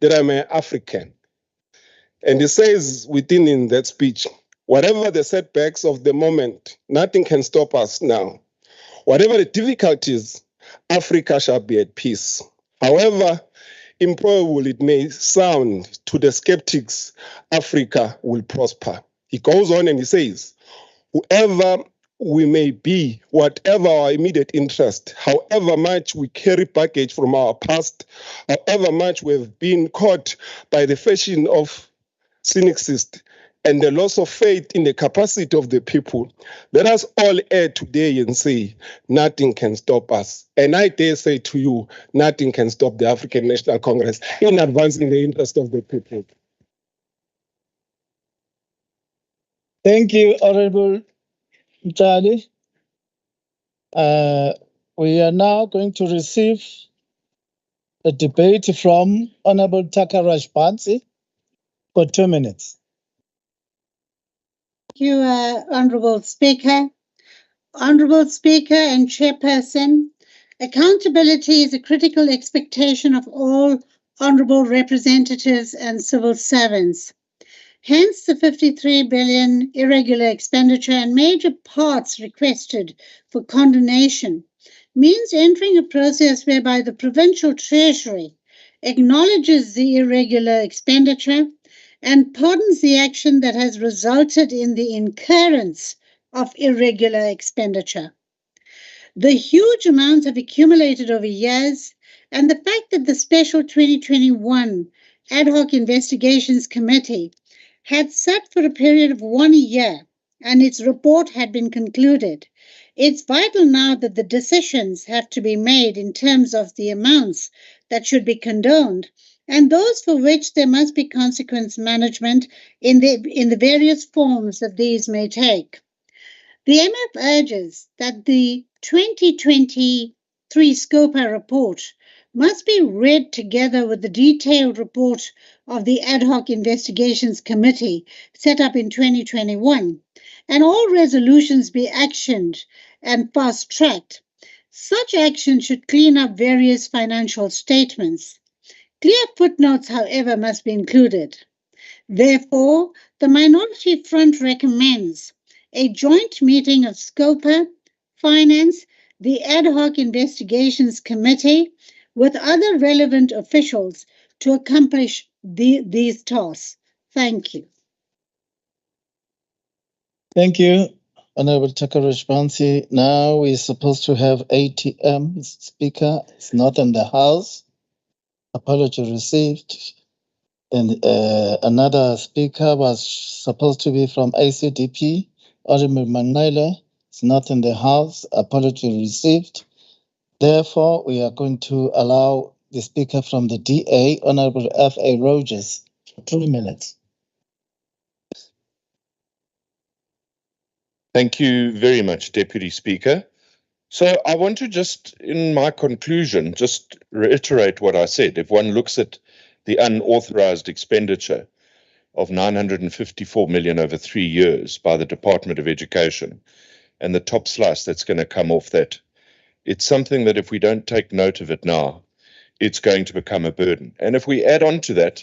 S10: that I'm an African. And he says in that speech, whatever the setbacks of the moment, nothing can stop us now. Whatever the difficulties, Africa shall be at peace. However improbable it may sound to the skeptics, Africa will prosper. He goes on and he says, whoever we may be, whatever our immediate interest, however much we carry baggage from our past, however much we've been caught by the fashion of cynicism and the loss of faith in the capacity of the people, let us all add today and say, nothing can stop us. And I dare say to you, nothing can stop the African National Congress in advancing the interest of the people.
S20: Thank you, Honorable Mtali. We are now going to receive a debate from Honorable Takaraj Phansi for 2 minutes.
S6: Thank you, Honorable Speaker. Honorable Speaker and Chairperson, accountability is a critical expectation of all honorable representatives and civil servants. Hence, the 53 billion irregular expenditure and major parts requested for condonation means entering a process whereby the provincial treasury acknowledges the irregular expenditure and pardons the action that has resulted in the incurrence of irregular expenditure. The huge amounts have accumulated over years, and the fact that the special 2021 Ad hoc Investigations Committee had sat for a period of 1 year and its report had been concluded. It's vital now that the decisions have to be made in terms of the amounts that should be condoned and those for which there must be consequence management in the various forms that these may take. The MF urges that the 2023 SCOPA report must be read together with the detailed report of the Ad hoc Investigations Committee set up in 2021, and all resolutions be actioned and fast-tracked. Such action should clean up various financial statements. Clear footnotes, however, must be included. Therefore, the Minority Front recommends a joint meeting of SCOPA, Finance, the Ad hoc Investigations Committee, with other relevant officials to accomplish these tasks. Thank you.
S20: Thank you, Honorable Takarish Bansi. Now we're supposed to have ATM speaker. It's not in the house. Apology received. And another speaker was supposed to be from ACDP, Honorable Manile. It's not in the house. Apology received. Therefore, we are going to allow the speaker from the DA, Honorable F.A. Rogers, for 3 minutes.
S18: Thank you very much, Deputy Speaker. So I want to just, in my conclusion, just reiterate what I said. If one looks at the unauthorized expenditure of 954 million over 3 years by the Department of Education and the top slice that's going to come off that, it's something that if we don't take note of it now, it's going to become a burden. And if we add on to that,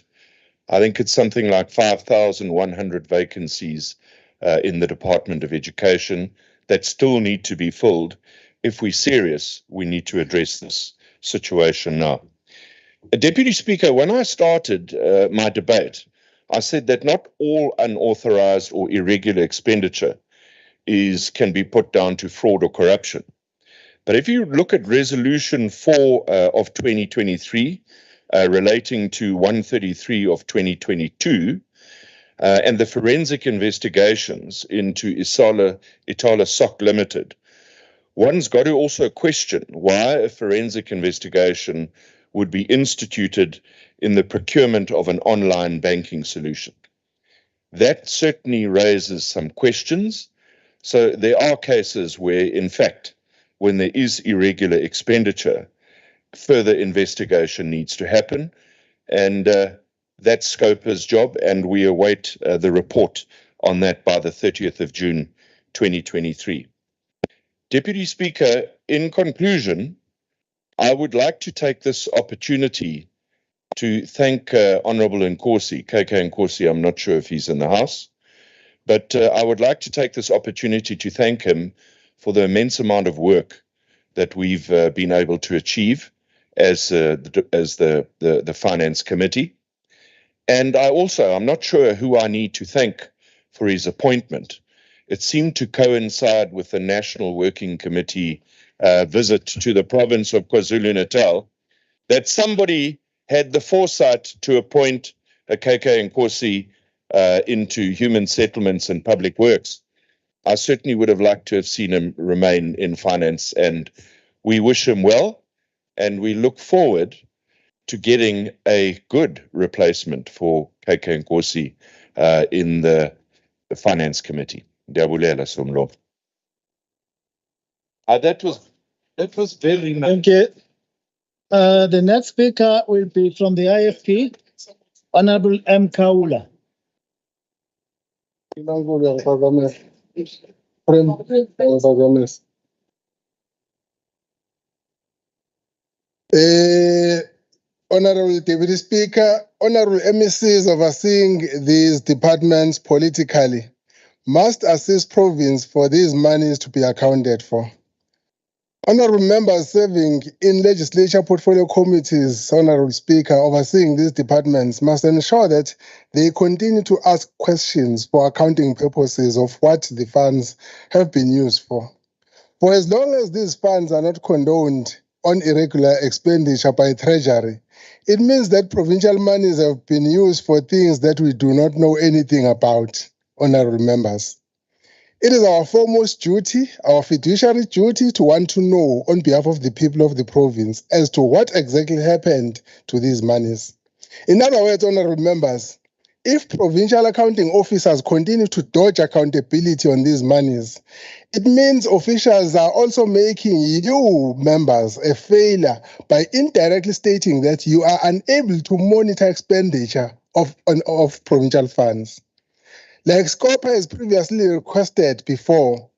S18: I think it's something like 5,100 vacancies in the Department of Education that still need to be filled. If we're serious, we need to address this situation now. Deputy Speaker, when I started my debate, I said that not all unauthorized or irregular expenditure can be put down to fraud or corruption. But if you look at Resolution 4 of 2023, relating to 133 of 2022, and the forensic investigations into Itala Soc Limited, one's got to also question why a forensic investigation would be instituted in the procurement of an online banking solution. That certainly raises some questions. So there are cases where, in fact, when there is irregular expenditure, further investigation needs to happen, and that's SCOPA's job, and we await the report on that by the 30th of June 2023. Deputy Speaker, in conclusion, I would like to take this opportunity to thank Honourable Nkosi, KK Nkosi. I'm not sure if he's in the house, but I would like to take this opportunity to thank him for the immense amount of work that we've been able to achieve as the Finance Committee. And I'm not sure who I need to thank for his appointment. It seemed to coincide with the National Working Committee visit to the province of KwaZulu-Natal, that somebody had the foresight to appoint a KK Nkosi into Human Settlements and Public Works. I certainly would have liked to have seen him remain in finance, and we wish him well, and we look forward to getting a good replacement for KK Nkosi in the Finance Committee. Ndiyabulela Somlo. That was very nice.
S20: Thank you. The next speaker will be from the IFP, Honorable M. Kaula.
S17: Honorable Deputy Speaker, Honorable MECs overseeing these departments politically must assist province for these monies to be accounted for. Honorable members serving in legislature portfolio committees, Honorable Speaker, overseeing these departments must ensure that they continue to ask questions for accounting purposes of what the funds have been used for. For as long as these funds are not condoned on irregular expenditure by Treasury, it means that provincial monies have been used for things that we do not know anything about, honorable members. It is our foremost duty, our fiduciary duty, to want to know on behalf of the people of the province as to what exactly happened to these monies. In other words, honorable members, if provincial accounting officers continue to dodge accountability on these monies, it means officials are also making you, members, a failure by indirectly stating that you are unable to monitor expenditure of provincial funds. Like SCOPA has previously requested before,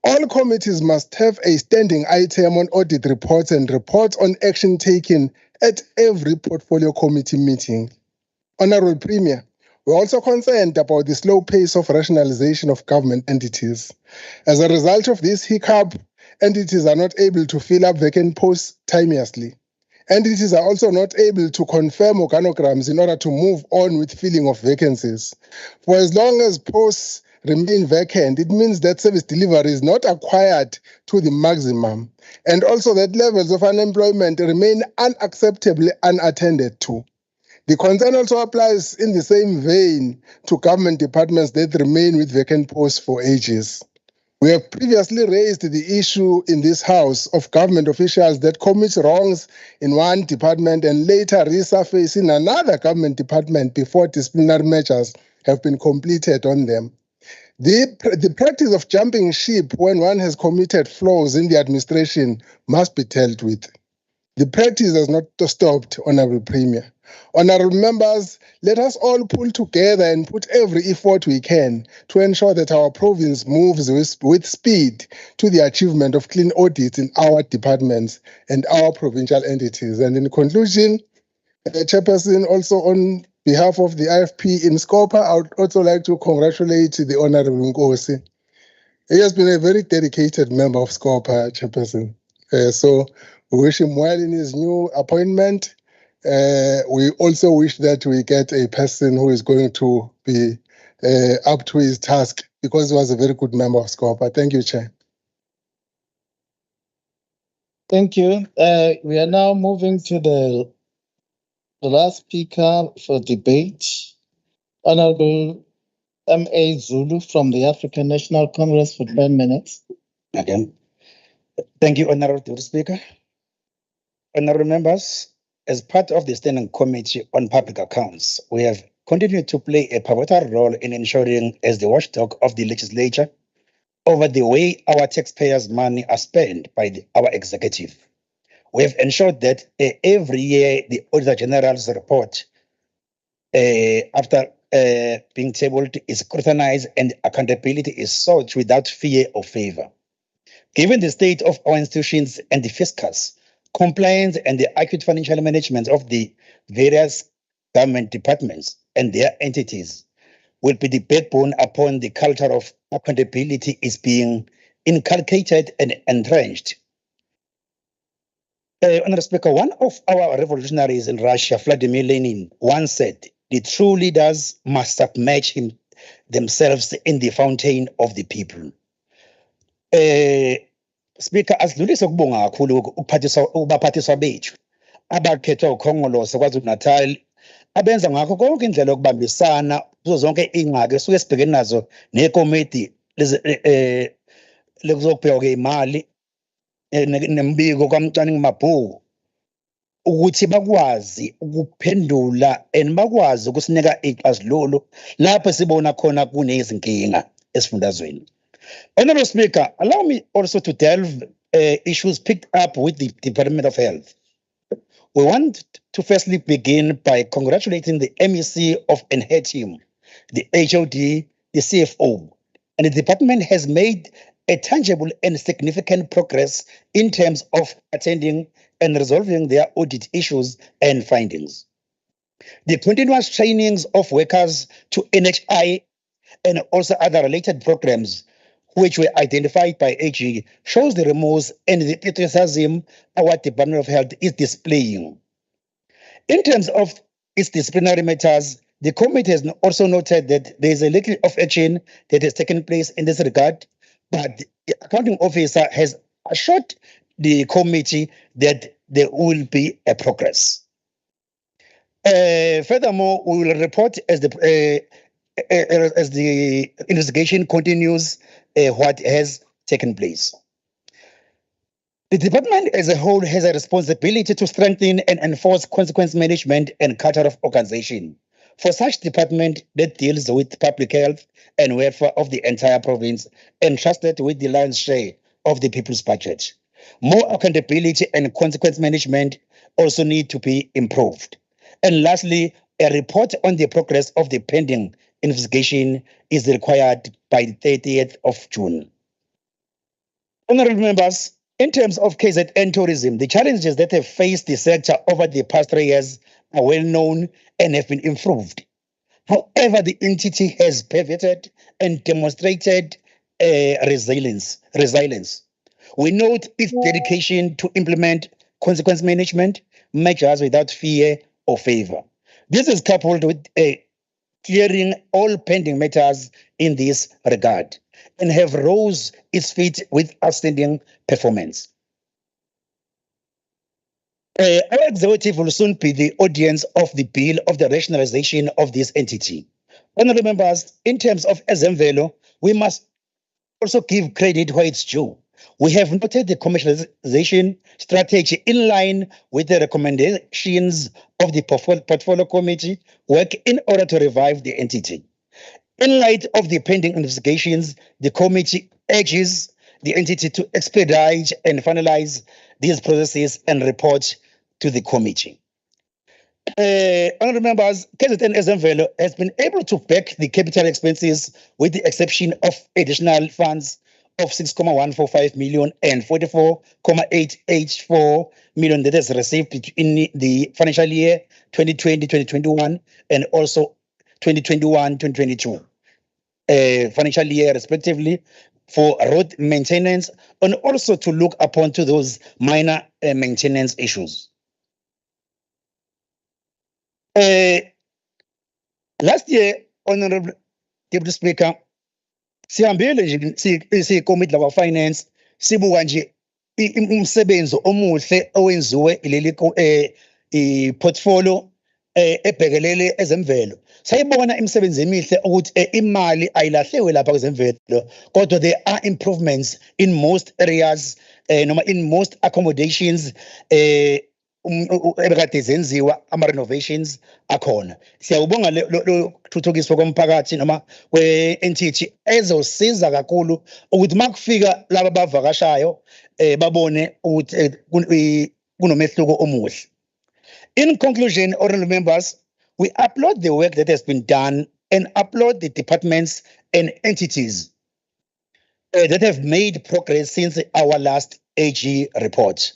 S17: all committees must have a standing item on audit reports and reports on action taken at every portfolio committee meeting. Honorable Premier, we're also concerned about the slow pace of rationalization of government entities. As a result of this hiccup, entities are not able to fill up vacant posts timeously. Entities are also not able to confirm organograms in order to move on with filling of vacancies. For as long as posts remain vacant, it means that service delivery is not acquired to the maximum, and also that levels of unemployment remain unacceptably unattended to. The concern also applies in the same vein to government departments that remain with vacant posts for ages. We have previously raised the issue in this House of government officials that commit wrongs in one department and later resurface in another government department before disciplinary measures have been completed on them. The practice of jumping ship when one has committed flaws in the administration must be dealt with. The practice has not stopped, Honorable Premier. Honorable members, let us all pull together and put every effort we can to ensure that our province moves with speed to the achievement of clean audits in our departments and our provincial entities. And in conclusion, Chairperson, also on behalf of the IFP in Scopa, I would also like to congratulate the Honorable Nkosi. He has been a very dedicated member of Scopa, Chairperson. So we wish him well in his new appointment. We also wish that we get a person who is going to be up to his task, because he was a very good member of SCOPA. Thank you, Chair.
S20: Thank you. We are now moving to the last speaker for debate, Honorable M.A. Zulu from the African National Congress for 10 minutes.
S12: Again. Thank you, Honorable Speaker. Honorable members, as part of the Standing Committee on Public Accounts, we have continued to play a pivotal role in ensuring, as the watchdog of the legislature, over the way our taxpayers' money are spent by our executive. We have ensured that every year the Auditor General's report, after being tabled, is scrutinized and accountability is sought without fear or favor. Given the state of our institutions and the fiscus, compliance and the accurate financial management of the various government departments and their entities will be the backbone upon the culture of accountability is being inculcated and entrenched. Honorable Speaker, one of our revolutionaries in Russia, Vladimir Lenin, once said, the true leaders must submerge themselves in the fountain of the people. Speaker, asidlulise ukubonga kakhulu ukubaphathiswa bethu abakhethwa ukhongolose KwaZulu-Natal abenza ngakho konke indlela yokubambisana kuzo zonke ingxaki esuke sibhekene nazo nekomiti lekuzobhekwa imali nemibiko kaMcwaningi Mabhuku ukuthi bakwazi ukuphendula and bakwazi ukusinika ixazululo lapho sibona khona kunezinkinga esifundazweni. Honorable Speaker, allow me also to delve issues picked up with the Department of Health. We want to firstly begin by congratulating the MEC of her team, the HOD, the CFO, and the department has made a tangible and significant progress in terms of attending and resolving their audit issues and findings. The continuous trainings of workers to NHI and also other related programs which were identified by AG, shows the remorse and the enthusiasm our Department of Health is displaying. In terms of its disciplinary matters, the committee has also noted that there is a little of action that has taken place in this regard, but the accounting officer has assured the committee that there will be a progress. Furthermore, we will report as the investigation continues what has taken place. The department as a whole has a responsibility to strengthen and enforce consequence management and culture of organization. For such department that deals with public health and welfare of the entire province, entrusted with the lion's share of the people's budget. More accountability and consequence management also need to be improved. And lastly, a report on the progress of the pending investigation is required by the 30th of June. Honorable members, in terms of KZN tourism, the challenges that have faced the sector over the past 3 years are well known and have been improved. However, the entity has pivoted and demonstrated resilience. We note its dedication to implement consequence management measures without fear or favor. This is coupled with clearing all pending matters in this regard and have rose its feet with outstanding performance. Our executive will soon be the audience of the bill of the rationalization of this entity. Honorable members, in terms of Ezemvelo, we must also give credit where it's due. We have noted the commercialization strategy in line with the recommendations of the Portfolio Committee work in order to revive the entity. In light of the pending investigations, the committee urges the entity to expedite and finalize these processes and report to the committee. Honorable members, KZN Ezemvelo has been able to back the capital expenses with the exception of additional funds of 6,145 million and 44,884 million that is received in the financial year 2020-2021 and also 2021-2022 financial year respectively for road maintenance and also to look upon to those minor maintenance issues. Last year, Honorable Deputy Speaker, sihambile nje siyikomiti lakwa finance sibuka nje umsebenzi omuhle owenziwe ileli portfolio ebhekelele ezemvelo. Sayibona imisebenzi emihle ukuthi imali ayilahlewe lapha kwezemvelo kodwa there are improvements in most areas noma in most accommodations ebekade zenziwa ama-renovations akhona. Siyawubonga lo thuthukiswa komphakathi noma kwe-entity ezosiza kakhulu ukuthi makufika laba abavakashayo babone ukuthi kunomehluko omuhle. In conclusion, honorable members, we applaud the work that has been done and applaud the departments and entities that have made progress since our last AG report.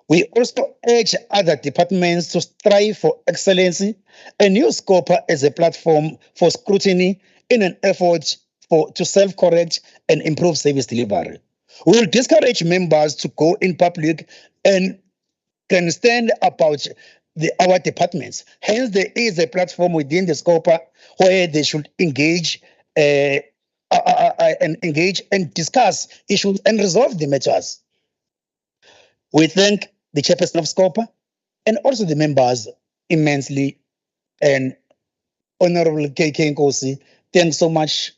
S12: We also urge other departments to strive for excellency and use SCOPA as a platform for scrutiny in an effort to self-correct and improve service delivery. We will discourage members to go in public and understand about our departments. Hence, there is a platform within the SCOPA where they should engage and discuss issues and resolve the matters. We thank the chairperson of SCOPA and also the members immensely. And Honorable KK Nkosi, thanks so much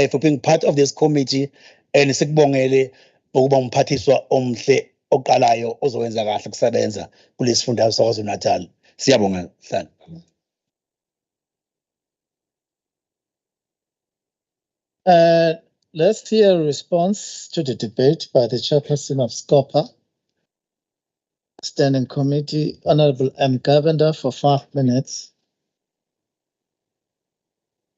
S12: for being part of this committee. And sikubongele ukuba umphathiswa omhle okalayo ozowenza kahle kusebenza kulesifundazwe saKwaZulu-Natal. Siyabonga sana.
S20: Let's hear a response to the debate by the chairperson of SCOPA Standing Committee, Honorable M. Govender, for 5 minutes.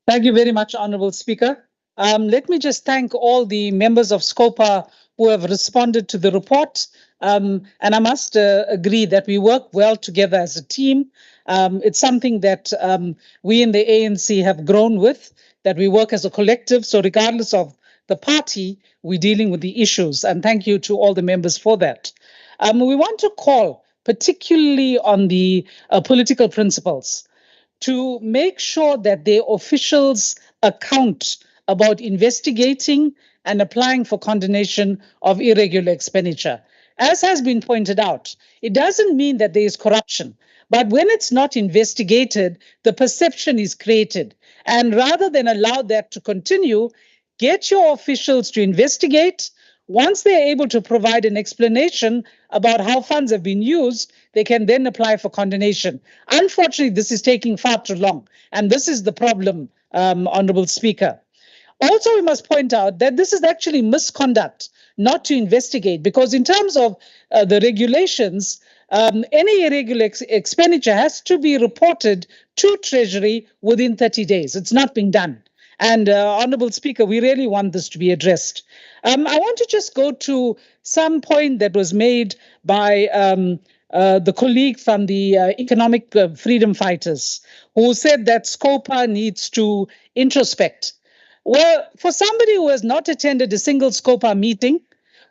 S9: Thank you very much, Honorable Speaker. Let me just thank all the members of SCOPA who have responded to the report. And I must agree that we work well together as a team. It's something that we in the ANC have grown with, that we work as a collective. So regardless of the party, we're dealing with the issues. And thank you to all the members for that. We want to call particularly on the political principles to make sure that their officials account about investigating and applying for condonation of irregular expenditure. As has been pointed out, it doesn't mean that there is corruption, but when it's not investigated, the perception is created. And rather than allow that to continue, get your officials to investigate. Once they're able to provide an explanation about how funds have been used, they can then apply for condonation. Unfortunately, this is taking far too long, and this is the problem, Honourable Speaker. Also, we must point out that this is actually misconduct not to investigate, because in terms of the regulations, any irregular expenditure has to be reported to Treasury within 30 days. It's not being done. And Honourable Speaker, we really want this to be addressed. I want to just go to some point that was made by the colleague from the Economic Freedom Fighters, who said that SCOPA needs to introspect. Well, for somebody who has not attended a single SCOPA meeting,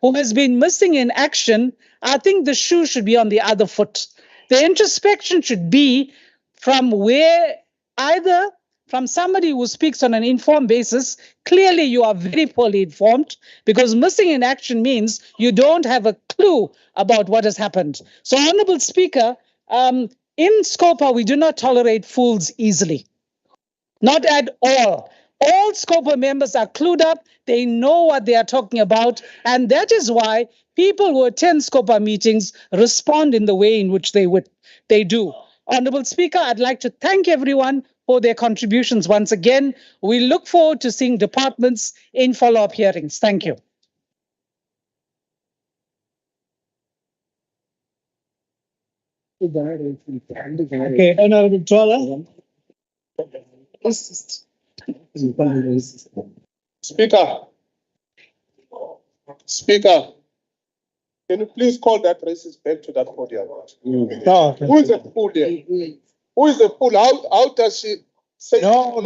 S9: who has been missing in action, I think the shoe should be on the other foot. The introspection should be from where either from somebody who speaks on an informed basis. Clearly you are very poorly informed, because missing in action means you don't have a clue about what has happened. So, Honourable Speaker, in SCOPA, we do not tolerate fools easily. Not at all. All SCOPA members are clued up. They know what they are talking about. And that is why people who attend SCOPA meetings respond in the way in which they do. Honourable Speaker, I'd like to thank everyone for their contributions once again. We look forward to seeing departments in follow-up hearings. Thank you.
S20: Okay, Honourable Twala.
S13: Speaker, can you please call that racist back to that podium?
S20: No.
S13: Who is a fool there? Who is a fool? How does she say?
S20: No,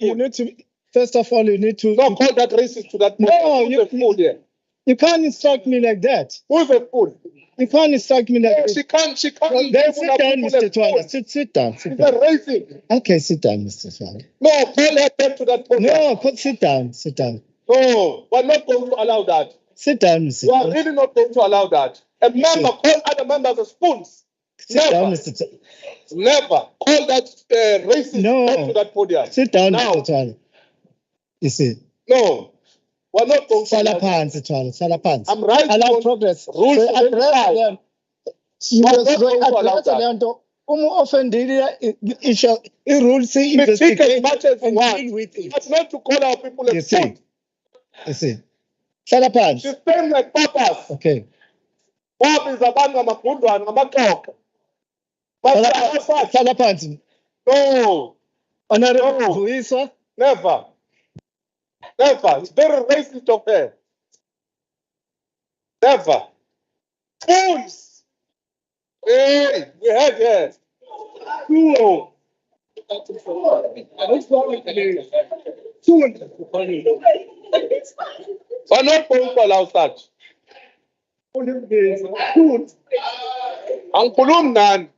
S20: you need to, first of all, you need to.
S13: No, call that racist to that podium.
S20: No,
S13: Who's a fool there?
S20: You can't instruct me like that.
S13: Who's a fool?
S20: You can't instruct me like that.
S13: She can't.
S20: Then sit down, Mr. Twala. Sit down.
S13: She's a racist.
S20: Okay, sit down, Mr. Twala.
S13: No, call her back to that podium.
S20: No, sit down.
S13: No, we're not going to allow that.
S20: Sit down, Mr.
S13: We are really not going to allow that. A member call other members as fools.
S20: Sit down, Mr. Twala.
S13: Never call that racist back to that podium.
S20: Sit down, Mr. Twala. You see.
S13: No, we're not going to
S20: Sala pants, Twala. Sala pants.
S13: I'm right.
S20: Allow progress.
S13: Rules
S20: So address them. Offended issue rules investigate and deal with it.
S13: But not to call our people a fool.
S20: You see. Sala pants.
S13: She's saying like papas.
S20: Okay.
S13: Bob is a bang of a good one, I'm a talk.
S20: Sala pants.
S13: No.
S20: Honourable Vuiswa.
S13: Never. It's very racist of her. Never. Fools. Hey, we have here. No. We're not going to allow such. Uncle Nan,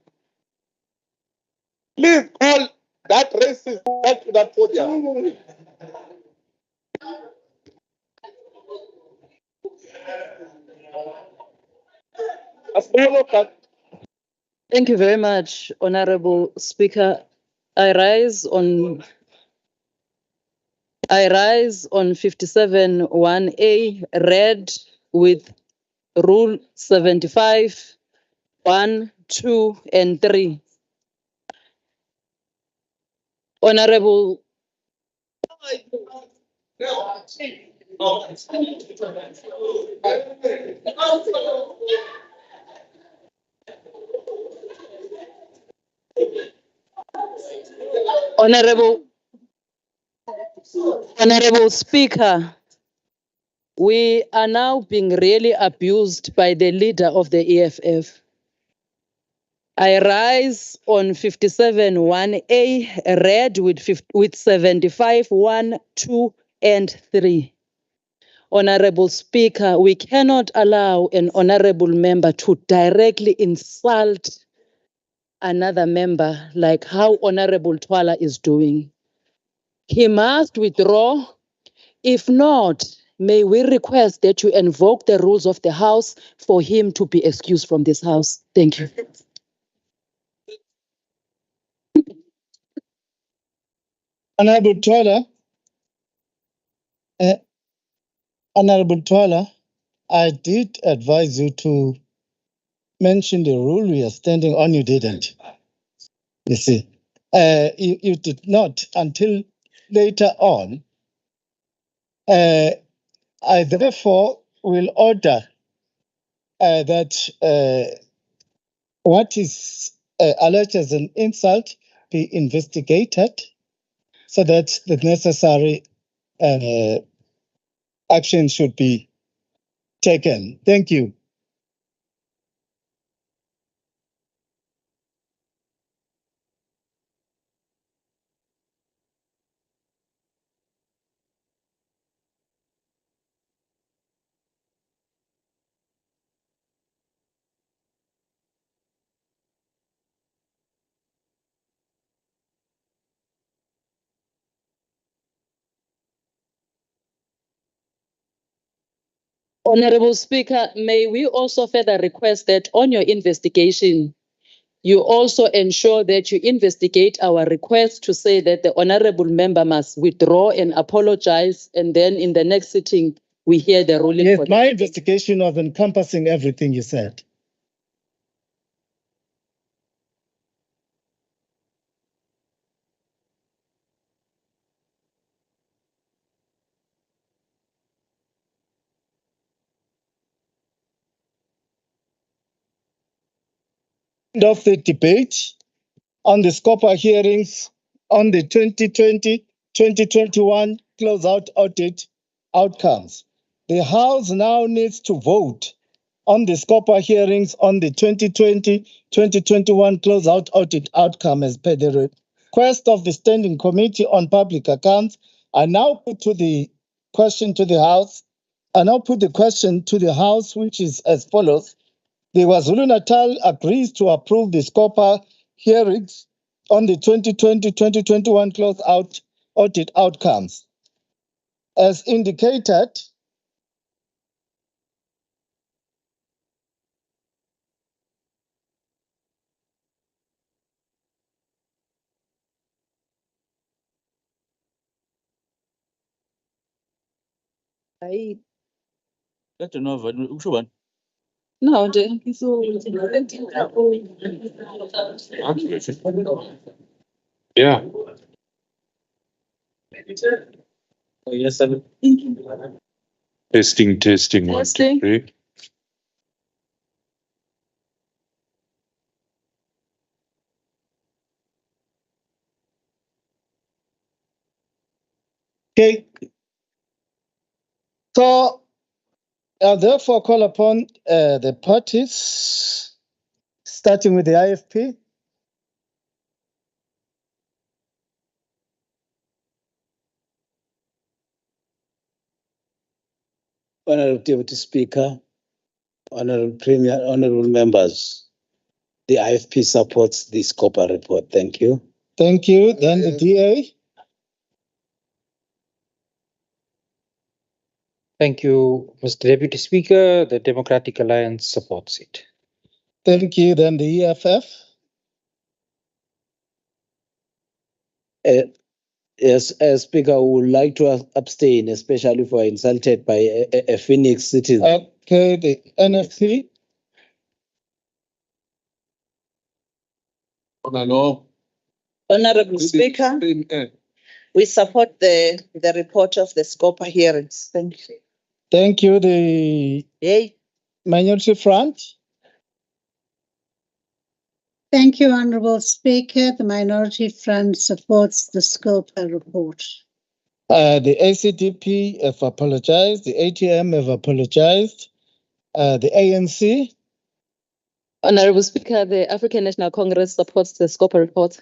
S13: please call that racist back to that podium.
S5: Thank you very much, Honourable Speaker. I rise on 57(1)A, read with Rule 75, 1, 2, and 3. Honourable Honourable Speaker, we are now being really abused by the leader of the EFF. I rise on 57(1)A, read with 75, 1, 2, and 3. Honorable Speaker, we cannot allow an honorable member to directly insult another member like how Honorable Twala is doing. He must withdraw. If not, may we request that you invoke the rules of the House for him to be excused from this House. Thank you.
S20: Honorable Twala, Honorable Twala, I did advise you to mention the rule we are standing on. You didn't. You see, you did not until later on. I therefore will order that what is alleged as an insult be investigated so that the necessary action should be taken. Thank you.
S5: Honorable Speaker, may we also further request that on your investigation, you also ensure that you investigate our request to say that the honorable member must withdraw and apologize, and then in the next sitting, we hear the ruling.
S20: Yes, my investigation was encompassing everything you said. End of the debate on the SCOPA hearings on the 2020-2021 closeout audit outcomes. The House now needs to vote on the SCOPA hearings on the 2020-2021 closeout audit outcome as per the request of the Standing Committee on Public Accounts. I now put the question to the House, which is as follows. The KwaZulu-Natal agrees to approve the SCOPA hearings on the 2020-2021 closeout audit outcomes. As indicated,
S5: No,
S18: Yeah.
S3: Yes, sir.
S18: Testing, testing. 1, 2, 3.
S20: okay. So I therefore call upon the parties, starting with the IFP.
S3: Honorable Deputy Speaker, Honorable Premier, Honorable Members, the IFP supports this SCOPA report. Thank you.
S20: Thank you. Then the DA.
S4: Thank you, Mr. Deputy Speaker. The Democratic Alliance supports it.
S20: Thank you. Then the EFF.
S3: Yes, Speaker, we would like to abstain, especially if we're insulted by a Phoenix citizen.
S20: Okay, the NFC.
S8: Honorable Speaker, we support the report of the SCOPA hearings. Thank you.
S20: Thank you. The Minority Front.
S6: Thank you, Honorable Speaker. The Minority Front supports the SCOPA report.
S20: The ACDP have apologized. The ATM have apologized. The ANC.
S5: Honorable Speaker, the African National Congress supports the SCOPA report.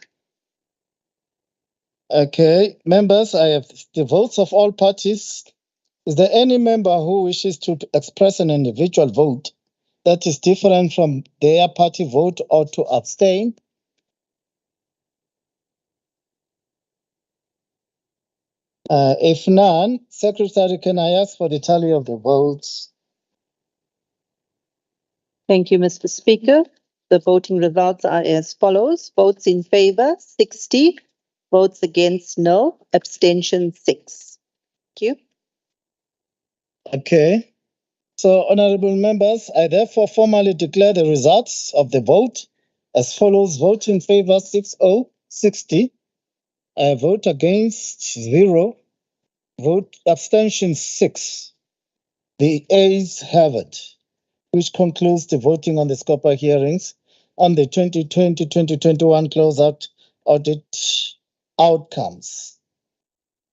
S20: Okay, members, I have the votes of all parties Is there any member who wishes to express an individual vote that is different from their party vote or to abstain? If none, Secretary, can I ask for the tally of the votes?
S22: Thank you, Mr. Speaker. The voting results are as follows. Votes in favor, 60. Votes against, no. Abstention, 6. Thank you.
S20: Okay. So, honorable members, I therefore formally declare the results of the vote as follows. Vote in favor, 60. Vote against, 0. Vote abstention, 6. The ayes have it, which concludes the voting on the SCOPA hearings on the 2020-2021 closeout audit outcomes.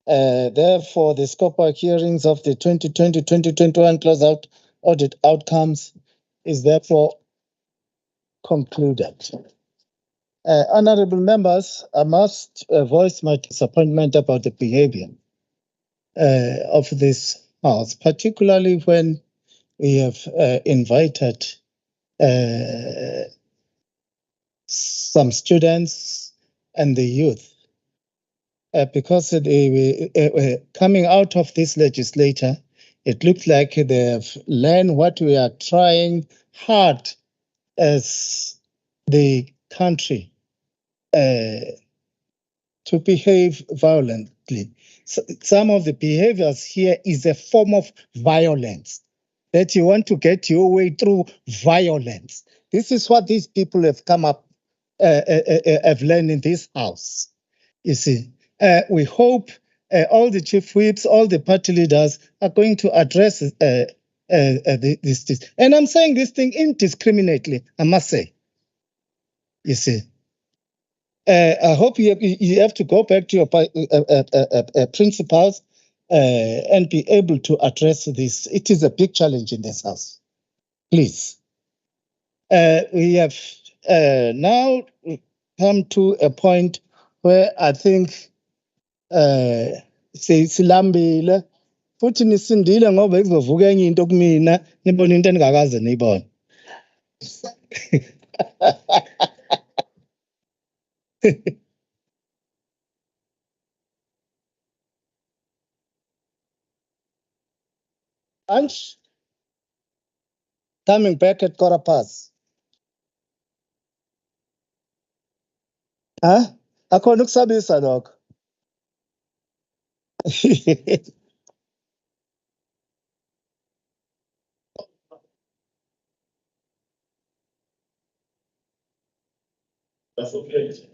S20: Therefore, the SCOPA hearings of the 2020-2021 closeout audit outcomes is therefore concluded. Honorable members, I must voice my disappointment about the behavior of this House, particularly when we have invited some students and the youth, because coming out of this legislature, it looks like they have learned what we are trying hard as the country to behave violently. So some of the behaviors here is a form of violence, that you want to get your way through violence. This is what these people have come up, have learned in this House. You see, we hope all the chief whips, all the party leaders are going to address this. And I'm saying this thing indiscriminately, I must say. You see, I hope you have to go back to your principals and be able to address this. It is a big challenge in this House. Please. We have now come to a point where I think silambile futhi nisindile ngoba ikuzovuka enye into kumina nibona into eningakaze niyibone. Ansh, coming back at quarter past. Huh? Akhona ukusabisa lokho.
S13: That's okay.